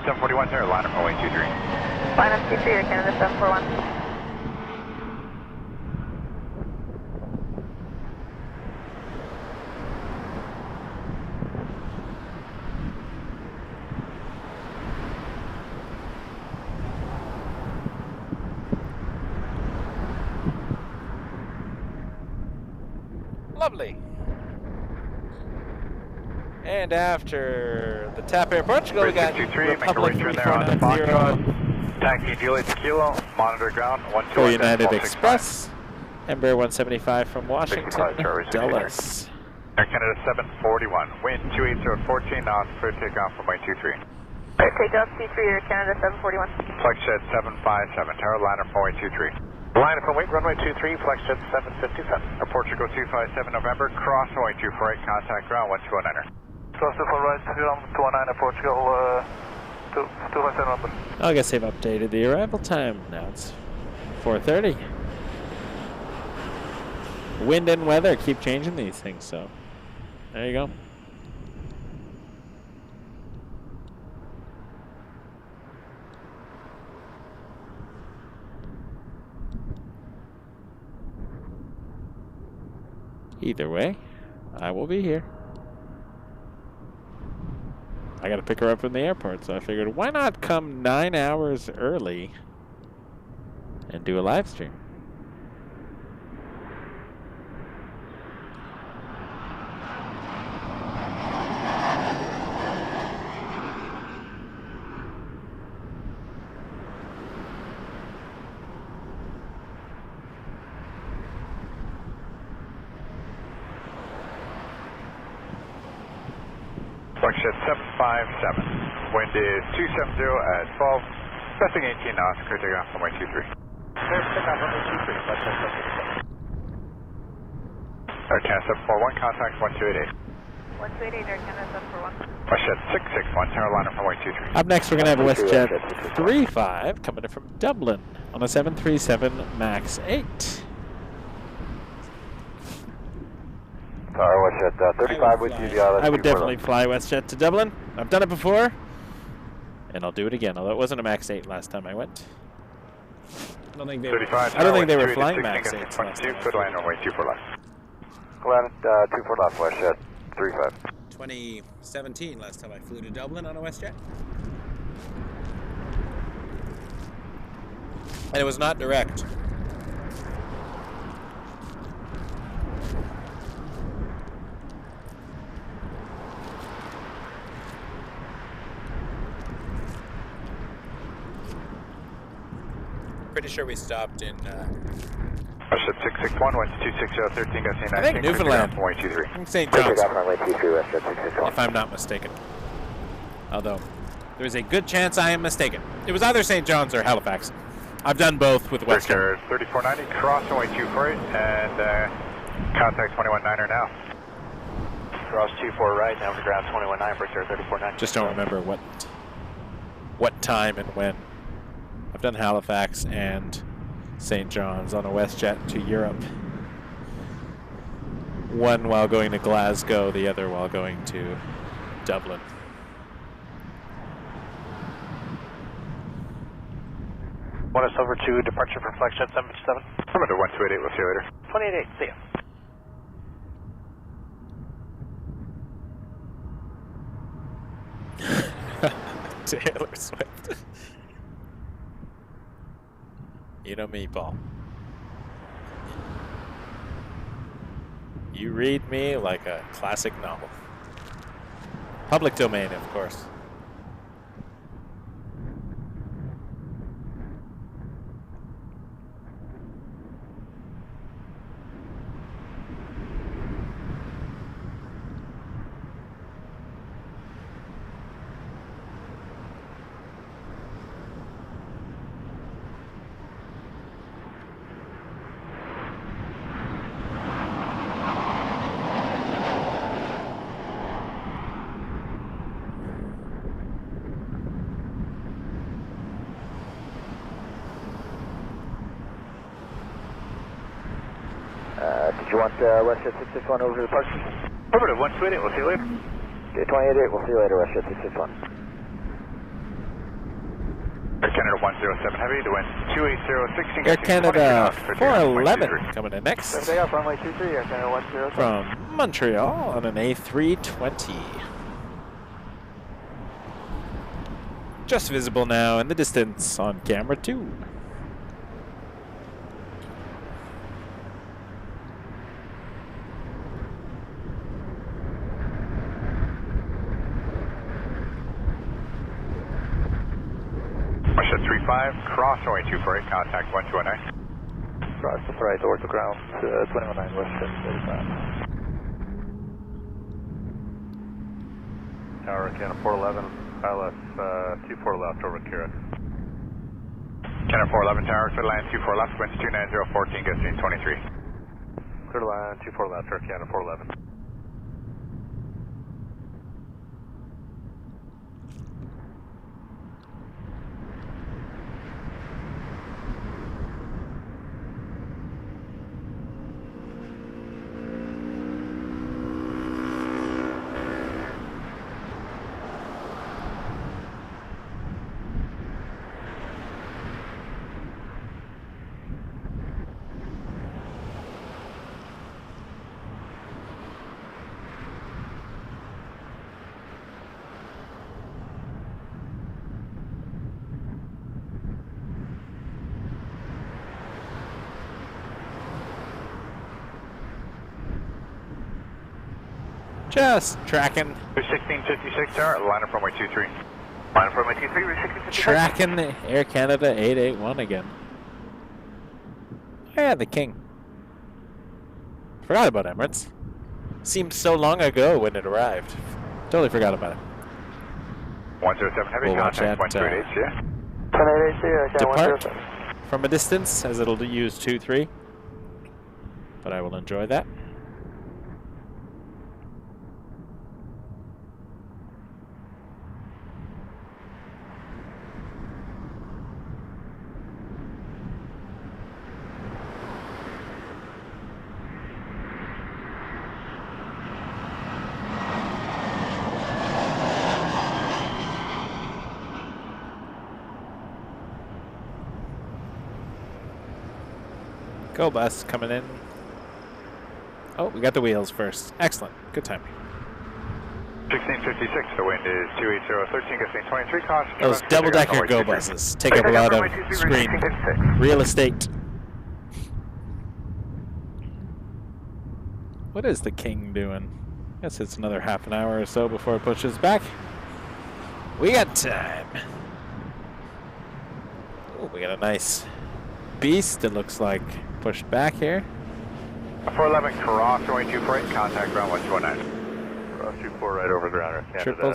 .741 there, line up runway 23. Line up 23, Air Canada 741. Lovely. And after the TAP Air Portugal, we got Republic 3490. Taxi Juliet Kilo, monitor ground, 121. For United Express, Embraer 175 from Washington, Dulles. Air Canada 741, wind 280 knots, clear takeoff from 23. Clear takeoff, C3, Air Canada 741. Flex jet 757, tower liner from 23. Liner from runway 23, flex jet 757. Portugal 257 November, cross runway 24 contact ground 1209er. Cross 24 right, ground 219 Portugal 257 November. I guess they've updated the arrival time. Now it's 4:30. Wind and weather keep changing these things, so there you go. Either way, I will be here. I gotta pick her up from the airport, so I figured why not come 9 hours early and do a live stream. Flex jet 757, wind is 270 at 12, passing 18 knots, clear takeoff from 23. Clear takeoff from 23, flex jet 757. Air Canada 741, contact 1288. 1288, Air Canada 741. Flex jet 661, tower liner from 23. Up next, we're going to have WestJet 35 coming in from Dublin on a 737 MAX 8. WestJet 35 with you. I would definitely fly WestJet to Dublin. I've done it before, and I'll do it again, although it wasn't a MAX 8 last time I went. I don't think they were flying MAX 8s last time. Good line runway 24 left. Land 24 left, WestJet 35. 2017 last time I flew to Dublin on a WestJet. And it was not direct. Pretty sure we stopped in WestJet 661, went to 26013, got I think Newfoundland. St. John's, if I'm not mistaken. Although, there's a good chance I am mistaken. It was either St. John's or Halifax. I've done both with WestJet. 3490, cross runway 24 and contact 219er now. Cross 24 right, now to ground 219, Victor 3490. Just don't remember what time and when. I've done Halifax and St. John's on a WestJet to Europe. One while going to Glasgow, the other while going to Dublin. Want us over to departure for flex jet 757? I'm under 1288, we'll see you later. 288, see ya. See ya. Taylor Swift. You know me, Paul. You read me like a classic novel. Public domain, of course. Did you want WestJet 661 over to the park? Over to 128, we'll see you later. Okay, 288, we'll see you later, WestJet 661. Air Canada 107 Heavy, the wind 280, 16. Air Canada 411 coming in next. Take off runway 23, Air Canada 107. From Montreal on an A320. Just visible now in the distance on camera 2. 35, cross runway 248, contact 1219. Cross to the right, over to ground, 219 West 35. Tower, Canada 411, ILS 24 left over Kira. Canada 411 Tower, clear line 24 left, winds 29014, gusting 23. Clear line 24 left, Air Canada 411. Just tracking. 1656 Tower, line up runway 23. Line up runway 23, 1656. Tracking Air Canada 881 again. Oh yeah, the King. Forgot about Emirates. Seemed so long ago when it arrived. Totally forgot about it. 107 heavy, We'll watch contact that, 128, yeah. 1088, Depart from a distance, as it'll use 2-3. But I will enjoy that. Go bus coming in. Oh, we got the wheels first. Excellent. Good timing. 1656, the wind is 28013, gusting 23, caution. Those double-decker go buses take up a lot of screen real estate. What is the King doing? Guess it's another half an hour or so before it pushes back. We got time. Oh, we got a nice beast. It looks like pushed back here. 411 cross runway 248, contact ground 129. Cross 24 right over ground, Air Canada.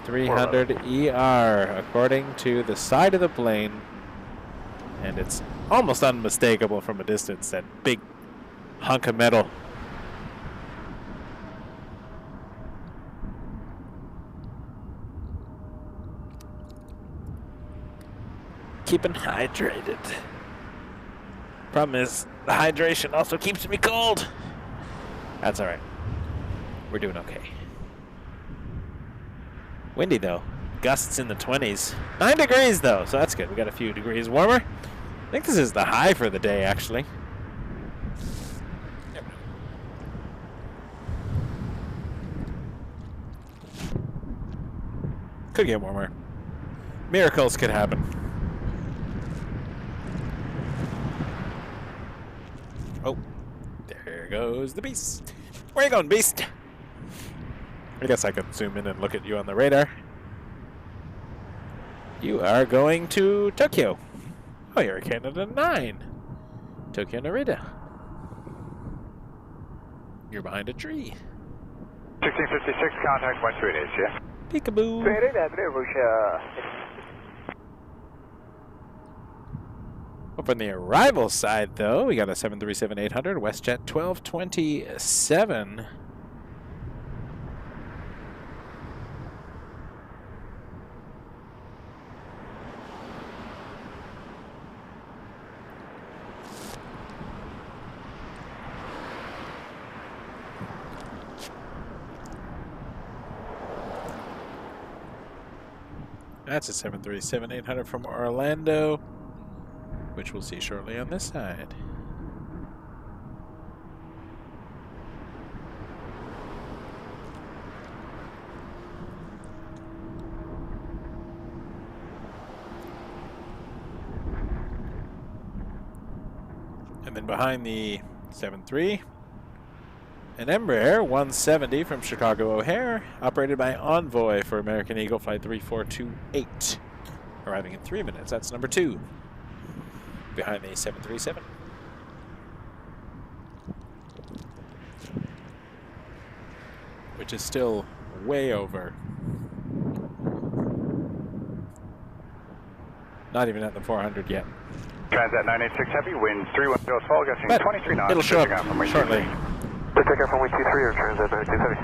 777-300 ER, according to the side of the plane. And it's almost unmistakable from a distance, that big hunk of metal. Keeping hydrated. Problem is, the hydration also keeps me cold. That's alright. We're doing okay. Windy though. Gusts in the 20s. 9 degrees though, so that's good. We got a few degrees warmer. I think this is the high for the day, actually. Could get warmer. Miracles could happen. Oh, there goes the beast. Where you going, beast? I guess I could zoom in and look at you on the radar. You are going to Tokyo. Oh, you're Canada 9. Tokyo Narita. You're behind a tree. 1656, contact 128, yeah. Peekaboo. Up on the arrival side, though, we got a 737-800 WestJet 1227. That's a 737-800 from Orlando, which we'll see shortly on this side. And then behind the 73, an Embraer 170 from Chicago O'Hare, operated by Envoy for American Eagle Flight 3428. arriving in 3 minutes. That's number 2 behind the 737. Which is still way over. Not even at the 400 yet. Transat 986 Heavy, wind 310 fall, guessing 23 knots. It'll show up shortly. Take off runway 23 or Transat 986 Heavy.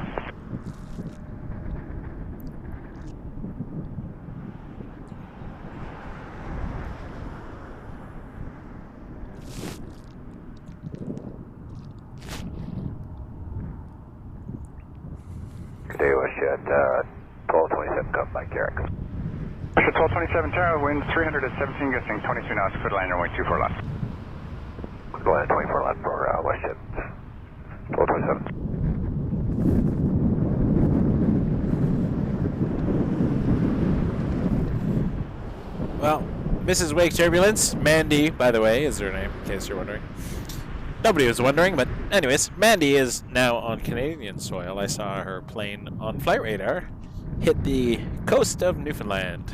Today was at 1227, come by Carrick. 1227 Tower, wind 300 at 17, guessing 22 knots, clear line runway 24 left. Go ahead, 24 left for Westjet 1227. Well, Mrs. Wake Turbulence, Mandy, by the way, is her name, in case you're wondering. Nobody was wondering, but anyways, Mandy is now on Canadian soil. I saw her plane on flight radar hit the coast of Newfoundland.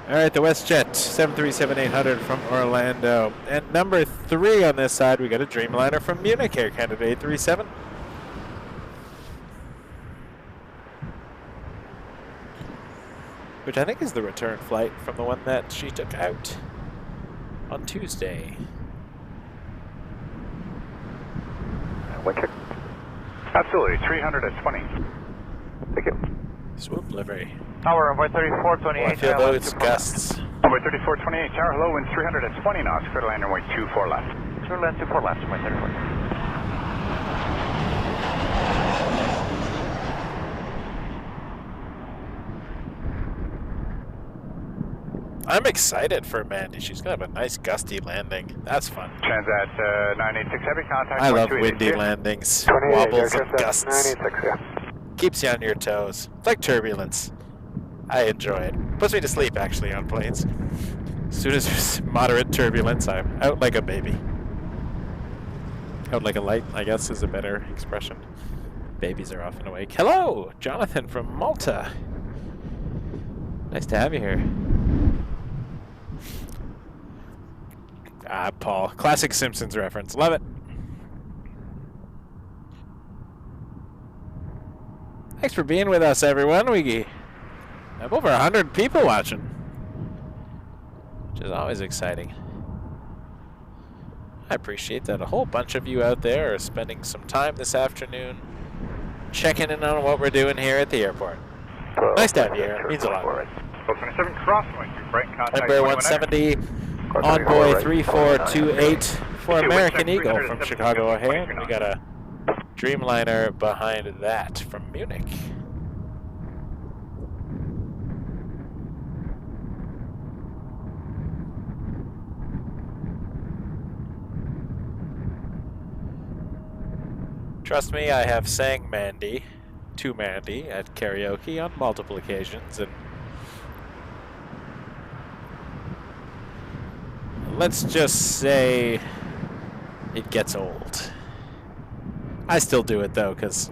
All right, the WestJet 737-800 from Orlando. And number 3 on this side, we got a Dreamliner from Munich, Air Canada A380. Which I think is the return flight from the one that she took out on Tuesday. Winter. Absolutely, 300 at 20. Thank you. Swoop livery. Tower, runway 3428. I feel those gusts. Runway 3428, tower, hello, wind 300 at 20 knots, clear line runway 24 left. Clear line 24 left, runway 34. I'm excited for Mandy. She's going to have a nice gusty landing. That's fun. Transat 986 Heavy, contact. I love windy landings, wobbles and gusts. 986, yeah. Keeps you on your toes. It's like turbulence. I enjoy it. Puts me to sleep, actually, on planes. As soon as there's moderate turbulence, I'm out like a baby. Out like a light, I guess, is a better expression. Babies are often awake. Hello, Jonathan from Malta. Nice to have you here. Ah, Paul. Classic Simpsons reference. Love it. Thanks for being with us, everyone. We have over 100 people watching, which is always exciting. I appreciate that a whole bunch of you out there are spending some time this afternoon checking in on what we're doing here at the airport. Nice to have you here. It means a lot. 1227 crosswind, right contact. Embraer 170, Envoy 3428 for American Eagle from Chicago O'Hare. We got a Dreamliner behind that from Munich. Trust me, I have sang Mandy to Mandy at karaoke on multiple occasions, and let's just say it gets old. I still do it though, because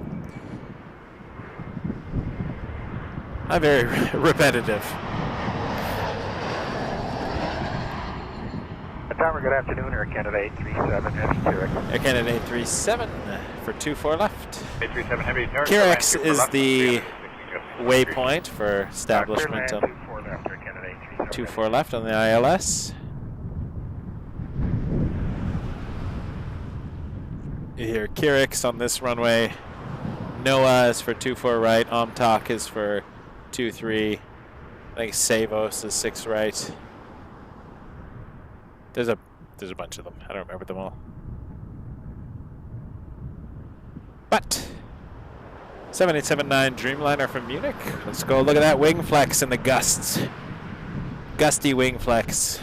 I'm very repetitive. Tower, good afternoon, Air Canada 837 Heavy, Carrick. Air Canada 837 for 24 left. 837 Heavy, Carrick. Carrick is the waypoint for establishment on 24 left on the ILS. You hear Kirix on this runway. Noah is for 24 right. Omtok is for 23. I think Savos is 6 right. There's a bunch of them. I don't remember them all. But 7879 Dreamliner from Munich. Let's go look at that wing flex and the gusts. Gusty wing flex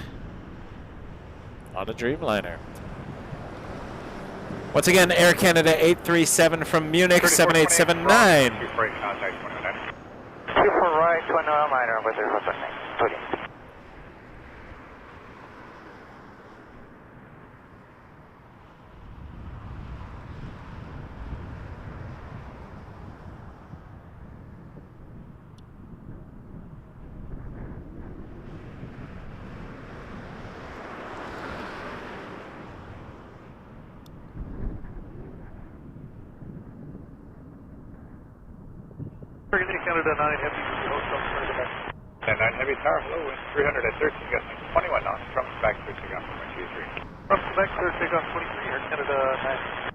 on a Dreamliner. Once again, Air Canada 837 from Munich, 7879. 24 right, 200LR, with their husband. Canada 9 Heavy, 9 Heavy Tower, hello, wind 313, gusting 21 knots, from back clear takeoff from 23. From Quebec, clear takeoff 23, Air Canada 9.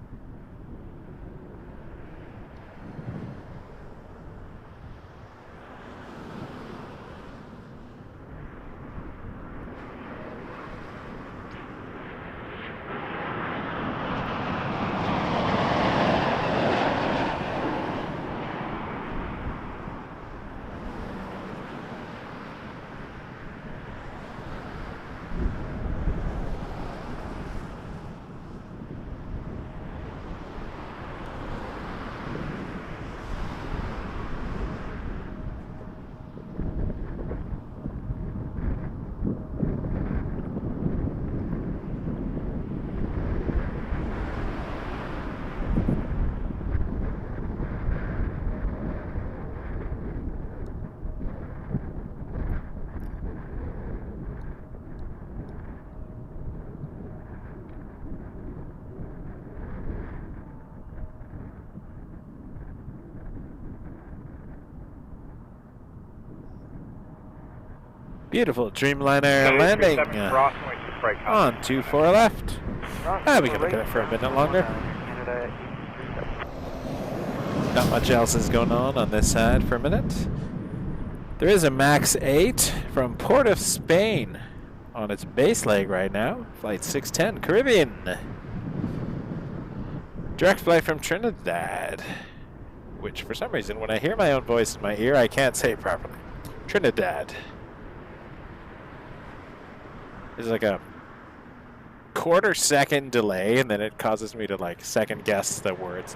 Beautiful Dreamliner landing on 24 left. We can look at it for a minute longer. Not much else is going on this side for a minute. There is a MAX 8 from Port of Spain on its base leg right now. Flight 610 Caribbean. Direct flight from Trinidad. Which for some reason when I hear my own voice in my ear I can't say it properly. Trinidad. There's like a quarter-second delay, and then it causes me to like second-guess the words.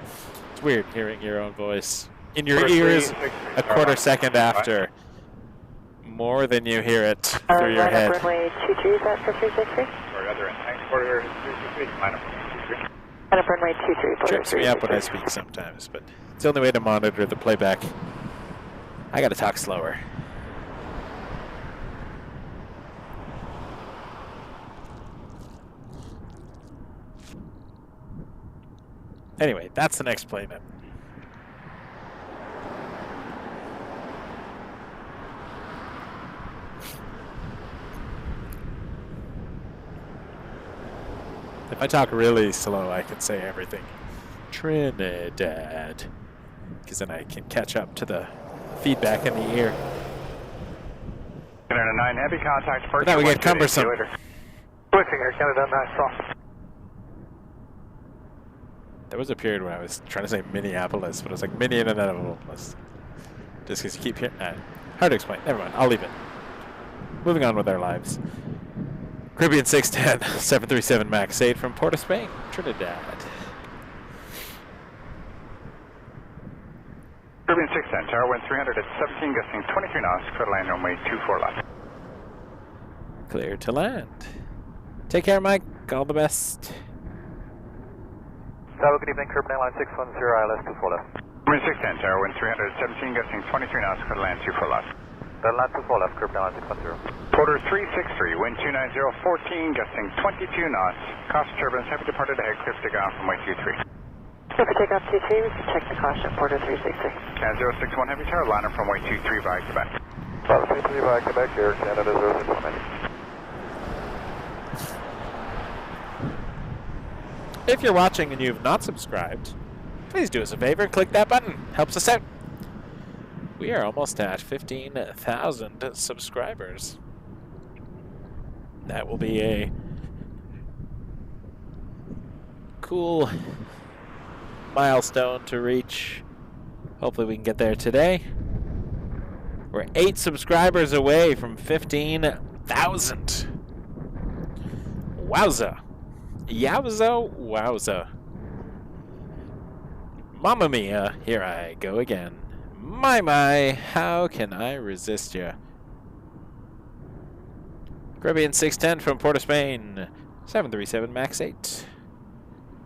It's weird hearing your own voice in your ears a quarter-second after, more than you hear it through your head. Runway 23, is that for 363? Or other end, thanks, quarter 363, line up 363. Line up runway 23, Trips me up when I speak sometimes, but it's the only way to monitor the playback. I gotta talk slower. Anyway, that's the next plane in. If I talk really slow, I can say everything. Trinidad. Because then I can catch up to the feedback in the ear. Canada 9 Heavy, contact departure. But now we get cumbersome. Switching Air Canada 9 soft. There was a period where I was trying to say Minneapolis, but it was like Minneapolis. Just because you keep hearing. Hard to explain. Never mind. I'll leave it. Moving on with our lives. Caribbean 610, 737 MAX 8 from Port of Spain, Trinidad. Caribbean 610, tower wind 300 at 17, gusting 23 knots, clear line runway 24 left. Clear to land. Take care, Mike. All the best. Tower, good evening, Caribbean Airline 610, ILS 24 left. Caribbean 610, tower wind 300 at 17, gusting 23 knots, clear line 24 left. Clear line 24 left, Caribbean Airline 610. Porter 363, wind 290, 14, gusting 22 knots. Cost turbulence, heavy departed ahead, clear to take off from way 23. Clear for takeoff 23, we can check the caution, Porter 363. Can 061 heavy tower, liner from way 23 by Quebec. 23 by Quebec, Air Canada 061. If you're watching and you've not subscribed, please do us a favor and click that button. Helps us out. We are almost at 15,000 subscribers. That will be a cool milestone to reach. Hopefully we can get there today. We're 8 subscribers away from 15,000. Wowza. Yowza, wowza. Mamma mia, here I go again. My, how can I resist you? Caribbean 610 from Port of Spain, 737 MAX 8.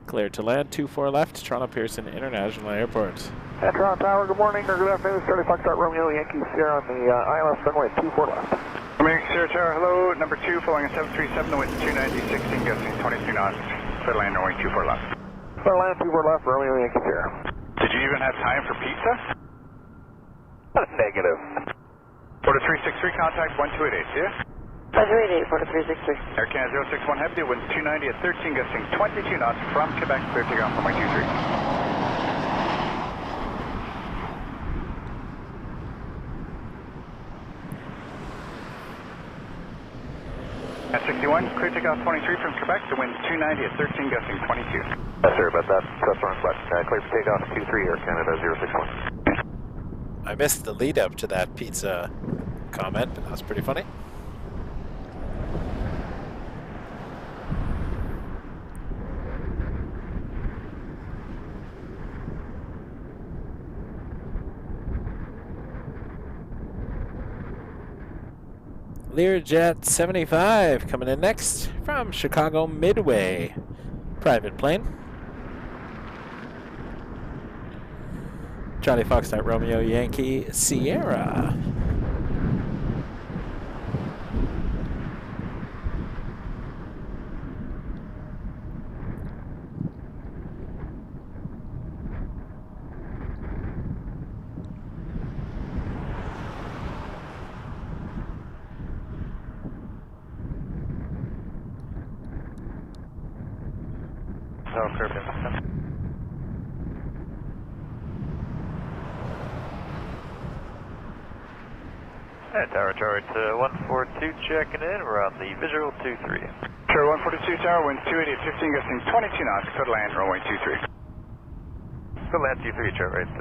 Cleared to land, 24 left, Toronto Pearson International Airport. At Toronto Tower, good morning or good afternoon. Starting Foxtrot Romeo Yankee Sierra on the ILS runway 24 left. Romeo Sierra Tower, hello. Number 2, following a 737, the wind 290, 16, gusting 22 knots. Clear land, runway 24 left. Clear land, 24 left, Romeo Yankee Sierra. Did you even have time for pizza? Negative. Port of 363, contact 1288, yeah? 588, Port of 363. Air Canada 061 Heavy, wind 290 at 13, gusting 22 knots from Quebec, clear takeoff from my 23. At 61, clear takeoff 23 from Quebec, the wind 290 at 13, gusting 22. Yes, sir, but that's wrong flight. Clear for takeoff 23, Air Canada 061. I missed the lead up to that pizza comment, but that was pretty funny. Learjet 75 coming in next from Chicago Midway. Private plane. Charlie Foxtrot Romeo Yankee Sierra. Tower, Tower, 142 checking in. We're on the visual 23. Tower 142 Tower, wind 280 at 15, gusting 22 knots, clear to land, runway 23. Clear land 23, Tower, right,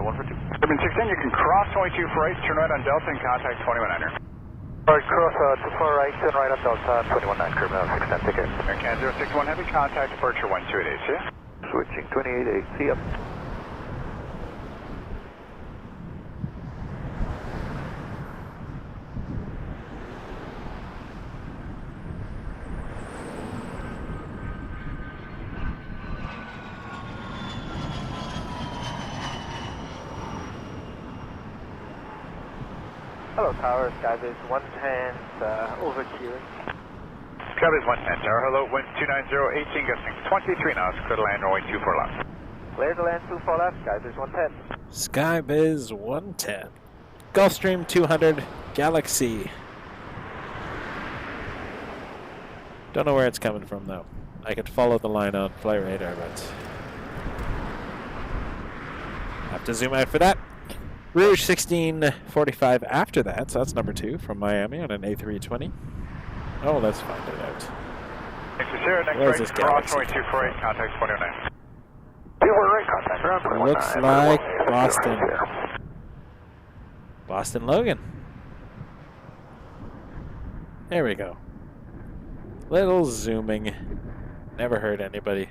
142. Urban 16, you can cross 22 for right, turn right on Delta and contact 219er. Alright, cross 2 for right, turn right on Delta, 219, curve now 610, take care. Air Canada 061 Heavy, contact departure 1288, see ya? Switching 288, see ya. Hello, Tower. Skybase 110, overqueuing. Skybase 110, Tower. Hello, wind 290, 18, gusting 23 knots, clear to land, runway 24 left. Clear to land 24 left, Skybase 110. Skybiz 110. Gulfstream 200 Galaxy. Don't know where it's coming from though. I could follow the line on flight radar, but have to zoom out for that. Rouge 1645 after that, so that's number 2 from Miami on an A320. Oh, let's find it out. Thanks for Sierra, next Where's right, this cross Galaxy? 248, contact 209. Right, contact around 219. Looks like Boston. Boston Logan. There we go. Little zooming. Never hurt anybody.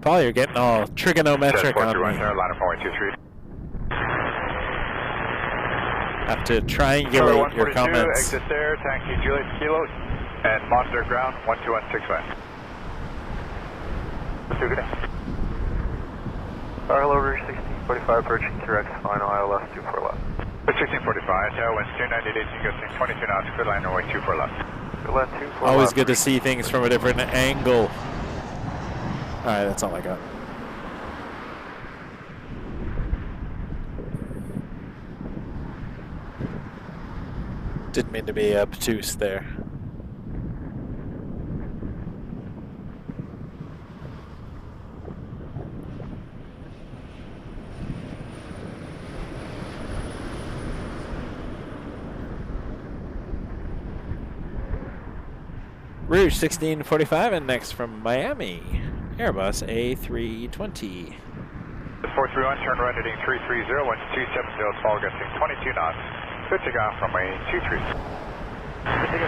Paul, you're getting all trigonometric on me. Have to triangulate your comments. Exit there, taxi Juliet Kilo, and monitor ground 12165. Let's do good day. Hello, Rouge 1645, approaching T-Rex, final ILS 24 left. 1645, Tower, winds 290 at 18, gusting 22 knots, clear line, runway 24 left. Good land 24 Always left. good to see things from a different angle. Alright, that's all I got. Didn't mean to be obtuse there. Bruges 1645, and next from Miami, Airbus A320. 431, turn right heading 330, 1270, fall gusting 22 knots. Good to go from runway 23. Good to go,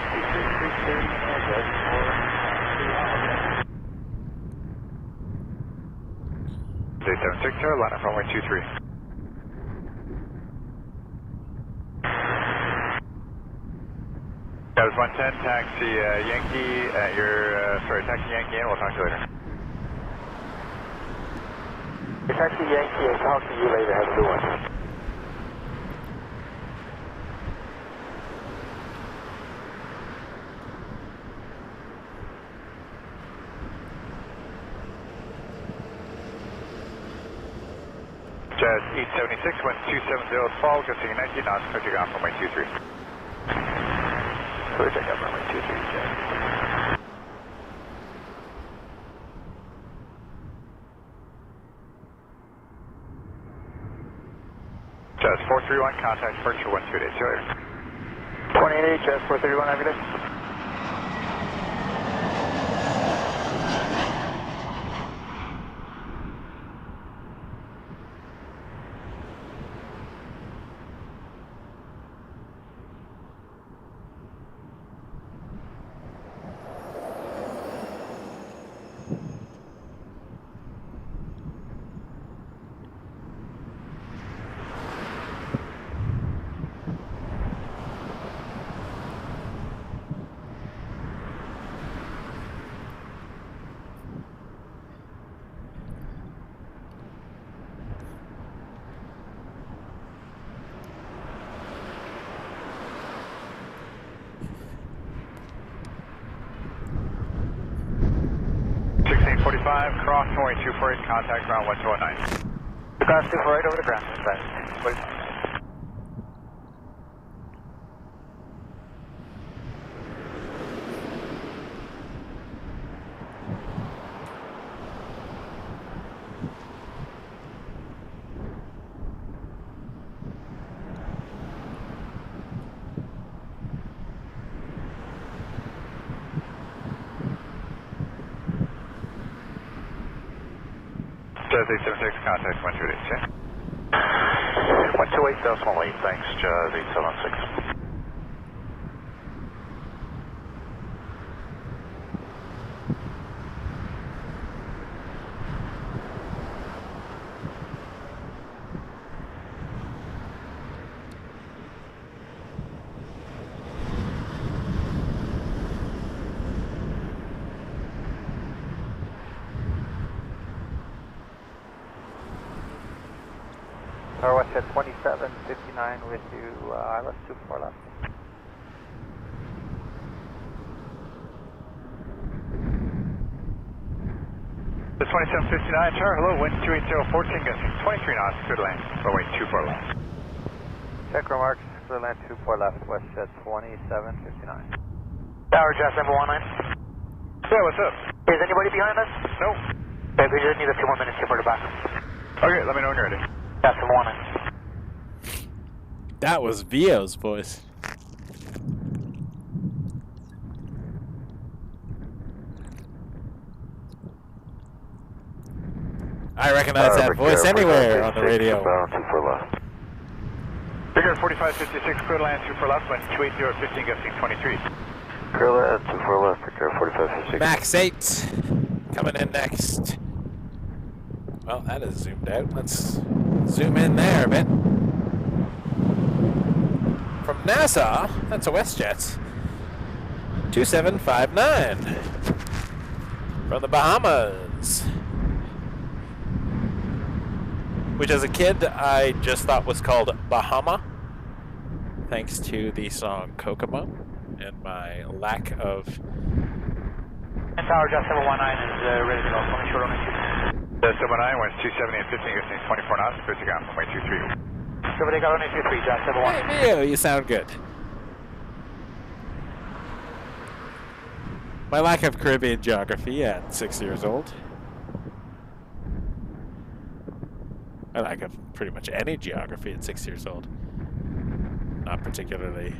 760, line up runway 23. That was 110, taxi Yankee at your, taxi Yankee in, we'll talk to you later. Taxi Yankee, I'll talk to you later, have a good one. Jazz 876, 1270, fall, gusting 19 knots, clear to go from runway 23. Clear to go from runway 23, Jazz. Jazz 431, contact departure 128, see you later. 28, Jazz 431, have a good day. Cross runway 248, contact ground 1219. Cross 248 over the ground, side. 45. Jazz 876, contact 128, yeah? 128, decimal 8, thanks, Jazz 876. Norwest at 2759 with you, ILS 24 left. The 2759, Tower, hello, wind 280, 14 gusting 23 knots, clear to land, runway 24 left. Check remarks, clear land 24 left, west at 2759. Tower, Jazz 719. Yeah, what's up? Is anybody behind us? No. Okay, we just need a few more minutes here for the back. Okay, let me know when you're ready. Jazz 719. That was Vio's voice. I recognize that voice anywhere on the radio. Figure 4556, clear to land 24 left, wind 280, 15 gusting 23. Clear land 24 left, figure 4556. Max 8 coming in next. Well, that is zoomed out. Let's zoom in there a bit. From Nassau, that's a WestJet. 2759. From the Bahamas. Which as a kid, I just thought was called Bahama. Thanks to the song Kokomo and my lack of... Tower, Jazz 719 is ready to go. Coming short on the 719, winds 270 and 15 gusting 24 knots, clear to ground, runway 23. Somebody got on 23, Jazz 719. Hey, Mio, you sound good. My lack of Caribbean geography at 6 years old. My lack of pretty much any geography at 6 years old. Not particularly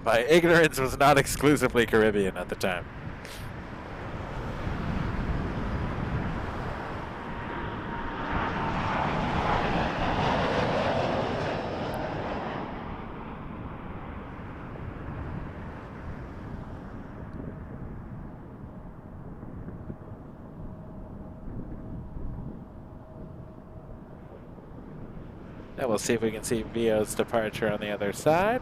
My ignorance was not exclusively Caribbean at the time. Now we'll see if we can see VO's departure on the other side.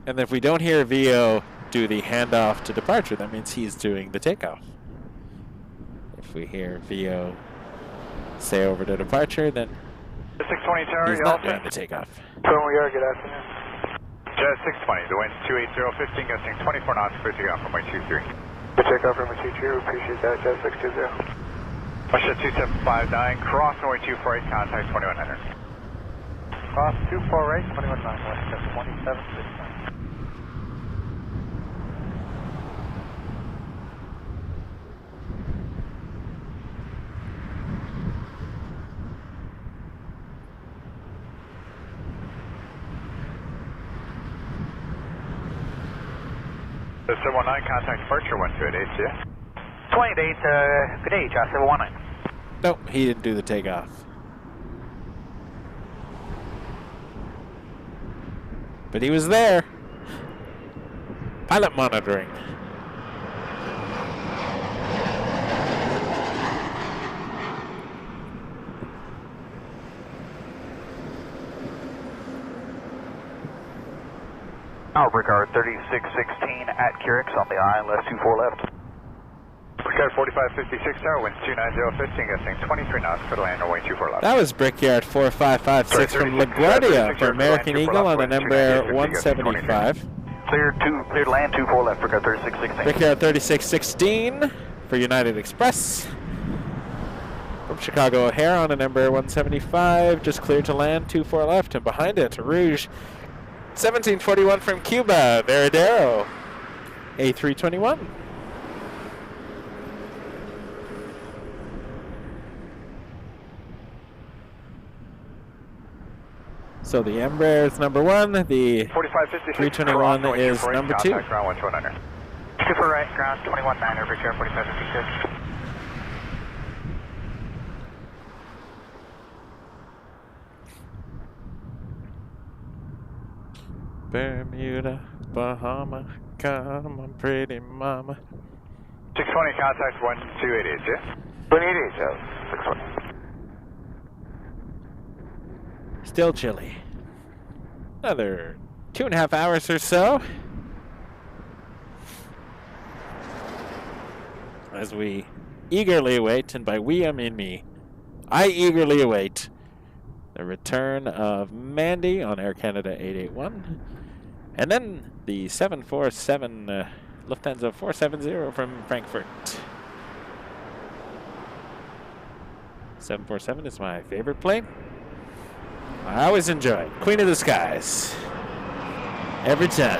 And if we don't hear VO do the handoff to departure, that means he's doing the takeoff. If we hear VO say over to departure, then 620 tower, he's not doing the takeoff. So we are, good afternoon. Jet 620, the wind's 280, 15 gusting 24 knots, clear takeoff runway 23. Good takeoff runway 23, we appreciate that, Jet 620. Russia 2759, cross runway 24 right, contact 2100. Cross 24 right, 21 9, west jet 2769. The 719, contact departure 1288, yeah? 28, good day, Josh 719. Nope, he didn't do the takeoff. But he was there. Pilot monitoring. Brickyard 3616 at Curix on the ILS 24 left. Brickyard 4556 tower, winds 290, 15 gusting 23 knots, clear to land runway 24 left. That was Brickyard 4556 from LaGuardia for American Eagle on an Embraer 175. Clear to land 24 left, Brickyard 3616. Brickyard 3616 for United Express. From Chicago O'Hare on an Embraer 175, just cleared to land 24 left, and behind it, Rouge 1741 from Cuba, Veradero, A321. So the Embraer is number 1, the 321 is number 2. Super right, ground 21-9, Brickyard 4556. Bermuda, Bahama, come on, pretty mama. 620, contact 1288, yeah? 288, Joe. 620. Still chilly. Another 2.5 hours or so. As we eagerly await, and by we I mean me, I eagerly await the return of Mandy on Air Canada 881. And then the 747 Lufthansa 470 from Frankfurt. 747 is my favorite plane. I always enjoy it. Queen of the skies. Every time.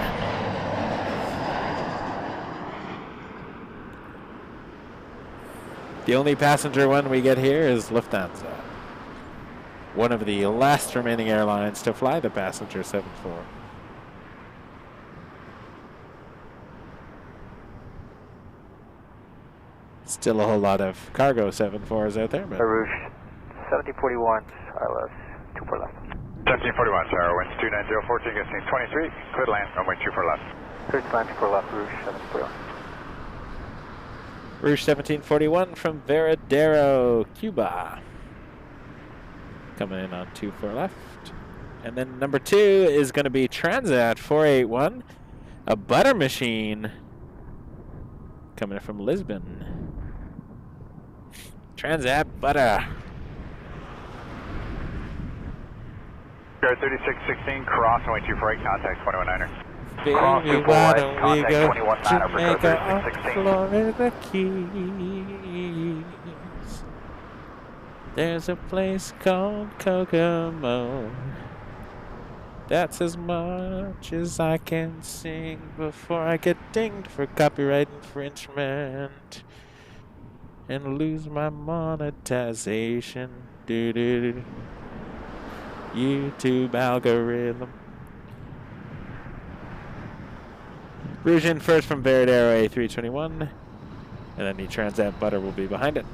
The only passenger one we get here is Lufthansa. One of the last remaining airlines to fly the passenger 74. Still a whole lot of cargo 74s out there, but Rouge 1741, ILS 24 left. 1741, tower, winds 290, 14 gusting 23, clear to land, runway 24 left. Clear to land 24 left, Rouge 1741. Rouge 1741 from Veradero, Cuba. Coming in on 24 left. And then number 2 is going to be Transat 481, a butter machine coming in from Lisbon. Transat butter. Guard 3616, cross runway 24 right, contact 219er. Baby, why don't we go Jamaica off Florida Keys? There's a place called Kokomo. That's as much as I can sing before I get dinged for copyright infringement and lose my monetization. Doo-doo-doo. YouTube algorithm. Rouge in first from Veradero A321, and then the Transat Butter will be behind it.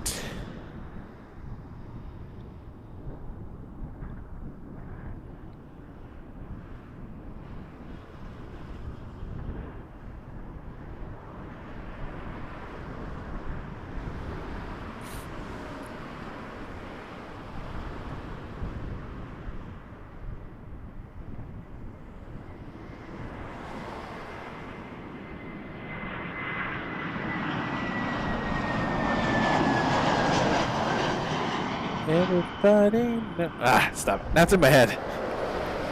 Everybody stop it. That's in my head.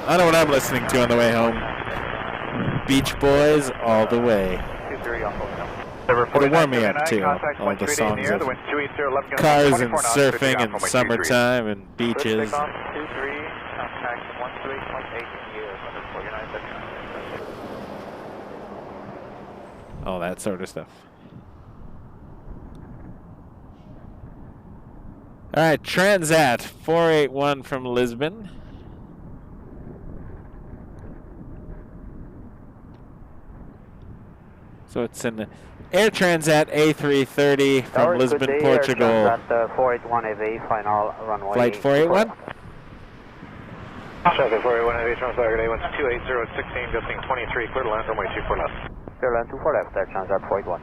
I know what I'm listening to on the way home. Beach Boys all the way. It'll warm me up too. All the songs of cars and surfing and summertime and beaches. All that sort of stuff. All right, Transat 481 from Lisbon. So it's an Air Transat A330 from Lisbon, Portugal. Air Transat 481 AV, final runway. Flight 481. Traffic 481 AV, Transat Day 28016, gusting 23, clear to land, runway 24 left. Clear land 24 left, Air Transat 481.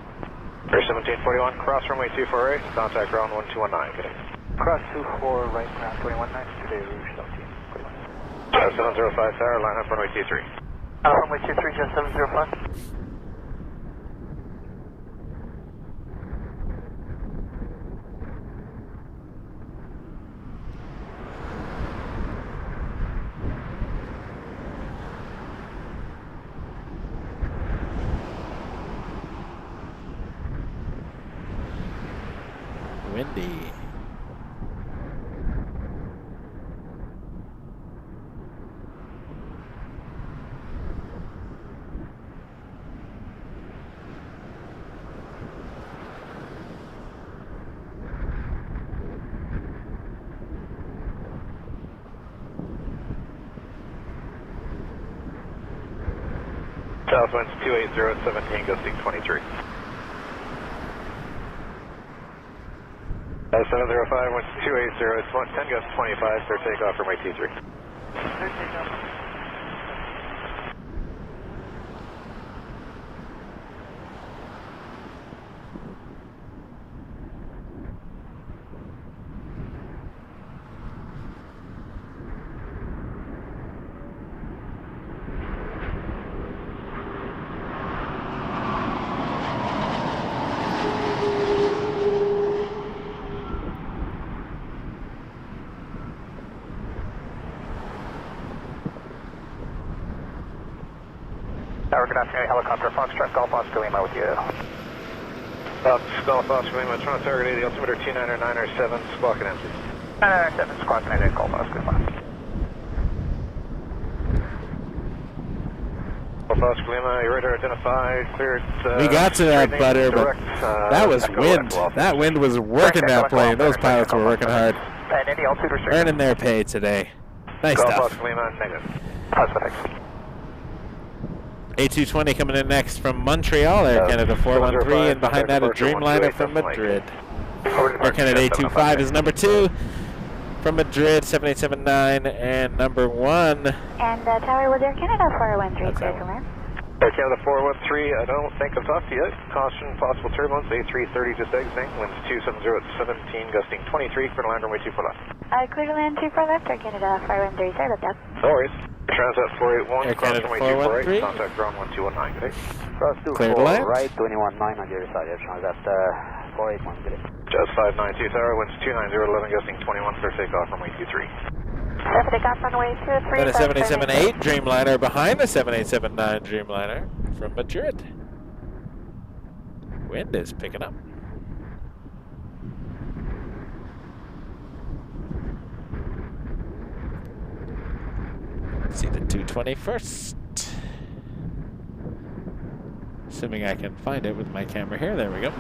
Air 1741, cross runway 248, contact ground 1219, good day. Cross 24, right ground 219, today Rouge 17. 705 Tower, line up runway 23. Runway 23, just 705. Windy. South winds 28017, gusting 23. 705, winds 280, it's 10 gusts 25, clear takeoff from T3. Clear takeoff. Good afternoon, helicopter Foxtrot Golf Oscar Lima with you. Golf Oscar Lima, Toronto target 80, altimeter 29907, squawk and empty. 997, squawk and empty, Golf Oscar Lima. Golf Oscar Lima, your radar identified, cleared. We got to that butter, but that was wind. That wind was working that plane. Those pilots were working hard. And any altitude restriction. Earning their pay today. Nice Golf stuff. Oscar Lima, negative. Positive. A220 coming in next from Montreal, Air Canada 413, and behind that a Dreamliner from Madrid. Air Canada A25 is number 2 from Madrid, 7879, and number 1. And Tower was Air Canada 413, clear to land. Air Canada 413, I don't think I've talked to you yet. Caution, possible turbulence, A330 just exiting, winds 270 at 17, gusting 23, clear to land runway 24 left. Clear to land 24 left, Air Canada 413, sorry about that. No worries. Transat 481, Air cross Canada runway 248, contact ground 1219, good day. Cross Clear to 24, land. right 219 on your side, Air Transat 481, good day. Just 592 Tower, winds 290, 11, gusting 21, clear takeoff runway 23. Clear takeoff runway 23. Then a 7878 Dreamliner behind the 7879 Dreamliner from Madrid. Wind is picking up. See the 220 first. Assuming I can find it with my camera here. There we go.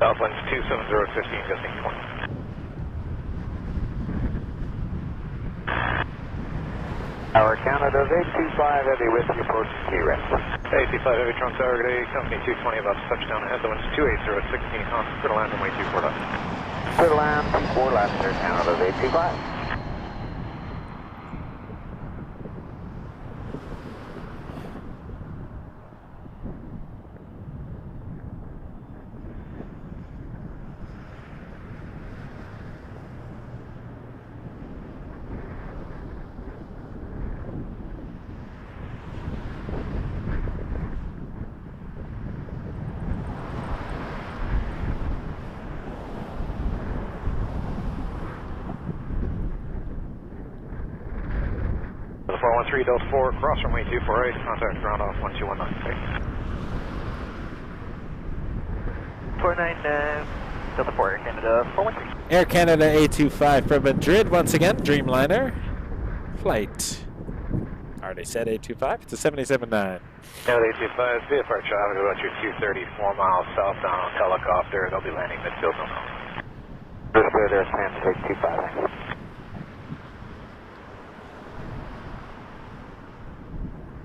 Southwinds 27015, gusting 20. Our Canada A25 Heavy with you, approaching T-Rest. A25 Heavy, Toronto Tower, good day, company 220 about to touch down ahead, the wind's 280 at 16 knots, clear to land runway 24 left. Clear to land, 24 left, Air Canada A25. The 413 Delta 4, cross runway 248, contact ground off 1219. 49 Delta 4, Air Canada 413. Air Canada A25 from Madrid once again, Dreamliner. Flight. Already said A25, it's a 777-9. Canada A25, VFR traffic about your 230, 4 miles southbound helicopter. They'll be landing midfield now. First Air Canada A25.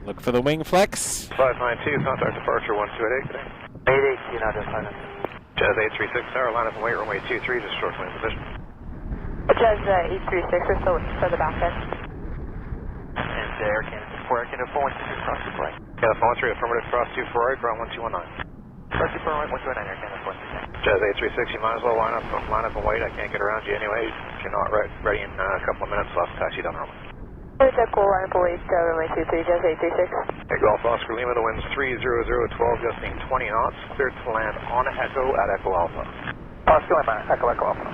Look for the wing flex. 592, contact departure 1288 today. 818, not in front of Jazz 836 tower, line up and wait, runway 23, just short wing position. Jazz 836, we're still looking for the back end. And Air Canada 4, Air Canada 413, cross 2 right. Canada 413, affirmative, cross 24 right, ground 1219. Cross 2 right, 129, Air Canada 413. Jazz 836, you might as well line up and wait. I can't get around you anyway. If you're not ready in a couple of minutes, I'll have to taxi down runway. Cool, line up and wait, runway 23, Jazz 836. Hey, Golf Oscar Lima, the wind's 30012, gusting 20 knots, cleared to land on Echo at Echo Alpha. Oscar Lima, Echo Alpha.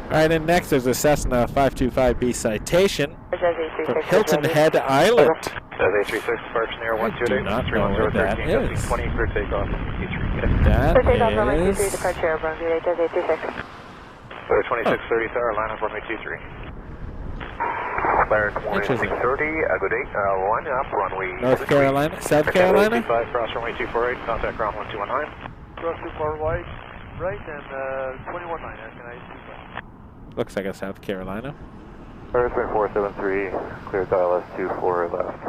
All right, and next there's a Cessna 525B citation from Hilton Head Island. Jazz 836, departure near 128, 31013, gusting 20, clear takeoff, T3. That is... Departure runway 2630, tower, line up runway 23. American 1630, good day, line up runway North Carolina, South Carolina. 5, cross runway 248, contact ground 1219. Cross 24 right, and 219, Air Canada 25. Looks like a South Carolina. American 473, clear dial S24 left,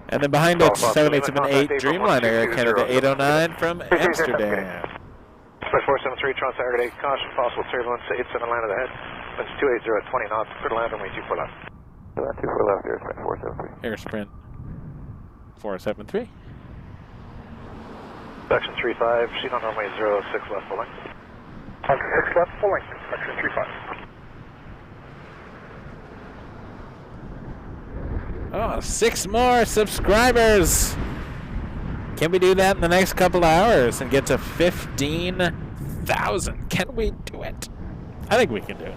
and then behind it, 7878 Dreamliner, Air Canada 809 from Amsterdam. Express 473, Toronto Saturday, caution, possible turbulence, 87 land ahead. Winds 280 at 20 knots, clear to land runway 24 left. 24 left, Air Sprint 473. Air Sprint 473. Section 35, sheet on runway 06 left full length. 6 left, full length, section 35. Oh, 6 more subscribers. Can we do that in the next couple hours and get to 15,000? Can we do it? I think we can do it.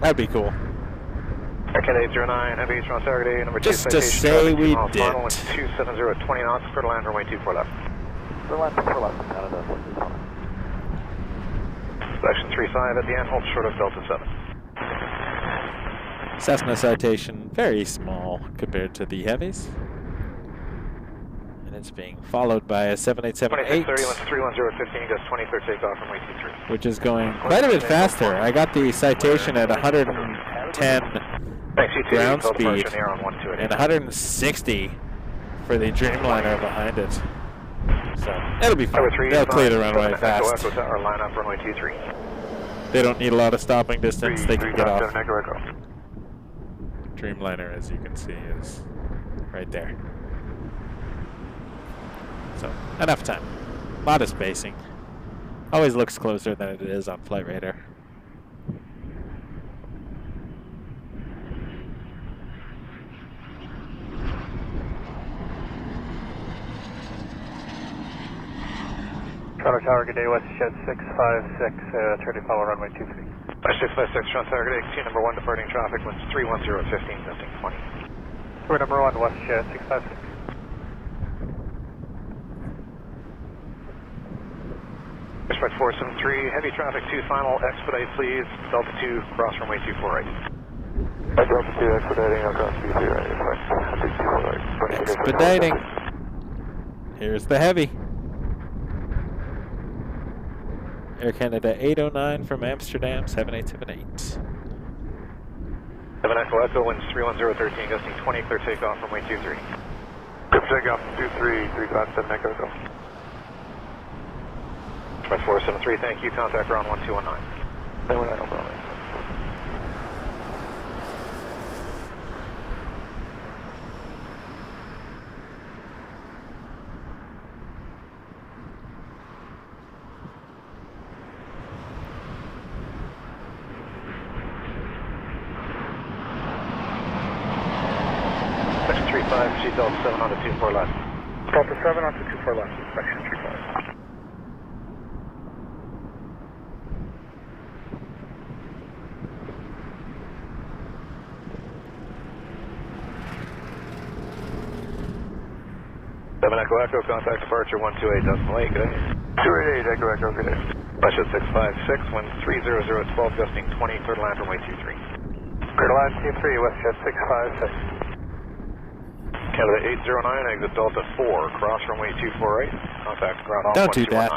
That'd be cool. Air Canada 809, Heavy Toronto Saturday, number 2 just to say we did. Final, 270 at 20 knots, clear to land runway 24 left. Section 35 at the end, hold short of Delta 7. Cessna citation, very small compared to the heavies. And it's being followed by a 7878. 2630, 310 at 15, gust 20, clear takeoff from YT3. Which is going quite a bit faster. I got the citation at 110 ground speed and 160 for the Dreamliner behind it. So it'll be fine. They'll clear the runway fast. Echo Tower, line up runway 23. They don't need a lot of stopping distance. They can get off. Echo. Dreamliner, as you can see, is right there. So enough time. A lot of spacing. Always looks closer than it is on Flight Radar. Toronto Tower, good day, WestJet 656, 30 follow runway 23. West 656, Toronto Tower, good day, Q number 1 departing traffic, winds 310 at 15, gusting 20. Tour number 1, WestJet 656. Respect 473, heavy traffic 2 final, expedite please, Delta 2, cross runway 24 right. Delta 2, expediting, across 23 right. Expediting. Here's the heavy. Air Canada 809 from Amsterdam, 7878. 7 Echo Echo, winds 31013, gusting 20, clear takeoff runway 23. Clear takeoff 23, 357 Echo Echo. Respect 473, thank you, contact ground 1219. No problem. Seat Delta 7 on to 24 left. Delta 7 on to 24 left, inspection 35. Echo Echo, contact departure 128.8, good day. 288 Echo Echo, good day. WestJet 656, winds 300 at 12, gusting 20, clear to land runway 23. Clear to land Team 3, WestJet 656. Canada 809, exit Delta 4, cross runway 24 right, contact ground off Don't do 1219. that.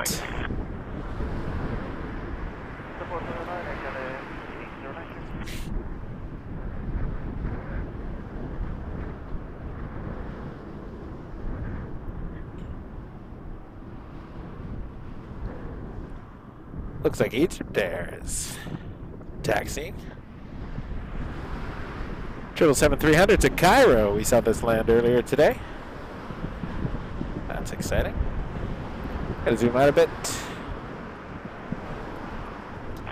Looks like EgyptAir is taxiing. 777-300 to Cairo. We saw this land earlier today. That's exciting. Gotta zoom out a bit.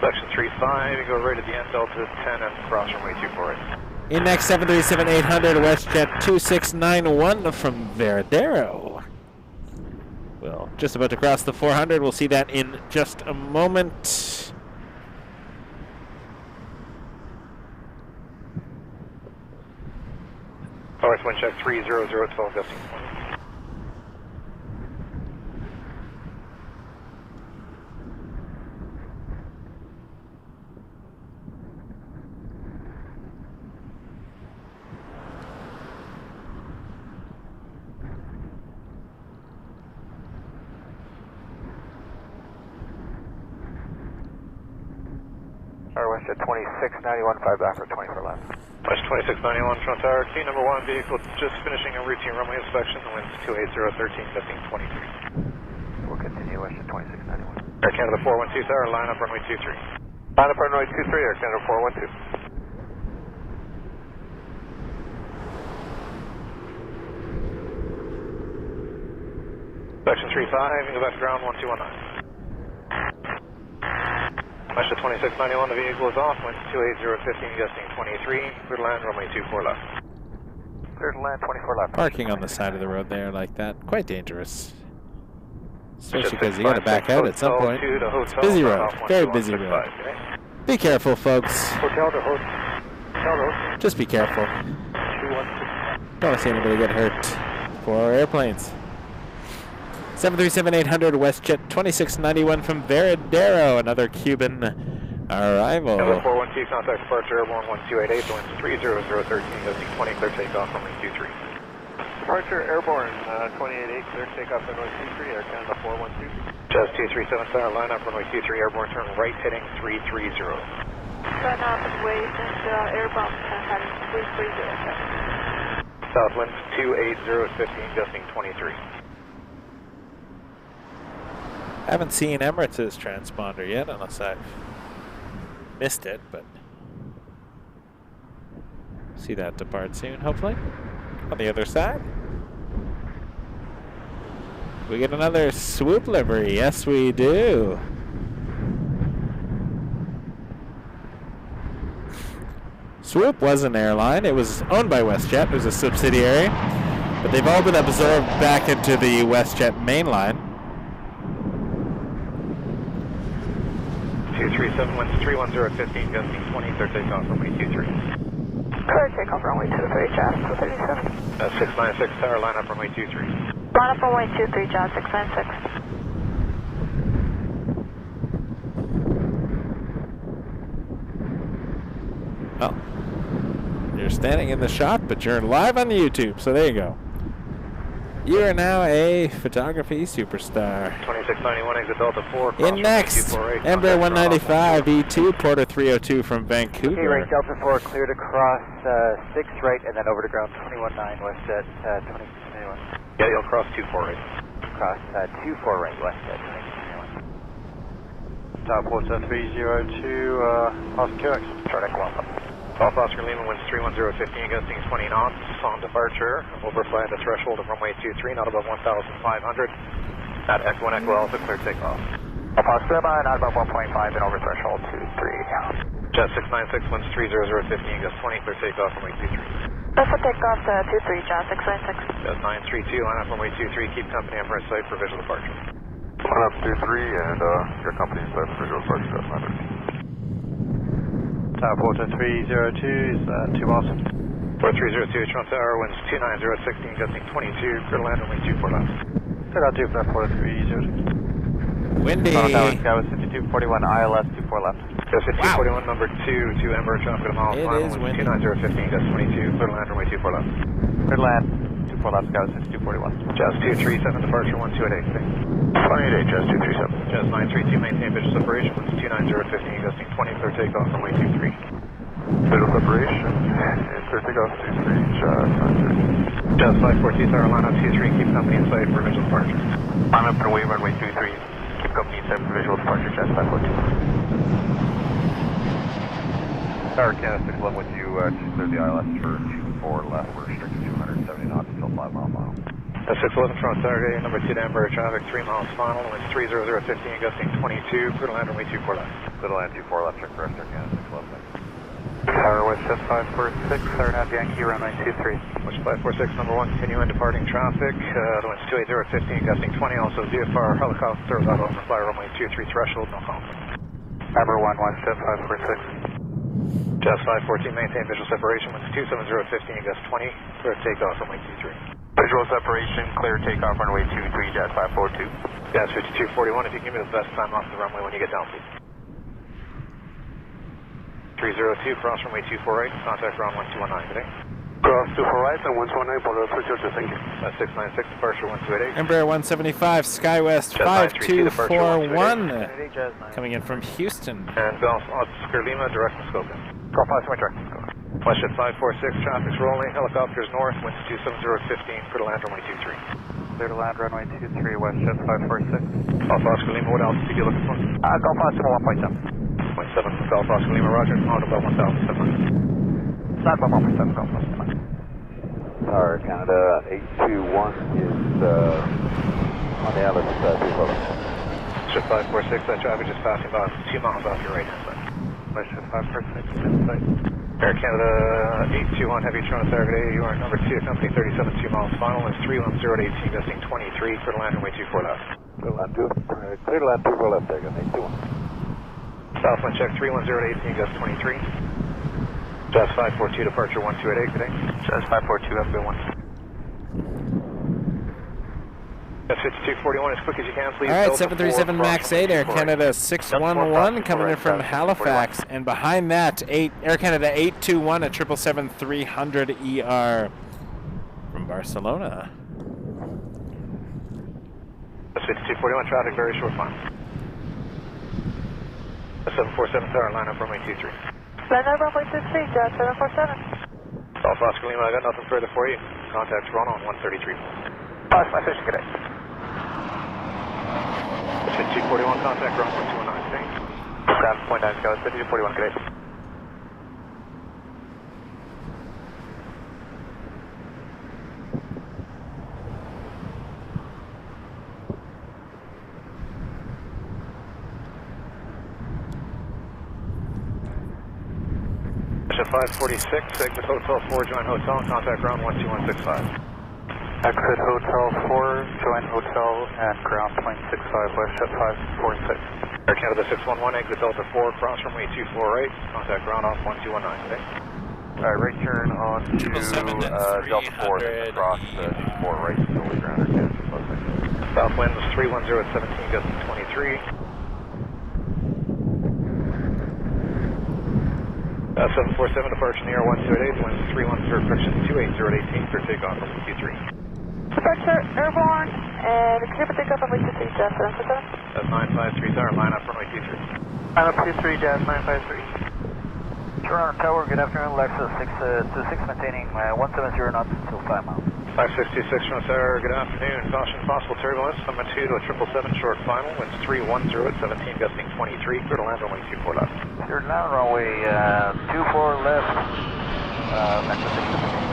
Section 35, you go right at the end, Delta 10 and cross runway 24 right. In next 737-800 WestJet 2691 from Veradero. Well, just about to cross the 400. We'll see that in just a moment. Alright, wind check 300 at 12, gusting 20. WestJet 2691, 5 back for 24 left. West 2691, Toronto Tower, Q number 1, vehicle just finishing a routine runway inspection, winds 28013, gusting 23. We'll continue WestJet 2691. Air Canada 412 Tower, line up runway 23. Line up runway 23, Air Canada 412. Section 35, you go back to ground 1219. WestJet 2691, the vehicle is off, winds 28015, gusting 23, clear to land, runway 24 left. Clear to land, 24 left. Parking on the side of the road there like that, quite dangerous. Especially because you gotta back out at some point. It's a busy road, very busy road. Be careful, folks. Hotel to hotel to hotel. Just be careful. 212. Don't want to see anybody get hurt for our airplanes. 737-800 WestJet 2691 from Veradero, another Cuban arrival. Number 412, contact departure airborne 1288, winds 30013, gusting 20, clear takeoff runway 23. Departure airborne 288, clear takeoff runway 23, Air Canada 412. Just 237 Tower, line up runway 23, airborne turn right heading 330. Turn up and wait and airborne heading 330. South winds 280 at 15, gusting 23. Haven't seen Emirates' transponder yet, unless I've missed it, but see that depart soon, hopefully. On the other side. We get another swoop livery. Yes, we do. Swoop was an airline. It was owned by WestJet. It was a subsidiary. But they've all been absorbed back into the WestJet mainline. 237, winds 31015, gusting 20, clear takeoff runway 23. Clear takeoff runway 23, Jazz 237. 696, tower line up runway 23. Line up runway 23, Jazz 696. Well, you're standing in the shot, but you're live on the YouTube, so there you go. You are now a photography superstar. 2691, exit Delta 4. In next, Embraer 195 E2, Porter 302 from Vancouver. Okay, right, Delta 4 cleared across 6 right and then over to ground 219 WestJet 2021. Yeah, you'll cross 24 right. Cross 24 right WestJet 2021. Top Water 302, Oscar QX. Charter Columbus. Golf Oscar Lima, winds 31015, gusting 20 knots. On departure, overfly the threshold of runway 23, not above 1,500. At Echo 1 Echo Alpha, clear takeoff. Golf Oscar Lima, not above 1.5 and over threshold 23. Jet 696, winds 30015, gust 20, clear takeoff runway 23. Alpha takeoff 23, Jazz 696. Jet 932, line up runway 23, keep company Emirates site for visual departure. Line up 23 and your company's site for visual departure, Jet 932. Tower Porter 302 is 2 miles. 4302, Toronto Tower, winds 29016, gusting 22, clear land runway 24 left. Clear out 2 flat Porter 302. Windy. Tower Tower 5241, ILS 24 left. Gus 5241, number 2 to Ember, traffic at a mile final, winds 29015, gust 22, clear land runway 24 left. Clear land 24 left, Scout 6241. Jazz 237, departure 1288. 188, Jazz 237. Jazz 932, maintain visual separation, winds 29015, gusting 20, clear takeoff runway 23. Visual separation, and clear takeoff 23, Jazz 932. Jazz 542, tower line up 23, keep company in sight for visual departure. Line up runway 23, keep company in sight for visual departure, Jazz 542. Tower Canada 611 with you, clear the ILS for 4 left, we're restricted 270 knots until 5 mile mile. 611 Toronto Saturday, number 2 to Ember, traffic 3 miles final, winds 30015, gusting 22, clear land runway 24 left. Clear land 24 left, check for Tower Canada 611. Tower WestJet 546, clear out Yankee runway 23. West 546, number 1, continue in departing traffic, the winds 28015, gusting 20, also VFR helicopter, that overfly runway 23 threshold, no conflict. Ember 1 WestJet 546. Jazz 514, maintain visual separation, winds 27015, gust 20, clear takeoff runway 23. Visual separation, clear takeoff runway 23, Jazz 542. Jazz 5241, if you give me the best time off the runway when you get down, please. 302, cross runway 24 right, contact ground 1219 today. Cross 24 right and 119, Porter 302, thank you. 696, departure 1288. Embraer 175, SkyWest 5241, coming in from Houston. And Golf Oscar Lima, direct Muskoka. Golf Oscar, direct Muskoka. WestJet 546, traffic's rolling, helicopters north, winds 27015, clear to land runway 23. Clear to land runway 23, WestJet 546. Golf Oscar Lima, what altitude are you looking for? Golf Oscar 1.7. 1.7, Golf Oscar Lima, roger, not above 1,700. Not above 1.7, Golf Oscar Lima. Tower Canada 821 is on the Alice 212. WestJet 546, that traffic just passing about 2 miles off your right hand side. WestJet 546, inside. Air Canada 821, heavy Toronto Saturday, you are number 2, company 37, 2 miles final, is 31018, gusting 23, clear to land runway 24 left. Clear to land 24 left, Air Canada 821. Southwind check 31018, gust 23. Jazz 542, departure 1288 today. Jazz 542, FB1. Jazz 5241, as quick as you can, please. All right, 737 MAX 8, Air Canada 611 coming in from Halifax, and behind that, Air Canada 821 at 777-300ER from Barcelona. Jazz 5241, traffic very short final. 747 tower, line up runway 23. Line up runway 23, Jazz 747. Golf Oscar Lima, I got nothing further for you. Contact Toronto on 133. Pass my fish, good day. Jet 241, contact ground 1219, thanks. Ground point 9 Sky 241, good day. Jet 546, exit Hotel 4, join Hotel, contact ground 12165. Exit Hotel 4, join Hotel and ground point 65, West Jet 546. Air Canada 611, exit Delta 4, cross runway 24 right, contact ground off 1219, okay? Alright, right turn on to Delta 4, then across 24 right, slowly ground Air Canada 616. South wind is 310 at 17, gusting 23. 747 departure in the air 1288, winds 310, correction 280 at 18 for takeoff from Q3. Departure airborne, and clear for takeoff runway 23, Jazz 747. That's 953 tower, line up runway 23. Line up 23, Jazz 953. Toronto Tower, good afternoon, Lexus 626, maintaining 170 knots until 5 miles. 5626 from Tower, good afternoon. Caution possible turbulence, number 2 to a 777 short final, winds 310 at 17, gusting 23, clear to land runway 24 left. Clear to land runway 24 left, Lexus 626.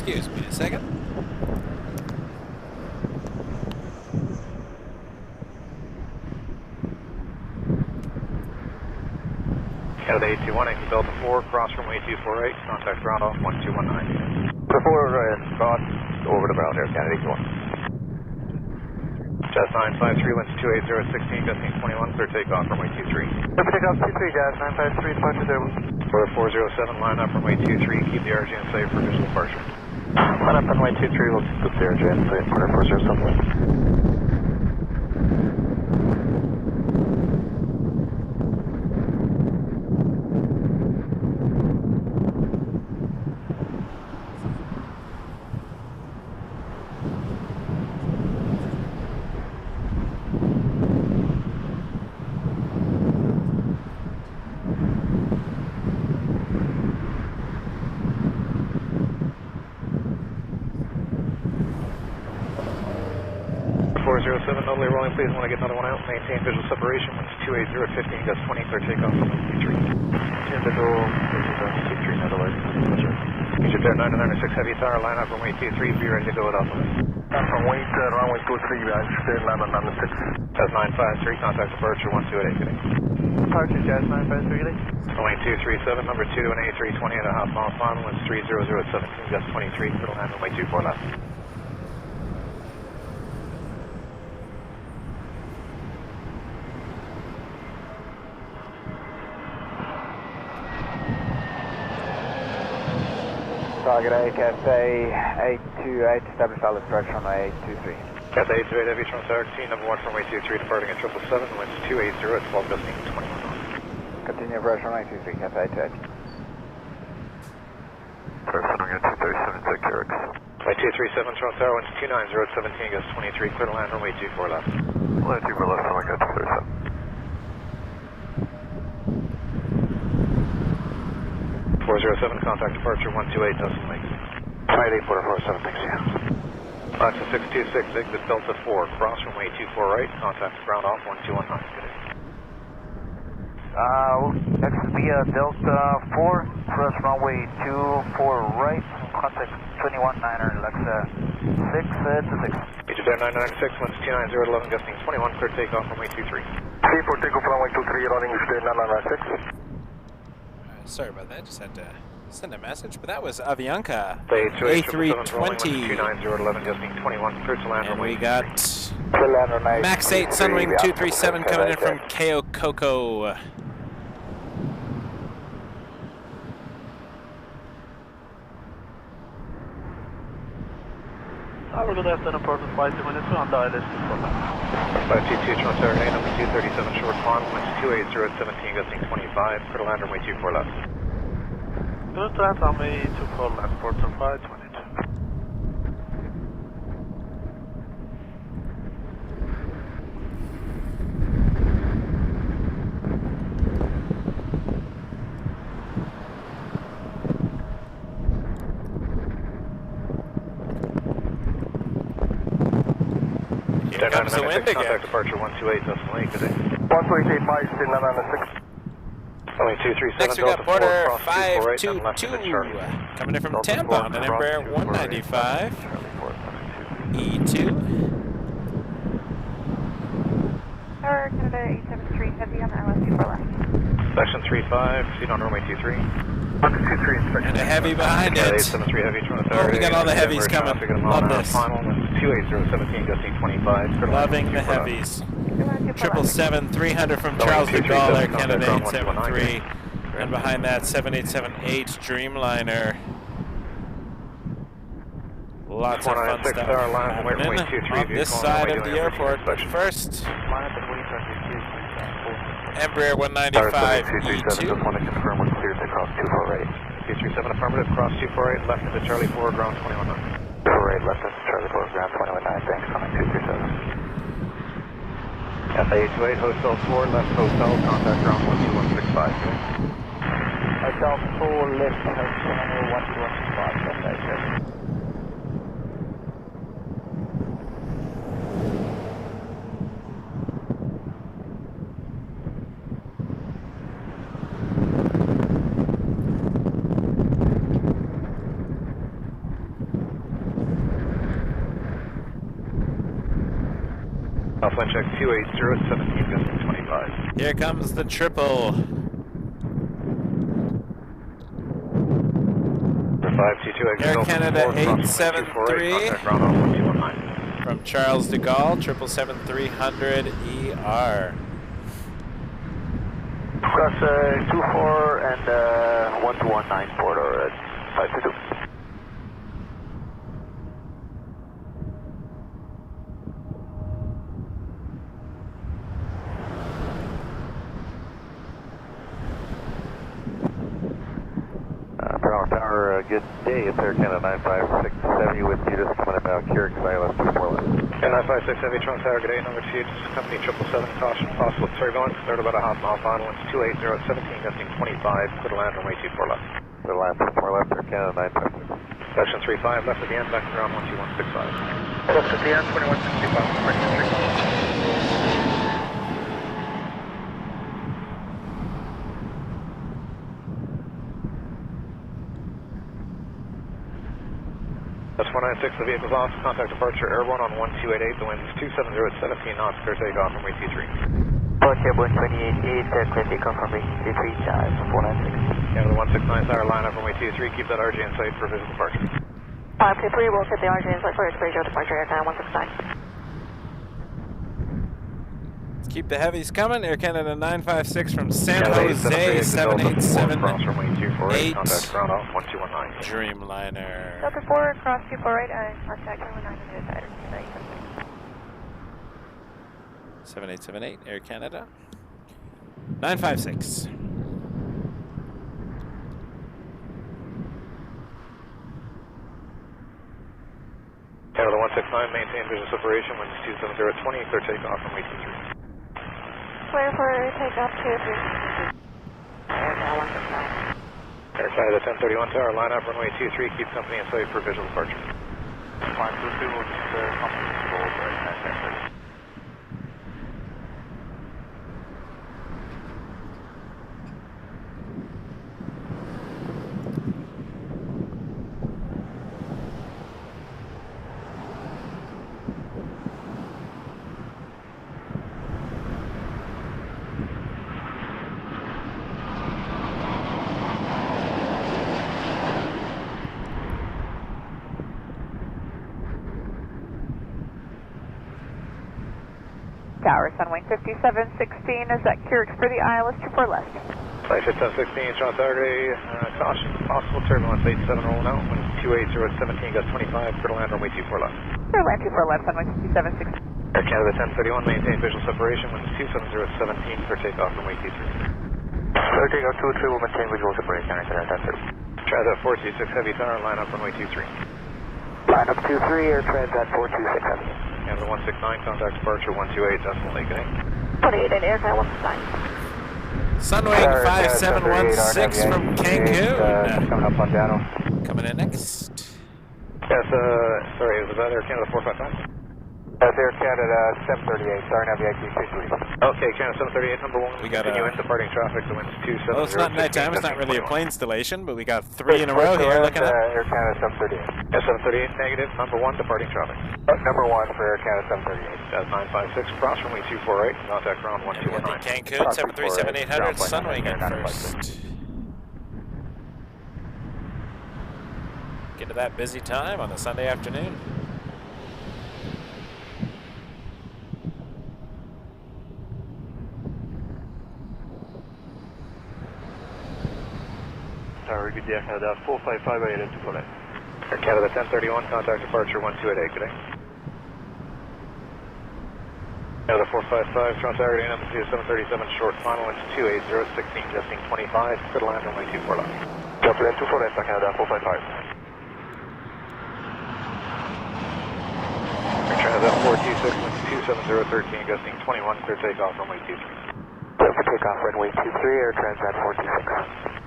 Excuse me a second. Canada 821, exit Delta 4, cross runway 248, contact ground off 1219. Before spot over to ground Air Canada 821. Jazz 953, winds 280 at 16, gusting 21, clear takeoff runway 23. Clear for takeoff 23, Jazz 953, departure there. For 407, line up runway 23, keep the RGN safe for visual departure. Line up runway 23, we'll keep the RGN safe for 407. Nobly rolling, please want to get another one out. Maintain visual separation. Winds 280 at 15, gust 20, clear takeoff from Q3. Maintain visual, Q3, Netherlands. EgyptAir 996 heavy tower, line up runway 23, be ready to go at Alpha. From wait, runway 23, EgyptAir 996. Jazz 953, contact departure 1288, good day. Departure Jazz 953, good day. Runway 237, number 2 to an A320 and a half mile final, winds 300 at 17, gust 23, clear to land runway 24 left. Target A, Cafe 828, establish pilot direction on 823. Cafe 828, Aviation Tower, number 1 from runway 23, departing at 777, winds 280 at 12, gusting 21 knots. Continue approach on 823, Cafe 828. Person, I'm going to 237, take care, X. Runway 237, Toronto Tower, winds 290 at 17, gust 23, clear to land runway 24 left. Runway 24 left, I'm going to 237. 407, contact departure 128, Dustin Lake. 284447, thanks, yeah. Lexus 626, exit Delta 4, cross runway 24 right, contact ground off 1219, good day. Exit via Delta 4, cross runway 24 right, contact 219er, Lexus 626. EgyptAir 996, winds 290 at 11, gusting 21, clear takeoff runway 23. 34, takeoff runway 23, running EgyptAir 996. Sorry about that, just had to send a message, but that was Avianca A320. And we got Max 8 Sunwing 237 coming in from KO Coco. Tower, good afternoon, Port 52 minutes, we're on the ILS 522, Toronto Tower, number 237, short final, winds 280 at 17, gusting 25, clear to land runway 24 left. Lufthansa Army 24 left, port of 522. Here comes the wind again. Contact departure 128, decimal 8, good day. 128 miles, still 996. Next we got Porter 522 coming in from Tampa on an Embraer 195 E2. Tower Canada A737 heavy on the ILS 24 left. Section 35, seat on runway 23. 123 inspection. And a heavy behind it. 873 heavy, Oh, we got all the heavies coming. Love this. Final 28017, gusting 25. Loving the heavies. 777-300 from Charles de Gaulle, Air Canada 873. And behind that, 7878 Dreamliner. Lots of fun stuff happening on this side of the airport. But first, Embraer 195 E2. Just want to confirm we're cleared to cross 248. 237 affirmative, cross 248, left into Charlie 4, ground 219. 248, left into Charlie 4, ground 219, thanks, coming 237. FA28, Hotel 4, left hotel, contact ground 12165. Hotel 4, left hotel 12165, that's Offline check 28017, gusting 25. Here comes the triple. 522, Air Canada 873 from Charles de Gaulle, 777-300 ER. Cross 24 and 1219 Porter 522. Good day, it's Air Canada 9567 with you, just coming about Keurig, ILS 24 left. And 956 Heavy, Toronto Tower, good day, number 2, company 777, caution, possible turbulence, third about a half mile final, winds 28017, gusting 25, clear to land, runway 24 left. Clear to land, 24 left, Air Canada 956. Section 35, left at the end, back to ground 12165. Left at the end, 2165, That's 196, the vehicle's off, contact departure airborne on 1288, the wind's 270 at 17 knots, clear takeoff from runway 23. Departure 128.8, clear takeoff from runway 23, 496. Canada 169 tower, line up runway 23, keep that RJ in sight for visual departure. 523, we'll set the RJ in sight for visual departure, Air Canada 169. Let's keep the heavies coming. Air Canada 956 from San Jose, 787-8 Dreamliner. Delta 4, cross 24 right, contact 219 to the side. 7878 Air Canada 956. Canada 169, maintain visual separation, winds 270 at 20, clear takeoff from runway 23. Clear for takeoff 23. Air Canada 1031 tower, line up runway 23, keep company in sight for visual departure. 522, we'll just company control for 956. Tower, Sunwing 5716, is that Keurig for the ILS 24 left? Flight 5716, Toronto Tower, caution, possible turbulence, 87 rolling out, winds 280 at 17, gust 25, clear to land, runway 24 left. Clear land 24 left, Sunwing 5716. Air Canada 1031, maintain visual separation, winds 270 at 17, clear takeoff, runway 23. Clear takeoff 23, we'll maintain visual separation, Air Canada 1030. Transat 426 Heavy Tower, line up runway 23. Line up 23, Air Transat 426 Heavy. Canada 169, contact departure 128, decimal 8, good day. 28 and Air Canada 169. Sunwing 5716 from Cancun. Coming up on Dano. Coming in next. Yes, sorry, was that Air Canada 455? That's Air Canada 738, sorry, navigation 23. Okay, Canada 738, number 1. We got continue in, departing traffic, the wind's 27. Well, it's not nighttime, it's not really a plane installation, but we got 3 in a row here looking at. Air Canada 738. Yeah, 738, negative, number 1, departing traffic. Number 1 for Air Canada 738. That's 956, cross runway 248, contact ground 1219. Cancun 737-800, Sunwing in first. Get to that busy time on a Sunday afternoon. Tower, good day, Canada 455, I to full Air Canada 1031, contact departure 1288, good day. Canada 455, Toronto Tower, number 737, short final, winds 280, 16, gusting 25, good land, runway 24 left. Delta 24 left, Canada 455. Air Canada 426, winds 270, 13, gusting 21, clear takeoff, runway 23. Clear for takeoff, runway 23, Air Transat 426.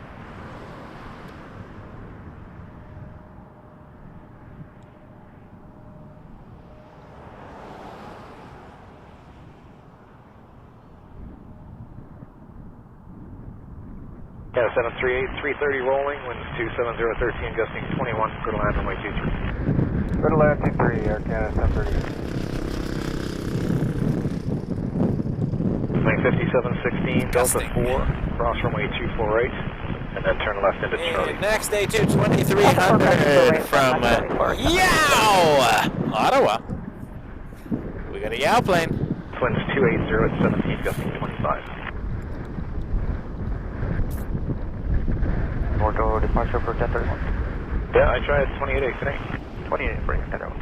Yeah, 738, 330 rolling, winds 270, 13, gusting 21, clear to land, runway 23. Clear to land 23, Air Canada 738. Lane 5716, Delta 4, cross runway 248, and then turn left into Charlie. Next A2 2300 from Yow, Ottawa. We got a Yow plane. Winds 280 at 17, gusting 25. Morto departure for 1031. Yeah, I tried 28 today. 28, bring it down.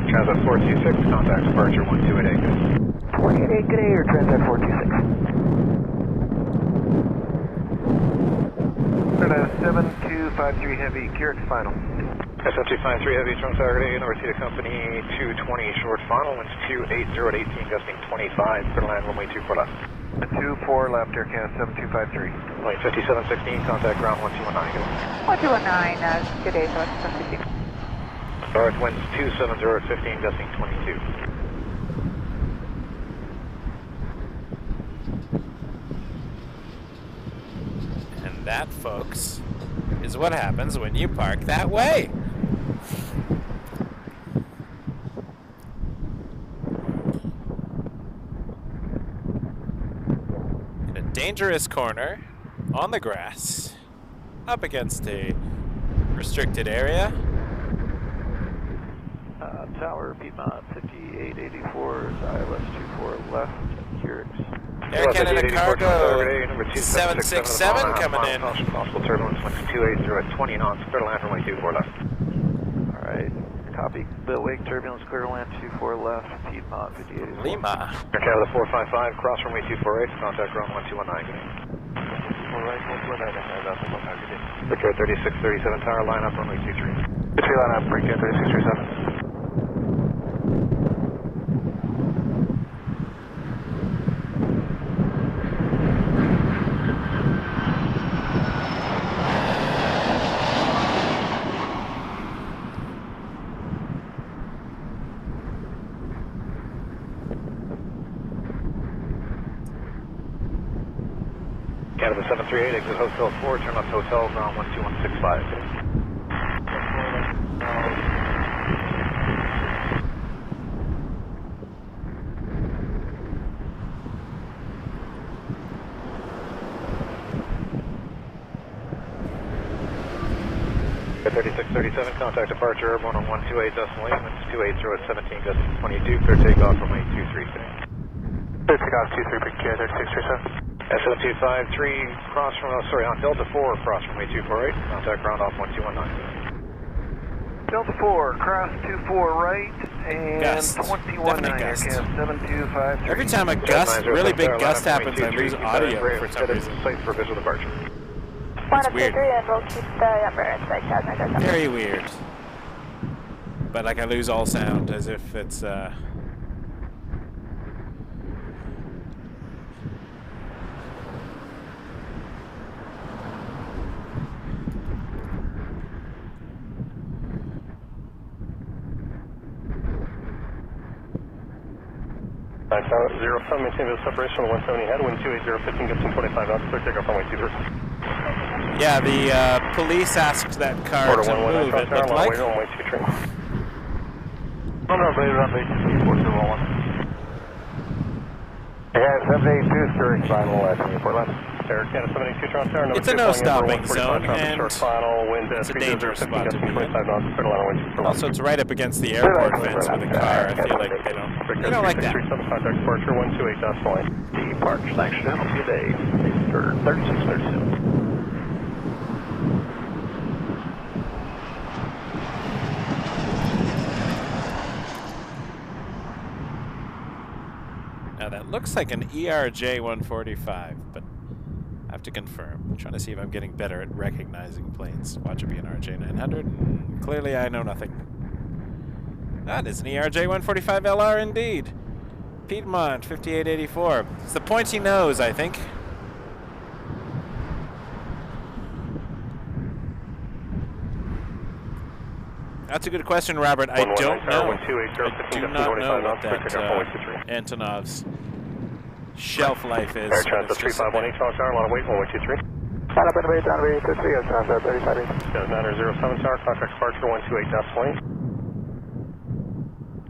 Transat 426, contact departure 1288. 28, good day, Air Transat 426. Canada 7253 Heavy, Curix final. SF253 Heavy, Toronto Saturday, number Cedar Company 220, short final, winds 280 at 18, gusting 25, clear to land, runway 24 left. 24 left, Air Canada 7253. Lane 5716, contact ground 1219. 1219, good day, North 76. North winds 270 at 15, gusting 22. And that, folks, is what happens when you park that way. Dangerous corner on the grass up against a restricted area. Tower Piedmont 5884 ILS 24 left, Curix. Air Canada Cargo 767 coming in. Possible turbulence, winds 280 at 20 knots, clear to land, runway 24 left. Alright, copy. Bill Wake, turbulence, clear to land 24 left, Piedmont 5884. Lima. Air Canada 455, cross runway 248, contact ground 1219. Victor 3637 tower, line up runway 23. Victor line up, break 3637. Canada 738, exit Hotel 4, turn left hotel, ground 12165. At 3637, contact departure, airborne on 128 decimal 8, winds 280 at 17, gusting 22, clear takeoff from 823 today. Clear takeoff 23, big K 3637. SF253, cross from, on Delta 4, cross from 8248, contact ground off 1219. Delta 4, cross 24 right, and Gust. 21 9, Gust. 7253. Every time a gust, really big gust happens, I lose audio for some reason. Site for visual departure. One up to 3, and we'll keep the Emirates ACAS. Very weird. But like I lose all sound as if it's Tower 07, maintain the separation on 170 head, wind 280, 15, gets 25 knots, clear takeoff runway 23. yeah, the police asked that car to move, it looked like. Runway 23. Runway 2411. Yeah, 782 steering final, 24 left. Air Canada 782 Toronto Tower, number It's a 2, no-stopping zone, and final, wind, it's a dangerous spot to be in. 25 knots, clear runway 24. Also, it's right up against the airport fence with a car. I feel like they don't like that. Contact departure 128.9. Departure, thanks, channel, good day. 3637. Now that looks like an ERJ 145, but I have to confirm. I'm trying to see if I'm getting better at recognizing planes. Watch it be an RJ 900, and clearly I know nothing. That is an ERJ 145LR indeed. Piedmont 5884. It's the pointy nose, I think. That's a good question, Robert. I don't know. I do not know what that Antonov's shelf life is. Air Transit 3518, Tower Tower, line of weight, 123. Line up Innovate, down to 23, Air Transit 35. 907 Tower, contact departure 128.1.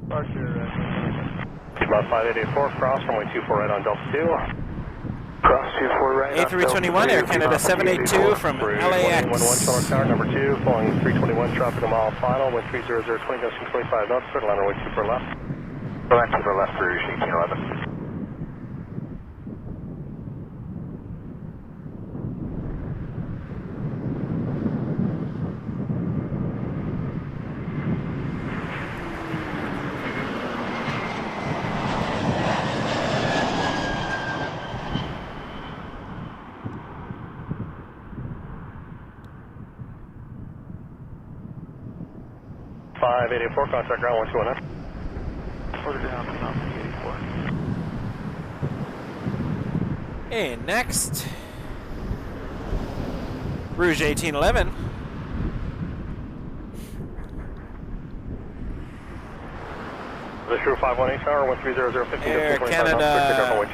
Departure. About 5884, cross, runway 24 right on Delta 2. Cross 24 right. A321, Air Canada 782 from LAX. 11 Tower, number 2, flying 321, traffic a mile final, wind 300, 20, gusting 25 knots, clear line runway 24 left. Line 24 left for 1811. Contact ground 121. Order down, 84. And next, Rouge 1811. True 518 Tower, 130, Air Canada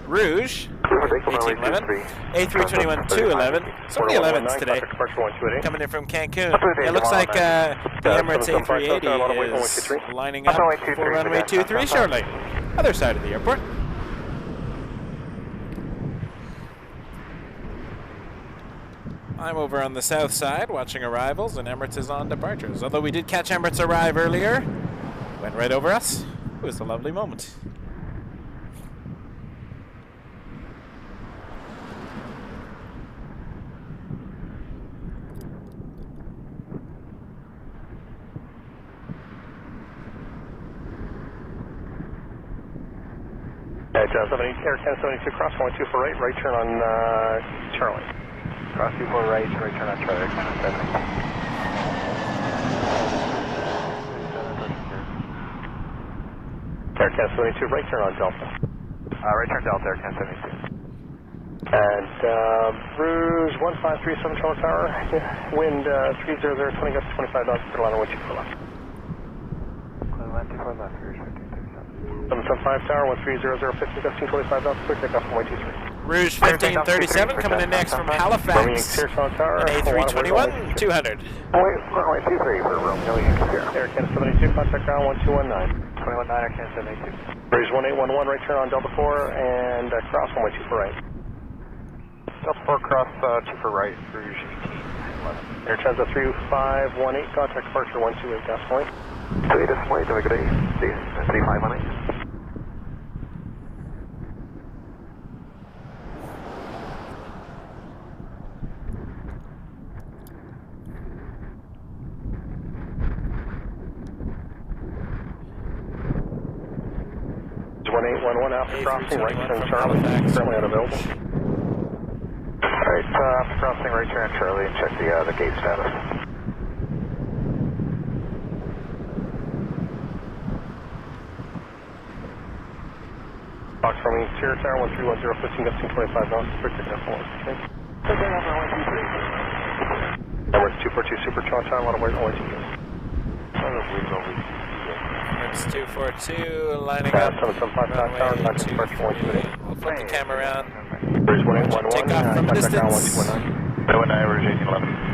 Rouge 1811. A321-211. So many 11s today. Coming in from Cancun. It looks like the Emirates A380 is lining up for runway 23 shortly. Other side of the airport. I'm over on the south side watching arrivals, and Emirates is on departures. Although we did catch Emirates arrive earlier. Went right over us. It was a lovely moment. Air Canada 72, cross 124 right, right turn on Charlie. Cross 24 right, right turn on Charlie, Air Canada 72. Air Canada 72, right turn on Delta. Right turn Delta, Air Canada 72. And Rouge 1537 Toronto Tower, wind 300, 20 gusts 25 knots, clear line 124 left. Clear line 24 left, Rouge 1537. 775 Tower, 1300, 15 gusting 25 knots, clear takeoff from 123. Rouge 1537 coming in next from Halifax. An A321 200. Runway 23 for Romeo Yankee. Air Canada 72, contact ground 1219. 219, Air Canada 72. Rouge 1811, right turn on Delta 4 and cross 124 right. Delta 4 cross 2 for right, Rouge 1811. Air Transit 3518, contact departure 128 decimal 8. 28 decimal 8, have a good day. 3518. After crossing, right turn Charlie, currently unavailable. Alright, after crossing right turn Charlie and check the gate status. Fox from Sierra Tower 1310, 15 gusting 25 knots, predicted decimal. Emirates 242 Super Toronto Tower, a lot of weight, only 2 gusting. Emirates 242, lining up. 7755 Tower, back to departure 128. We'll flip the camera around. Bridge 1811, Take off from a distance. 1219. 019, Bridge 1811.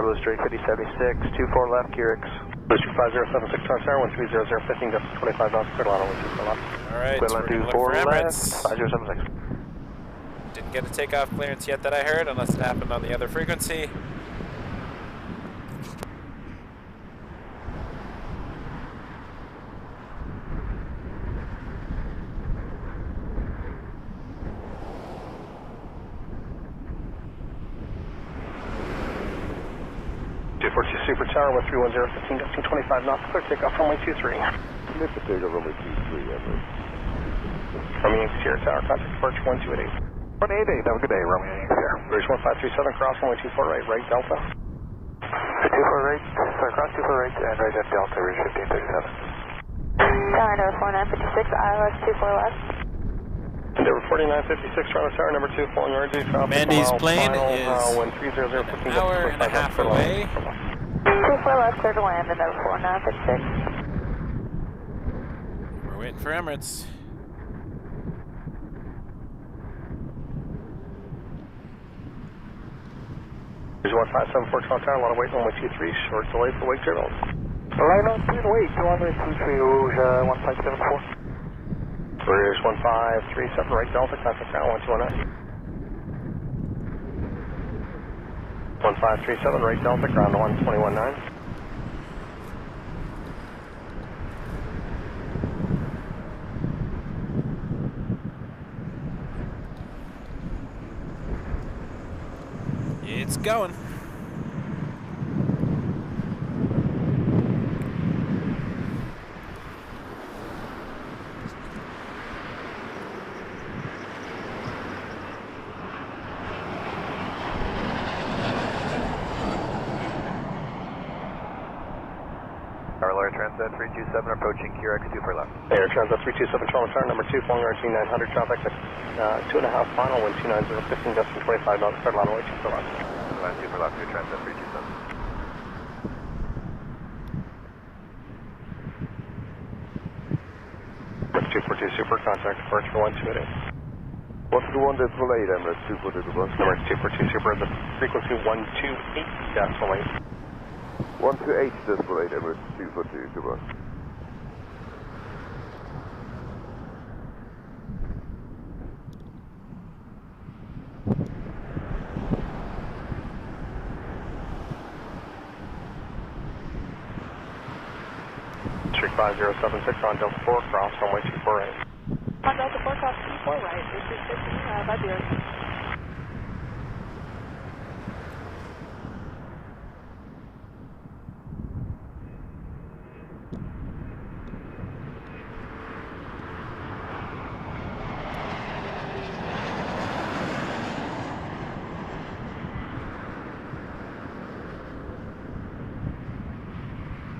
Blue straight 5076, 24 left, Gearix. Blue 5076 Tower, 1300, 15 gusting 25 knots, clear line, only 2 for left. Alright, so we're going to look for Emirates. 5076. Didn't get a takeoff clearance yet that I heard, unless it happened on the other frequency. Super Tower 1310, 15 gusting 25 knots, clear takeoff runway 23. Clear for takeoff runway 23, Emirates. Romeo Sierra Tower, contact departure 1288. 188, have a good day, Romeo Sierra. Bridge 1537, cross runway 24 right, right Delta. 24 right, sorry, cross 24 right, and right at Delta, Ridge 1537. Tower number 4956, ILS 24 left. Endeavor 4956, Toronto Tower, number 2, following RJ traffic. Mandy's plane is 1300, an hour and a half away. 24 left, clear to land, Endeavor 4956. We're waiting for Emirates. Here's 1574 Toronto Tower, a lot of weight, runway 23, short delay for wake turbulence. Line on 2 wait, 223, Rouge 1574. Here's 1537, right Delta, contact ground 1219. 1537, right Delta, ground 1219. It's going. Transat 327 approaching QRX 2 for left. Air Transat 327 Toronto Tower, number 2, flying RT 900, traffic at 2.5 final, wind 290, 15 gusting 25 knots, clear line away 2 for left. Line 2 for left, Air Transat 327. Emirates 242 Super, contact departure 1288. What's the one that's delayed, Emirates 242 Super? Emirates 242 Super, the frequency 128, decimal 8. 128 decimal 8, Emirates 242 Super. Street 5076 on Delta 4, cross runway 248. On Delta 4, cross 24 right, this is 15, Viberia.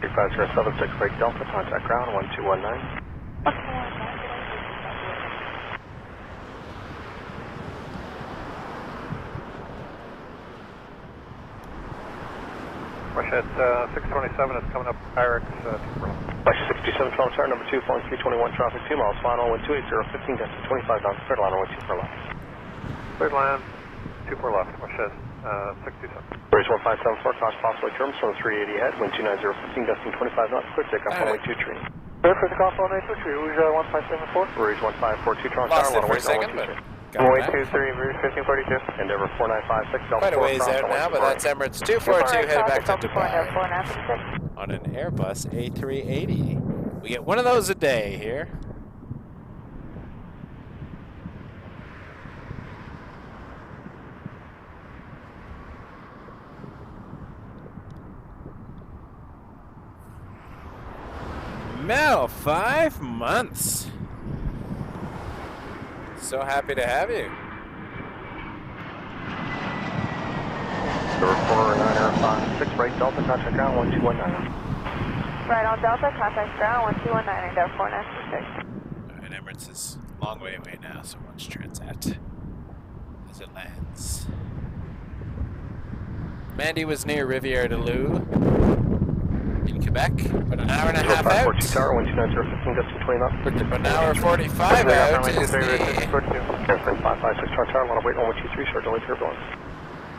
Street 5076, break Delta, contact ground 1219. Russia at 627 is coming up Pyrex. Russia 67 Toronto Tower, number 2, flying 321, traffic 2 miles, final 1280, 15 gusting 25 knots, third line 12 for left. Third line, 24 left, Russia 67. Bridge 1574, cross possibly terms from 380 ahead, wind 290, 15 gusting 25 knots, clear takeoff runway 23. Clear for takeoff runway 23, Rouge 1574. Rouge 1542 Toronto Lost Tower, it for a second, but Runway 23, Rouge 1542. Endeavor 4956, Delta quite a 4, ways cross out runway now, but that's Emirates 242 headed back to Dubai on an Airbus A380. We get one of those a day here. Mel, 5 months. So happy to have you. Number 4956, right Delta, contact ground 1219. Right on Delta, contact ground 1219, down 4926. Alright, Emirates is a long way away now, so watch Transat as it lands. Mandy was near Rivière de Lou in Quebec, about an hour and a half out. Tower, 129.015, gusting 20 knots. About an hour 45 out is the... 556 Tower, want to wait 1123, short delay turbulence.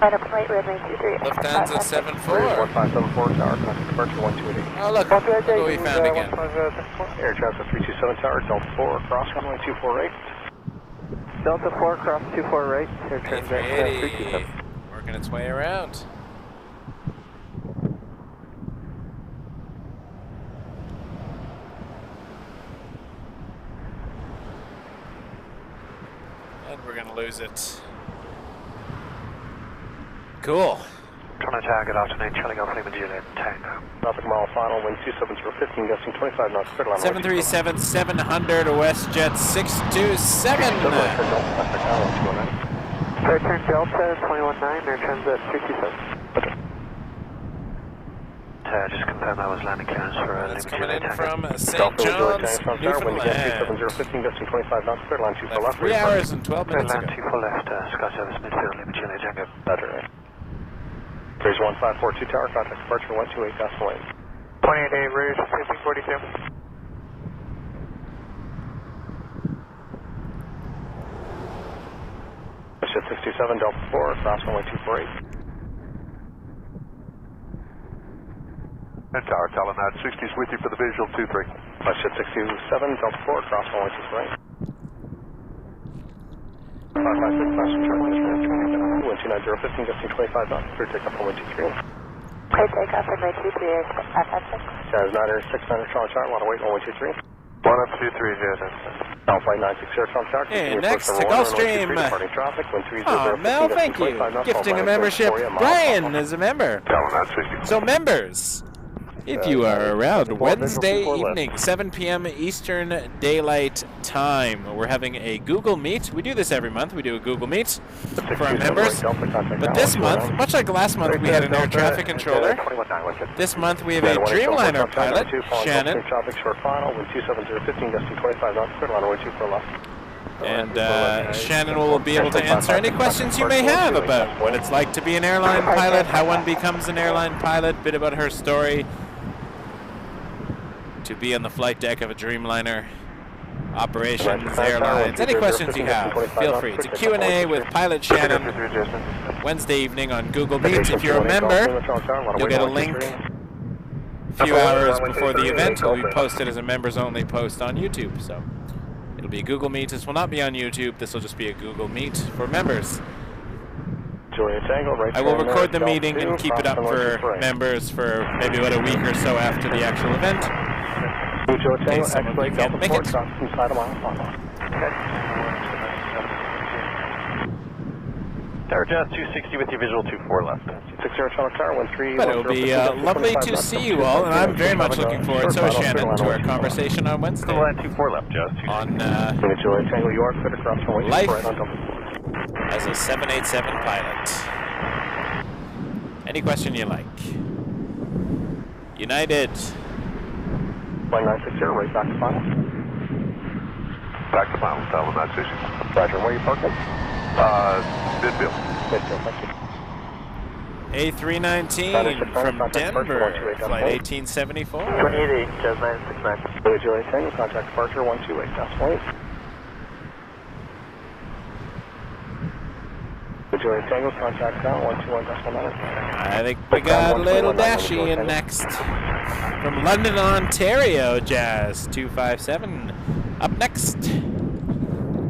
Right up right, runway 23. Lufthansa 74. 1574 Tower, contact departure 1288. Oh look, look what we found again. Air Transat 327 Tower, Delta 4, cross runway 24 right. Delta 4, cross 24 right. Air Transat A380, working its way around. And we're gonna lose it. Cool. Toronto Tower, good afternoon. Charlie Golf Lima Juliet Tango. Traffic mile final, wind 27015, gusting 25 knots. 737-700 WestJet 627. Return Delta 219, Air Transat 327. Just confirm I was landing clearance for That's Lima coming Juliet in Tango. from St. John's, Newfoundland. 27015, gusting 25 knots. Clear line 2 for left. 3 hours and 12 Clear minutes line ago. 2 for left, Sky Service Midfield, Lima Juliet Tango. Better. There's 1542 Tower, contact departure 128, Gospel Lane. 28A, Rouge 1542. Ship 627, Delta 4, cross runway 248. And Tower, Calumet 60's with you for the visual 23. Ship 627, Delta 4, cross runway 248. 556, passenger wind 29015, gusting 25 knots. Clear takeoff runway 23. Clear takeoff runway 23, 556. Jazz 969, Charlie Tower, want to wait runway 23. 123, Jazz. Alpha 960, Charlie Tower. Hey, next to Gulfstream. Oh, Mel, thank you. Gifting a membership. Brian is a member. Calumet 60. So members, if you are around Wednesday evening, 7 p.m. Eastern Daylight Time, we're having a Google Meet. We do this every month. We do a Google Meet for our members. But this month, much like last month, we had an air traffic controller. This month, we have a Dreamliner pilot, Shannon. And Shannon will be able to answer any questions you may have about what it's like to be an airline pilot, how one becomes an airline pilot, a bit about her story, to be on the flight deck of a Dreamliner, operations, airlines, any questions you have, feel free. It's a Q&A with Pilot Shannon Wednesday evening on Google Meet. If you're a member, you'll get a link a few hours before the event. It will be posted as a members-only post on YouTube. So it'll be a Google Meet. This will not be on YouTube. This will just be a Google Meet for members. I will record the meeting and keep it up for members for maybe about a week or so after the actual event. In case some of you can't make it. Tower Jazz 260 with your visual 24 left. 60 But it'll be lovely to see you all, and I'm very much looking forward, so is Shannon, to our conversation on Wednesday. Line 24 left, Jazz 260. On life as a 787 pilot. Any question you like. United. 1960, right back to final. Back to final, Calumet 60. Roger, where are you parking? Midfield. Midfield, thank you. A319 from Denver, flight 1874. 28A, Jazz 969. Billy Juliet Tango, contact departure 128, Gospel Lane. Juliet Tango, contact ground 121, Gospel Lane. I think we got a little Dashy in next. From London, Ontario, Jazz 257. Up next.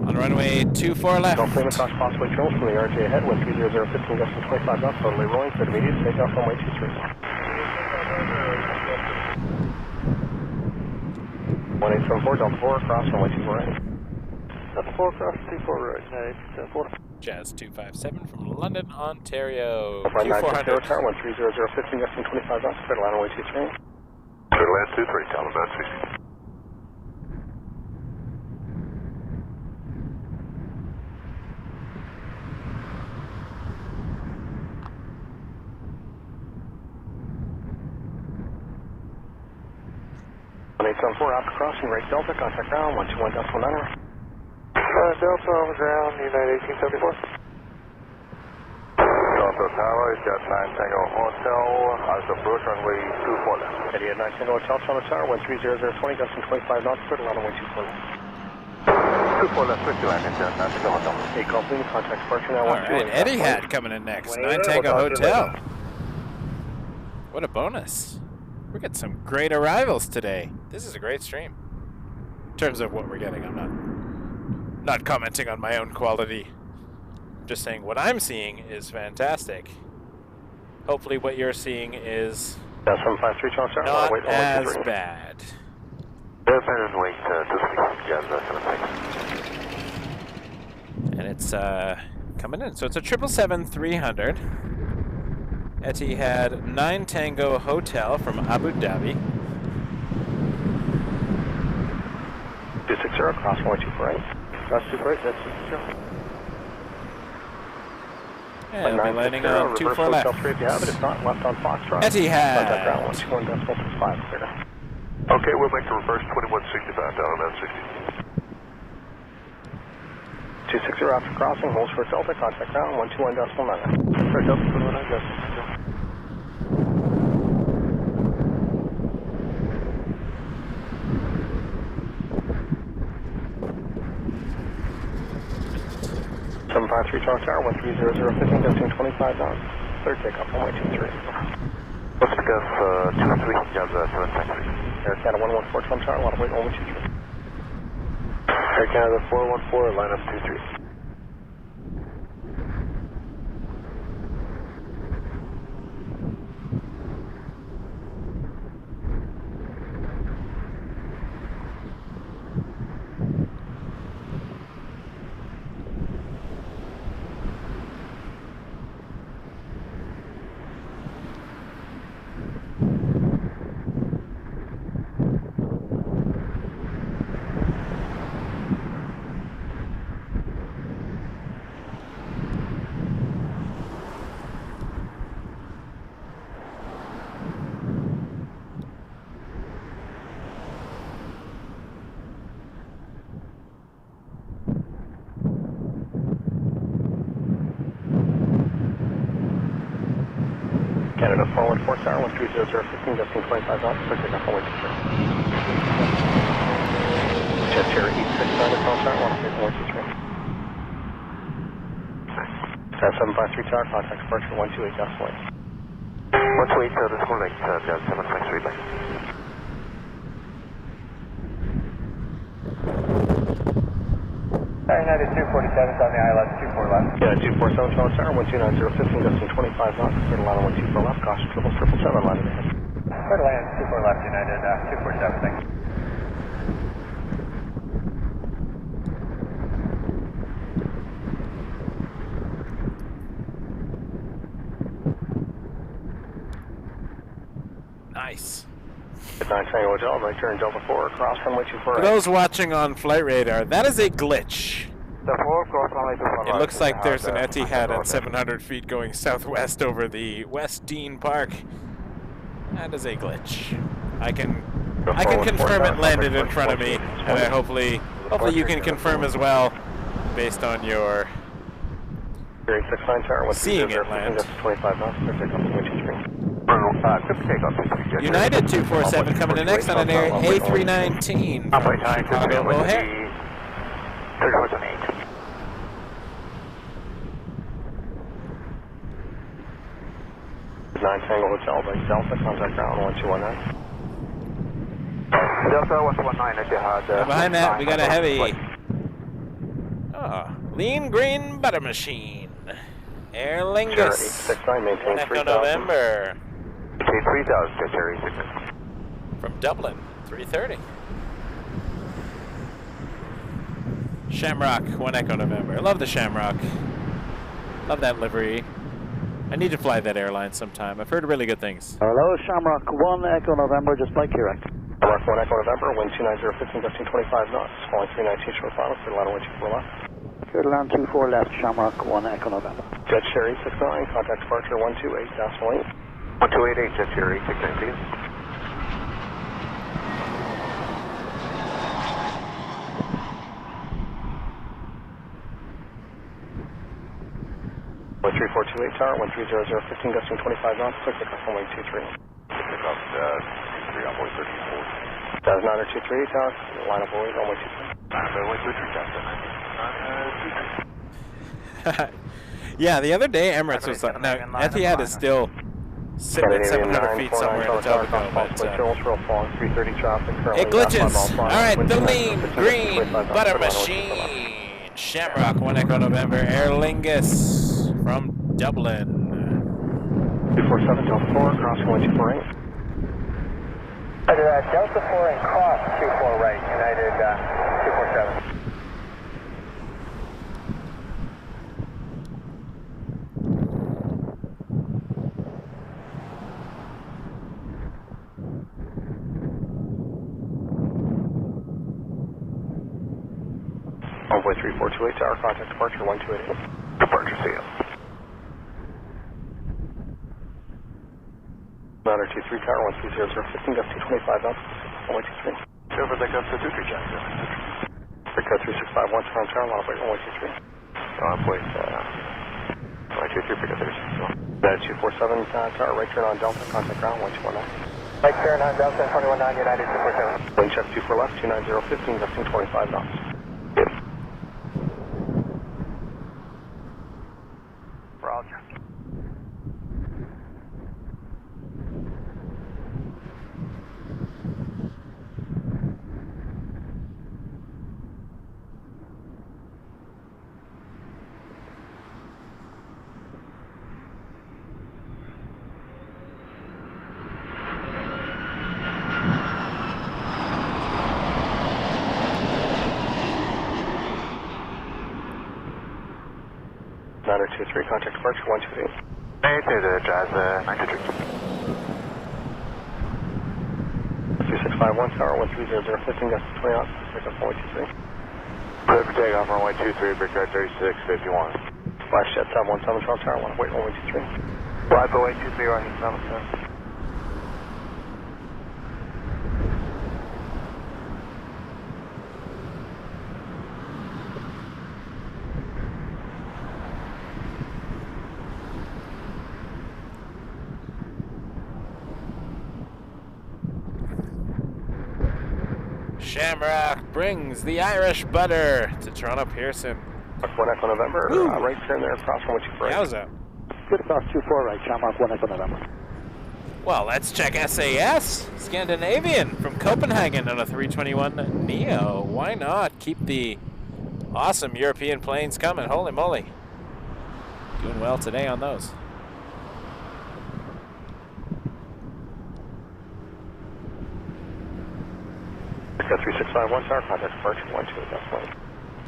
On runway 24 left. Don't claim across possibly controls from the RJ ahead, wind 30015, gusting 25 knots, totally rolling, clear to immediate, take off runway 23. 1874, Delta 4, cross runway 24 right. Delta 4, cross 24 right, 4. Jazz 257 from London, Ontario. Q400. Tower, 130015, gusting 25 knots, clear to line runway 23. Clear to land 23, Calumet 60. 1874 after crossing, right Delta, contact ground, 121.9. Delta on the ground, United 1874. Toronto Tower, jet 9 Tango Hotel, as approach runway 24 left. Etihad 9 Tango Hotel, Toronto Tower, 130020, destination 25 knots, clear to land on 124 left. 24 left, quick to land in jet 9 Tango Hotel. Hey, complete, contact departure now, 128. Alright, Etihad coming in next, 9 Tango Hotel. What a bonus. We got some great arrivals today. This is a great stream. In terms of what we're getting, I'm not commenting on my own quality. I'm just saying what I'm seeing is fantastic. Hopefully what you're seeing is not as bad. Wait, and it's coming in. So it's a 777-300. Etihad 9 Tango Hotel from Abu Dhabi. 260, cross 124. Cross 248, that's 260. And we'll be landing on 24 left. If you have it, if not, left on Foxtrot. Etihad. Contact ground 121.5, clear now. Okay, we'll make the reverse 2165 down on that 60. 260 after crossing, holds for Delta, contact ground 121.9. For Delta, 21.9, just 753 Toronto Tower, 130015, destination 25 knots. Third takeoff, runway 23. What's the Gus 23, Jazz 753. Air Canada 114 Toronto Tower, line up weight, runway 23. Air Canada 414, line up 23. Canada 414 Tower, 130015, destination 25 knots, clear takeoff runway 23. Jet Cherry 869 Toronto Tower, line up weight, runway 23. 753 Tower, contact departure 128, decimal 8. 128, decimal 8, Jet 753 back. United 247's on the ILS 24 left. Yeah, 247 Toronto Tower, 129.015, destination 25 knots, clear to land on 124 left, caution 777, landing ahead. Clear to land 24 left, United 247, thanks. Nice. 9 Tango Hotel, right turn Delta 4, cross runway 24. For those watching on Flight Radar, that is a glitch. It looks like there's an Etihad at 700 feet going southwest over the West Dean Park. That is a glitch. I can confirm it landed in front of me, and hopefully you can confirm as well, based on your seeing it land. 25 knots, United 247 coming in next on an Air A319 from Chicago O'Hare. 9 Tango Hotel, by Delta, contact ground 1219. Delta 119, Etihad. Behind that, we got a heavy. Lean Green Butter Machine. Aer Lingus. 869, maintain 3000. November. Maintain 3000, Jet Cherry 6. From Dublin, 330. Shamrock, 1 Echo November. I love the Shamrock. Love that livery. I need to fly that airline sometime. I've heard really good things. Hello, Shamrock 1 Echo November, just like Kirek. Shamrock 1 Echo November, wind 29015, destination 25 knots, falling 319 short final, clear to land 124 left. Clear to land 24 left, Shamrock 1 Echo November. Jet Cherry 69, contact departure 128, decimal 8. 1288, Jet Cherry 69, please. 3428 tower, 1300, 15 gusting 25 knots, clear takeoff runway 23. Takeoff 23 on board 34. That's 9028 tower, line up away, runway 23. Runway 23, Yeah, the other day Emirates was like, now Etihad is still sitting at 700 feet somewhere in Etobicoke, but it glitches. Alright, the lean green butter machine. Shamrock, 1 Echo November, Aer Lingus from Dublin. 247 Delta 4, crossing 1248. Delta 4 and cross 24 right, United 247. Runway 3428 tower, contact departure 1288. Departure, see you. 923 tower, 1300, 15 gusting 25 knots, runway 23. Silver, takeoff to 23, Jackson. Victor 3651, Toronto tower, line up away, runway 23. Point, runway 23, pick up 36. 247 tower, right turn on Delta, contact ground 1219. Right turn on Delta 219, United 247. Wind check 24 left, 290, 15 gusting 25 knots. Yep. Roger. Three, contact departure 128. Jazz 93. 2651 tower, 1300, 15 gusting 20 knots, pick up 123. Clear for takeoff, runway 23, big car 3651. Flash jet 717 12 tower, wait, runway 23. Fly away 23, running 77. Shamrock brings the Irish butter to Toronto Pearson. 1 Echo November, right turn there, across runway 24. How's that? Good across 24 right, Shamrock 1 Echo November. Well, let's check SAS Scandinavian from Copenhagen on a 321neo. Why not? Keep the awesome European planes coming. Holy moly. Doing well today on those. Got 3651 tower, contact departure 128.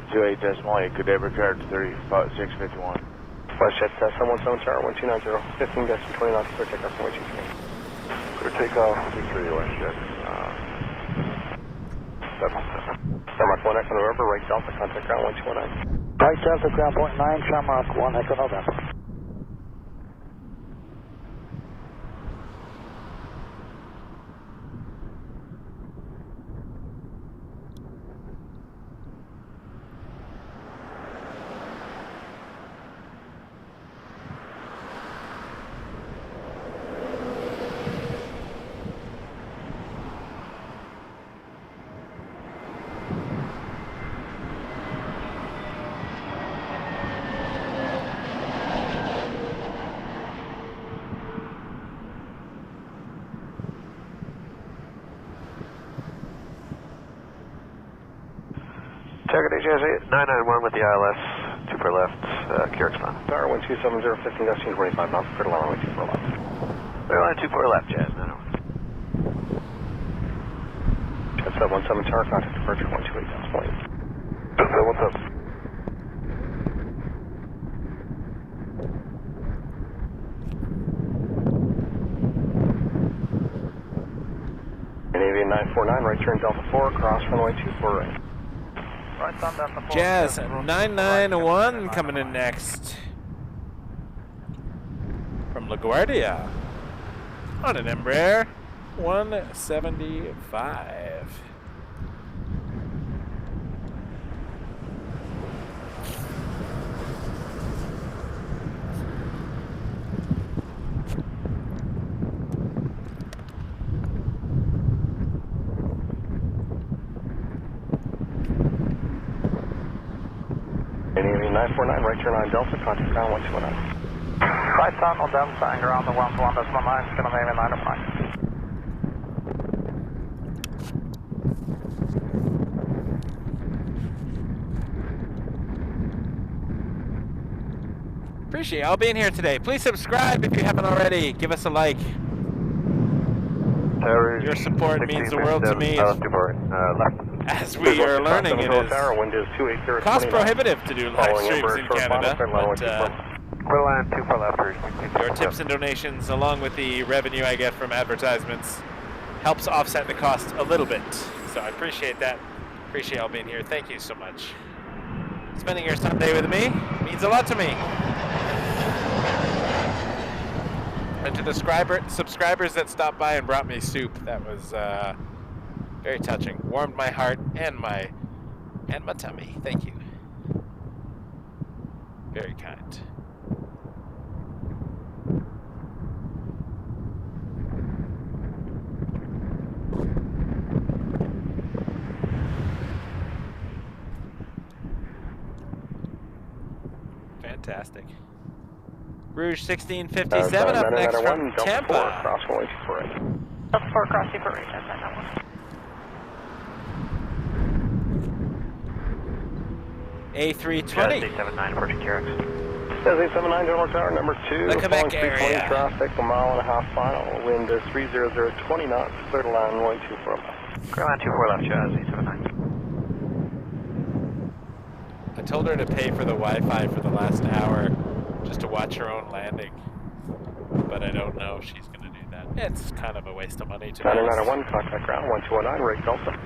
28 decimal 8, good day, Ricard 3651. Flash jet 717 tower, 1290, 15 gusting 20 knots, clear takeoff runway 23. Clear takeoff, 23 West jet. 717. Shamrock 1 Echo November, right Delta, contact ground 1219. Right Delta, ground point 9, Shamrock 1 Echo November. Target AJS 991 with the ILS, 2 for left, Kyrgyzstan. Tower 1270, 15 gusting 25 knots, clear to runway 2 for left. Airline 2 for left, Jazz 901. Jet 717 tower, contact departure 128 decimal 8. So what's up? Canadian 949, right turn Delta 4, cross runway 24 right. Right on Delta 4. Jazz 991 coming in next. From LaGuardia. On an Embraer 175. 949, right turn on Delta, contact ground 1219. Right sound on Delta and ground 121.9, Scandinavian 905. Appreciate y'all being here today. Please subscribe if you haven't already. Give us a like. Your support means the world to me. As we are learning, it is cost prohibitive to do live streams in Canada. But your tips and donations, along with the revenue I get from advertisements, helps offset the cost a little bit. So I appreciate that. Appreciate y'all being here. Thank you so much. Spending your Sunday with me means a lot to me. And to the subscribers that stopped by and brought me soup, that was very touching. Warmed my heart and my tummy. Thank you. Very kind. Fantastic. Rouge 1657 up next from Tampa. Cross 124. Delta 4, cross 24 right, that's that one. A320. A79, approaching TRX. A79, General Tower, number 2. The Quebec area. Traffic, a mile and a half final. Wind is 300, 20 knots. Clear to land 124 left. Clear land 24 left, Jazz A79. I told her to pay for the Wi-Fi for the last hour just to watch her own landing, but I don't know if she's going to do that. It's kind of a waste of money to be honest. 991, contact ground 1209, right Delta.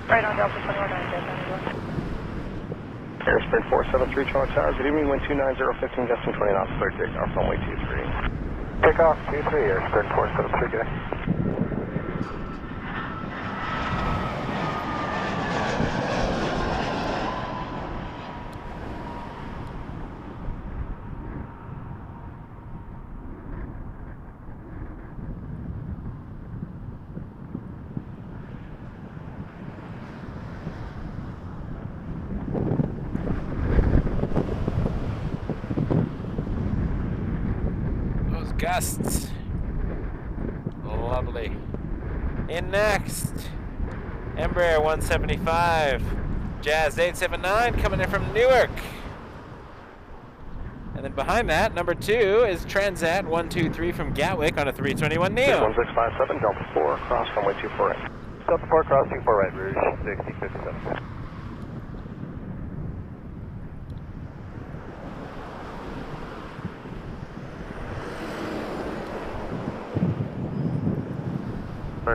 Right on Delta 219, Airsprint 473, Toronto Tower. Good evening, wind 290, 15 gusting 20 knots, clear takeoff, runway 23. Takeoff 23, Airsprint 473, good day. Gusts. Lovely. In next, Embraer 175, Jazz 879 coming in from Newark. And then behind that, number 2 is Transat 123 from Gatwick on a 321neo. 1657, Delta 4, cross runway 24 right. Delta 4, cross 24 right, Rouge 1657.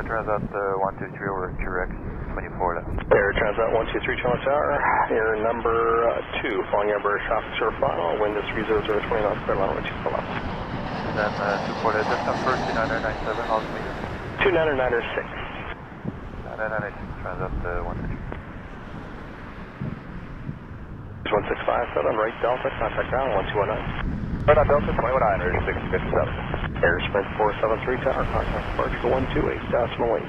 Transat 123 over QRX 24 left. Air Transat 123 Toronto Tower, air number 2, following Embraer traffic sure final, wind is 300, 20 knots, clear line 24 left. Then 24 left, just confirm 2997, altimeter. 2996. 2996, Transat 123. 1657, right Delta, contact ground 1219. Right on Delta 219, 657. Airsprint 473 Tower, contact departure 128, decimal 8.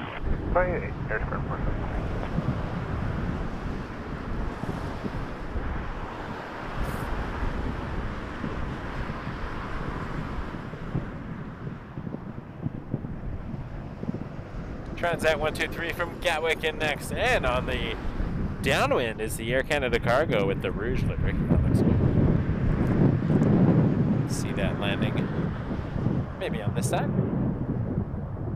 28, Airsprint 473. Transat 123 from Gatwick in next. And on the downwind is the Air Canada cargo with the Rouge livery. That looks good. See that landing. Maybe on this side.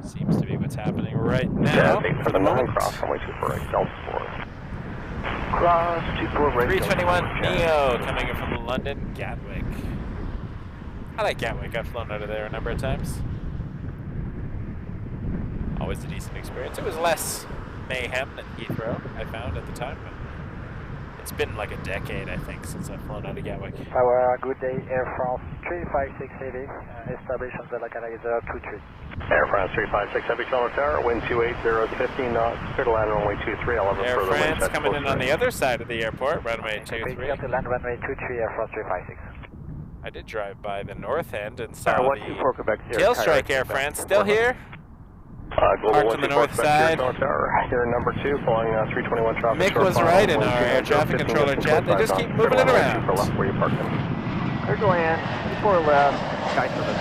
Seems to be what's happening right now. Yeah, for the moment. Cross runway 24 right, Delta 4. Cross 24 right. 321neo coming in from London, Gatwick. I like Gatwick. I've flown out of there a number of times. Always a decent experience. It was less mayhem than Heathrow, I found at the time, but it's been like a decade, I think, since I've flown out of Gatwick. Good day, Air France 35680, establishment de localizer 23. Air France 356 Heavy Toronto Tower, wind 280, 15 knots, clear to land runway 23, 11 Air further France wind coming in on the other side of the airport, runway 23. Clear to land runway 23, Air France 356. I did drive by the north end and saw the Quebec, tail strike Air France, still here. Parked on the north side. Here, number 2, following 321 traffic. Mick was right in our air traffic controller chat. They just keep moving it around. Where you parked in. Clear to land, 4 left, sky service.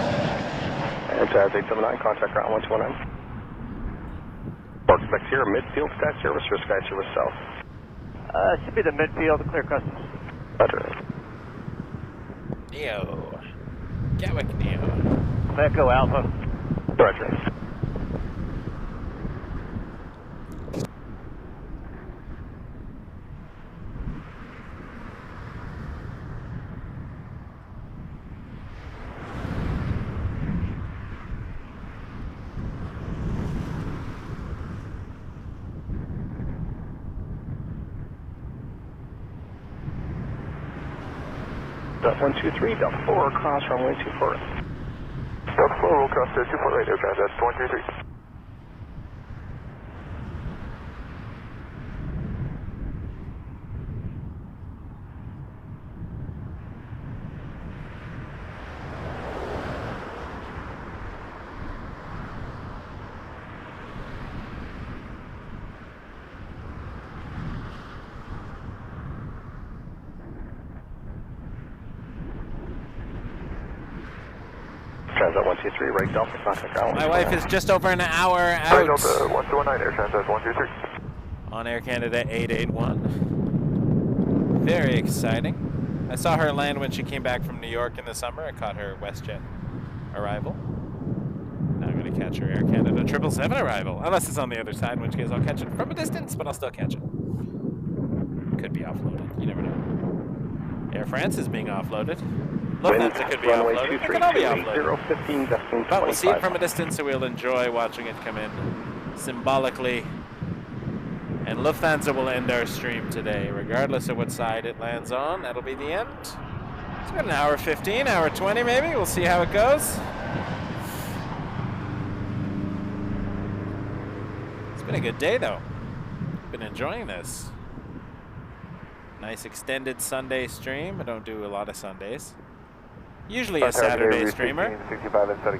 SAS A379, contact ground 1219. Park back here, midfield sky service or sky service south? Should be the midfield, clear customs. Roger. Neo. Gatwick Neo. Echo Alpha. Roger. Delta 123, Delta 4, cross runway 24. Delta 4, roll cross 24 radio, that's 133. Transat 123, right Delta, contact ground. My wife is just over an hour out. Right Delta 1219, Air Transat 123. On Air Canada 881. Very exciting. I saw her land when she came back from New York in the summer. I caught her WestJet arrival. Now I'm going to catch her Air Canada 777 arrival. Unless it's on the other side, in which case I'll catch it from a distance, but I'll still catch it. Could be offloaded. You never know. Air France is being offloaded. Lufthansa could be offloaded. It could all be offloaded. But we'll see it from a distance, so we'll enjoy watching it come in symbolically. And Lufthansa will end our stream today, regardless of what side it lands on. That'll be the end. It's about an hour 15, hour 20 maybe. We'll see how it goes. It's been a good day, though. Been enjoying this. Nice extended Sunday stream. I don't do a lot of Sundays. Usually a Saturday streamer.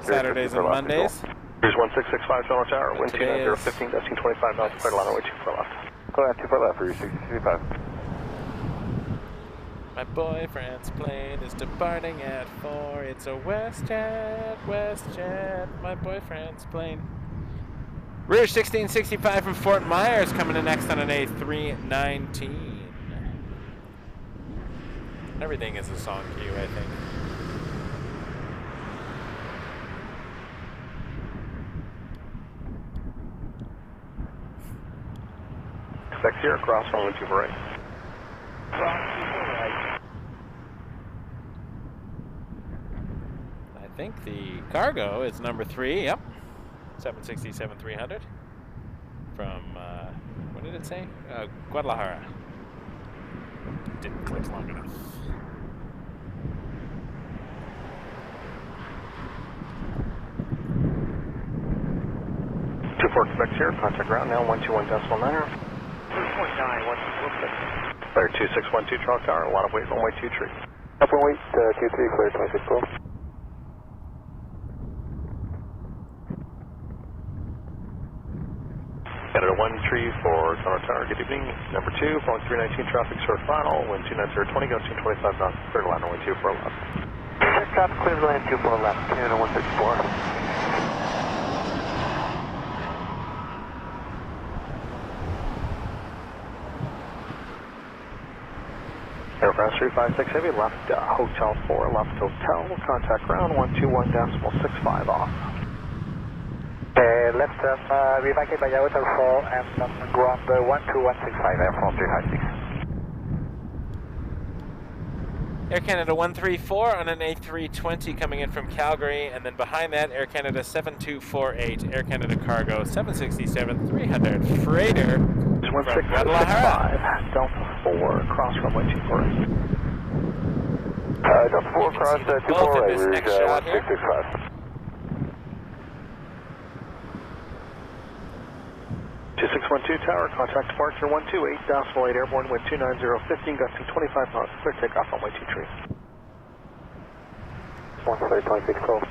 Saturdays and Mondays. Here's 1665 Toronto Tower, wind 29015, destination 25 knots, clear to line runway 24 left. Clear line 24 left for your 6065. My boyfriend's plane is departing at 4. It's a WestJet, WestJet, my boyfriend's plane. Rouge 1665 from Fort Myers coming in next on an A319. Everything is a song queue, I think. Expect here, cross runway 24 right. I think the cargo is number 3, yep. 767-300 from, what did it say? Guadalajara. Didn't click long enough. Quebec here, contact ground now 121.9. 2.9, 126. Clear 2612 Toronto Tower, a lot of weight, runway 23. Upper weight, 23, clear 2612. Canada 134 Toronto Tower, good evening. Number 2, following 319 traffic, short final, wind 29020, gusting 25 knots, clear to land runway 24 left. Traffic clear to land 24 left, Canada 134. Air France 356 Heavy, left Hotel 4, left Hotel, contact ground 121.65 off. Left remarked by Hotel 4 and ground 12165, Air France 356. Air Canada 134 on an A320 coming in from Calgary, and then behind that Air Canada 7248, Air Canada Cargo 767-300 freighter from Guadalajara. Delta 4, cross runway 24. Delta 4, cross 24 right, Rouge 1665. 2612 Tower, contact departure 128.8 airborne, wind 29015, gusting 25 knots, clear takeoff runway 23. 130, 2612.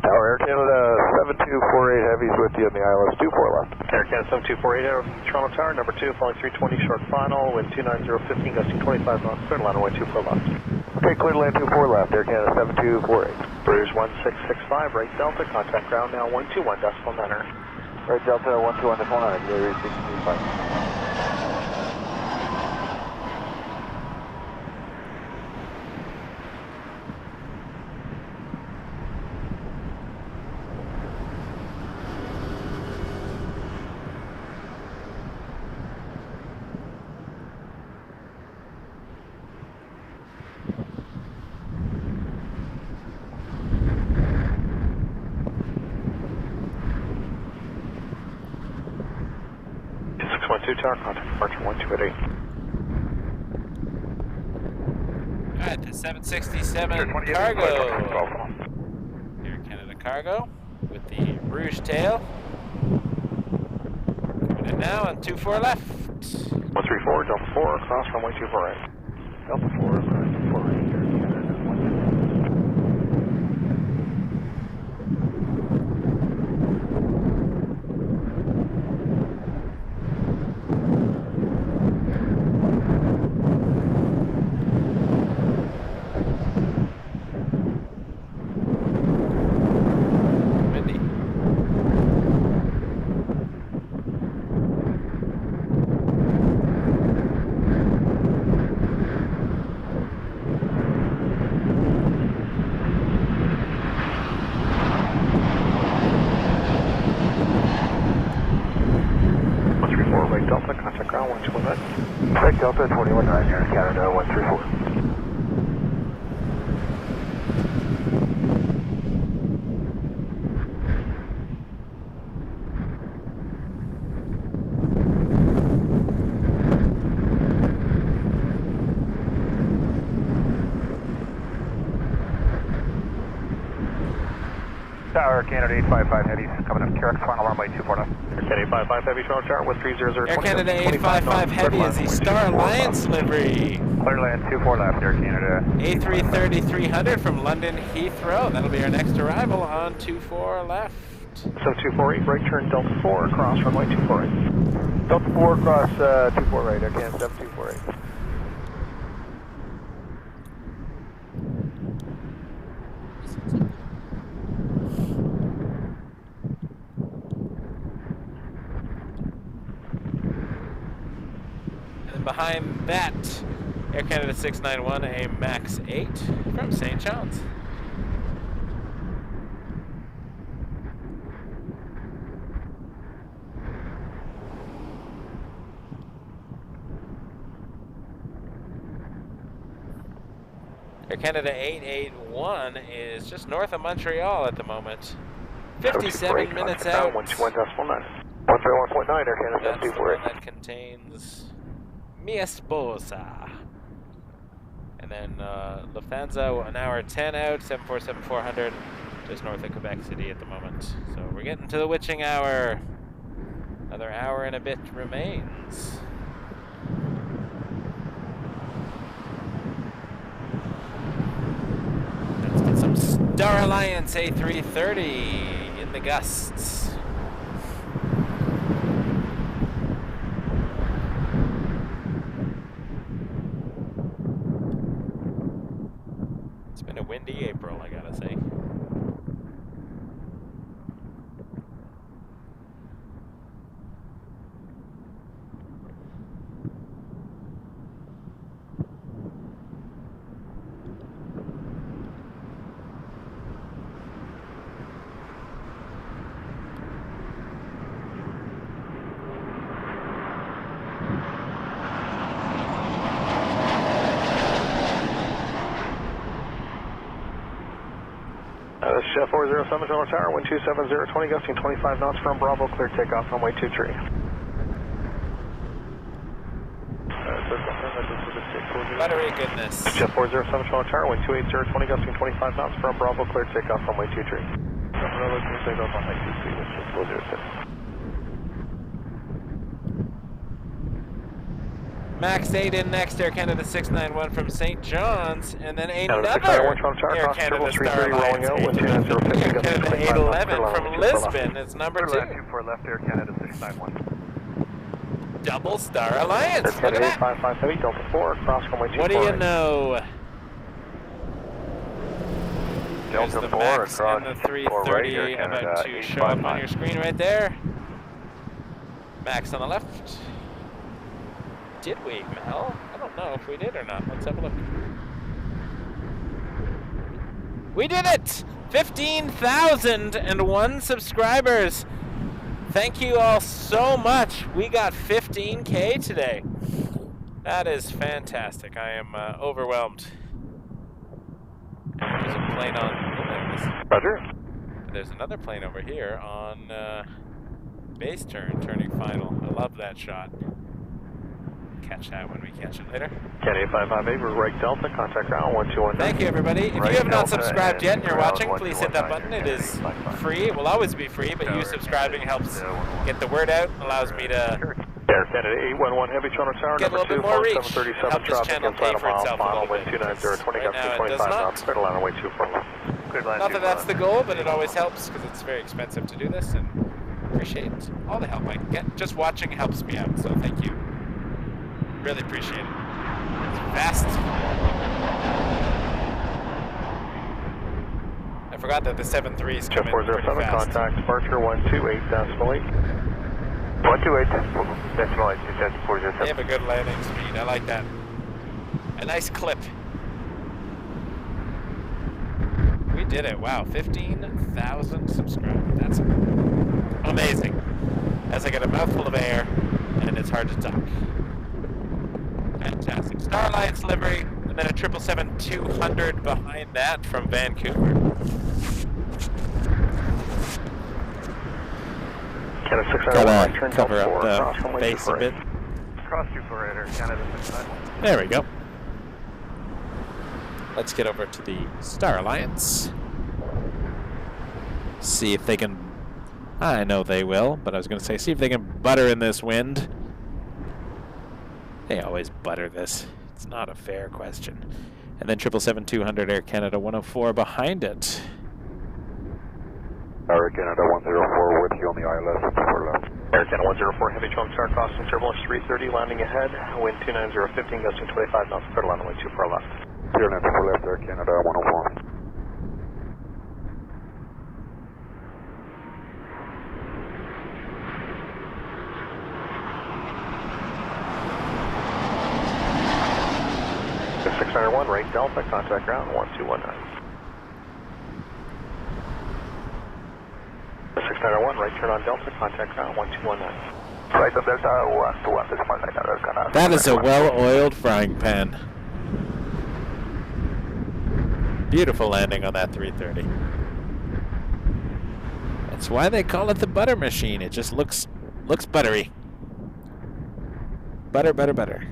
Tower, Air Canada 7248 Heavy's with you on the ILS 24 left. Air Canada 7248 out of Toronto Tower, number 2, flying 320 short final, wind 29015, gusting 25 knots, clear to land runway 24 left. Okay, clear to land 24 left, Air Canada 7248. British 1665, right Delta, contact ground now 121.9er. Right Delta 121.9er, Livery 635. Tower, contact departure 1288. Alright, the 767 Cargo. Air Canada Cargo with the Rouge tail. Coming in now on 24 left. 134, Delta 4, cross runway 24 right. Delta 4, cross 24 right, Air Canada 1. Delta 219, Air Canada 134. Tower, Canada 855 Heavy, coming up, Carrick, final runway 24 left. Air Canada 855 Heavy, Toronto Tower, 1300. Air Canada 855 Heavy is the Star Alliance livery. Clear land 24 left, Air Canada. A330-300 from London Heathrow. That'll be our next arrival on 24 left. 7248, right turn Delta 4, cross runway 24 right. Delta 4, cross 24 right, Air Canada 7248. Behind that, Air Canada 691, a MAX 8 from St. John's. Air Canada 881 is just north of Montreal at the moment. 57 minutes out. 121.9. 131.9, Air Canada 7248. That contains Mi Esposa. And then Lufthansa, an hour 10 out, 747-400, just north of Quebec City at the moment. So we're getting to the witching hour. Another hour and a bit remains. Let's get some Star Alliance A330 in the gusts. It's been a windy April, I gotta say. This is Jet 407 Toronto Tower, wind 27020, gusting 25 knots from Bravo, clear takeoff, runway 23. Buttery goodness. Jet 407 Toronto Tower, wind 28020, gusting 25 knots from Bravo, clear takeoff, runway 23. Bravo, clear takeoff, runway 23, this is 406. Max 8 in next, Air Canada 691 from St. John's, and then another Air Canada Star Alliance Air Canada 811 from Lisbon. It's number 2. 24 left, Air Canada 691. Double Star Alliance. Look at that. 557 Delta 4, cross runway 24. What do you know? There's Delta the 4 Max across and the 330 about to show up on your screen right there. Max on the left. Did we, Mel? I don't know if we did or not. Let's have a look. We did it! 15,001 subscribers. Thank you all so much. We got 15K today. That is fantastic. I am overwhelmed. And there's a plane on... Oh, there it is. Roger. There's another plane over here on base turn, turning final. I love that shot. Catch that when we catch it later. Canada 558, we're right Delta, contact ground 1219. Thank you, everybody. If you have not subscribed yet and you're watching, please hit that button. It is free. It will always be free, but you subscribing helps get the word out, allows me to Air Canada 811 Heavy Toronto Tower, get a little bit more reach. Help this channel pay for itself a little bit. Right now it does not. Not that that's the goal, but it always helps because it's very expensive to do this, and appreciate all the help I can get. Just watching helps me out, so thank you. Really appreciate it. It's fast. I forgot that the 7.3s come in pretty fast. Contact departure 128.8. 128.8. They have a good landing speed. I like that. A nice clip. We did it. Wow, 15,000 subscribers. That's amazing. As I get a mouthful of air, and it's hard to talk. Fantastic. Star Alliance livery, and then a 777-200 behind that from Vancouver. Gotta cover up the face a bit. Cross 248, Canada 691. There we go. Let's get over to the Star Alliance. See if they can... I know they will, but I was going to say, see if they can butter in this wind. They always butter this. It's not a fair question. And then 777-200 Air Canada 104 behind it. Air Canada 104 with you on the ILS for left. Air Canada 104 Heavy Trunk Star crossing Turbulence 330 landing ahead. Wind 29015 gusting 25 knots per landing way 24 left. 094 left Air Canada 104. The 691 right Delta, contact ground 1219. The 691 right turn on Delta, contact ground 1219. Right on Delta 121. That is a well-oiled frying pan. Beautiful landing on that 330. That's why they call it the butter machine. It just looks buttery. Butter, butter, butter.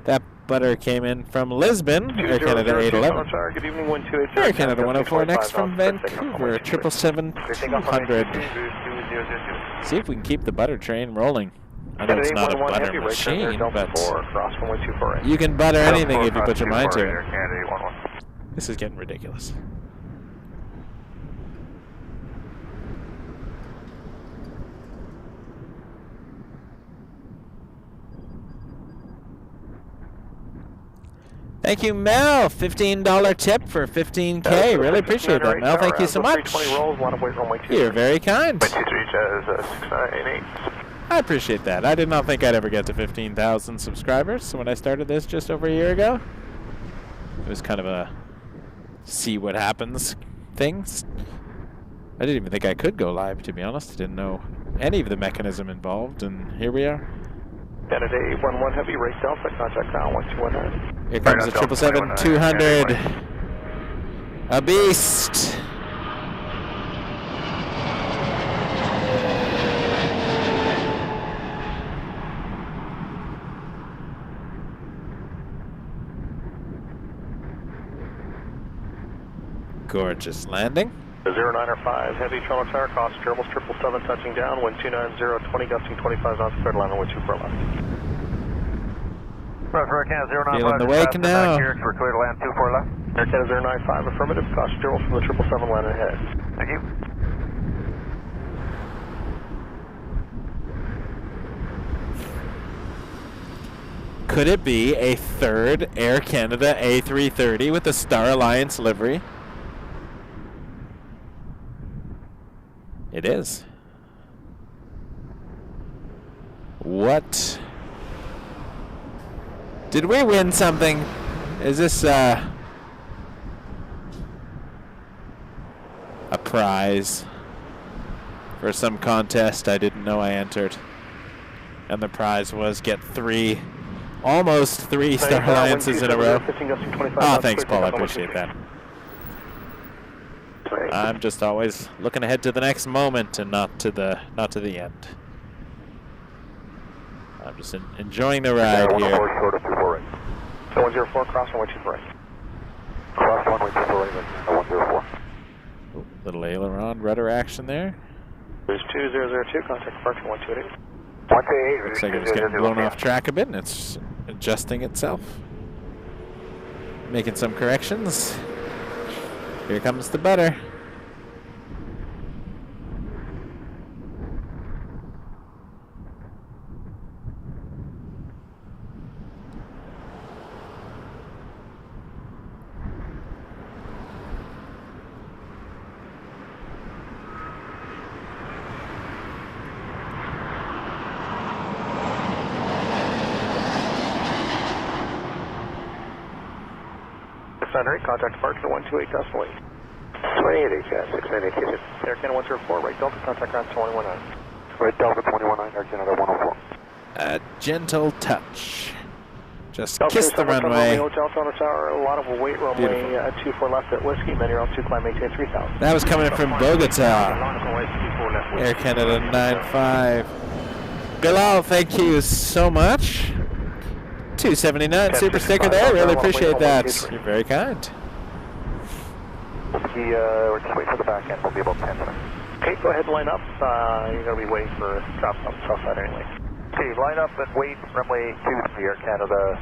That butter came in from Lisbon, Air Canada 811. Good evening, 128. Air Canada 104 next from Vancouver, 777-200. See if we can keep the butter train rolling. I know it's not a butter machine, but you can butter anything if you put your mind to it. This is getting ridiculous. Thank you, Mel. $15 tip for 15K. Really appreciate that, Mel. Thank you so much. You're very kind. I appreciate that. I did not think I'd ever get to 15,000 subscribers. So when I started this just over a year ago, it was kind of a see what happens things. I didn't even think I could go live, to be honest. I didn't know any of the mechanism involved, and here we are. Canada 811 Heavy, race Delta, contact ground 1219. Here comes the 777-200. A beast. Gorgeous landing. 095, heavy Toronto Tower, cross Gerbil 777 touching down, wind 290, 20, gusting 25 knots, clear to land runway 24 left. Roger, Air Canada 095. Feeling the wake now. We're clear to land 24 left. Air Canada 095, affirmative, cross Gerbil from the 777 landing ahead. Thank you. Could it be a third Air Canada A330 with the Star Alliance livery? It is. What? Did we win something? Is this a prize for some contest I didn't know I entered? And the prize was get almost three Star Alliances in a row. Oh, thanks, Paul. I appreciate that. I'm just always looking ahead to the next moment and not to the end. I'm just enjoying the ride here. 104, cross runway 24 right. Cross runway 24 right, 104. Ooh, little aileron rudder action there. There's 2002, contact departure 128. 128. Looks like it's getting blown off track a bit and it's adjusting itself. Making some corrections. Here comes the butter. Contact departure 128 decimal 8. 28 HS, 698 Air Canada 104, right Delta, contact ground 219. Right Delta 219, Air Canada 104. A gentle touch. Just Delta kiss the runway. Hotel Toronto Tower, a lot of weight runway 24 left at Whiskey, many are on 2 climb maintain 3000. That was coming from Bogota. Air Canada 95. Bilal, thank you so much. 279 super sticker there. Really appreciate that. You're very kind. We're just waiting for the back end. We'll be about 10 minutes. Okay, go ahead and line up. You're going to be waiting for drop on the south side anyway. Okay, line up and wait. Runway 23, Air Canada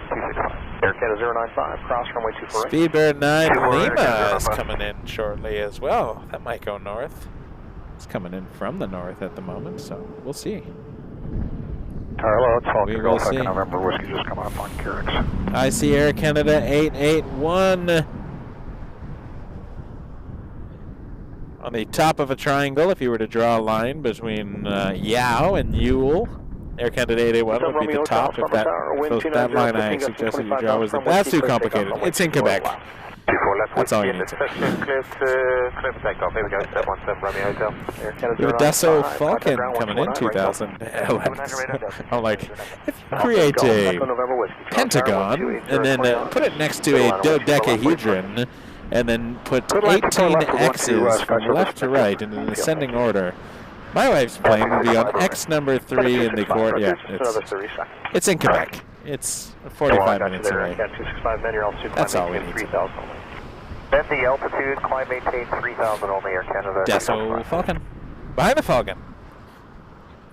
265. Air Canada 095, cross runway 24 right. Speedbird 9 Lima is coming in shortly as well. That might go north. It's coming in from the north at the moment, so we'll see. Hello, it's Falcon We will Golf, see. November Whiskey just come up on Carrick's. I see Air Canada 881 on the top of a triangle. If you were to draw a line between Yao and Yule, Air Canada 881 would be the top. If that line I suggested you draw was that's too complicated. It's in Quebec. That's all you need to know. We have a Dassault Falcon coming in 2011. I'm like, if you create a pentagon and then put it next to a dodecahedron and then put 18 X's from left to right in an ascending order, my wife's plane will be on X number 3 in the court. Yeah, it's in Quebec. It's 45 minutes away. That's all we need to know. Then the altitude, climb maintain 3000 only, Air Canada. Dassault Falcon. Behind the Falcon.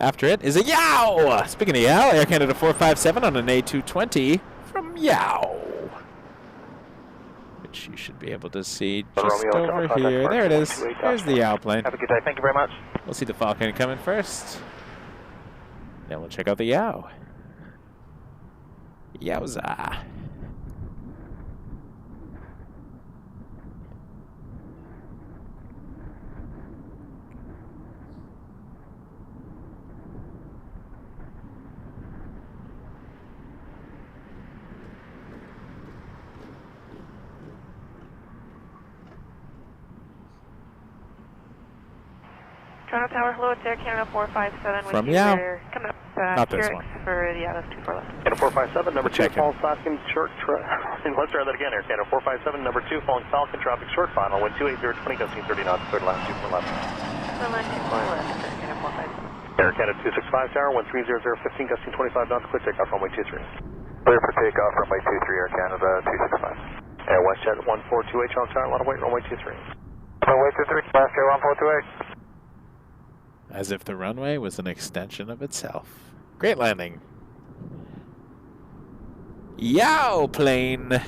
After it is a Yao! Speaking of Yao, Air Canada 457 on an A220 from Yao. Which you should be able to see just over here. There it is. There's the Yao plane. Have a good day. Thank you very much. We'll see the Falcon coming first. Then we'll check out the Yao. Yowza. Toronto Tower, hello, it's Air Canada 457. From Yao. Coming up, Not this Carrick's one. for the Atlas 24 left. Canada 457, number 2, Checking. falling Falcon, short, let's try that again, Air Canada 457, number 2, falling Falcon, traffic short final, wind 280, 20, gusting 30 knots, clear to land 24 left. Clear line 24 left, Air Canada 457. Air Canada 265 Tower, 130015, gusting 25 knots, clear takeoff, runway 23. Clear for takeoff, runway 23, Air Canada 265. Air WestJet 1428, Toronto Tower, a lot of weight, runway 23. Runway 23, last year 1428. As if the runway was an extension of itself. Great landing. Yow, plane.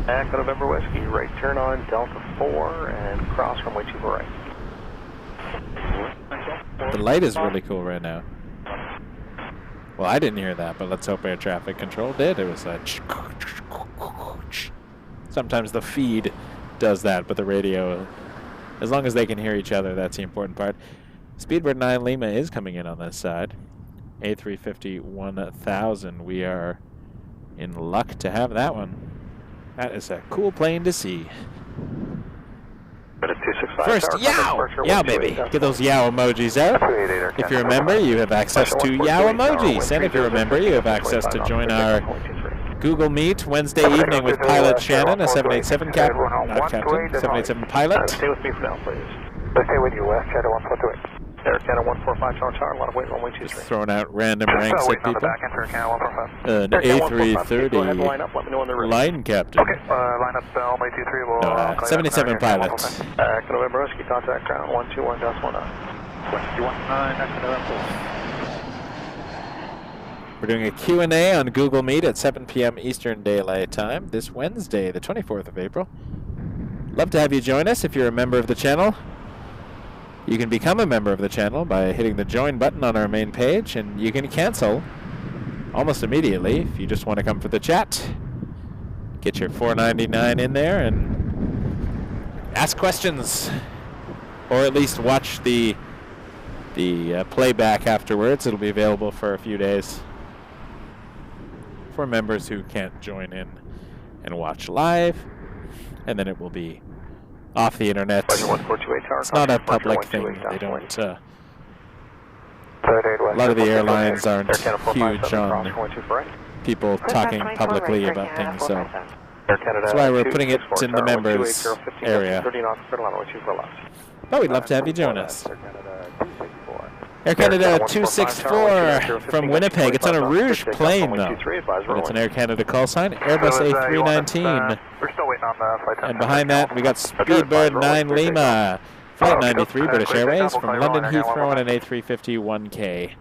Echo November Whiskey, right turn on Delta 4 and cross runway 24 right. The light is really cool right now. Well, I didn't hear that, but let's hope air traffic control did. It was a sometimes the feed does that, but the radio, as long as they can hear each other, that's the important part. Speedbird 9 Lima is coming in on this side. A350-1000. We are in luck to have that one. That is a cool plane to see. First, yow! Yow, baby. Get those yow emojis out. If you're a member, you have access to yow emojis. And if you're a member, you have access to join our Google Meet Wednesday evening with Pilot Shannon, a 787 captain, 787 pilot. Stay with me for now, please. Stay with you, West Shadow 1428. Air Canada 145 Tower, a lot of weight, runway 23. Just throwing out random ranks at people. An A330 line captain. Okay, line up runway 23. We'll 77 pilot. Echo November Whiskey, contact ground 121.19. 121.9, Echo November. We're doing a Q&A on Google Meet at 7 p.m. Eastern Daylight Time this Wednesday, the 24th of April. Love to have you join us if you're a member of the channel. You can become a member of the channel by hitting the join button on our main page, and you can cancel almost immediately if you just want to come for the chat. Get your $4.99 in there and ask questions, or at least watch the playback afterwards. It'll be available for a few days for members who can't join in and watch live, and then it will be off the internet. It's not a public thing. They don't. A lot of the airlines aren't huge on people talking publicly about things, so that's why we're putting it in the members area. But we'd love to have you join us. Air Canada 264 from Winnipeg. It's on a Rouge plane, though. But it's an Air Canada call sign. Airbus A319. We're still waiting on the flight time. And behind that, we got Speedbird 9 Lima. Flight 93, British Airways, from London Heathrow on an A350-1K.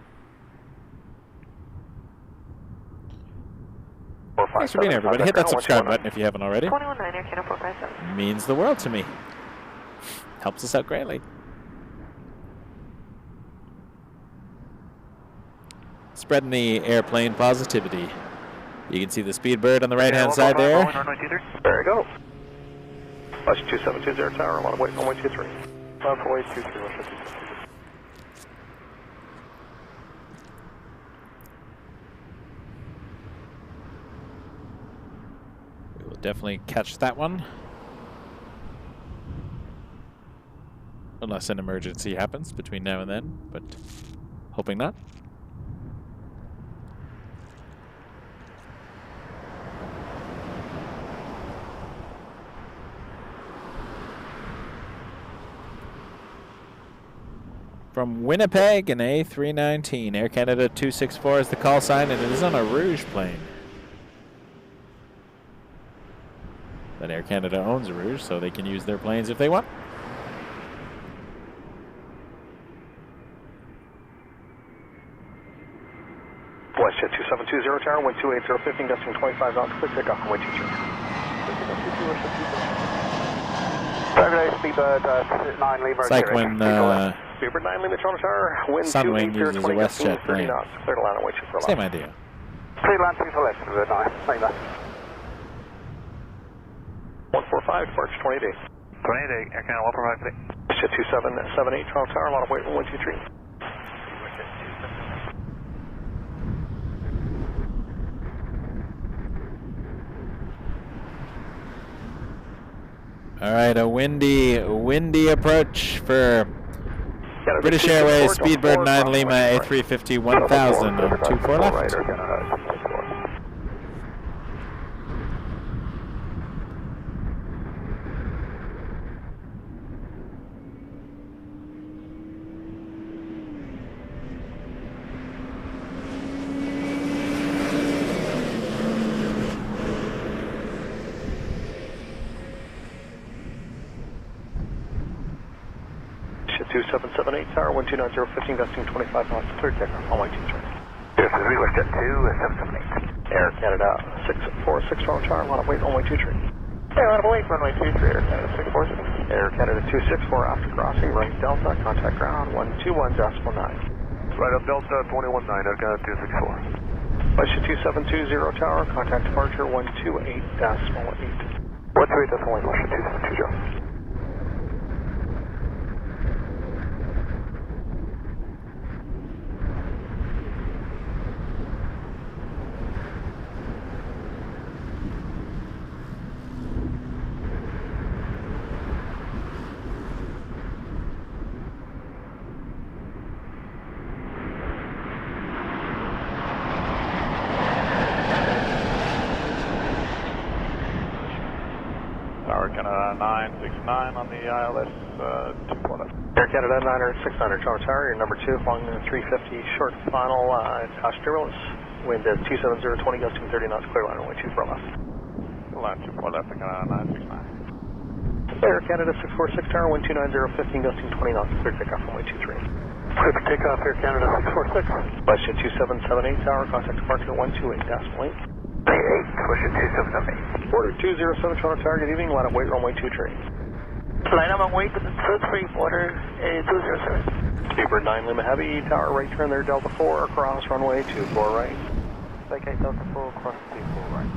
Thanks for being here, everybody. Hit that subscribe button if you haven't already. 21.9 Air Canada 457. Means the world to me. Helps us out greatly. Spreading the airplane positivity. You can see the Speedbird on the right-hand side there. There you go. Flash 2720 Tower, a lot of weight, runway 23. Runway 23. We will definitely catch that one. Unless an emergency happens between now and then, but hoping not. From Winnipeg, an A319. Air Canada 264 is the call sign, and it is on a Rouge plane. But Air Canada owns a Rouge, so they can use their planes if they want. WestJet 2720 Tower, wind 280, 15, gusting 25 knots, clear takeoff, runway 23. It's like when Speedbird 9 Lima Toronto Tower, wind Sunwing uses a WestJet plane. Clear to land, waiting for Same idea. Clear land, please, left, 145, March 28. 28, Air Canada 145. WestJet 2778 Toronto Tower, a lot of weight, 123. All right, a windy approach for British Airways, Speedbird 9 Lima, A350-1000 on 24 left. 2778, tower 129.015, gusting 25 knots, clear takeoff, runway 23. This is WestJet 2778. Air Canada 646, Toronto tower, line of weight, runway 23. Air line of weight, runway 23, Air Canada 646. Air Canada 264, after crossing, right Delta, contact ground 121.9. Right up Delta 219, Air Canada 264. Flight 2720 tower, contact departure 128.8. 128.1, Flight 272, Joe. Tower Canada 969 on the ILS 24 left. Air Canada 969 Toronto Tower, your number 2, flying in 350, short final, dash turbulence. Wind is 27020, gusting 30 knots, clear line, runway 24 left. Line 24 left, Canada 969. Air Canada 646 Tower, 129.015, gusting 20 knots, clear takeoff, runway 23. Clear for takeoff, Air Canada 646. Flight 2778 Tower, contact departure 128.8. 8, Question 277. Order 207 Toronto Tower, good evening, line of weight, runway 23. Line up on weight to the third free, order 207. Beaver 9 Lima Heavy, tower right turn there, Delta 4, across runway 24 right. Okay, Delta 4, cross 24 right.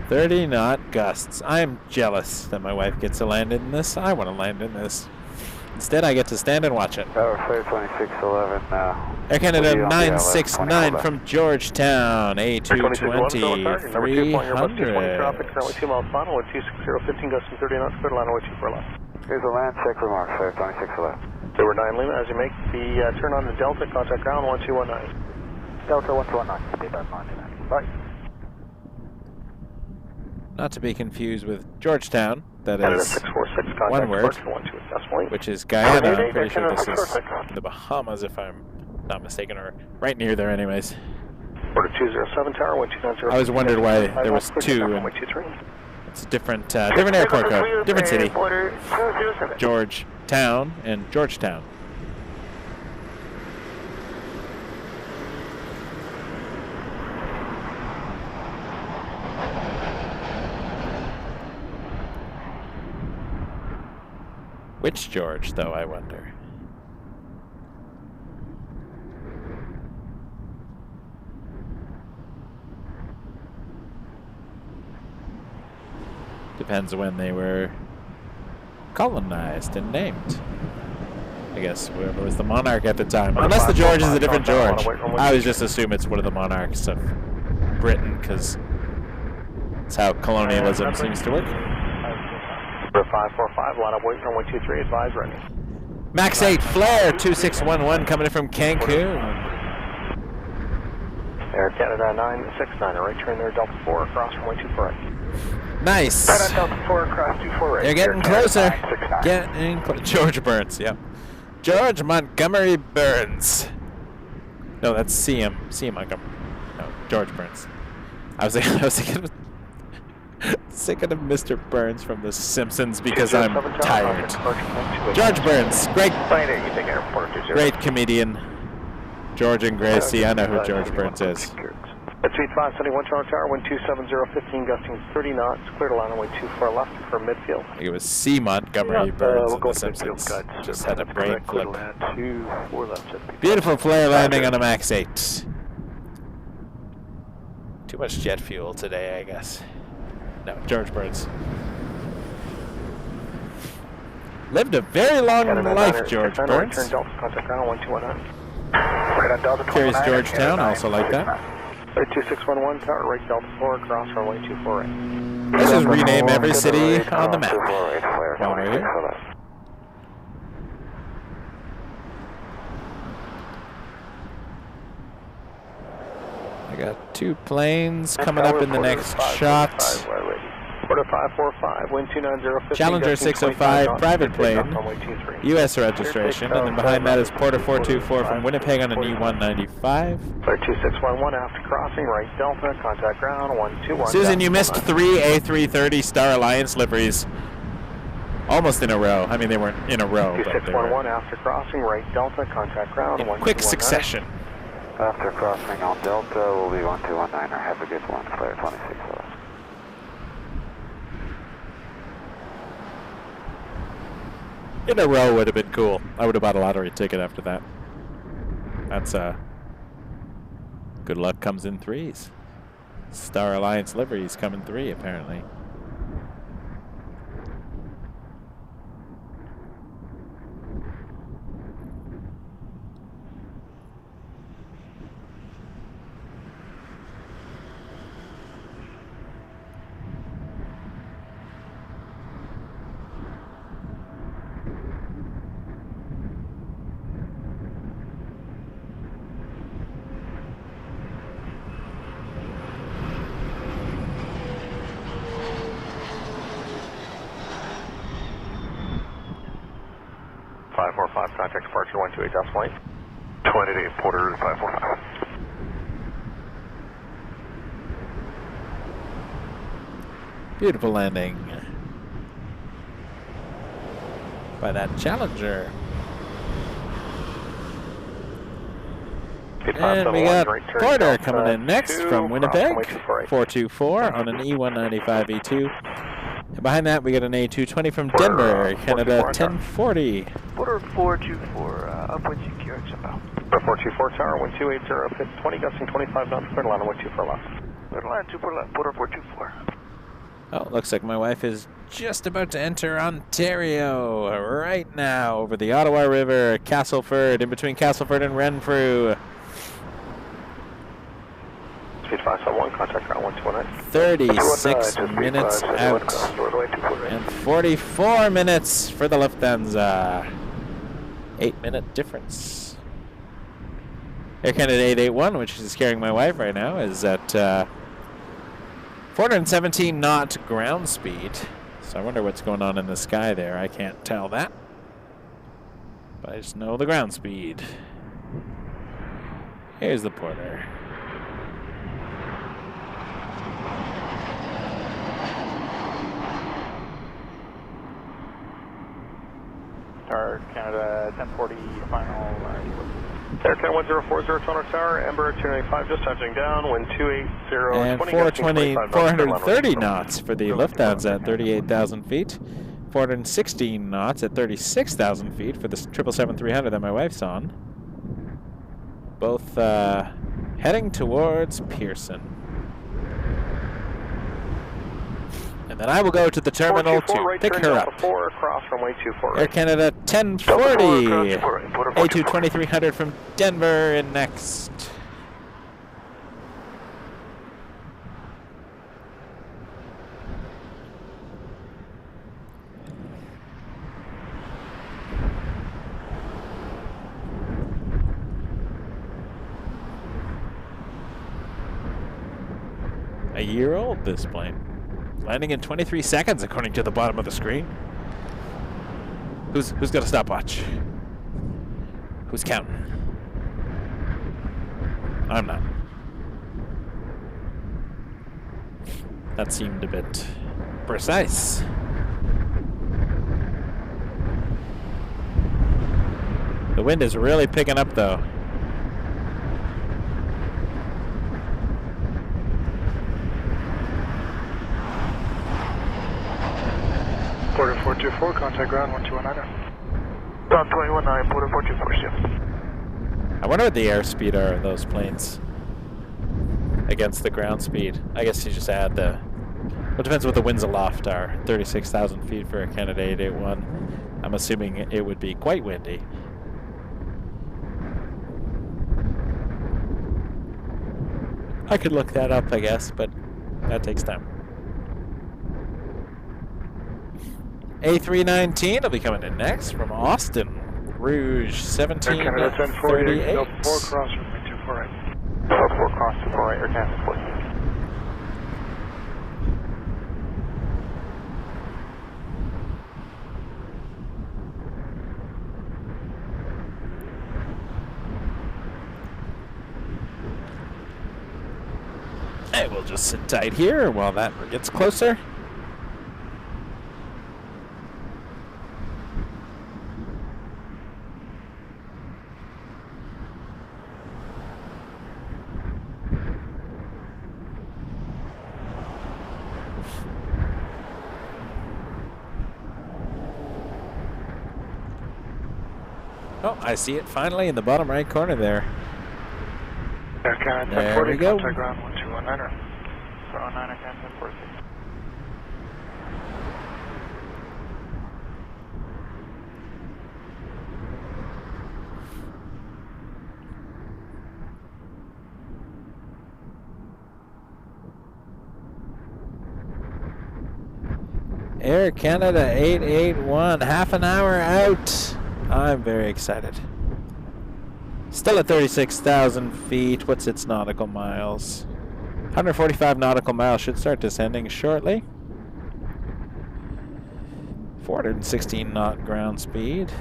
.30 knot gusts. I'm jealous that my wife gets to land in this. I want to land in this. Instead, I get to stand and watch it. Tower 2611 now. Air Canada 969 from Georgetown, A320, 300. Traffic currently 2 miles final with 26015, gusting 30 knots, clear line away 24 left. Here's a land check remark, sir, 2611. There were 9 Lima, as you make the turn on to Delta, contact ground 1219. Delta 119, speed about 99. Bye. Not to be confused with Georgetown, that Canada is 646, one word, which is Guyana. I'm pretty sure this is the Bahamas, if I'm not mistaken, or right near there anyways. Order 207 Tower, 129.0. I was wondering why there was two, and it's a different, different airport code, different city. Georgetown and Georgetown. Which George, though, I wonder? Depends when they were colonized and named. I guess whoever was the monarch at the time. Unless the George is a different George. I always just assume it's one of the monarchs of Britain, because that's how colonialism seems to work. 545, line up, wait for 123, advise ready. Max 8 Flare 2611 coming in from Cancun. Air Canada 969, right turn there, Delta 4, across from 124 right. Nice. Right on Delta 4, across 24 right. They're getting closer. Getting George Burns, yep. George Montgomery Burns. No, that's CM Montgomery. No, George Burns. I was thinking of Mr. Burns from The Simpsons because I'm tired. George Burns, great comedian. George and Gracie, I know who George Burns is. Suite 571 Toronto Tower, 127.015, gusting 30 knots, clear to line away 24 left for midfield. It was C. Montgomery Burns in The Simpsons. Just had a brain flip. Beautiful flare landing on a Max 8. Too much jet fuel today, I guess. No, George Burns. Lived a very long life, George Burns. Curious Georgetown, also like that. 2611 Tower, right Delta 4, across runway 24 right. Let's just rename every city on the map while we're here. I got two planes coming up in the next shot. Quarter 545, wind 290. Challenger 605, private plane, U.S. registration, and then behind that is Porter 424 from Winnipeg on an E195. Clear 2611 after crossing, right Delta, contact ground 121. Susan, you missed 3 A330 Star Alliance liveries. Almost in a row. I mean, they weren't in a row. 2611 after crossing, right Delta, contact ground 121. Quick succession. After crossing on Delta, will be 1219er. Have a good one, clear 26. In a row would have been cool. I would have bought a lottery ticket after that. That's good luck comes in threes. Star Alliance liveries come in 3 apparently. Contact departure 128 decimal 8. 28 Porter 545. Beautiful landing by that Challenger. And we got Porter coming in next from Winnipeg, 424 on an E195 E2. And behind that, we got an A220 from Denver, Canada 1040. Porter 424, upwind secure, XFL. 424 tower, 1280, 20, gusting 25 knots, clear line 124 left. Clear line 24 left, Porter 424. Oh, looks like my wife is just about to enter Ontario right now over the Ottawa River, Castleford, in between Castleford and Renfrew. Speed 571, contact ground 129. 36 minutes out and 44 minutes for the Lufthansa. 8-minute difference. Air Canada 881, which is carrying my wife right now, is at 417 knot ground speed. So I wonder what's going on in the sky there. I can't tell that. But I just know the ground speed. Here's the Porter. Canada 1040 final. Air Canada 1040 Toronto Tower, Ember 295 just touching down, wind 280. And 430 knots for the Lufthansa at 38,000 feet. 416 knots at 36,000 feet for the 777-300 that my wife's on. Both heading towards Pearson. And then I will go to the terminal to pick her up. Air Canada 1040, A220-300 from Denver in next. A year old, this plane. Landing in 23 seconds, according to the bottom of the screen. Who's got a stopwatch? Who's counting? I'm not. That seemed a bit precise. The wind is really picking up, though. Porter 424, contact ground 1219. Ground 219, Porter 424, shift. I wonder what the airspeed are of those planes against the ground speed. I guess you just add the... Well, it depends what the winds aloft are. 36,000 feet for a Canada 881. I'm assuming it would be quite windy. I could look that up, I guess, but that takes time. A319 will be coming in next from Austin. Rouge 1738. 4 cross runway 24 right. 4 cross 24 right, Air Canada 40. And we'll just sit tight here while that gets closer. Oh, I see it finally in the bottom right corner there. Air Canada There 1040, we go. contact ground 1219er. 409 again, 1040. Air Canada 881, half an hour out. I'm very excited. Still at 36,000 feet. What's its nautical miles? 145 nautical miles. Should start descending shortly. 416 knot ground speed.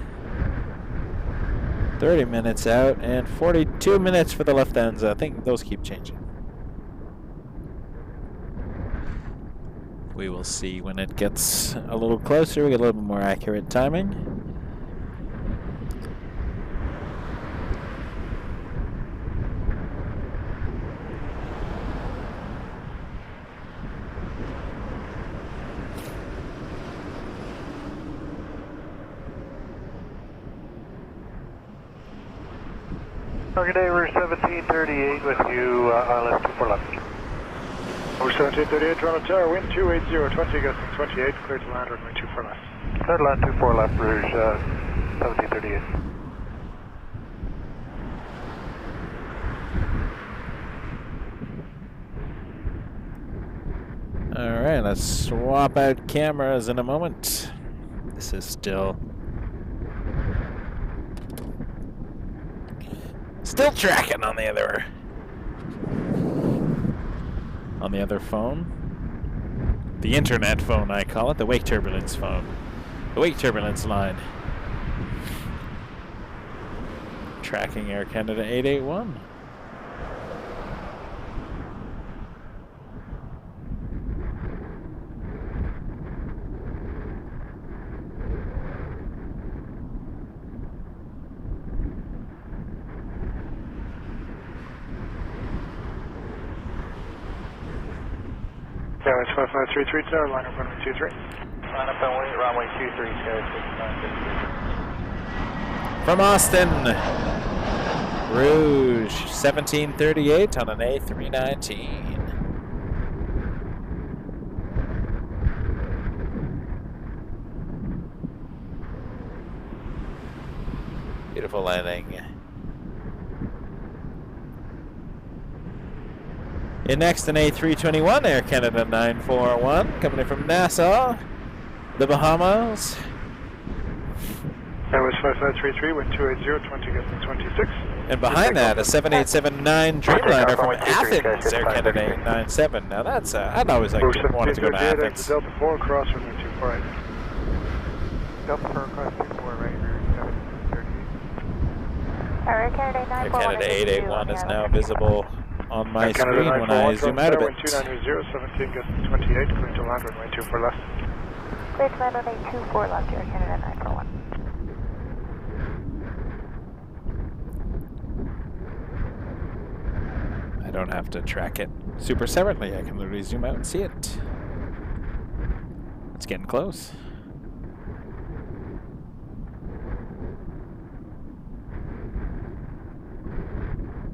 30 minutes out and 42 minutes for the Lufthansa. I think those keep changing. We will see when it gets a little closer. We get a little bit more accurate timing. Target day, we're 1738 with you, ILS 24 left. We're 1738, Toronto Tower, wind 280, 20, gusting 28, clear to land, runway 24 left. Clear to land 24 left, Rouge, 1738. Alright, let's swap out cameras in a moment. This is still tracking on the other phone. The internet phone, I call it, the wake turbulence phone. The wake turbulence line. Tracking Air Canada 881. Airways 5533 Tower, line up runway 23. Line up and wait, runway 23, Sky 69. From Austin, Rouge 1738 on an A319. Beautiful landing. In next, an A321 Air Canada 941 coming in from Nassau, the Bahamas. Airways 5533, wind 280, 20, gusting 26. And behind that, a 7879 Dreamliner from Athens, Air Canada 897. Now that's, I'd always like to wanted to go to Athens. Delta 4, cross runway 24 right. Delta 4, cross 24 right, Rouge 1738. Air Canada 941. Air Canada 881 is now visible on my screen when I zoom out a bit. Wind 2990, 17, gusting 28, clear to land, runway 24 left. Clear to land runway 24 left, Air Canada 941. I don't have to track it super separately. I can literally zoom out and see it. It's getting close.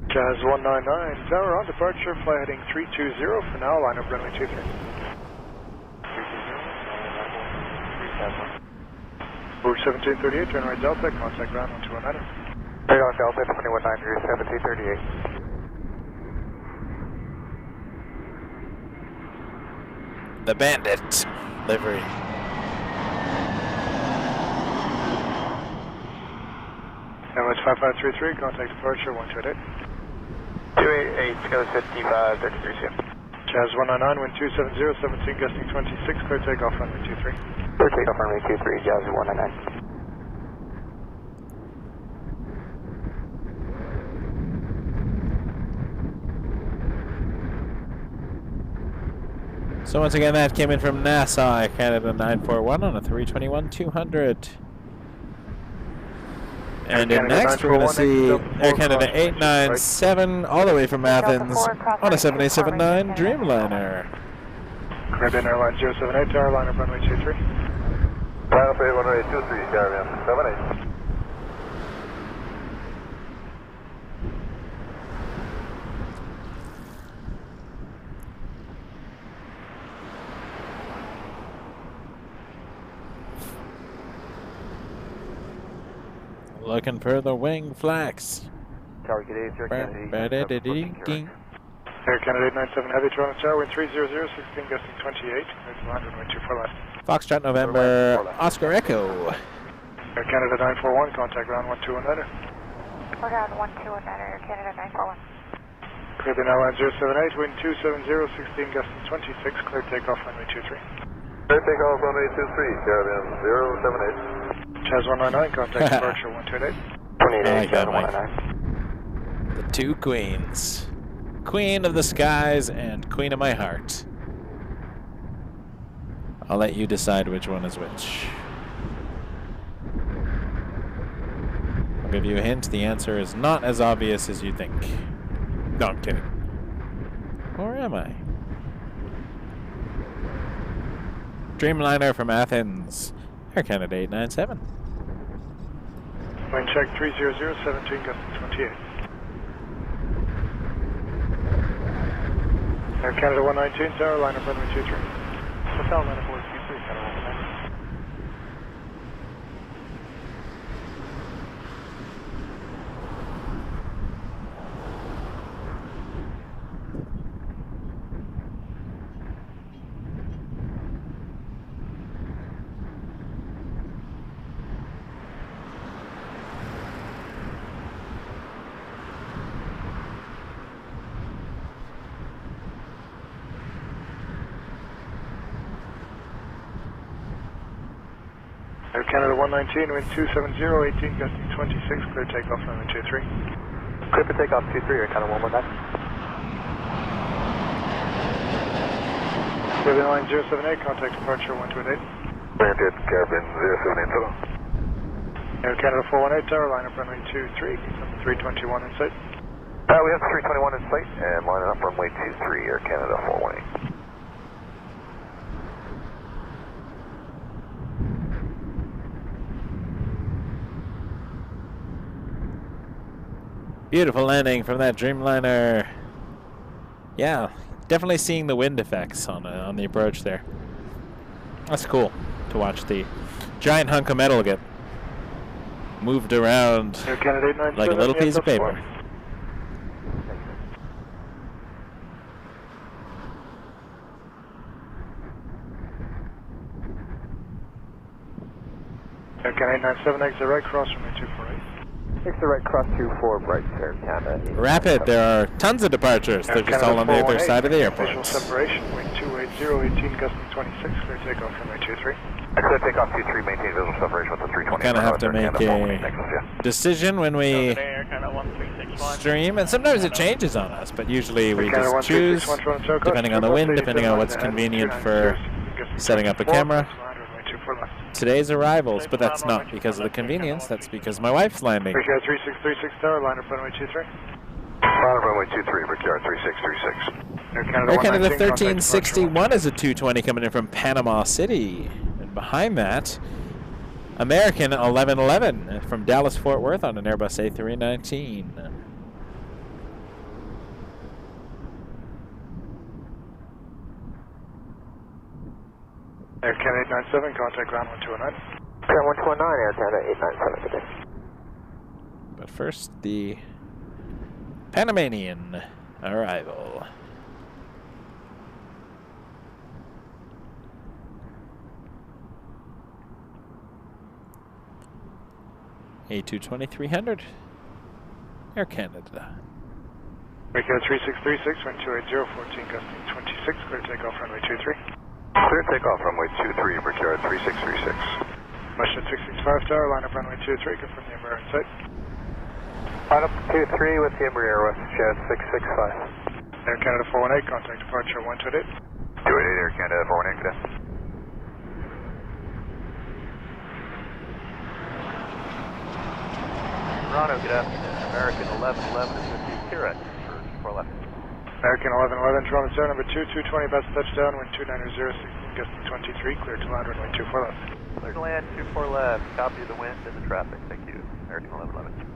Jazz 199, tower on departure, fly heading 320 for now, line up runway 23. 320, Rouge 1738, turn right Delta, contact ground 1219. Right on Delta 219, 1738. The Bandit livery. Airways 5533, contact departure 128. 288, Sky 55, 33 soon. Jazz 199, wind 270, 17, gusting 26, clear takeoff runway 23. Clear takeoff runway 23, Jazz 199. So once again, that came in from NASA, Canada 941 on a 321-200. And in next, we're going to see Air Canada 897 all the way from Athens on a 787-9 Dreamliner. Caribbean Airlines 078, Airliner runway 23. Runway 23, Caribbean 78. Looking for the wing flax. Tower G'day, Air Canada Air Canada 897 Heavy Toronto Tower, wind 300, 16 gusting 28, landing runway 24 left. Foxtrot November, Oscar Echo. Air Canada 941, contact ground 121 letter. We're down 121 Air Canada 941. Caribbean Airlines 078, wind 270, 16 gusting 26, clear takeoff runway 23. Clear takeoff runway 23, Caribbean 078. Chaz 199, contact departure 128. 28, Chaz 199. The two queens. Queen of the skies and queen of my heart. I'll let you decide which one is which. I'll give you a hint. The answer is not as obvious as you think. No, I'm kidding. Or am I? Dreamliner from Athens. Air Canada 897. Wind check 300, 17 gusting 28. Air Canada 119, Tower, line up runway 23. Hotel, line up 23, Canada 119. Air Canada 119, wind 270, 18 gusting 26, clear takeoff runway 23. Clear for takeoff 23, Air Canada 119. Caribbean line 078, contact departure 128. Granted, Caribbean 078. Air Canada 418, Tower, line up runway 23, confirm the 321 in sight. We have 321 in sight and lining up runway 23, Air Canada 418. Beautiful landing from that Dreamliner. Yeah, definitely seeing the wind effects on the approach there. That's cool to watch the giant hunk of metal get moved around like a little piece of paper. Air Canada 897, exit right, cross runway 248. Exit right, cross 24, right, Air Canada. Rapid, there are tons of departures. They're just all on the other side of the airport. Visual separation, wind 280, 18 gusting 26, clear takeoff runway 23. Clear takeoff 23, maintain visual separation with the 320. We kind of have to make a decision when we stream, and sometimes it changes on us, but usually we just choose, depending on the wind, depending on what's convenient for setting up a camera. Today's arrivals, but that's not because of the convenience, that's because my wife's landing. Brickyard 3636 Tower, line up runway 23. Line up runway 23, Brickyard 3636. Air Canada 1361 is a 220 coming in from Panama City. And behind that, American 1111 from Dallas Fort Worth on an Airbus A319. Air Canada 897, contact ground 129. Ground 129, Air Canada 897, good day. But first, the Panamanian arrival. A220-300, Air Canada. Brickyard 3636, wind 280, 14 gusting 26, clear takeoff runway 23. Clear takeoff runway 23, Brickyard 3636. Mission 665 Tower, line up runway 23, confirm the Emirates in sight. Line up 23 with the Emirates, West Jet 665. Air Canada 418, contact departure 128. Air Canada 418, cadet. Toronto, good afternoon. American 1111 is with you. Kira for 4 left. American 1111, Toronto Tower, number 2220, best touchdown, wind 290, 16, gusting 23, clear to land, runway 24 left. Clear to land, 24 left. Copy the wind and the traffic. Thank you. American 1111.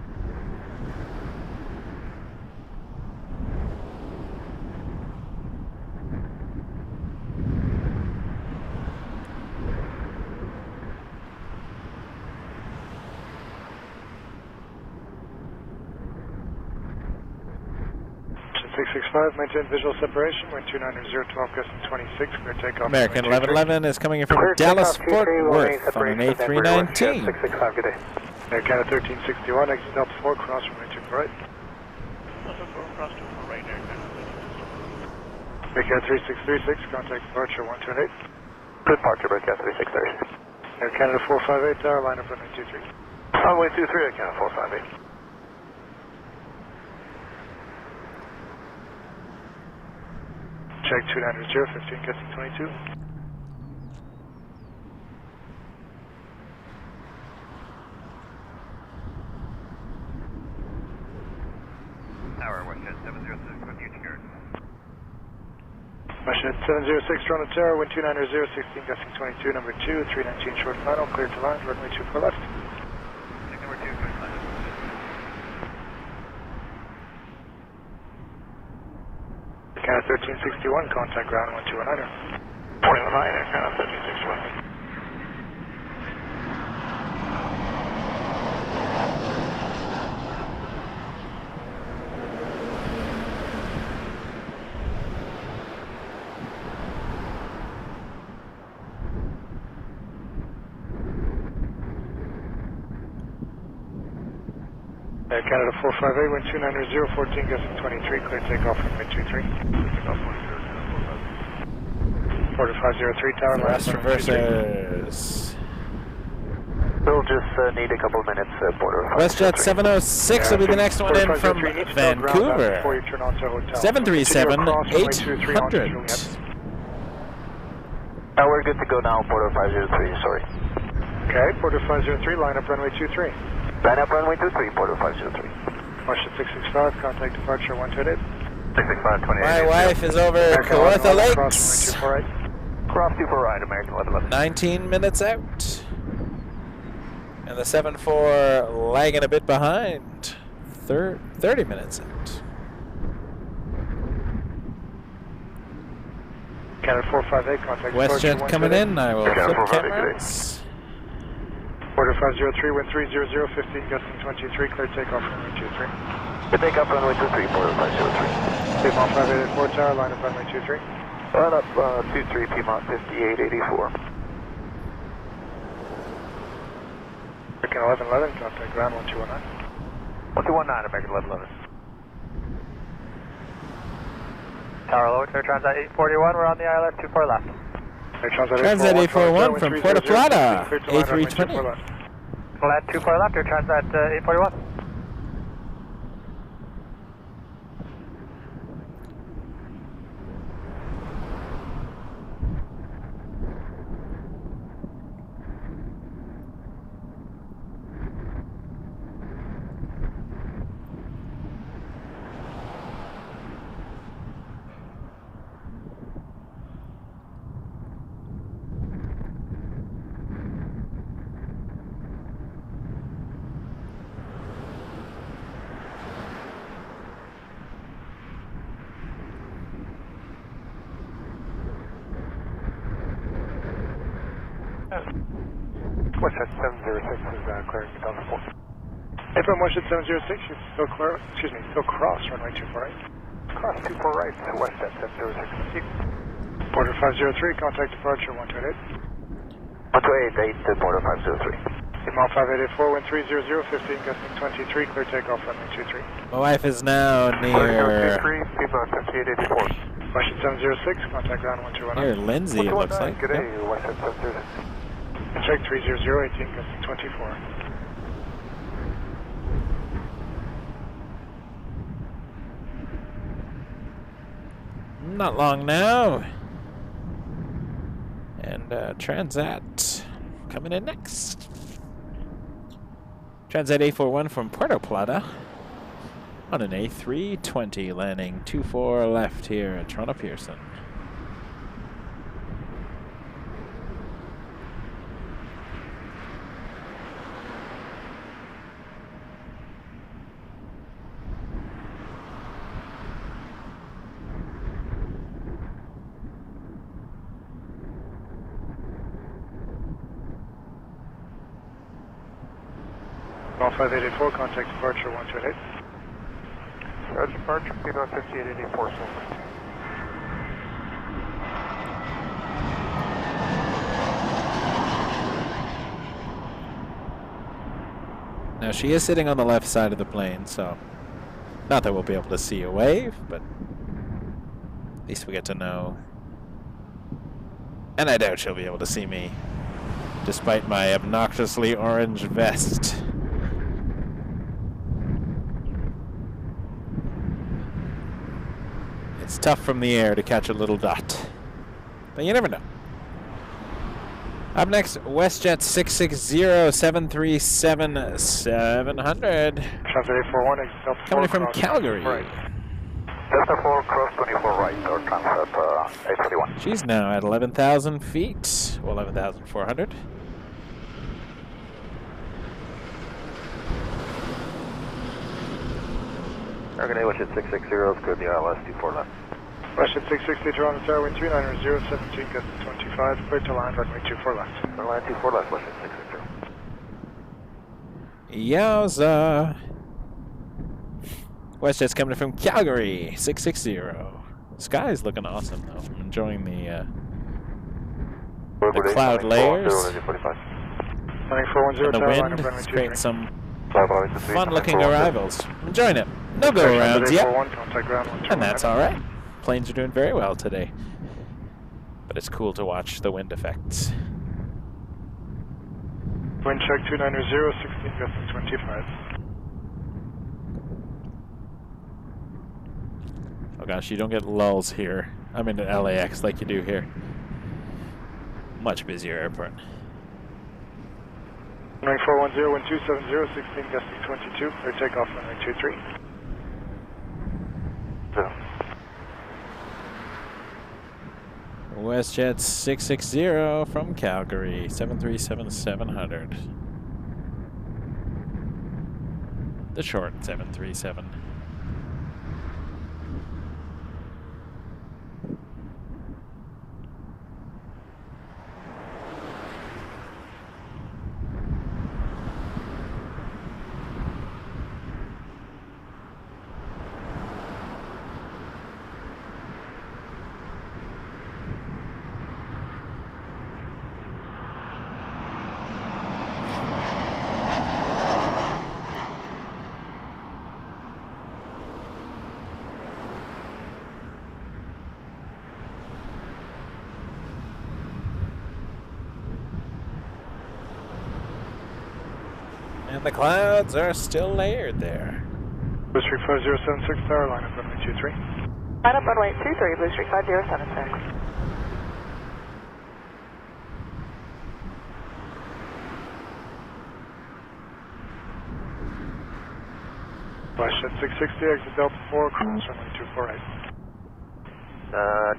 Maintain visual separation, wind 290, 12, gusting 26, clear takeoff. American 1111 is coming in from Dallas, Fort Worth on an A319. 665, good day. Air Canada 1361, exit Delta 4, cross runway 24 right. Delta 4, cross 24 right, Air Canada. Air Canada 3636, contact departure 128. Departure, Air Canada 3630. Air Canada 458, tower, line up runway 23. Runway 23, Air Canada 458. Check 290, 15, gusting 22. Tower, Westjet 706, with you, Jared. Westjet 706, Toronto Tower, wind 290, 16, gusting 22, number 2, 319 short final, clear to land, runway 24 left. Number 2, clear to land. Canada 1361, contact ground 1219. 219, Air Canada 1361. Air Canada 458, wind 290, 14, gusting 23, clear takeoff runway 23. Porter 503, tower, last reversers. We'll just need a couple of minutes, Porter. WestJet 706 will be the next one in from Vancouver. 737-800. We're good to go now, Porter 503, sorry. Okay, Porter 503, line up runway 23. Line up runway 23, Porter 503. Washington 665, contact departure 128. 665, 28. My wife is over Kawartha Lakes. Cross 24 right, American 1111. 19 minutes out. And the 7-4 lagging a bit behind. 30 minutes out. Canada 458, contact WestJet coming in. I will flip cameras. Porter 503, wind 300, 15, gusting 23, clear takeoff runway 23. Good takeoff runway 23, Porter 503. Piedmont 584 tower, line up runway 23. Line up 23, Piedmont 5884. American 1111, contact ground 1219. 1219, American 1111. Tower low, Air Transat 841, we're on the ILS 24 left. Transat 841 from Puerto Plata, A320. Land 24 left, Air Transat 841. Westjet 706 is clearing Delta 4. FM Westjet 706, you still clear, still cross runway 24 right. Cross 24 right, Westjet 706. Porter 503, contact departure 128. 128, to Porter 503. Piedmont 5884, wind 300, 15, gusting 23, clear takeoff runway 23. My wife is now near Piedmont 5884. Westjet 706, contact ground 1219. near Lindsay, it looks like. Good day, Westjet 706. Check 300, 18, gusting 24. Not long now. And Transat coming in next. Transat A41 from Puerto Plata on an A320, landing 24 left here at Toronto Pearson. All 5884, contact departure 128. Departure, P-Dot 5884, so. Now she is sitting on the left side of the plane, so not that we'll be able to see a wave, but at least we get to know. And I doubt she'll be able to see me, despite my obnoxiously orange vest. It's tough from the air to catch a little dot, but you never know. Up next, WestJet 660-737-700. Transat A41, Delta 4. Coming from Calgary. Right. Delta 4, cross 24 right, or Transat A41. She's now at 11,000 feet, well, 11,400. Okay, WestJet 660 is good, the ILS 24 left. WestJet 660, Toronto Tower, wind 390, 17, gust 25, clear to land, runway 24 left. Runway 24 left, WestJet 660. Yowza! WestJet's coming from Calgary, 660. Sky's looking awesome, though. I'm enjoying the cloud layers. Running 410, And the wind is creating some fun-looking arrivals. I'm enjoying it. No go-arounds yet, and that's all right. Planes are doing very well today, but it's cool to watch the wind effects. Wind check 290, 16, gust 25. Oh gosh, you don't get lulls here. I'm in LAX like you do here. Much busier airport. Running 410, wind 270, 16, gust 22, clear takeoff, runway 23. WestJet 660 from Calgary, 737-700. The short 737. And the clouds are still layered there. Blue Streak 5076, tower, line up runway 23. Line up runway 23, Blue Streak 5076. WestJet 660, exit Delta 4, cross runway 24 right.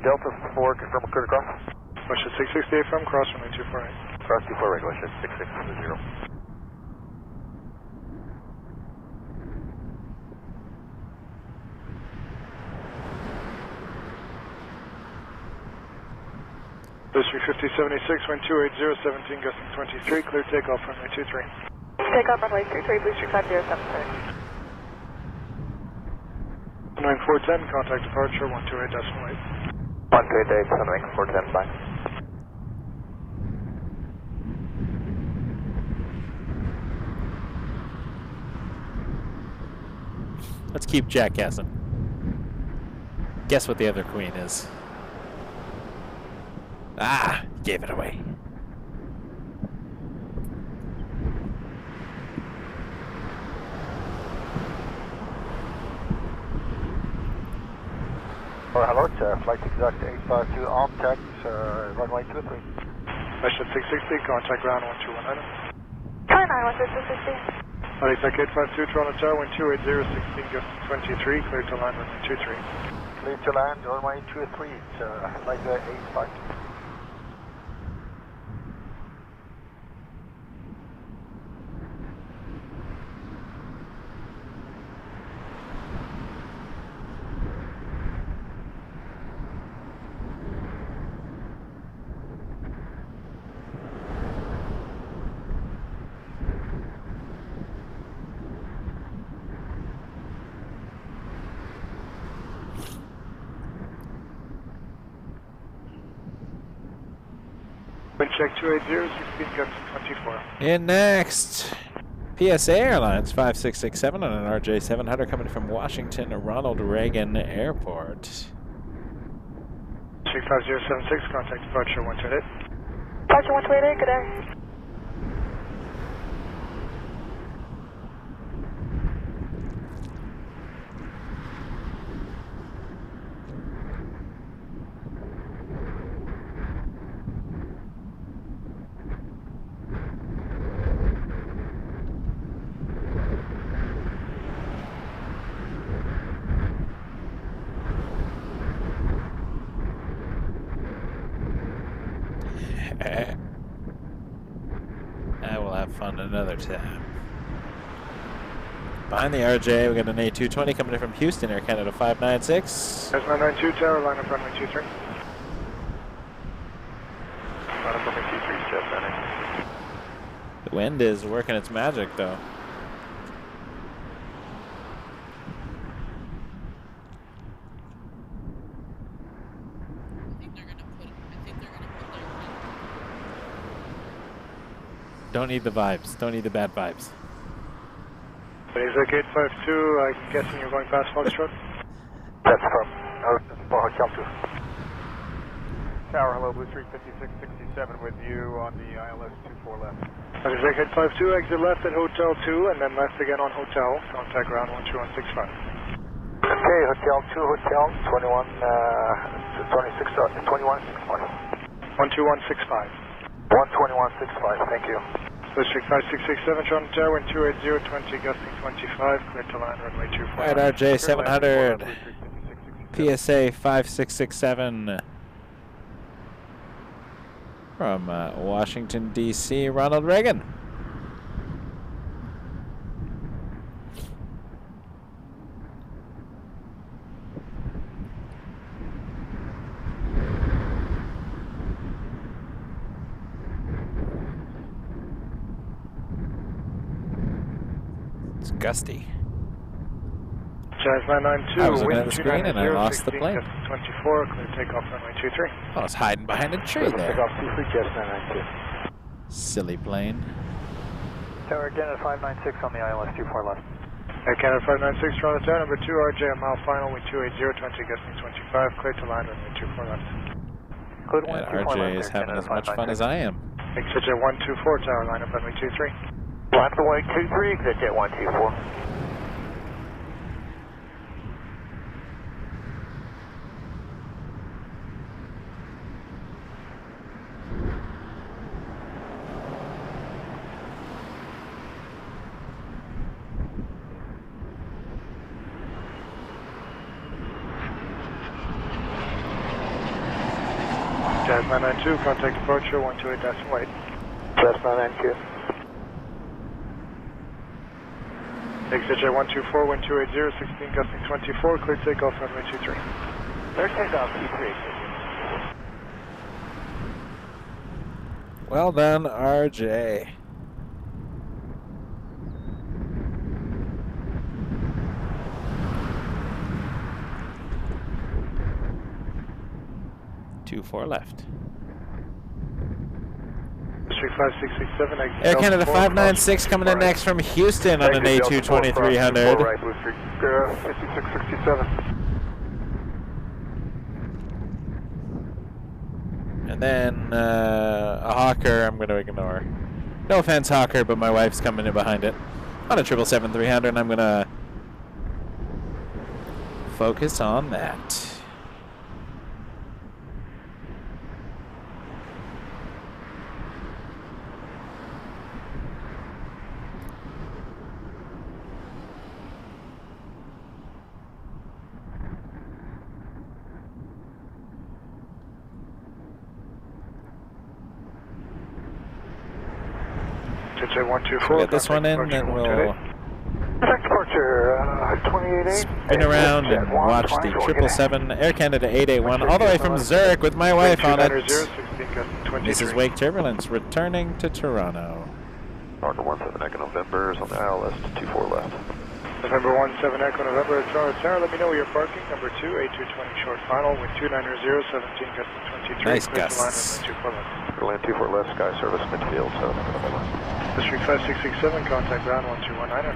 Delta 4, confirm clear to cross. WestJet 660, from cross runway 24 right. Cross 24 right, WestJet 660. Blue Streak 5076, wind 280, 17, gusting 23, clear takeoff runway 23. Takeoff runway 23, Blue Streak 5076. 9410, contact departure 128.8. 128, Sunwing 410, bye. Let's keep jackassing. Guess what the other queen is. Ah, gave it away. Hello, flight exact 852 on tax, runway 23. Shed 660, contact ground 1219. 29, what's 660? Alexak 852, Toronto Tower, wind 280, 16 gusting 23, clear to land runway 23. Clear to land, runway 23, it's like 85. Wind check 280, 16 gusting 24. In next, PSA Airlines 5667 on an RJ700 coming from Washington Ronald Reagan Airport. 35076, contact departure 128. Departure 128, good day. I will have fun another time. Behind the RJ, we got an A220 coming in from Houston, Air Canada 596. There's 992, tower, line up runway 23. Line up runway 23, Jet 992. The wind is working its magic, though. Don't need the vibes. Don't need the bad vibes. Alexak 852, I'm guessing you're going past Foxtrot? That's from Hotel 2. Tower, hello, Blue Street 5667 with you on the ILS 24 left. Alexak 852, exit left at Hotel 2 and then left again on Hotel. Contact ground 12165. Okay, Hotel 2, Hotel 21620. 12165. 12165, thank you. District 5667, Toronto Tower, wind 280, 20 gusting 25, clear to land runway 24. Alright, RJ 700, PSA 5667 from Washington, D.C., Ronald Reagan. It's gusty. Jazz 992. I was looking at the screen and I lost the plane. 24, clear takeoff runway 23. Oh, I was hiding behind a tree there. Takeoff 23, Jazz 992. Silly plane. Tower Canada 596 on the ILS 24 left. Air Canada 596, Toronto Tower, number 2, RJ, a mile final, wind 280, 20 gusting 25, clear to land runway 24 left. Code And RJ is having as much fun as I am. Exit jet 124, tower, line up runway 23. Line up runway 23, exit jet 124. Jazz 992, contact departure 128.8. Jazz 992. Exit jet 124, wind 280, 16 gusting 24, clear takeoff runway 23. Clear takeoff 23. Well done, RJ. Two, four left. District 5667, exit Air Canada 4, 596 coming in next from Houston on an A220-300. Right, District 5667. And then a Hawker I'm going to ignore. No offense, Hawker, but my wife's coming in behind it on a 777-300, and I'm going to focus on that. 124. Get this one in, then we'll departure 288. spin around and watch the 777 Air Canada 881 all the way from Zurich with my wife on it. This is Wake Turbulence returning to Toronto. Marker 17 Echo November is on the ILS 24 left. November 17 Echo November at Toronto Tower. Let me know where you're parking. Number 2, A220 short final with 290, 17 gust 23. Nice gusts. Land 24 left, sky service midfield, so. District 5667, contact ground 1219.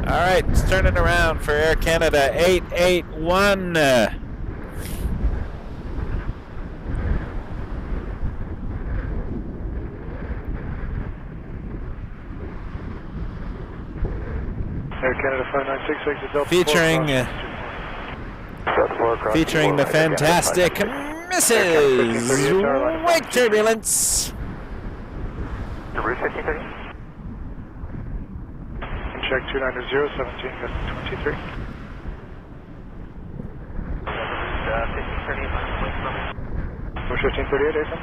All right, let's turn it around for Air Canada 881. Air Canada 596 exit Delta featuring the fantastic Mrs. Wake Turbulence. Route 1530. Check 290, 17 gust 23. 1530, Push 1538, Ethan.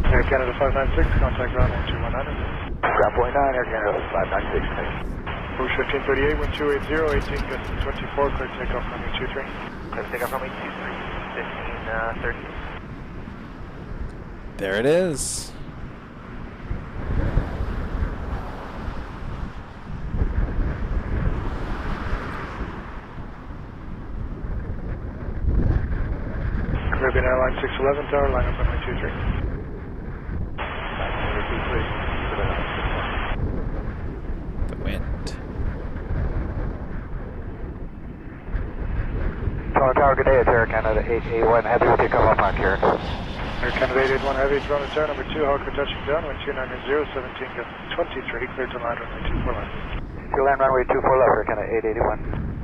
1530, Air Canada 596, contact ground 12100. Ground 49, Air Canada 596. Push 1538, wind 280, 18 gust 24, clear takeoff runway 23. Clear takeoff runway 23, 1530. There it is. Caribbean Airlines 611 tower, line up runway 23. The wind. Toronto Tower, good day. It's Air Canada 881. Heavy with takeoff off on Karen. Air Canada 881 heavy, Toronto Tower, number 2, Hawker touching down, wind 290, 17 gust 23, clear to land runway 24 left. To land runway 24 left, Air Canada 881.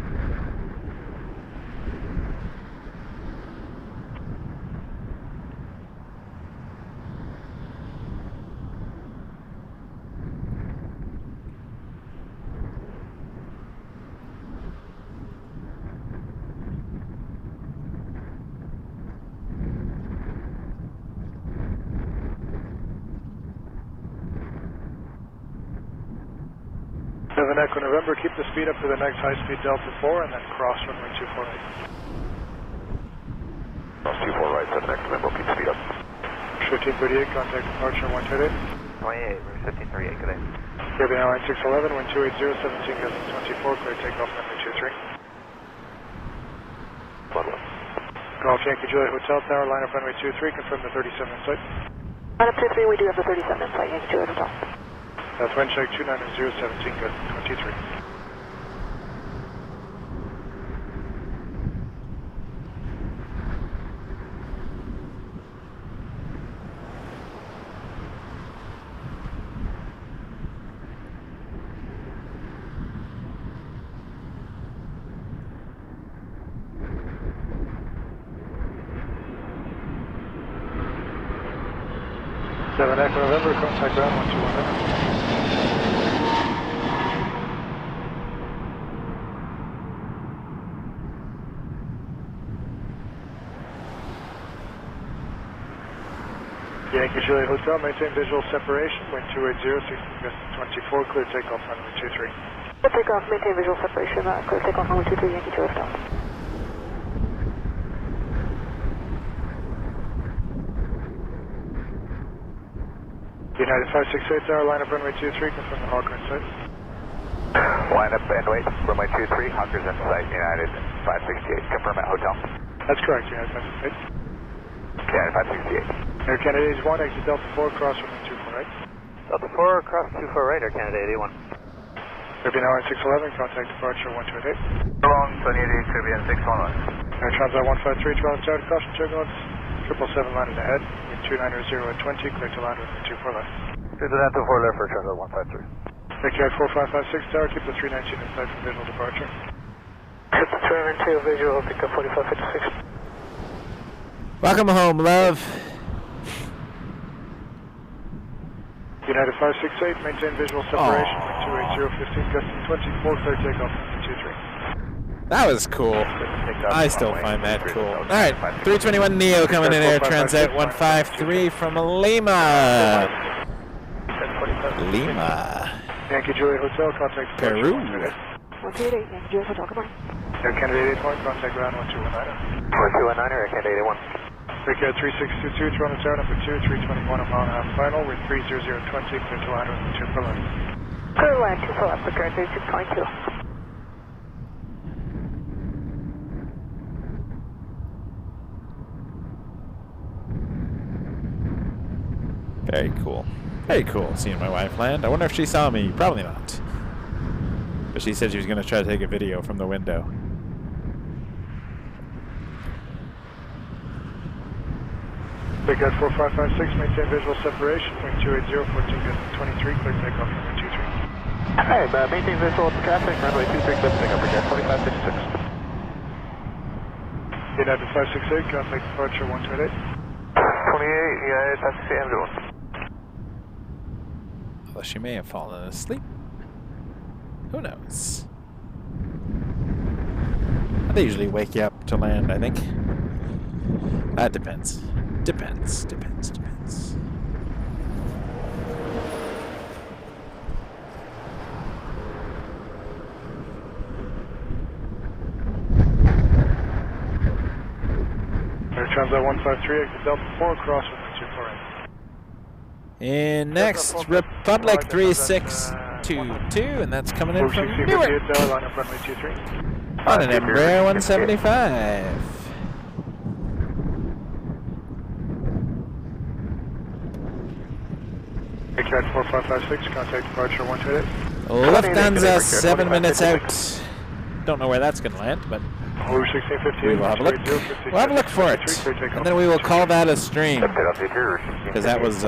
Echo November, keep the speed up to the next high-speed Delta 4 and then cross runway 248. Cross 24 right, 7 Echo November, keep the speed up. 1538, contact departure 128. 28, route 1538, good day. Caribbean Airlines 611, wind 280, 17 gust 24, clear takeoff runway 23. Golf Yankee Juliet Hotel Tower, line up runway 23, confirm the 37 in sight. Line up 23, we do have the 37 in sight, Yankee Juliet Hotel. That's wind check 290, 17 gust 23. Echo November, contact ground 12100. Yankee Juliet Hotel, maintain visual separation, wind 280, 16 gust 24, clear takeoff runway 23. Clear takeoff, maintain visual separation, clear takeoff runway 23, Yankee Juliet Hotel. United 568 tower, line up runway 23, confirm the Hawker in sight. Line up and wait, runway 23, Hawker's in sight, United 568, confirm at hotel. That's correct, United 568. United 568. Air Canada 81, exit Delta 4, cross runway 24 right. Delta 4, cross 24 right, Air Canada 81. Caribbean Airlines 611, contact departure 128. Long, Sunny 88, Caribbean 611. Air Transat 153, Toronto Tower, caution turbulence, 777 landed ahead, wind 290 at 20, clear to land with 24 left. Clear to land 24 left for Transit 153. KI 4556 tower, keep the 319 inside for visual departure. Keep the 392 visual, pick up 4556. Welcome home, love. United 568, maintain visual separation, wind 280, 15, gusting 24, clear takeoff, 23. That was cool. I still find that cool. Alright, 321neo coming in Air Transat 153 from Lima. Lima. Yankee Juliet Hotel, contact Peru. 128, Yankee Juliet Hotel, goodbye. Air Canada 81, contact ground 1219. 1219, Air Canada 81. Air 3622, Toronto Tower number 2, 321, a mile and a half final, wind 300 at 20, clear to land with 2 for left. Clear to land 2 for left, Air 3622. Very cool. Very cool seeing my wife land. I wonder if she saw me. Probably not. But she said she was going to try to take a video from the window. Big Cat 4556, maintain visual separation, wind 280, 14 gusting 23, clear takeoff number 23. Hey, maintain visual traffic, runway 23, clear takeoff, Big Cat 4556. United 568, contact departure 128. 28, yeah, it's SAC Although she may have fallen asleep. Who knows? They usually wake you up to land, I think. That depends. Depends. Air Transat 153, exit Delta 4, cross with 248. And next, Republic 3622, and that's coming in from Newark. Line up runway 23. On an Embraer 175. Cat 4556, contact departure 128. Lufthansa 7 minutes out. Don't know where that's going to land, but Over 1658. we will have a look. We'll have a look for it, and then we will call that a stream, because that was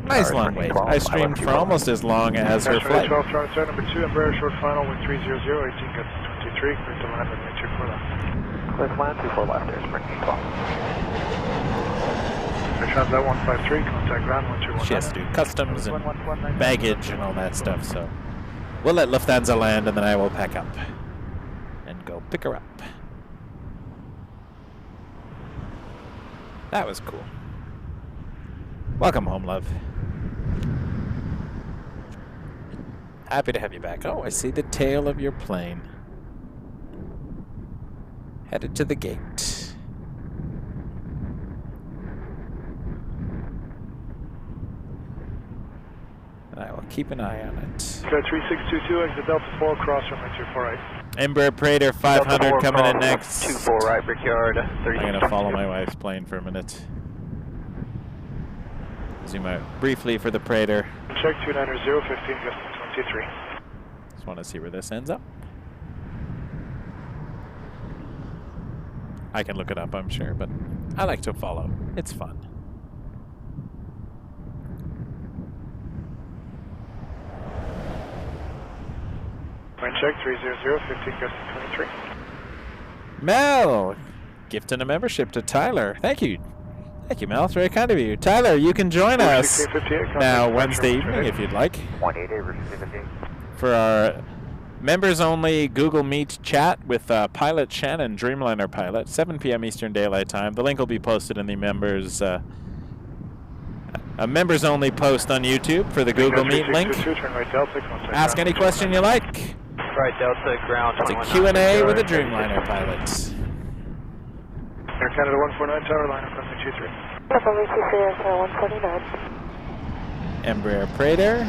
nice long wait. I streamed for almost as long as her flight. 12, Toronto number 2, Embraer short final, wind 300, 18 gusting 23, clear to land with 24 left. Clear to land 24 left, Air Spring 12. Air Transat 153, contact ground 121. She has to do customs and baggage and all that stuff, so we'll let Lufthansa land, and then I will pack up and go pick her up. That was cool. Welcome home, love. Happy to have you back. Oh, I see the tail of your plane. Headed to the gate. And I will keep an eye on it. 3622, exit Delta 4, cross runway 248. Embraer Praetor 500 coming in next. 24 right, Brickyard. I'm going to follow my wife's plane for a minute. Zoom out briefly for the Praetor. Check 290, 15 gusting 23. Just want to see where this ends up. I can look it up, I'm sure, but I like to follow. It's fun. Wind check 300, 15 gusting 23. Mel, gifting a membership to Tyler. Thank you. Thank you, Mel. It's very kind of you. Tyler, you can join us now Wednesday evening if you'd like. 188, for our members-only Google Meet chat with pilot Shannon, Dreamliner pilot, 7 p.m. Eastern Daylight Time. The link will be posted in the members, a members-only post on YouTube for the Google Meet link. Ask any question you like. Right, Delta, ground. It's a Q&A with a Dreamliner pilot. Air Canada 149 tower, line up runway 23. Definitely Air Canada 149. Embraer Praetor.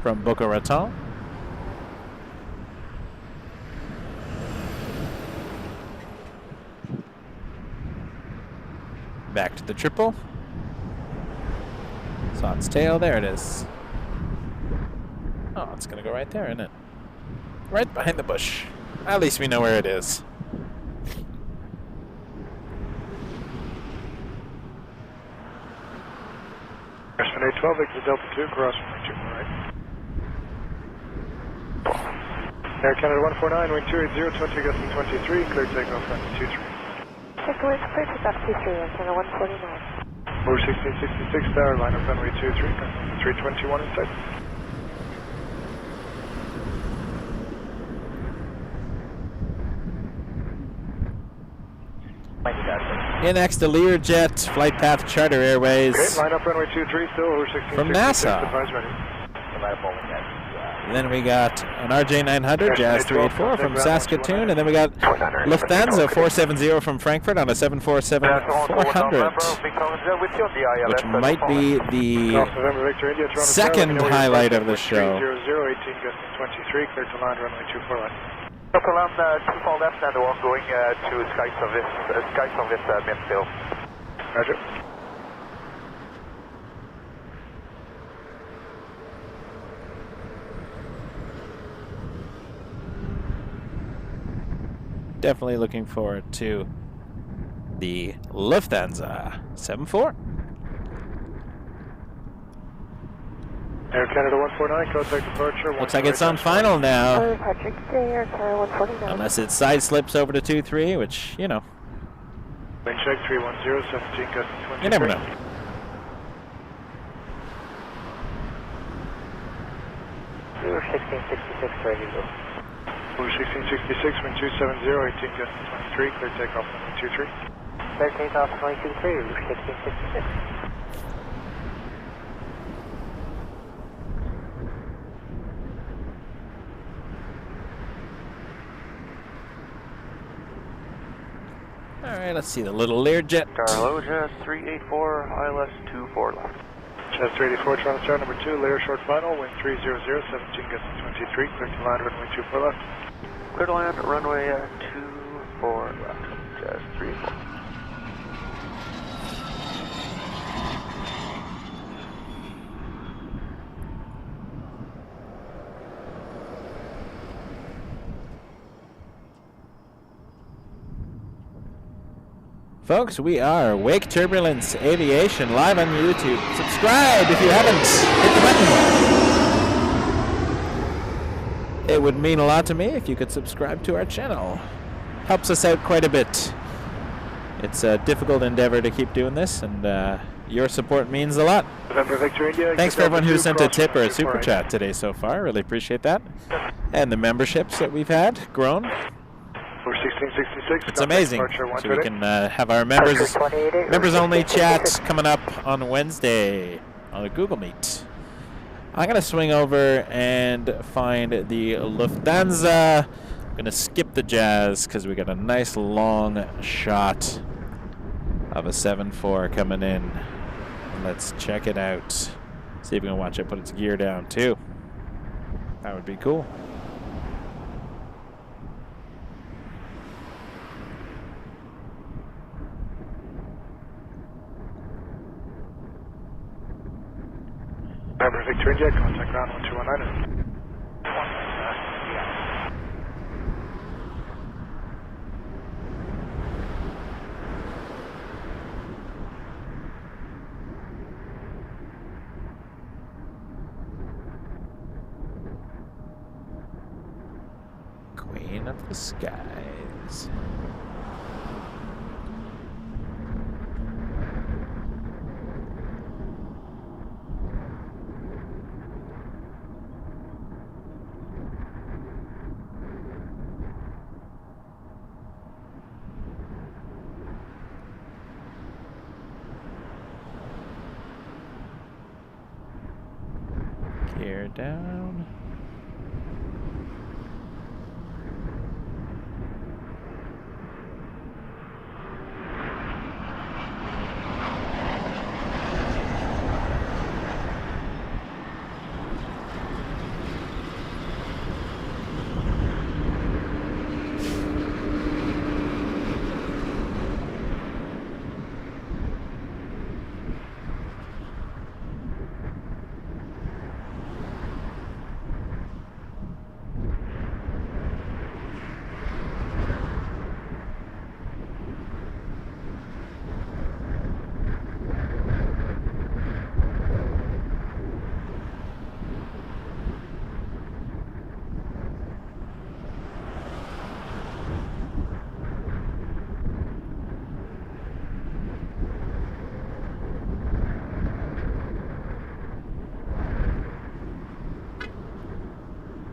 From Boca Raton. Back to the triple. Saw its tail, there it is. Oh, it's going to go right there, isn't it? Right behind the bush. At least we know where it is. Freshman 812, exit Delta 2, cross runway 2 right. Air Canada 149, wing 280, 20, gusting 23, clear takeoff runway 23. Clear takeoff 23, Air Canada 149. Over 1666, tower, line up runway 23, 321 inside. In next to Learjet, flight path Charter Airways. Okay, line up runway 23, still over 1666. From NASA. Advise ready. Then we got an RJ900, Jazz 384 from Saskatoon, and then we got Lufthansa 470 from Frankfurt on a 747-400, which might be the second highlight of the show. 18 gusting 23, clear to land runway 24 left. Upper land 24 left and one going to Sky Service Midfield. Roger. Definitely looking forward to the Lufthansa 74. Air Canada 149, contact departure. Looks like it's on final now. Patrick, Air Canada 149. Unless it side slips over to 23, which, you know. Wind check 310, 17 gusting 23. You never know. Over 1666, ready to go. Over 1666, wind 270, 18 gusting 23, clear takeoff runway 23. Clear takeoff 23, over 1666. Alright, let's see the little Learjet. Carlo, Jazz 384, ILS 24 left. Jazz 384, Toronto Tower number 2, layer short final, wind 300, 17 gusting 23, clear to land runway 24 left. Clear to land runway 24 left. Jazz 384. Folks, we are Wake Turbulence Aviation live on YouTube. Subscribe if you haven't. Hit the button. It would mean a lot to me if you could subscribe to our channel. Helps us out quite a bit. It's a difficult endeavor to keep doing this, and your support means a lot. Thanks for everyone who sent a tip or a super chat today so far. Really appreciate that. And the memberships that we've had grown. It's amazing. So we can have our members only chat coming up on Wednesday on a Google Meet. I'm going to swing over and find the Lufthansa. I'm going to skip the Jazz because we got a nice long shot of a 7-4 coming in. Let's check it out. See if we can watch it put its gear down too. That would be cool. Member Victoria Jet, contact ground 1219. Queen of the Skies. Gear down.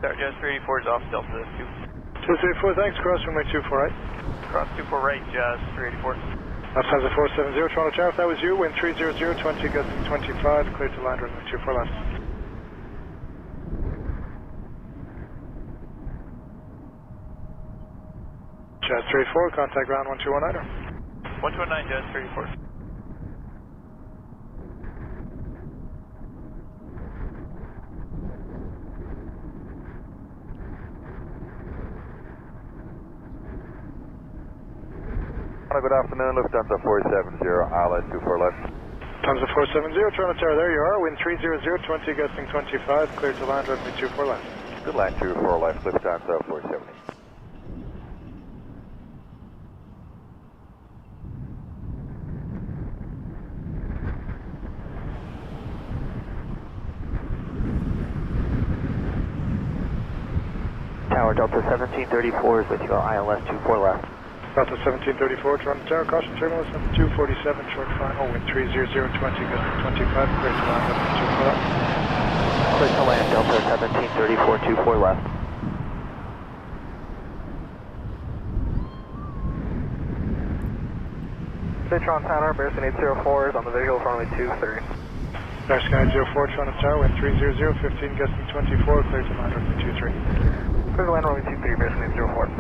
Tower, Jazz 384 is off Delta 2. 234, thanks. Cross runway 24 right. Cross 24 right, Jazz 384. Lufthansa 470, Toronto Tower, if that was you, wind 300, 20, gusting 25, clear to land runway 24 left. Jazz 34, contact ground 1219er. 1219, Jazz 384. Good afternoon, Lufthansa 470, ILS 24 left. Lufthansa 470, Toronto Tower, there you are, wind 300, 20, gusting 25, clear to land runway 24 left. Good land 24 left, Lufthansa 470. Tower Delta 1734 is with you, ILS 24 left. Delta 1734, Toronto Tower, caution turbulence number 247, short final, wind 300, 20, gusting 25, clear to land runway 24 left. Clear to land, Delta 1734, 24 left. Toronto Tower, Pearson 804 is on the visual for runway 23. Pearson 804, Toronto Tower, wind 300, 15, gusting 24, clear to land runway 23. Clear to land runway 23, Pearson 804.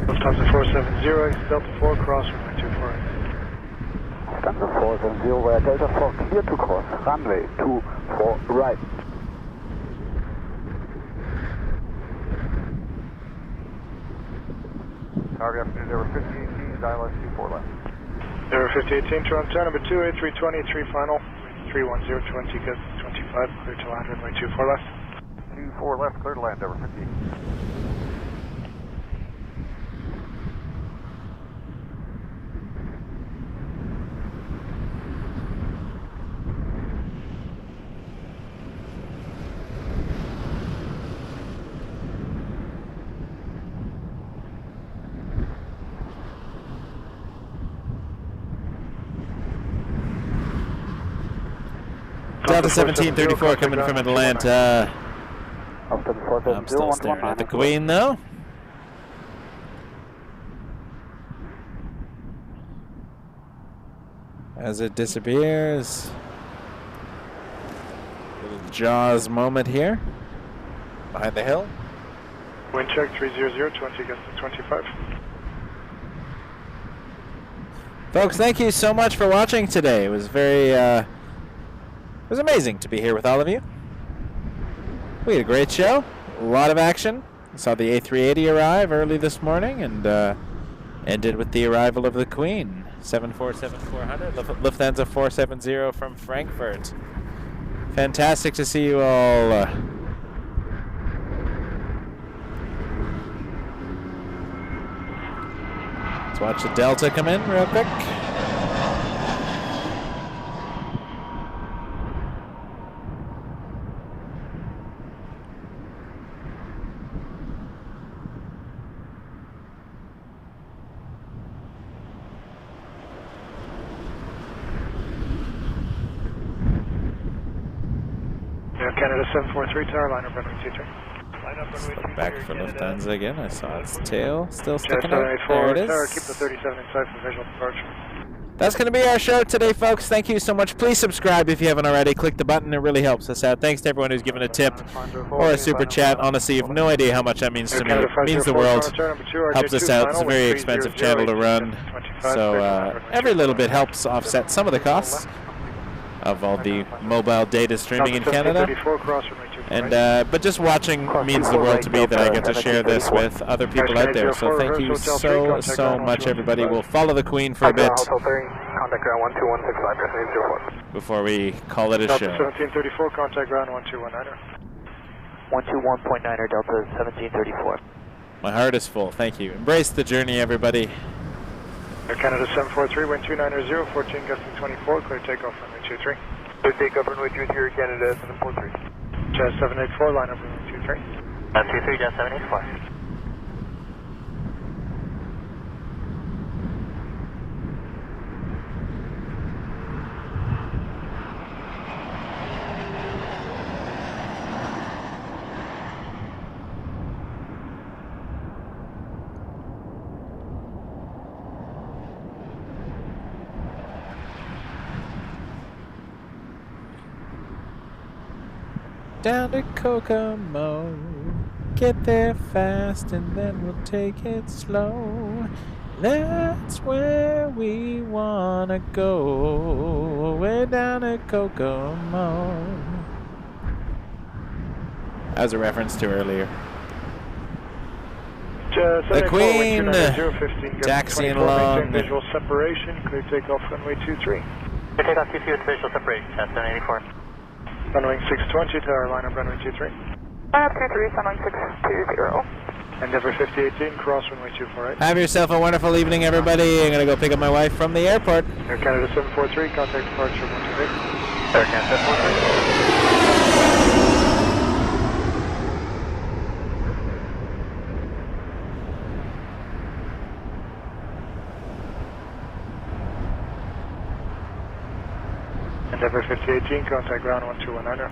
Lufthansa 470, Delta 4, cross runway 24 right. Lufthansa 470, Delta 4, clear to cross, runway 24 right. Tower, good afternoon, Air 5018, ILS 24 left. Air 5018, Toronto Tower, number 2, A320, 3 final, 310, 20, gusting 25, clear to land runway 24 left. 24 left, clear to land, Air 50. Delta 1734 coming from Atlanta. I'm still staring at the Queen though. As it disappears. Little Jaws moment here. Behind the hill. Wind check 300, 20, gusting 25. Folks, thank you so much for watching today. It was very, it was amazing to be here with all of you. We had a great show, a lot of action. We saw the A380 arrive early this morning and ended with the arrival of the Queen. 747-400, Lufthansa 470 from Frankfurt. Fantastic to see you all. Let's watch the Delta come in real quick. Canada 743, tower, line up runway 23. Look back for Lufthansa again. I saw its tail still sticking out. 784, There it is. tower, keep the 37 inside for visual departure. That's going to be our show today, folks. Thank you so much. Please subscribe if you haven't already. Click the button. It really helps us out. Thanks to everyone who's given a tip or a super chat. Honestly, you have no idea how much that means to me. It means the world. Helps us out. It's a very expensive channel to run. So every little bit helps offset some of the costs of all the mobile data streaming in Canada. And but just watching means the world to me that I get to share this with other people out there. So thank you so much, everybody. We'll follow the Queen for a bit before we call it a show. 1734, contact ground 1219er. 121.9er, Delta 1734. My heart is full. Thank you. Embrace the journey, everybody. Air Canada 743, wind 2900, 14 gusting 24, clear takeoff runway 23. Clear takeoff runway 23, Canada 743. Jazz 784, line up runway 23. 23, Jazz 784. Down to Kokomo, get there fast and then we'll take it slow. That's where we wanna go, way down to Kokomo. That was a reference to earlier. The Queen, taxiing along. Visual separation, clear takeoff runway 23. Clear takeoff 23 with visual separation, Jazz 784. Runway 620, tower line up runway 23. Line up 23, sunwing 620. Endeavour 5018, cross runway 248. Have yourself a wonderful evening, everybody. I'm gonna go pick up my wife from the airport. Air Canada 743, contact departure 128. Air Canada 743. Endeavour 5018, contact ground 1219.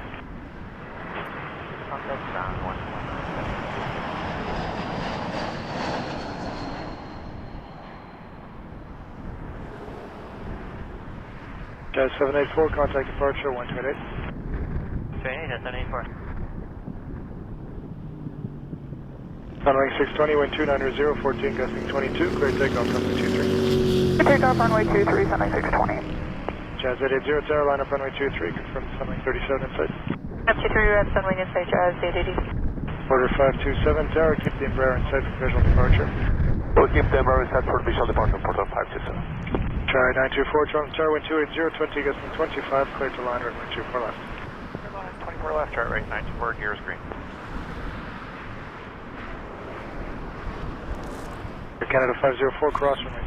Contact ground 1219. Jazz 784, contact departure 128. 28, Jazz 784. Runway 620, wind 290, 14, gusting 22, clear takeoff runway 23. Clear takeoff runway 23, sunwing 620. Jazz 880, tower line up runway 23, confirm sunwing 37 inside. F23, we have sunwing inside, Jazz 880. Order 527, tower, keep the Embraer inside for visual departure. We'll keep the Embraer inside for visual departure, port of 527. Try 924, Toronto Tower, wind 280, 20, gusting 25, clear to line, runway 24 left. Line 24 left, chart right, 94, gears green. Canada 504, cross runway